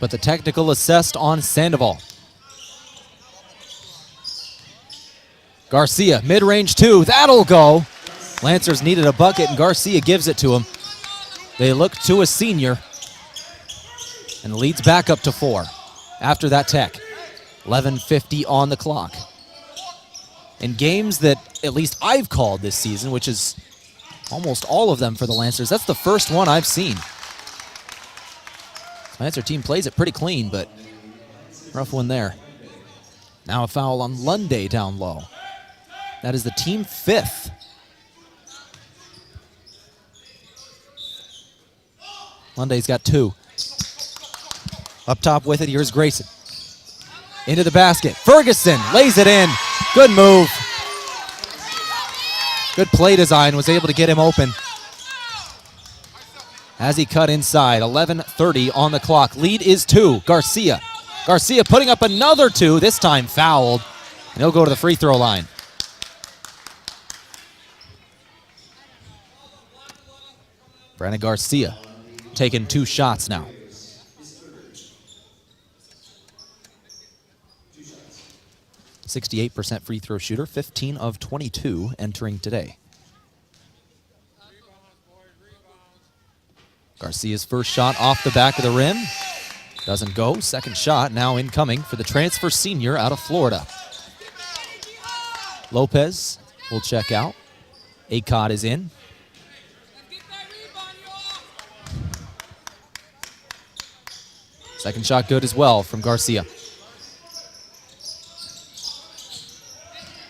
but the technical assessed on Sandoval. Garcia, mid-range 2, that'll go. Lancers needed a bucket, and Garcia gives it to him. They look to a senior, and leads back up to 4 after that tech. 11:50 on the clock. In games that at least I've called this season, which is almost all of them for the Lancers, that's the first one I've seen. Lancer team plays it pretty clean, but rough one there. Now a foul on Lunday down low. That is the team 5th. Lunday's got 2. Up top with it, here's Grayson. Into the basket. Ferguson lays it in. Good move. Good play design, was able to get him open. As he cut inside, 11:30 on the clock. Lead is 2, Garcia. Garcia putting up another 2, this time fouled. And he'll go to the free throw line. Brandon Garcia taking 2 shots now. .68% free throw shooter, 15 of 22 entering today. Garcia's first shot off the back of the rim. Doesn't go. Second shot now incoming for the transfer senior out of Florida. Lopez will check out. Acott is in. Second shot good as well from Garcia.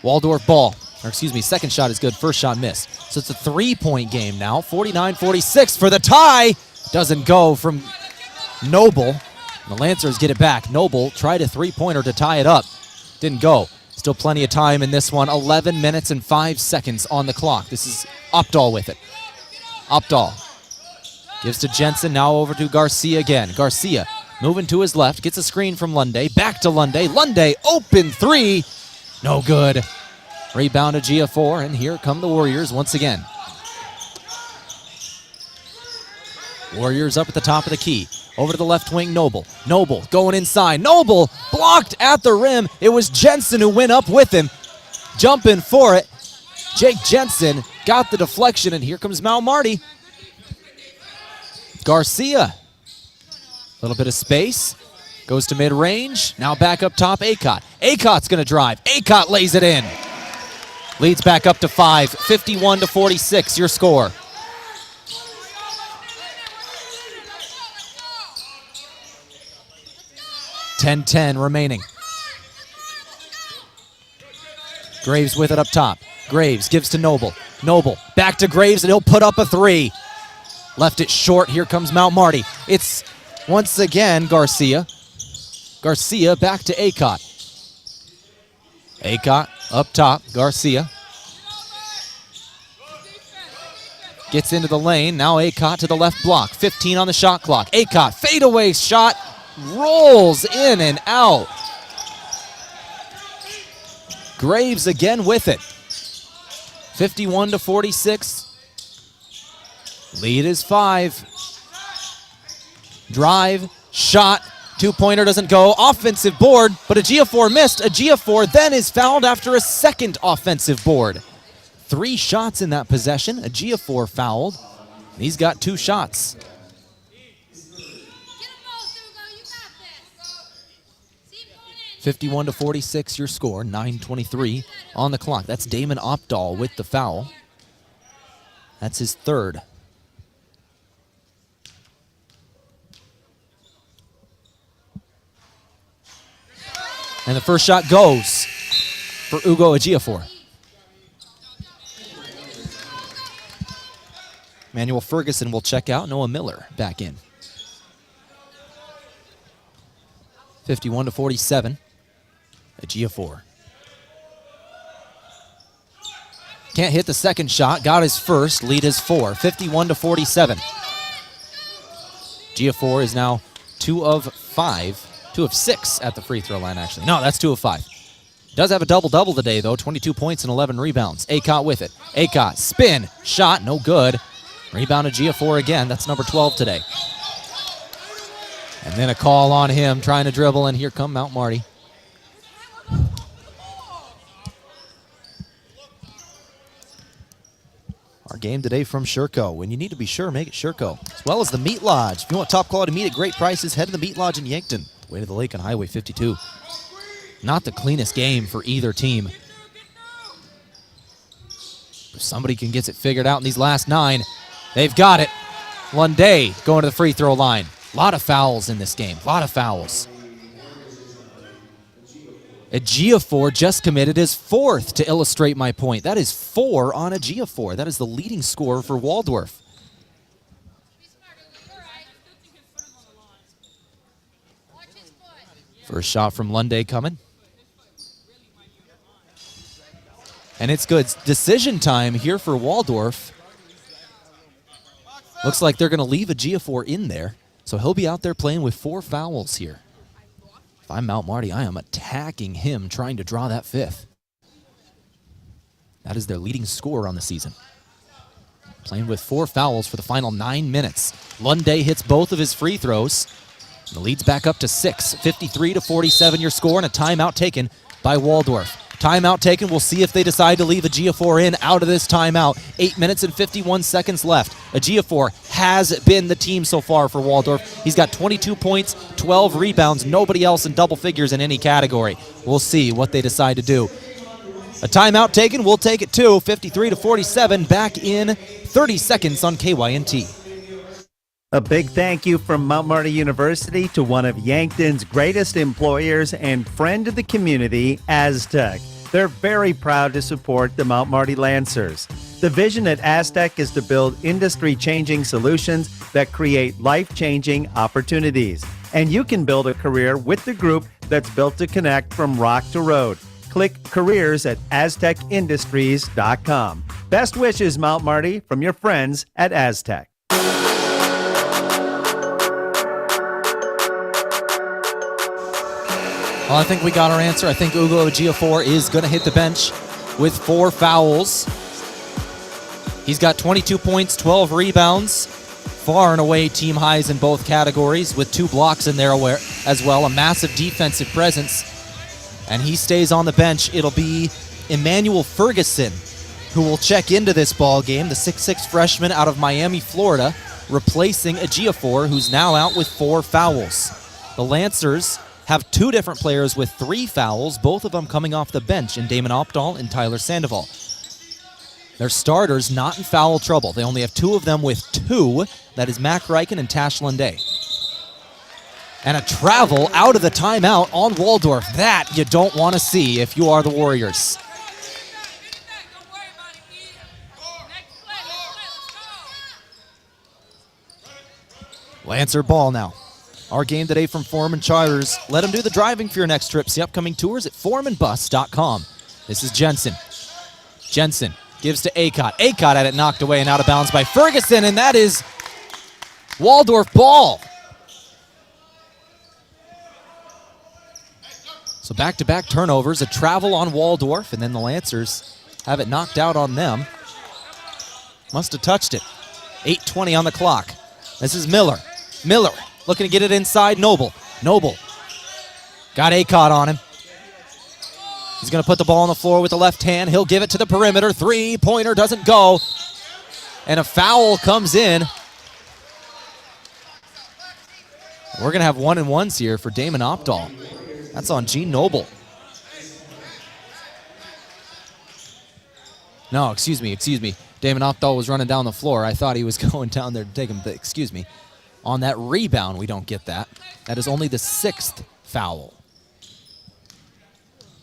Waldorf ball, or excuse me, second shot is good, first shot missed. So it's a 3-point game now, 49-46 for the tie. Doesn't go from Noble. The Lancers get it back. Noble tried a three-pointer to tie it up. Didn't go. Still plenty of time in this one. 11 minutes and 5 seconds on the clock. This is Opdahl with it. Opdahl gives to Jensen, now over to Garcia again. Garcia moving to his left, gets a screen from Lunday. Back to Lunday. Lunday, open three. No good. Rebound to Gia4, and here come the Warriors once again. Warriors up at the top of the key. Over to the left wing, Noble. Noble going inside. Noble blocked at the rim. It was Jensen who went up with him. Jumping for it. Jake Jensen got the deflection, and here comes Marty. Garcia. A little bit of space. Goes to mid-range. Now back up top, Acott. Acott's going to drive. Acott lays it in. Leads back up to 5. 51-46, your score. .10 remaining. Graves with it up top. Graves gives to Noble. Noble back to Graves, and he'll put up a three. Left it short. Here comes Marty. It's once again Garcia. Garcia back to Acott. Acott up top. Garcia gets into the lane. Now Acott to the left block. 15 on the shot clock. Acott fadeaway shot. Rolls in and out. Graves again with it. 51-46. Lead is 5. Drive, shot, two-pointer doesn't go. Offensive board, but Ejiofor missed. Ejiofor then is fouled after a second offensive board. 3 shots in that possession. Ejiofor fouled. He's got 2 shots. 51-46, your score. 9:23 on the clock. That's Damon Opdahl with the foul. That's his 3rd. And the first shot goes for Ugo Ejiofor. Manuel Ferguson will check out. Noah Miller back in. 51-47. Ejiofor. Can't hit the second shot. Got his first. Lead is 4. 51-47. Ejiofor is now 2 of 6 at the free throw line, actually. No, that's 2 of 5. Does have a double-double today, though. 22 points and 11 rebounds. Acott with it. Acott, spin, shot, no good. Rebound to Ejiofor again. That's number 12 today. And then a call on him, trying to dribble, and here come Marty. Our game today from Sherco. When you need to be sure, make it Sherco. As well as the Meat Lodge. If you want top quality meat at great prices, head to the Meat Lodge in Yankton. Way to the lake on Highway 52. Not the cleanest game for either team. If somebody can get it figured out in these last 9, they've got it. Lunday going to the free throw line. A lot of fouls in this game. A lot of fouls. Ejiofor just committed his 4th to illustrate my point. That is 4 on Ejiofor. That is the leading scorer for Waldorf. First shot from Lunday coming. And it's good. Decision time here for Waldorf. Looks like they're going to leave Ejiofor in there. So he'll be out there playing with 4 fouls here. If I'm Marty, I am attacking him, trying to draw that 5th. That is their leading scorer on the season. Playing with 4 fouls for the final 9 minutes. Lunday hits both of his free throws. The lead's back up to 6. 53-47 your score, and a timeout taken by Waldorf. Timeout taken. We'll see if they decide to leave Ejiofor in out of this timeout. 8 minutes and 51 seconds left. Ejiofor has been the team so far for Waldorf. He's got 22 points, 12 rebounds, nobody else in double figures in any category. We'll see what they decide to do. A timeout taken. We'll take it too. 53-47. Back in 30 seconds on KYNT. A big thank you from Mount Marty University to one of Yankton's greatest employers and friend of the community, Aztec. They're very proud to support the Mount Marty Lancers. The vision at Aztec is to build industry-changing solutions that create life-changing opportunities. And you can build a career with the group that's built to connect from rock to road. Click careers at aztecindustries.com. Best wishes, Mount Marty, from your friends at Aztec. Well, I think we got our answer. I think Ugo Ejiofor is going to hit the bench with 4 fouls. He's got 22 points, 12 rebounds, far and away team highs in both categories, with 2 blocks in there as well, a massive defensive presence. And he stays on the bench. It'll be Emmanuel Ferguson who will check into this ball game, the 6'6 freshman out of Miami, Florida, replacing Ejiofor, who's now out with 4 fouls. The Lancers have 2 different players with 3 fouls, both of them coming off the bench, in Damon Opdahl and Tyler Sandoval. Their starters not in foul trouble. They only have 2 of them with 2. That is Mac Reichen and Tash Lunday. And a travel out of the timeout on Waldorf. That you don't want to see if you are the Warriors. Lancer ball now. Our game today from Foreman Charters. Let them do the driving for your next trip. See upcoming tours at foremanbus.com. This is Jensen. Jensen gives to Acott. Acott had it knocked away and out of bounds by Ferguson, and that is Waldorf ball. So back-to-back turnovers, a travel on Waldorf, and then the Lancers have it knocked out on them. Must have touched it. 8:20 on the clock. This is Miller. Miller looking to get it inside. Noble. Noble got Acott on him. He's going to put the ball on the floor with the left hand. He'll give it to the perimeter. 3-pointer doesn't go. And a foul comes in. We're going to have 1-and-1s here for Damon Opdahl. That's on Gene Noble. No, excuse me. Damon Opdahl was running down the floor. I thought he was going down there to take him, but excuse me. On that rebound, we don't get that. That is only the 6th foul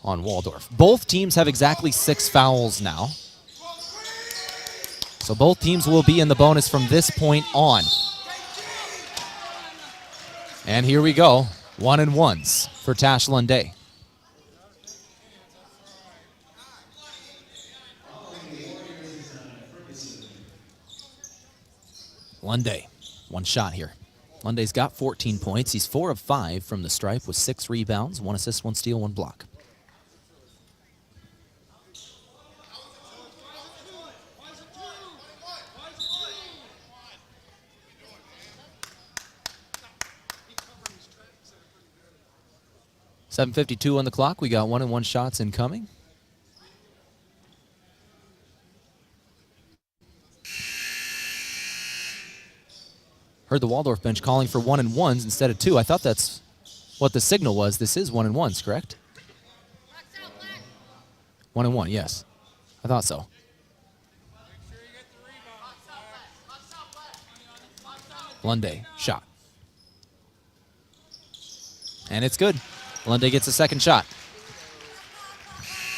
on Waldorf. Both teams have exactly 6 fouls now. So both teams will be in the bonus from this point on. And here we go. 1-and-1s for Tash Lunday. Lunday, 1 shot here. Lunday's got 14 points. He's 4 of 5 from the stripe with 6 rebounds, 1 assist, 1 steal, 1 block. .752 on the clock. We got 1-and-1 shots incoming. Heard the Waldorf bench calling for 1-and-1s instead of 2. I thought that's what the signal was. This is 1-and-1s, correct? 1-and-1, yes. I thought so. Lunday, shot. And it's good. Lunday gets a second shot.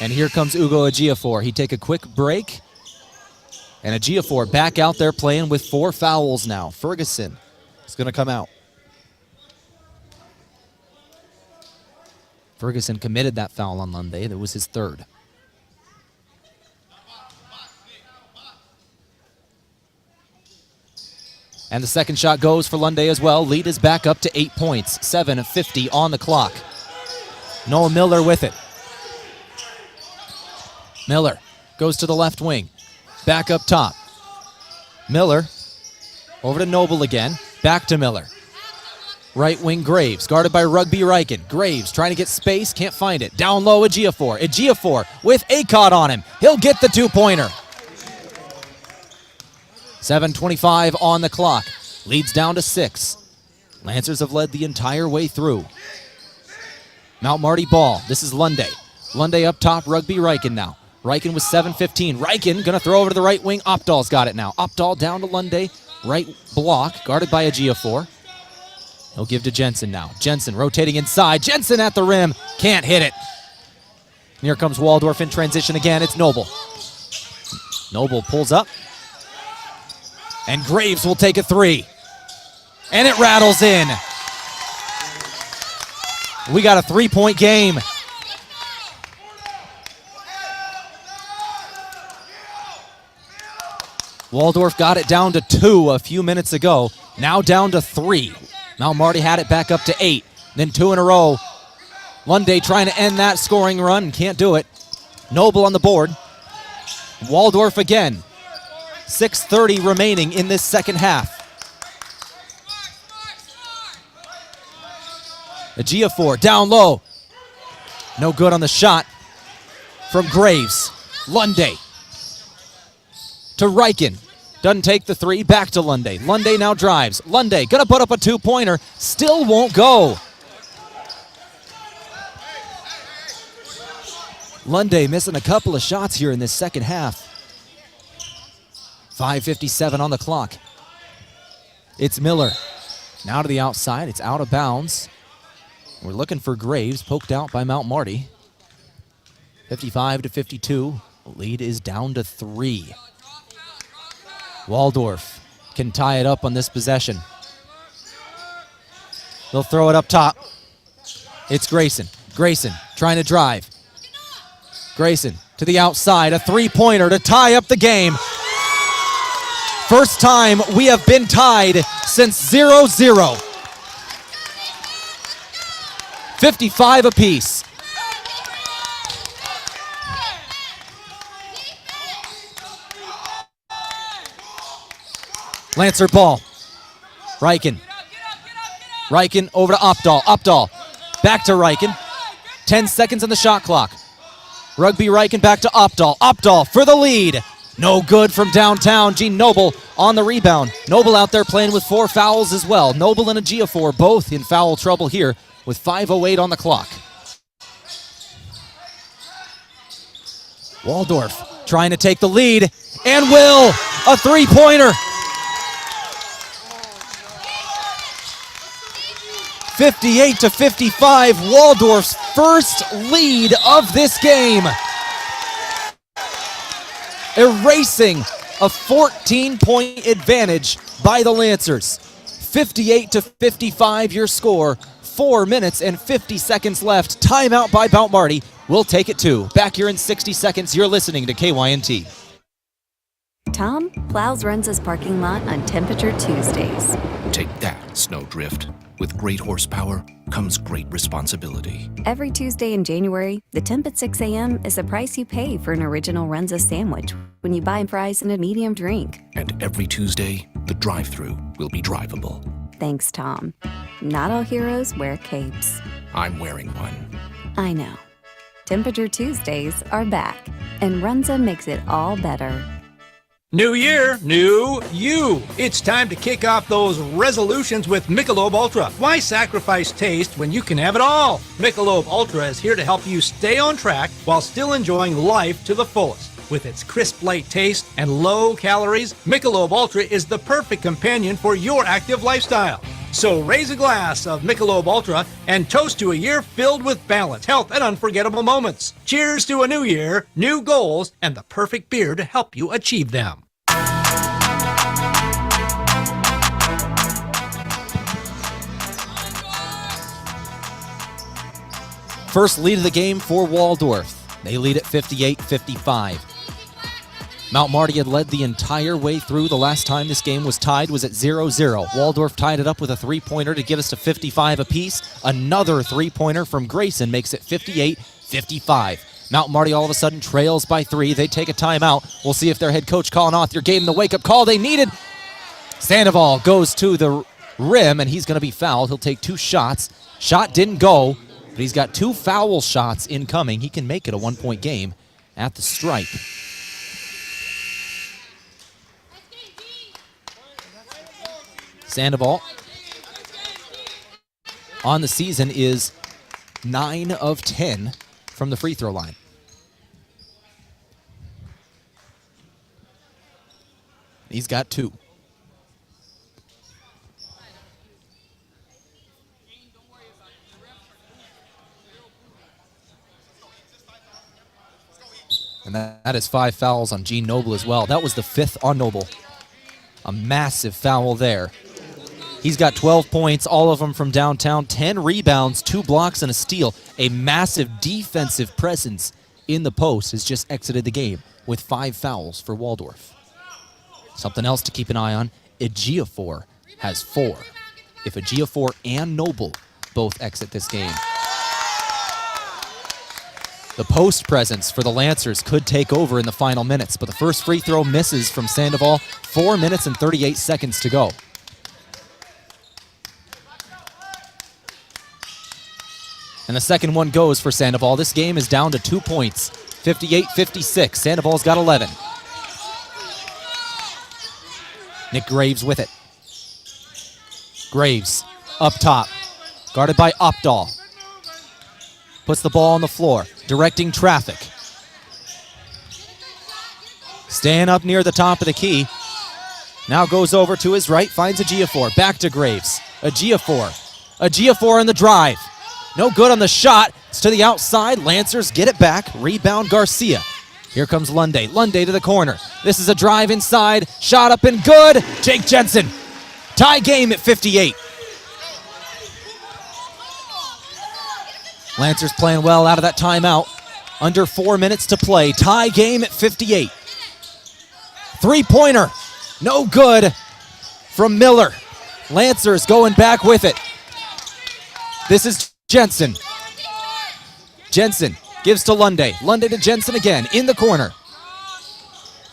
And here comes Ugo Ejiofor. He take a quick break. And Ejiofor back out there playing with 4 fouls now. Ferguson is going to come out. Ferguson committed that foul on Lunday. That was his 3rd. And the second shot goes for Lunday as well. Lead is back up to 8 points. 7:50 on the clock. Noah Miller with it. Miller goes to the left wing. Back up top. Miller over to Noble again. Back to Miller. Right wing Graves, guarded by Rugby Reichen. Graves trying to get space, can't find it. Down low Ejiofor. Ejiofor with Acott on him. He'll get the 2-pointer. 7:25 on the clock. Leads down to 6. Lancers have led the entire way through. Mount Marty ball. This is Lunday. Lunday up top, Rugby Reichen now. Reichen with 7:15. Reichen gonna throw over to the right wing. Opdahl's got it now. Opdahl down to Lunday. Right block, guarded by Ejiofor. He'll give to Jensen now. Jensen rotating inside. Jensen at the rim. Can't hit it. And here comes Waldorf in transition again. It's Noble. Noble pulls up. And Graves will take a three. And it rattles in. We got a 3-point game. Waldorf got it down to 2 a few minutes ago. Now down to 3. Mount Marty had it back up to 8. Then 2 in a row. Lunday trying to end that scoring run and can't do it. Noble on the board. Waldorf again. 6:30 remaining in this second half. Ejiofor down low. No good on the shot from Graves. Lunday to Riken. Doesn't take the 3, back to Lunday. Lunday now drives. Lunday gonna put up a 2-pointer. Still won't go. Lunday missing a couple of shots here in this second half. 5:57 on the clock. It's Miller. Now to the outside. It's out of bounds. We're looking for Graves, poked out by Mount Marty. 55-52. Lead is down to 3. Waldorf can tie it up on this possession. They'll throw it up top. It's Grayson. Grayson trying to drive. Grayson to the outside. A 3-pointer to tie up the game. First time we have been tied since 0-0. 55 apiece. Lancer ball. Riken. Riken over to Opdahl. Opdahl back to Riken. 10 seconds on the shot clock. Rugby Riken back to Opdahl. Opdahl for the lead. No good from downtown. Gene Noble on the rebound. Noble out there playing with 4 fouls as well. Noble and Ejiofor both in foul trouble here with 5:08 on the clock. Waldorf trying to take the lead and will. A 3-pointer. 58-55. Waldorf's first lead of this game. Erasing a 14-point advantage by the Lancers. 58-55 your score. 4 minutes and 50 seconds left. Timeout by Mount Marty. We'll take it 2. Back here in 60 seconds. You're listening to KYNT. Tom plows Runza's parking lot on Temperature Tuesdays. Take that, Snowdrift. With great horsepower comes great responsibility. Every Tuesday in January, the temp at 6 a.m. is the price you pay for an original Runza sandwich when you buy fries and a medium drink. And every Tuesday, the drive-thru will be drivable. Thanks, Tom. Not all heroes wear capes. I'm wearing one. I know. Temperature Tuesdays are back, and Runza makes it all better. New year, new you. It's time to kick off those resolutions with Michelob Ultra. Why sacrifice taste when you can have it all? Michelob Ultra is here to help you stay on track while still enjoying life to the fullest. With its crisp, light taste and low calories, Michelob Ultra is the perfect companion for your active lifestyle. So raise a glass of Michelob Ultra and toast to a year filled with balance, health, and unforgettable moments. Cheers to a new year, new goals, and the perfect beer to help you achieve them. First lead of the game for Waldorf. They lead at 58-55. Mount Marty had led the entire way through. The last time this game was tied was at 0-0. Waldorf tied it up with a 3-pointer to get us to 55 apiece. Another 3-pointer from Grayson makes it 58-55. Mount Marty all of a sudden trails by 3. They take a timeout. We'll see if their head coach calling off. Your game the wake-up call they needed. Sandoval goes to the rim, and he's going to be fouled. He'll take 2 shots. Shot didn't go, but he's got 2 foul shots incoming. He can make it a 1-point game at the stripe. Sandoval on the season is 9 of 10 from the free throw line. He's got 2. And that is 5 fouls on Gene Noble as well. That was the 5th on Noble. A massive foul there. He's got 12 points, all of them from downtown, 10 rebounds, 2 blocks, and a steal. A massive defensive presence in the post has just exited the game with 5 fouls for Waldorf. Something else to keep an eye on, Ejiofor has 4. If Ejiofor and Noble both exit this game, the post presence for the Lancers could take over in the final minutes, but the first free throw misses from Sandoval. 4 minutes and 38 seconds to go. And the second one goes for Sandoval. This game is down to 2 points, 58-56. Sandoval's got 11. Nick Graves with it. Graves up top, guarded by Opdahl. Puts the ball on the floor, directing traffic. Staying up near the top of the key. Now goes over to his right, finds Ejiofor. Back to Graves. Ejiofor in the drive. No good on the shot. It's to the outside. Lancers get it back. Rebound Garcia. Here comes Lunday. Lunday to the corner. This is a drive inside. Shot up and good. Jake Jensen. Tie game at 58. Lancers playing well out of that timeout. Under 4 minutes to play. Tie game at 58. Three-pointer. No good from Miller. Lancers going back with it. This is Jensen. Jensen gives to Lunday. Lunday to Jensen again in the corner.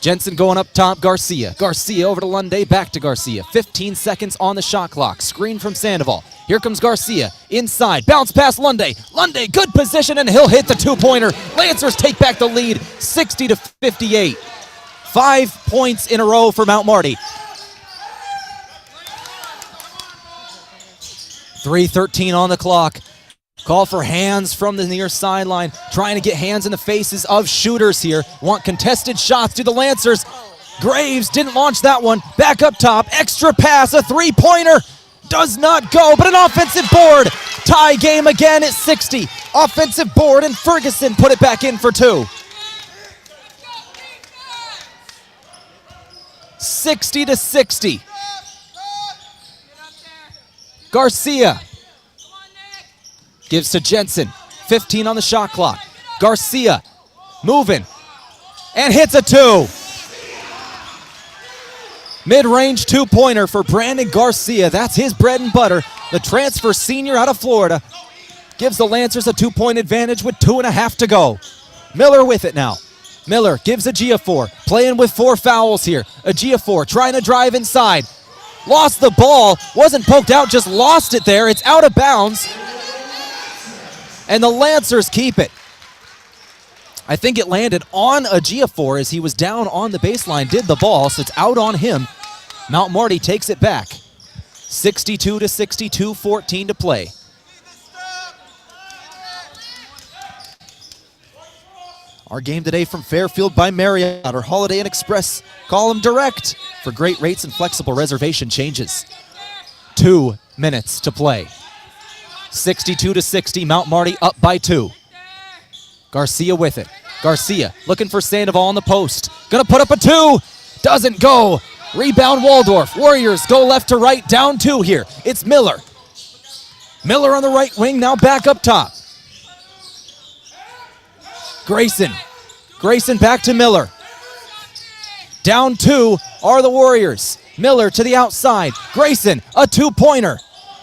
Jensen going up top, Garcia. Garcia over to Lunday, back to Garcia. 15 seconds on the shot clock. Screen from Sandoval. Here comes Garcia. Inside, bounce past Lunday. Lunday, good position, and he'll hit the two-pointer. Lancers take back the lead, 60-58. 5 points in a row for Mount Marty. 3:13 on the clock. Call for hands from the near sideline. Trying to get hands in the faces of shooters here. Want contested shots to the Lancers. Graves didn't launch that one. Back up top. Extra pass. A three-pointer. Does not go, but an offensive board. Tie game again at 60. Offensive board, and Ferguson put it back in for 2. 60-60. Garcia gives to Jensen. 15 on the shot clock. Garcia moving and hits a 2. Mid-range two-pointer for Brandon Garcia. That's his bread and butter. The transfer senior out of Florida gives the Lancers a 2-point advantage with 2.5 to go. Miller with it now. Miller gives Ejiofor, playing with 4 fouls here. Ejiofor trying to drive inside. Lost the ball, wasn't poked out, just lost it there. It's out of bounds. And the Lancers keep it. I think it landed on Ejiofor as he was down on the baseline, did the ball, so it's out on him. Mount Marty takes it back. 62-62, 14 to play. Our game today from Fairfield by Marriott, our Holiday Inn Express. Call them direct for great rates and flexible reservation changes. 2 minutes to play. 62-60, Mount Marty up by 2. Garcia with it. Garcia looking for Sandoval on the post. Gonna put up a 2. Doesn't go. Rebound Waldorf. Warriors go left to right, down 2 here. It's Miller. Miller on the right wing, now back up top. Grayson. Grayson back to Miller. Down 2 are the Warriors. Miller to the outside. Grayson, a 2-pointer.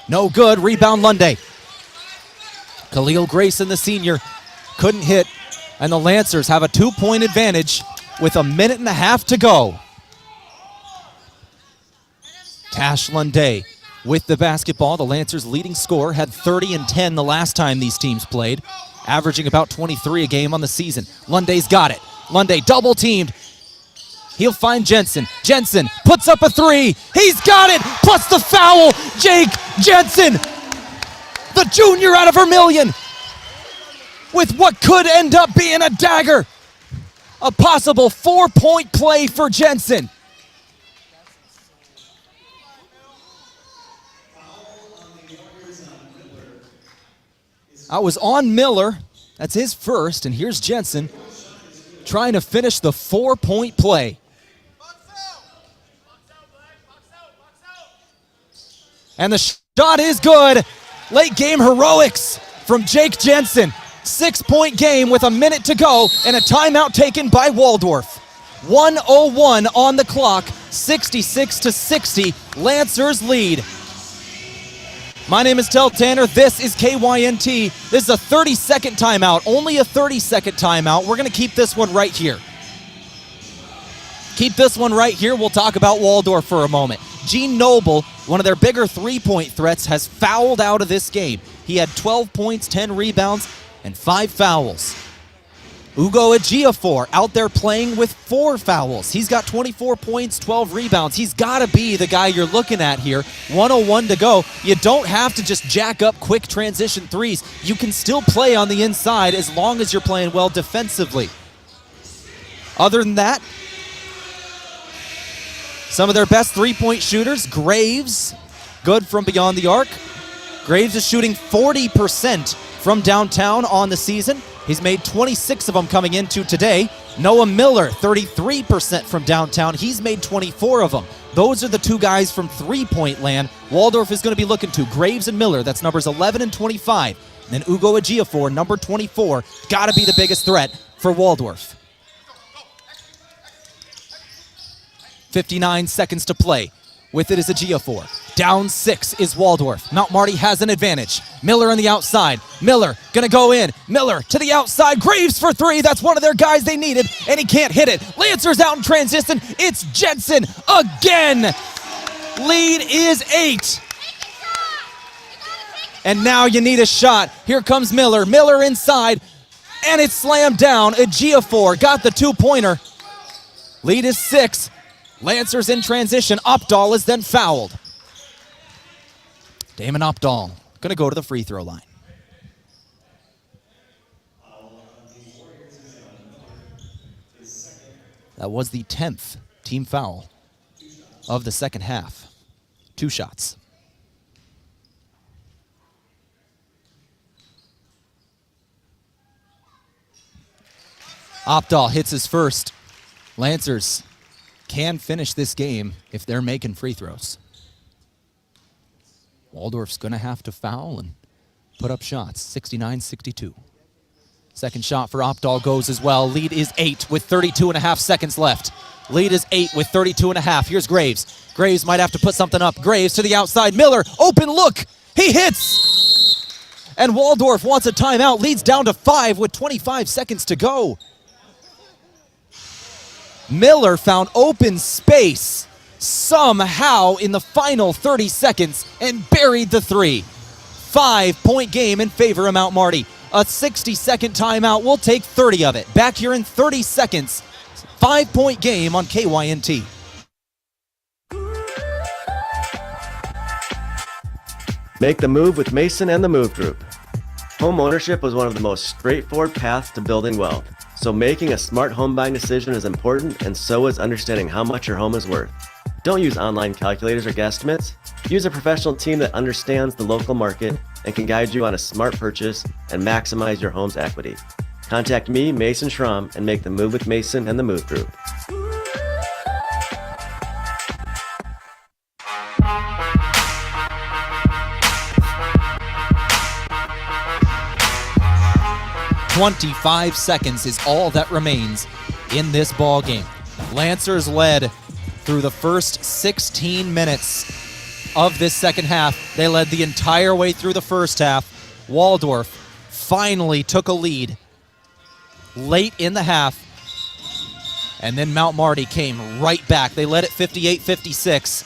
No good. Rebound Lunday. Khalil Grayson, the senior, couldn't hit, and the Lancers have a 2-point advantage with 1.5 minutes to go. Tash Lunday with the basketball. The Lancers' leading scorer had 30 and 10 the last time these teams played, averaging about 23 a game on the season. Lunday's got it. Lunday double-teamed. He'll find Jensen. Jensen puts up a 3. He's got it, plus the foul. Jake Jensen, the junior out of Vermilion, with what could end up being a dagger. A possible 4-point play for Jensen. I was on Miller. That's his first, and here's Jensen trying to finish the 4-point play. And the shot is good. Late game heroics from Jake Jensen. 6-point game with a minute to go and a timeout taken by Waldorf. 1:01 on the clock, 66-60, Lancers lead. My name is Tehl Tanner. This is KYNT. This is a 30-second timeout, only a 30-second timeout. We're going to keep this one right here. Keep this one right here. We'll talk about Waldorf for a moment. Gene Noble, one of their bigger three-point threats, has fouled out of this game. He had 12 points, 10 rebounds, and 5 fouls. Ugo Ejiofor out there playing with 4 fouls. He's got 24 points, 12 rebounds. He's got to be the guy you're looking at here. 1:01 to go. You don't have to just jack up quick transition threes. You can still play on the inside as long as you're playing well defensively. Other than that, some of their best three-point shooters, Graves, good from beyond the arc. Graves is shooting 40% from downtown on the season. He's made 26 of them coming into today. Noah Miller, 33% from downtown. He's made 24 of them. Those are the two guys from three-point land Waldorf is going to be looking to. Graves and Miller, that's numbers 11 and 25. And then Ugo Ejiofor, number 24, got to be the biggest threat for Waldorf. 59 seconds to play. With it is Ejiofor. Down 6 is Waldorf. Mount Marty has an advantage. Miller on the outside. Miller gonna go in. Miller to the outside. Graves for 3. That's one of their guys they needed, and he can't hit it. Lancers out in transition. It's Jensen again. Lead is 8. And now you need a shot. Here comes Miller. Miller inside, and it's slammed down. Ejiofor got the 2-pointer. Lead is 6. Lancers in transition. Opdahl is then fouled. Damon Opdahl going to go to the free throw line. That was the 10th team foul of the second half. 2 shots. Opdahl hits his first. Lancers can finish this game if they're making free throws. Waldorf's going to have to foul and put up shots. 69-62. Second shot for Opdahl goes as well. Lead is 8 with 32.5 seconds left. Lead is 8 with 32.5. Here's Graves. Graves might have to put something up. Graves to the outside. Miller, open look. He hits. And Waldorf wants a timeout. Leads down to 5 with 25 seconds to go. Miller found open space somehow in the final 30 seconds and buried the 3. 5-point game in favor of Mount Marty. A 60-second timeout. We'll take 30 of it. Back here in 30 seconds. 5-point game on KYNT. Make the move with Mason and the Move Group. Home ownership was one of the most straightforward paths to building wealth. So making a smart home buying decision is important, and so is understanding how much your home is worth. Don't use online calculators or guesstimates. Use a professional team that understands the local market and can guide you on a smart purchase and maximize your home's equity. Contact me, Mason Schramm, and make the move with Mason and the Move Group. .25 seconds is all that remains in this ball game. Lancers led through the first 16 minutes of this second half. They led the entire way through the first half. Waldorf finally took a lead late in the half, and then Mount Marty came right back. They led at 58-56,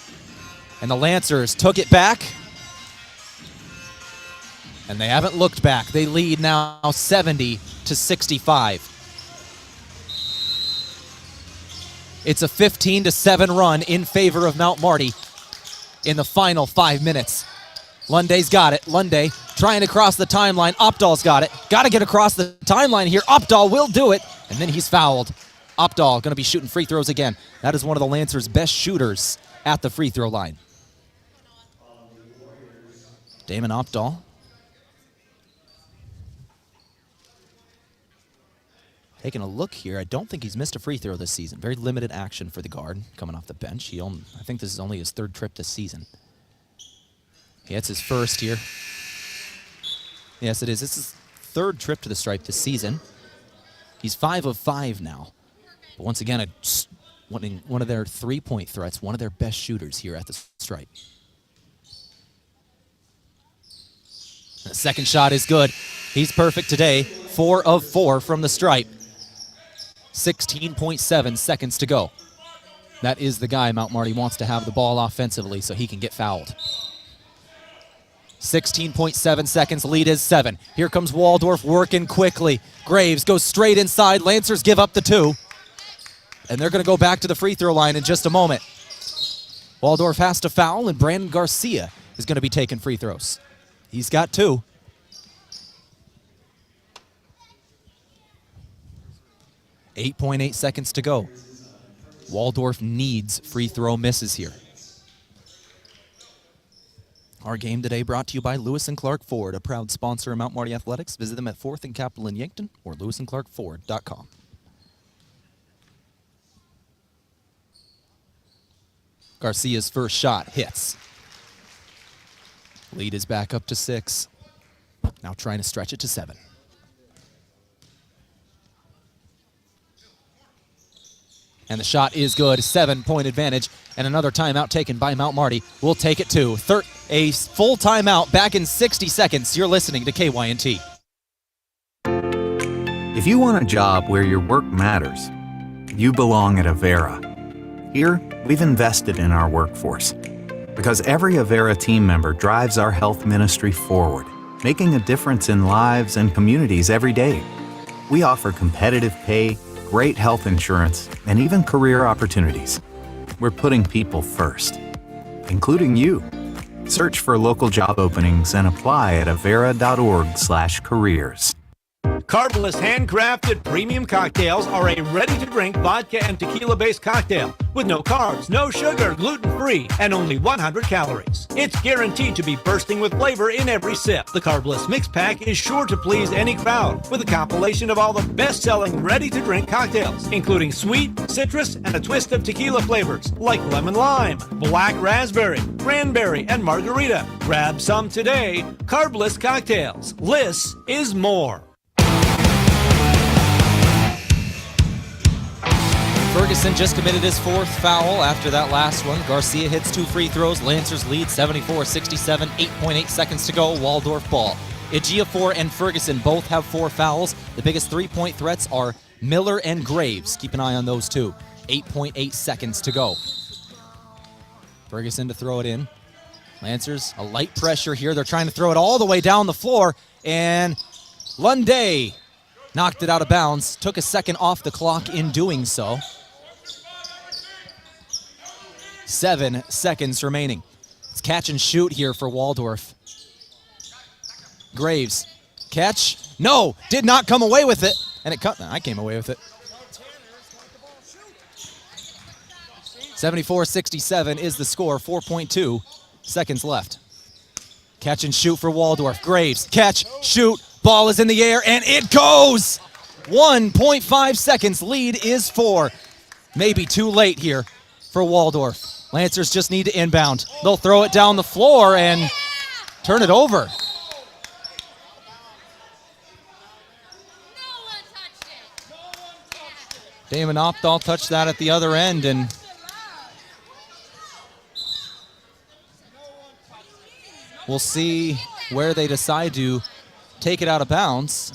and the Lancers took it back, and they haven't looked back. They lead now 70-65. It's a 15-7 run in favor of Mount Marty in the final 5 minutes. Lunday's got it. Lunday trying to cross the timeline. Opdahl's got it. Got to get across the timeline here. Opdahl will do it, and then he's fouled. Opdahl going to be shooting free throws again. That is one of the Lancers' best shooters at the free throw line. Damon Opdahl. Taking a look here, I don't think he's missed a free throw this season. Very limited action for the guard coming off the bench. I think this is only his 3rd trip this season. He hits his first here. Yes, it is. This is 3rd trip to the stripe this season. He's 5 of 5 now. But once again, one of their 3-point threats, one of their best shooters here at the stripe. The second shot is good. He's perfect today. 4 of 4 from the stripe. 16.7 seconds to go. That is the guy Mount Marty wants to have the ball offensively so he can get fouled. 16.7 seconds, lead is 7. Here comes Waldorf working quickly. Graves goes straight inside. Lancers give up the 2. And they're going to go back to the free throw line in just a moment. Waldorf has to foul, and Brandon Garcia is going to be taking free throws. He's got 2. .8 seconds to go. Waldorf needs free throw misses here. Our game today brought to you by Lewis & Clark Ford, a proud sponsor of Mount Marty Athletics. Visit them at 4th and Capitol in Yankton or lewisandclarkford.com. Garcia's first shot hits. Lead is back up to 6. Now trying to stretch it to 7. And the shot is good. 7-point advantage. And another timeout taken by Mount Marty. We'll take it to a full timeout back in 60 seconds. You're listening to KYNT. If you want a job where your work matters, you belong at Avera. Here, we've invested in our workforce because every Avera team member drives our health ministry forward, making a difference in lives and communities every day. We offer competitive pay, great health insurance, and even career opportunities. We're putting people first, including you. Search for local job openings and apply at avera.org/careers. Carbless handcrafted premium cocktails are a ready-to-drink vodka and tequila-based cocktail with no carbs, no sugar, gluten-free, and only 100 calories. It's guaranteed to be bursting with flavor in every sip. The Carbless Mix Pack is sure to please any crowd with a compilation of all the best-selling ready-to-drink cocktails, including sweet, citrus, and a twist of tequila flavors like lemon lime, black raspberry, cranberry, and margarita. Grab some today. Carbless cocktails. Less is more. Ferguson just committed his 4th foul after that last one. Garcia hits 2 free throws. Lancers lead 74-67, 8.8 seconds to go. Waldorf ball. Ejiofor and Ferguson both have 4 fouls. The biggest 3-point threats are Miller and Graves. Keep an eye on those two. 8.8 seconds to go. Ferguson to throw it in. Lancers, a light pressure here. They're trying to throw it all the way down the floor. And Lunday knocked it out of bounds. Took a second off the clock in doing so. 7 seconds remaining. It's catch and shoot here for Waldorf. Graves, catch. No, did not come away with it. And it cut. I came away with it. 74-67 is the score. 4.2 seconds left. Catch and shoot for Waldorf. Graves, catch, shoot. Ball is in the air, and it goes! 1.5 seconds. Lead is 4. Maybe too late here for Waldorf. Lancers just need to inbound. They'll throw it down the floor and turn it over. Damon Opdahl touched that at the other end, and we'll see where they decide to take it out of bounds.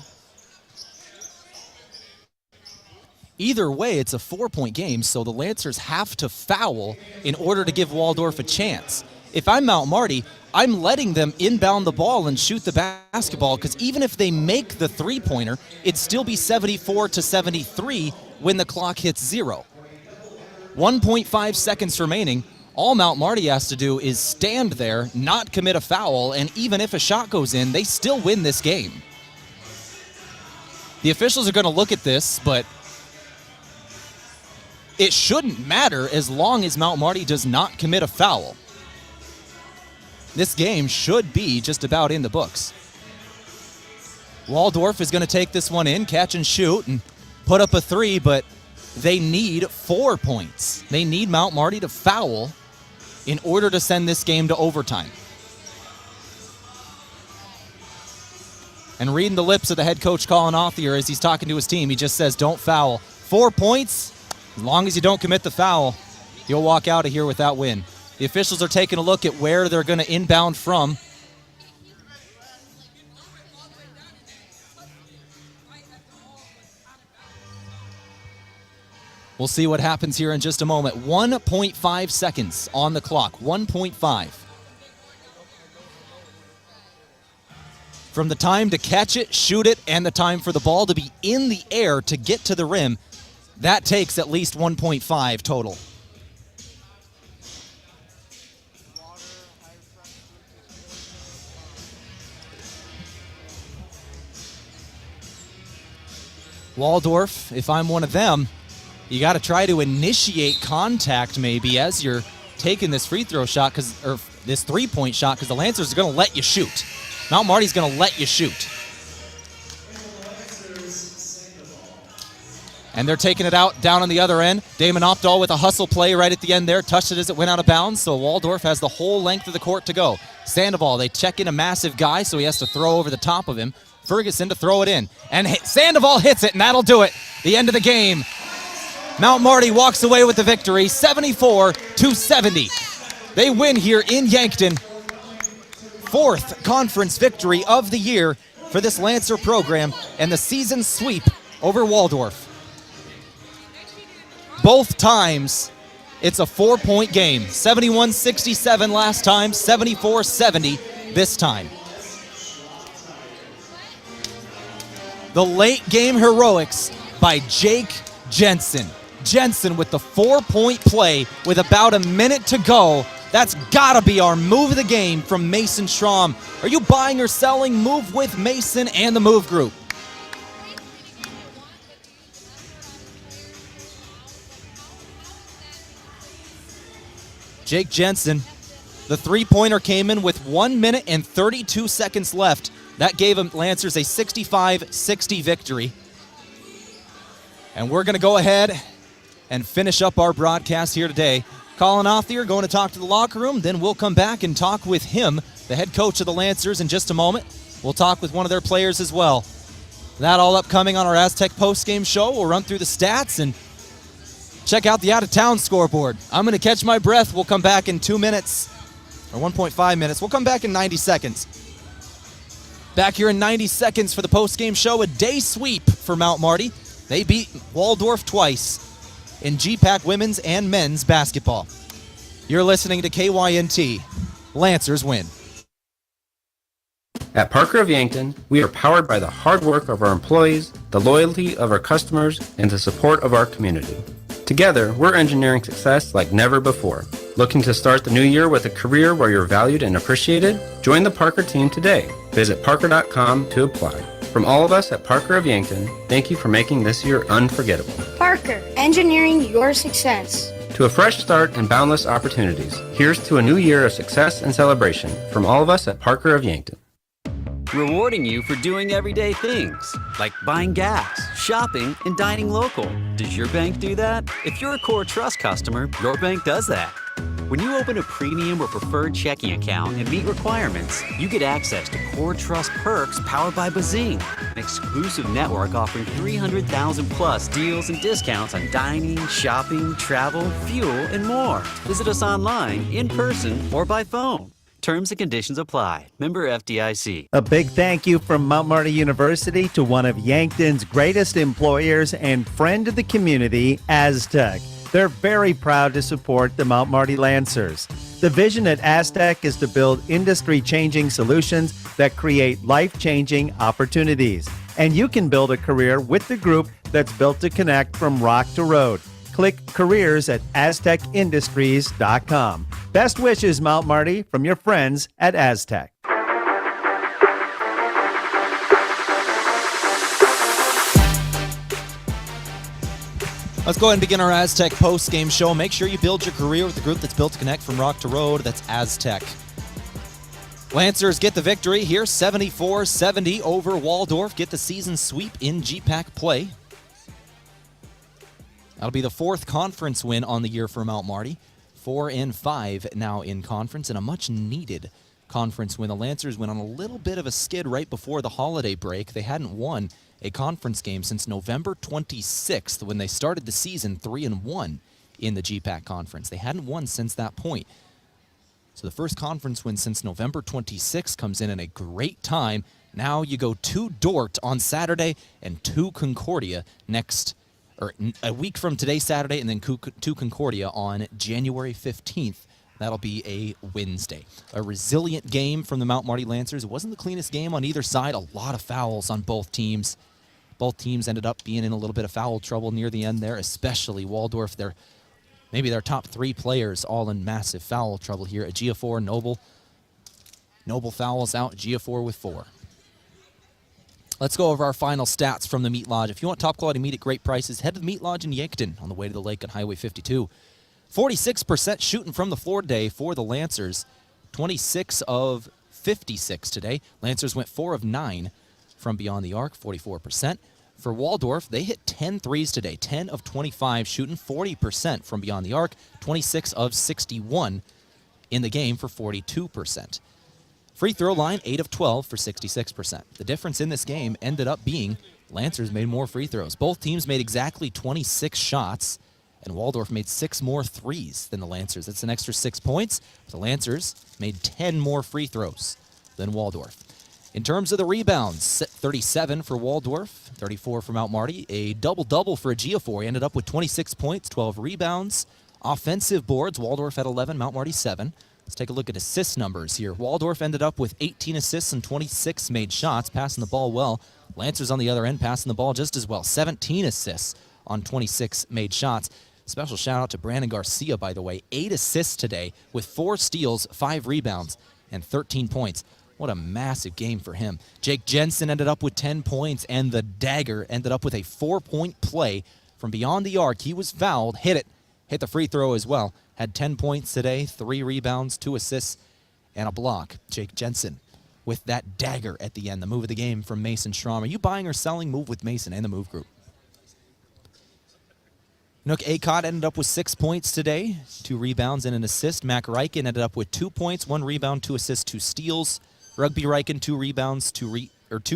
Either way, it's a 4-point game, so the Lancers have to foul in order to give Waldorf a chance. If I'm Mount Marty, I'm letting them inbound the ball and shoot the basketball, because even if they make the 3-pointer, it'd still be 74-73 when the clock hits 0. 1.5 seconds remaining. All Mount Marty has to do is stand there, not commit a foul, and even if a shot goes in, they still win this game. The officials are going to look at this, but it shouldn't matter as long as Mount Marty does not commit a foul. This game should be just about in the books. Waldorf is going to take this one in, catch and shoot, and put up a 3, but they need 4 points. They need Mount Marty to foul in order to send this game to overtime. And reading the lips of the head coach Colin Othier as he's talking to his team, he just says, don't foul. 4 points, as long as you don't commit the foul, you'll walk out of here with that win. The officials are taking a look at where they're going to inbound from. We'll see what happens here in just a moment. 1.5 seconds on the clock. 1.5. From the time to catch it, shoot it, and the time for the ball to be in the air to get to the rim, that takes at least 1.5 total. Waldorf, if I'm one of them, you got to try to initiate contact maybe as you're taking this free throw shot, or this three-point shot, because the Lancers are going to let you shoot. Mount Marty's going to let you shoot. And they're taking it out down on the other end. Damon Opdahl with a hustle play right at the end there. Touched it as it went out of bounds, so Waldorf has the whole length of the court to go. Sandoval, they check in a massive guy, so he has to throw over the top of him. Ferguson to throw it in. And Sandoval hits it, and that'll do it. The end of the game. Mount Marty walks away with the victory, 74-70. They win here in Yankton. 4th conference victory of the year for this Lancer program, and the season sweep over Waldorf. Both times, it's a 4-point game. 71-67 last time, 74-70 this time. The late game heroics by Jake Jensen. Jensen with the 4-point play with about a minute to go. That's gotta be our move of the game from Mason Schramm. Are you buying or selling? Move with Mason and the Move Group. Jake Jensen, the three-pointer came in with 1 minute and 32 seconds left. That gave them Lancers a 65-60 victory. And we're going to go ahead and finish up our broadcast here today. Colin Othier going to talk to the locker room, then we'll come back and talk with him, the head coach of the Lancers, in just a moment. We'll talk with one of their players as well. That all upcoming on our Aztec postgame show. We'll run through the stats and check out the out-of-town scoreboard. I'm going to catch my breath. We'll come back in 2 minutes, or 1.5 minutes. We'll come back in 90 seconds. Back here in 90 seconds for the postgame show, a day sweep for Mount Marty. They beat Waldorf twice in GPAC women's and men's basketball. You're listening to KYNT. Lancers win. At Parker of Yankton, we are powered by the hard work of our employees, the loyalty of our customers, and the support of our community. Together, we're engineering success like never before. Looking to start the new year with a career where you're valued and appreciated? Join the Parker team today. Visit parker.com to apply. From all of us at Parker of Yankton, thank you for making this year unforgettable. Parker, engineering your success. To a fresh start and boundless opportunities, here's to a new year of success and celebration from all of us at Parker of Yankton. Rewarding you for doing everyday things, like buying gas, shopping, and dining local. Does your bank do that? If you're a Core Trust customer, your bank does that. When you open a premium or preferred checking account and meet requirements, you get access to Core Trust perks powered by Bazing, an exclusive network offering 300,000 plus deals and discounts on dining, shopping, travel, fuel, and more. Visit us online, in person, or by phone. Terms and conditions apply. Member FDIC. A big thank you from Mount Marty University to one of Yankton's greatest employers and friend of the community, Aztec. They're very proud to support the Mount Marty Lancers. The vision at Aztec is to build industry-changing solutions that create life-changing opportunities. And you can build a career with the group that's built to connect from rock to road. Click careers at aztecindustries.com. Best wishes, Mount Marty, from your friends at Aztec. Let's go ahead and begin our Aztec post-game show. Make sure you build your career with the group that's built to connect from rock to road. That's Aztec. Lancers get the victory here, 74-70 over Waldorf. Get the season sweep in GPAC play. That'll be the 4th conference win on the year for Mount Marty. 4-5 now in conference, and a much-needed conference win. The Lancers went on a little bit of a skid right before the holiday break. They hadn't won a conference game since November 26th when they started the season 3-1 in the GPAC conference. They hadn't won since that point. So the first conference win since November 26th comes in a great time. Now you go to Dort on Saturday and to Concordia a week from today, Saturday, and then to Concordia on January 15th. That'll be a Wednesday. A resilient game from the Mount Marty Lancers. It wasn't the cleanest game on either side. A lot of fouls on both teams. Both teams ended up being in a little bit of foul trouble near the end there, especially Waldorf. Maybe their top 3 players all in massive foul trouble here. At Ejiofor, Noble. Noble fouls out, Ejiofor with 4. Let's go over our final stats from the Meat Lodge. If you want top quality meat at great prices, head to the Meat Lodge in Yankton on the way to the lake on Highway 52. 46% shooting from the floor today for the Lancers. 26 of 56 today. Lancers went 4 of 9 from beyond the arc, 44%. For Waldorf, they hit 10 threes today. 10 of 25 shooting, 40% from beyond the arc. 26 of 61 in the game for 42%. Free throw line, 8 of 12 for 66%. The difference in this game ended up being Lancers made more free throws. Both teams made exactly 26 shots, and Waldorf made 6 more threes than the Lancers. That's an extra 6 points. The Lancers made 10 more free throws than Waldorf. In terms of the rebounds, 37 for Waldorf, 34 for Mount Marty. A double-double for Ejiofor. He ended up with 26 points, 12 rebounds. Offensive boards, Waldorf had 11, Mount Marty 7. Let's take a look at assist numbers here. Waldorf ended up with 18 assists and 26 made shots, passing the ball well. Lancers on the other end passing the ball just as well. 17 assists on 26 made shots. Special shout out to Brandon Garcia, by the way. 8 assists today with 4 steals, 5 rebounds, and 13 points. What a massive game for him. Jake Jensen ended up with 10 points, and the Dagger ended up with a 4-point play from beyond the arc. He was fouled, hit the free throw as well. Had 10 points today, 3 rebounds, 2 assists, and a block. Jake Jensen with that dagger at the end. The move of the game from Mason Schramm. Are you buying or selling? Move with Mason and the Move Group. Nook Acott ended up with 6 points today, 2 rebounds and an assist. Mac Reichen ended up with 2 points, 1 rebound, 2 assists, 2 steals. Rugby Reichen, 2 rebounds, 2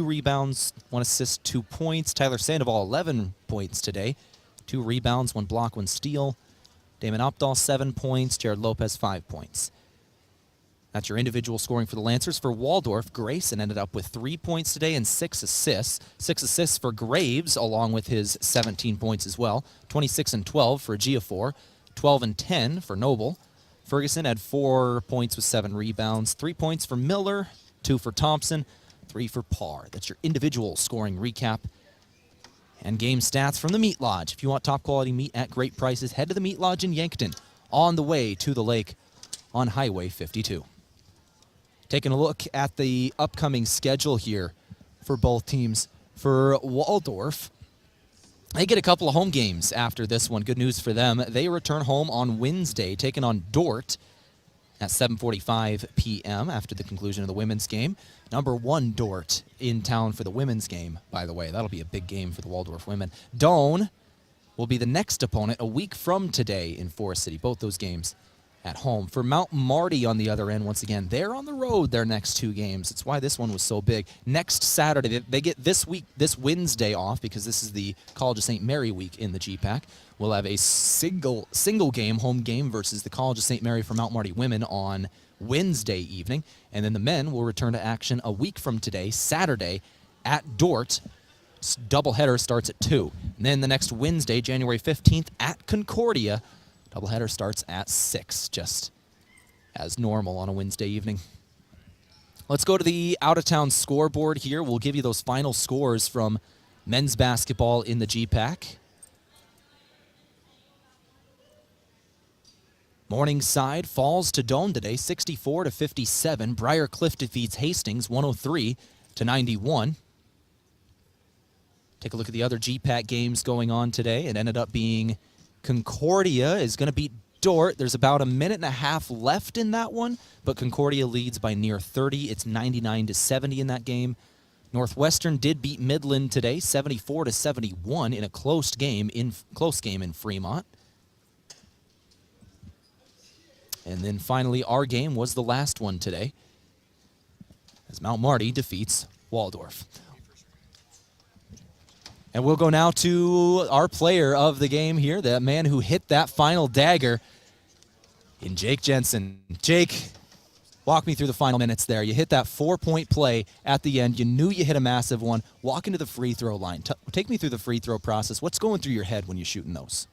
rebounds, 1 assist, 2 points. Tyler Sandoval, 11 points today, 2 rebounds, 1 block, 1 steal. Damon Opdahl, 7 points. Jared Lopez, 5 points. That's your individual scoring for the Lancers. For Waldorf, Grayson ended up with 3 points today and 6 assists. 6 assists for Graves, along with his 17 points as well. 26 and 12 for Ejiofor. 12 and 10 for Noble. Ferguson had 4 points with 7 rebounds. 3 points for Miller. 2 for Thompson. 3 for Parr. That's your individual scoring recap and game stats from the Meat Lodge. If you want top quality meat at great prices, head to the Meat Lodge in Yankton on the way to the lake on Highway 52. Taking a look at the upcoming schedule here for both teams. For Waldorf, they get a couple of home games after this one. Good news for them. They return home on Wednesday, taking on Dort at 7:45 p.m. after the conclusion of the women's game. Number 1 Dort in town for the women's game, by the way. That'll be a big game for the Waldorf women. Doane will be the next opponent a week from today in Forest City. Both those games at home. For Mount Marty on the other end, once again, they're on the road their next 2 games. That's why this one was so big. Next Saturday, they get this Wednesday off because this is the College of St. Mary week in the GPAC. We'll have a single game, home game versus the College of St. Mary for Mount Marty women on Wednesday evening. And then the men will return to action a week from today, Saturday, at Dort. Doubleheader starts at 2. And then the next Wednesday, January 15th, at Concordia. Doubleheader starts at 6, just as normal on a Wednesday evening. Let's go to the out-of-town scoreboard here. We'll give you those final scores from men's basketball in the GPAC. Morningside falls to Doane today, 64-57. Briarcliff defeats Hastings, 103-91. Take a look at the other GPAC games going on today. It ended up being Concordia is going to beat Dort. There's about a minute and a half left in that one, but Concordia leads by near 30. It's 99-70 in that game. Northwestern did beat Midland today, 74-71 in a close game in Fremont. And then finally, our game was the last one today, as Mount Marty defeats Waldorf. And we'll go now to our player of the game here, the man who hit that final dagger, in Jake Jensen. Jake, walk me through the final minutes there. You hit that 4-point play at the end. You knew you hit a massive one. Walk into the free throw line. Take me through the free throw process. What's going through your head when you're shooting those?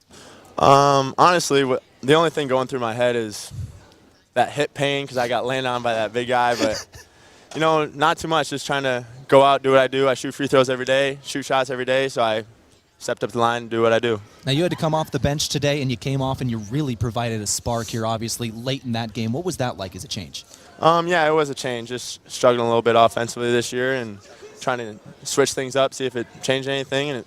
Honestly, the only thing going through my head is that hip pain because I got landed on by that big guy. But, not too much. Just trying to go out, do what I do. I shoot free throws every day, shoot shots every day. So I stepped up the line and do what I do. Now, you had to come off the bench today, and you came off, and you really provided a spark here, obviously, late in that game. What was that like as a change? Yeah, it was a change. Just struggling a little bit offensively this year and trying to switch things up, see if it changed anything, and it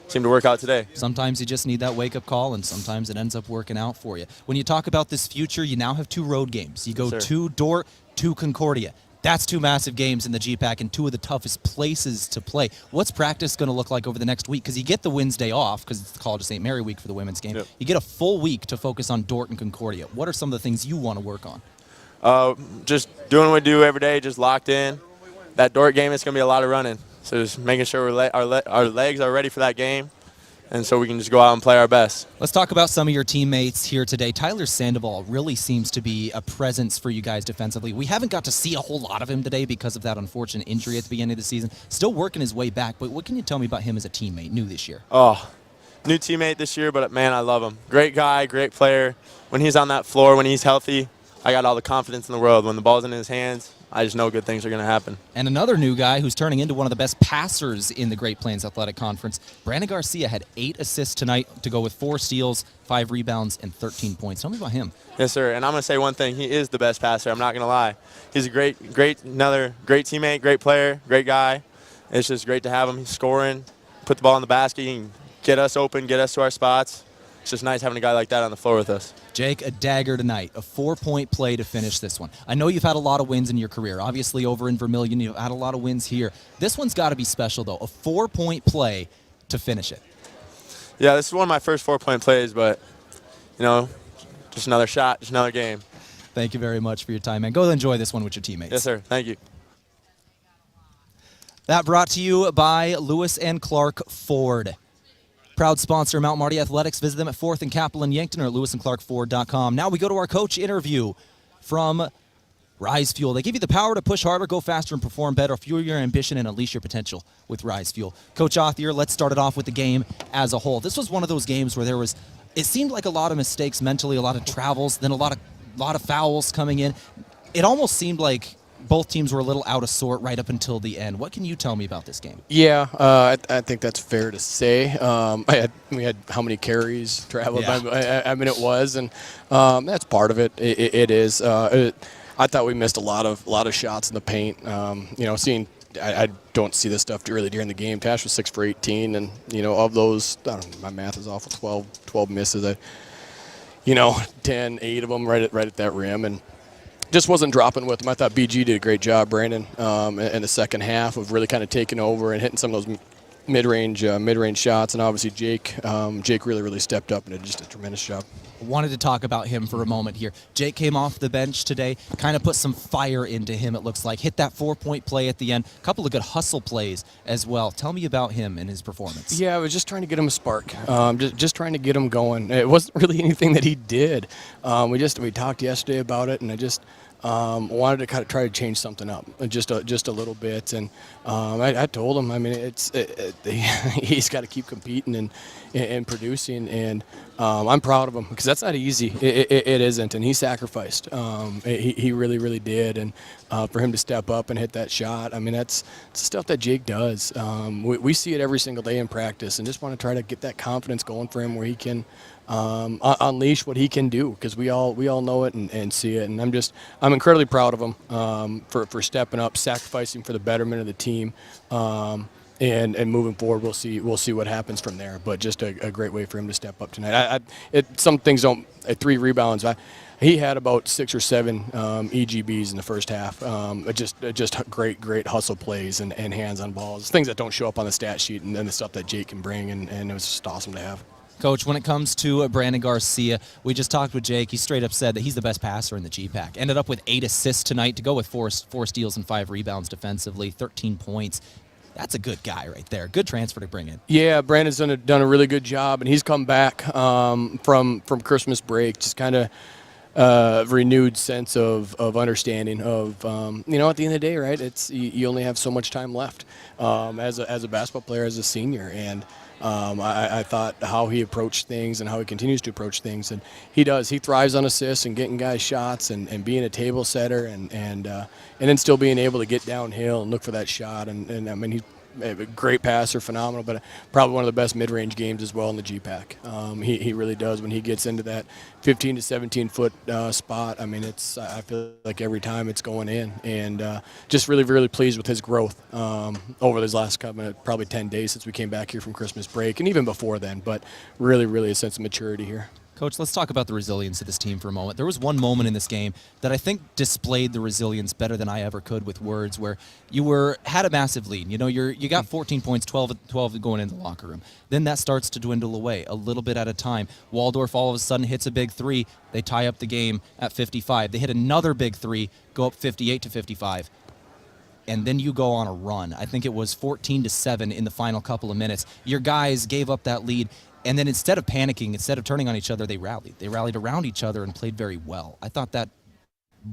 seemed to work out today. Sometimes you just need that wake-up call, and sometimes it ends up working out for you. When you talk about this future, you now have 2 road games. You go to Dordt, to Concordia. That's 2 massive games in the GPAC and 2 of the toughest places to play. What's practice going to look like over the next week? Because you get the Wednesday off because it's the College of St. Mary week for the women's game. Yep. You get a full week to focus on Dordt and Concordia. What are some of the things you want to work on? Just doing what we do every day, just locked in. That Dordt game, it's going to be a lot of running. So just making sure our legs are ready for that game, and so we can just go out and play our best. Let's talk about some of your teammates here today. Tyler Sandoval really seems to be a presence for you guys defensively. We haven't got to see a whole lot of him today because of that unfortunate injury at the beginning of the season. Still working his way back, but what can you tell me about him as a teammate, new this year? Oh, new teammate this year, but man, I love him. Great guy, great player. When he's on that floor, when he's healthy, I got all the confidence in the world. When the ball's in his hands, I just know good things are going to happen. And another new guy who's turning into one of the best passers in the Great Plains Athletic Conference, Brandon Garcia had 8 assists tonight to go with 4 steals, 5 rebounds, and 13 points. Tell me about him. Yes, sir. And I'm going to say one thing. He is the best passer. I'm not going to lie. He's a another great teammate, great player, great guy. It's just great to have him. He's scoring, put the ball in the basket, he can get us open, get us to our spots. It's just nice having a guy like that on the floor with us. Jake, a dagger tonight, a 4-point play to finish this one. I know you've had a lot of wins in your career. Obviously, over in Vermilion, you've had a lot of wins here. This one's got to be special, though, a 4-point play to finish it. Yeah, this is one of my first 4-point plays, but, just another shot, just another game. Thank you very much for your time, man. Go enjoy this one with your teammates. Yes, sir. Thank you. That brought to you by Lewis and Clark Ford. Proud sponsor, Mount Marty Athletics. Visit them at 4th and Capitol in Yankton or at lewisandclarkford.com. Now we go to our coach interview from Rise Fuel. They give you the power to push harder, go faster, and perform better. Fuel your ambition and unleash your potential with Rise Fuel. Coach Othier, let's start it off with the game as a whole. This was one of those games where it seemed like a lot of mistakes mentally, a lot of travels, then a lot of fouls coming in. It almost seemed like both teams were a little out of sort right up until the end. What can you tell me about this game? Yeah, I think that's fair to say. We had how many carries traveled? Yeah. I mean, it was, and that's part of it. It is. I thought we missed a lot of shots in the paint. I don't see this stuff really during the game. Tash was 6 for 18, and of those, I don't know, my math is awful. 12 misses. 8 of them right at that rim, and just wasn't dropping with them. I thought BG did a great job, Brandon, in the second half of really kind of taking over and hitting some of those mid-range shots. And obviously Jake really stepped up and did just a tremendous job. Wanted to talk about him for a moment here. Jake came off the bench today, kind of put some fire into him, it looks like. Hit that 4-point play at the end. A couple of good hustle plays as well. Tell me about him and his performance. Yeah, I was just trying to get him a spark. Just trying to get him going. It wasn't really anything that he did. We talked yesterday about it, and I just wanted to kind of try to change something up just a little bit. And I told him, I mean, he's got to keep competing and producing, and I'm proud of him because that's not easy. It isn't, and he sacrificed. He really did, and for him to step up and hit that shot, I mean, that's stuff that Jake does. We see it every single day in practice, and just want to try to get that confidence going for him where he can unleash what he can do, because we all know it and see it, and I'm incredibly proud of him for stepping up, sacrificing for the betterment of the team. And moving forward, we'll see what happens from there. But just a great way for him to step up tonight. Some things don't. 3 rebounds. he had about 6 or 7 EGBs in the first half. Just great hustle plays and hands on balls, things that don't show up on the stat sheet, and then the stuff that Jake can bring, and it was just awesome to have. Coach, when it comes to Brandon Garcia, we just talked with Jake. He straight up said that he's the best passer in the GPAC. Ended up with 8 assists tonight to go with 4 steals and 5 rebounds defensively, 13 points. That's a good guy right there. Good transfer to bring in. Yeah, Brandon's done a really good job, and he's come back from Christmas break, just kind of renewed sense of understanding of at the end of the day, right? It's you only have so much time left as a basketball player, as a senior, and I thought how he approached things and how he continues to approach things, and he thrives on assists and getting guys shots and being a table setter and then still being able to get downhill and look for that shot, and I mean, he's a great passer, phenomenal, but probably one of the best mid-range games as well in the GPAC. He really does when he gets into that 15 to 17 foot spot. I mean, I feel like every time it's going in, and just really, really pleased with his growth over these last probably 10 days since we came back here from Christmas break, and even before then, but really, really a sense of maturity here. Coach, let's talk about the resilience of this team for a moment. There was one moment in this game that I think displayed the resilience better than I ever could with words, where you had a massive lead. You know, you got 14 points, 12 going in the locker room. Then that starts to dwindle away a little bit at a time. Waldorf all of a sudden hits a big 3. They tie up the game at 55. They hit another big 3, go up 58 to 55. And then you go on a run. I think it was 14-7 in the final couple of minutes. Your guys gave up that lead. And then instead of panicking, instead of turning on each other, they rallied. They rallied around each other and played very well. I thought that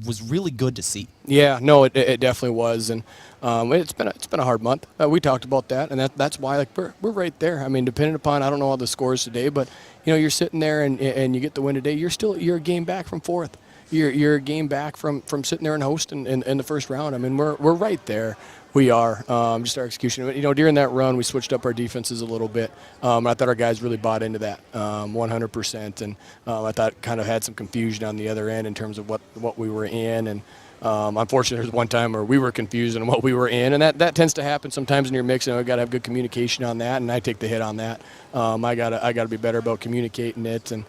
was really good to see. Yeah, no, it definitely was, and it's been a hard month. We talked about that, and that's why we're right there. I mean, depending upon, I don't know all the scores today, but you're sitting there and you get the win today. You're a game back from 4th. You're a game back from sitting there and hosting in the first round. I mean, we're right there. We are, just our execution. During that run, we switched up our defenses a little bit. I thought our guys really bought into that 100%, and I thought kind of had some confusion on the other end in terms of what we were in, and unfortunately, there was one time where we were confused on what we were in, and that tends to happen sometimes in your mix. I got to have good communication on that, and I take the hit on that. I gotta be better about communicating it, and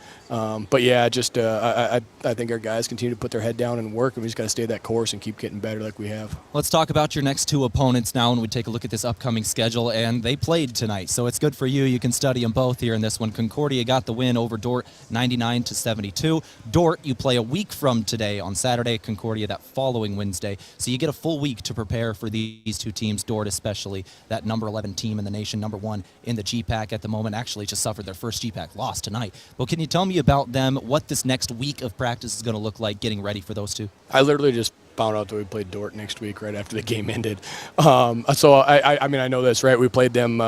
but yeah, I think our guys continue to put their head down and work, and we just got to stay that course and keep getting better like we have. Let's talk about your next 2 opponents now, and we take a look at this upcoming schedule. And they played tonight, so it's good for you. You can study them both here in this one. Concordia got the win over Dort, 99-72. Dort, you play a week from today on Saturday. Concordia that following Wednesday, so you get a full week to prepare for these 2 teams. Dort, especially that number 11 team in the nation, number 1 in the GPAC at the moment, actually just suffered their first GPAC loss tonight. Well, can you tell me about them, what this next week of practice is going to look like getting ready for those 2? I literally just found out that we played Dort next week right after the game ended. So I mean, I know this, right? We played them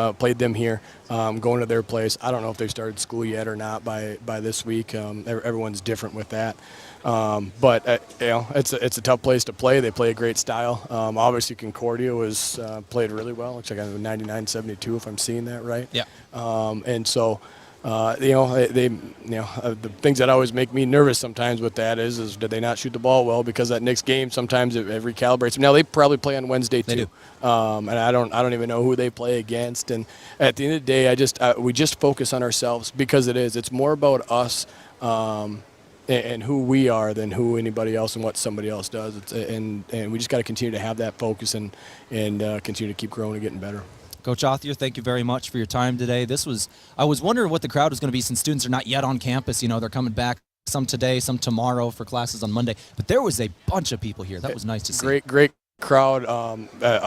here, going to their place. I don't know if they've started school yet or not by this week. Everyone's different with that. But it's a tough place to play. They play a great style. Obviously, Concordia was played really well. Looks like I 99-72 if I'm seeing that right. Yeah. And so. The things that always make me nervous sometimes with that is did they not shoot the ball well, because that next game sometimes it recalibrates. Now they probably play on Wednesday too, and I don't even know who they play against. And at the end of the day, we just focus on ourselves, because it's more about us and who we are than who anybody else and what somebody else does. And we just got to continue to have that focus and continue to keep growing and getting better. Coach Othier, thank you very much for your time today. I was wondering what the crowd was going to be, since students are not yet on campus. They're coming back, some today, some tomorrow for classes on Monday. But there was a bunch of people here. That was nice to see. Great crowd.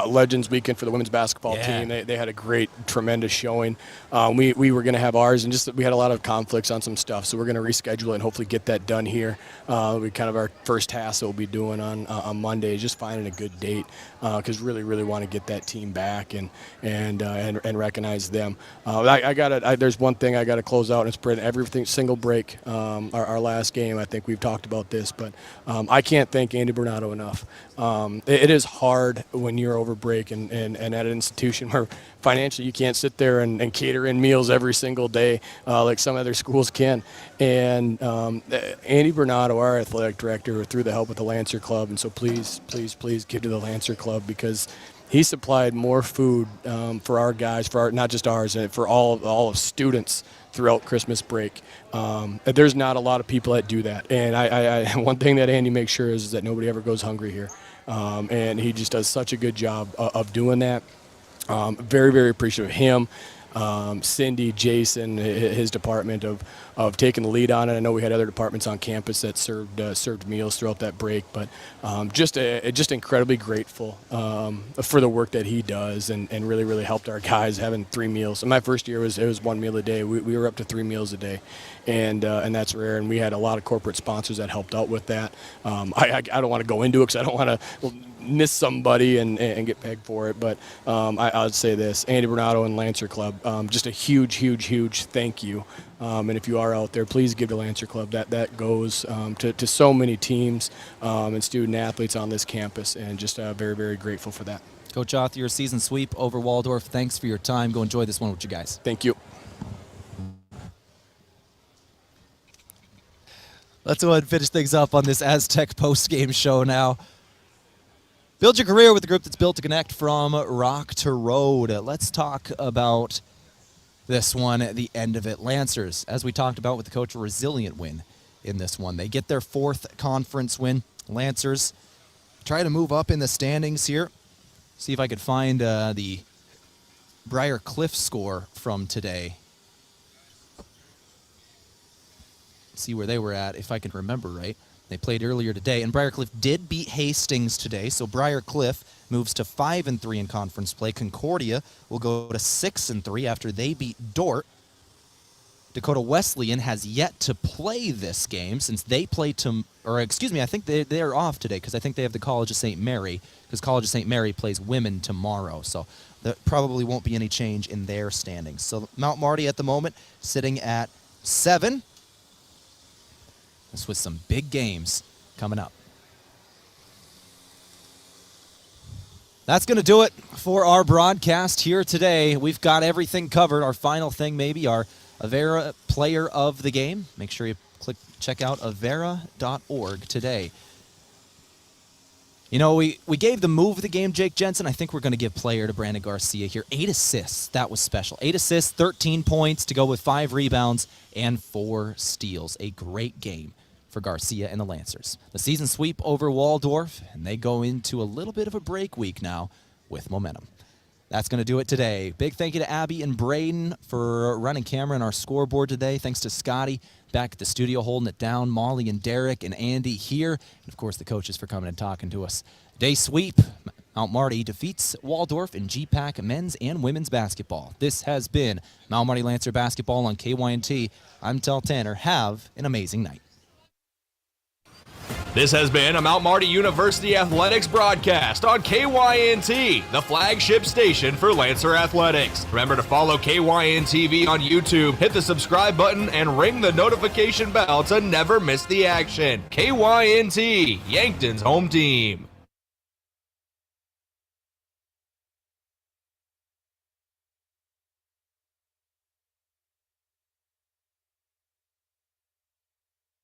Legends weekend for the women's basketball team. They had a great, tremendous showing. We were going to have ours, and we had a lot of conflicts on some stuff, so we're going to reschedule it and hopefully get that done here. We kind of our first task that we'll be doing on Monday is just finding a good date, because really want to get that team back and recognize them. There's one thing I got to close out, and it's spread everything single break. Our last game, I think we've talked about this, but I can't thank Andy Bernardo enough. It is hard when you're over break and at an institution where financially you can't sit there and cater in meals every single day like some other schools can. And Andy Bernardo, our athletic director, through the help with the Lancer Club, and so please give to the Lancer Club, because he supplied more food for our guys, not just ours, and for all of students throughout Christmas break. There's not a lot of people that do that. And I one thing that Andy makes sure is that nobody ever goes hungry here. And he just does such a good job of doing that. Very, very appreciative of him. Cindy, Jason, his department of taking the lead on it. I know we had other departments on campus that served meals throughout that break, but just incredibly grateful for the work that he does, and really, really helped our guys having 3 meals. In my first year, it was 1 meal a day. We were up to 3 meals a day, and that's rare. And we had a lot of corporate sponsors that helped out with that. I don't want to go into it because I don't want to miss somebody and get pegged for it, but I'd say this: Andy Bernardo and Lancer Club, just a huge, huge, huge thank you. And if you are out there, please give to Lancer Club. That goes to so many teams and student athletes on this campus, and just very, very grateful for that. Coach Oth, your season sweep over Waldorf. Thanks for your time. Go enjoy this one with you guys. Thank you. Let's go ahead and finish things up on this Aztec post-game show now. Build your career with the group that's built to connect from rock to road. Let's talk about this one at the end of it. Lancers, as we talked about with the coach, a resilient win in this one. They get their 4th conference win. Lancers try to move up in the standings here. See if I could find the Briar Cliff score from today. See where they were at, if I can remember right. They played earlier today, and Briarcliff did beat Hastings today, so Briarcliff moves to 5-3 in conference play. Concordia will go to 6-3 after they beat Dort. Dakota Wesleyan has yet to play this game since they play I think they're off today because I think they have the College of St. Mary, because College of St. Mary plays women tomorrow, so there probably won't be any change in their standings. So Mount Marty at the moment sitting at 7. This with some big games coming up. That's going to do it for our broadcast here today. We've got everything covered. Our final thing, maybe, our Avera player of the game. Make sure you check out avera.org today. You know, we gave the move of the game, Jake Jensen. I think we're going to give player to Brandon Garcia here. 8 assists. That was special. 8 assists, 13 points to go with 5 rebounds and 4 steals. A great game for Garcia and the Lancers. The season sweep over Waldorf, and they go into a little bit of a break week now with momentum. That's going to do it today. Big thank you to Abby and Braden for running camera on our scoreboard today. Thanks to Scotty back at the studio holding it down, Molly and Derek and Andy here, and of course the coaches for coming and talking to us. Day sweep, Mount Marty defeats Waldorf in GPAC men's and women's basketball. This has been Mount Marty Lancer basketball on KYNT. I'm Tehl Tanner. Have an amazing night. This has been a Mount Marty University Athletics broadcast on KYNT, the flagship station for Lancer Athletics. Remember to follow KYN-TV on YouTube, hit the subscribe button, and ring the notification bell to never miss the action. KYNT, Yankton's home team.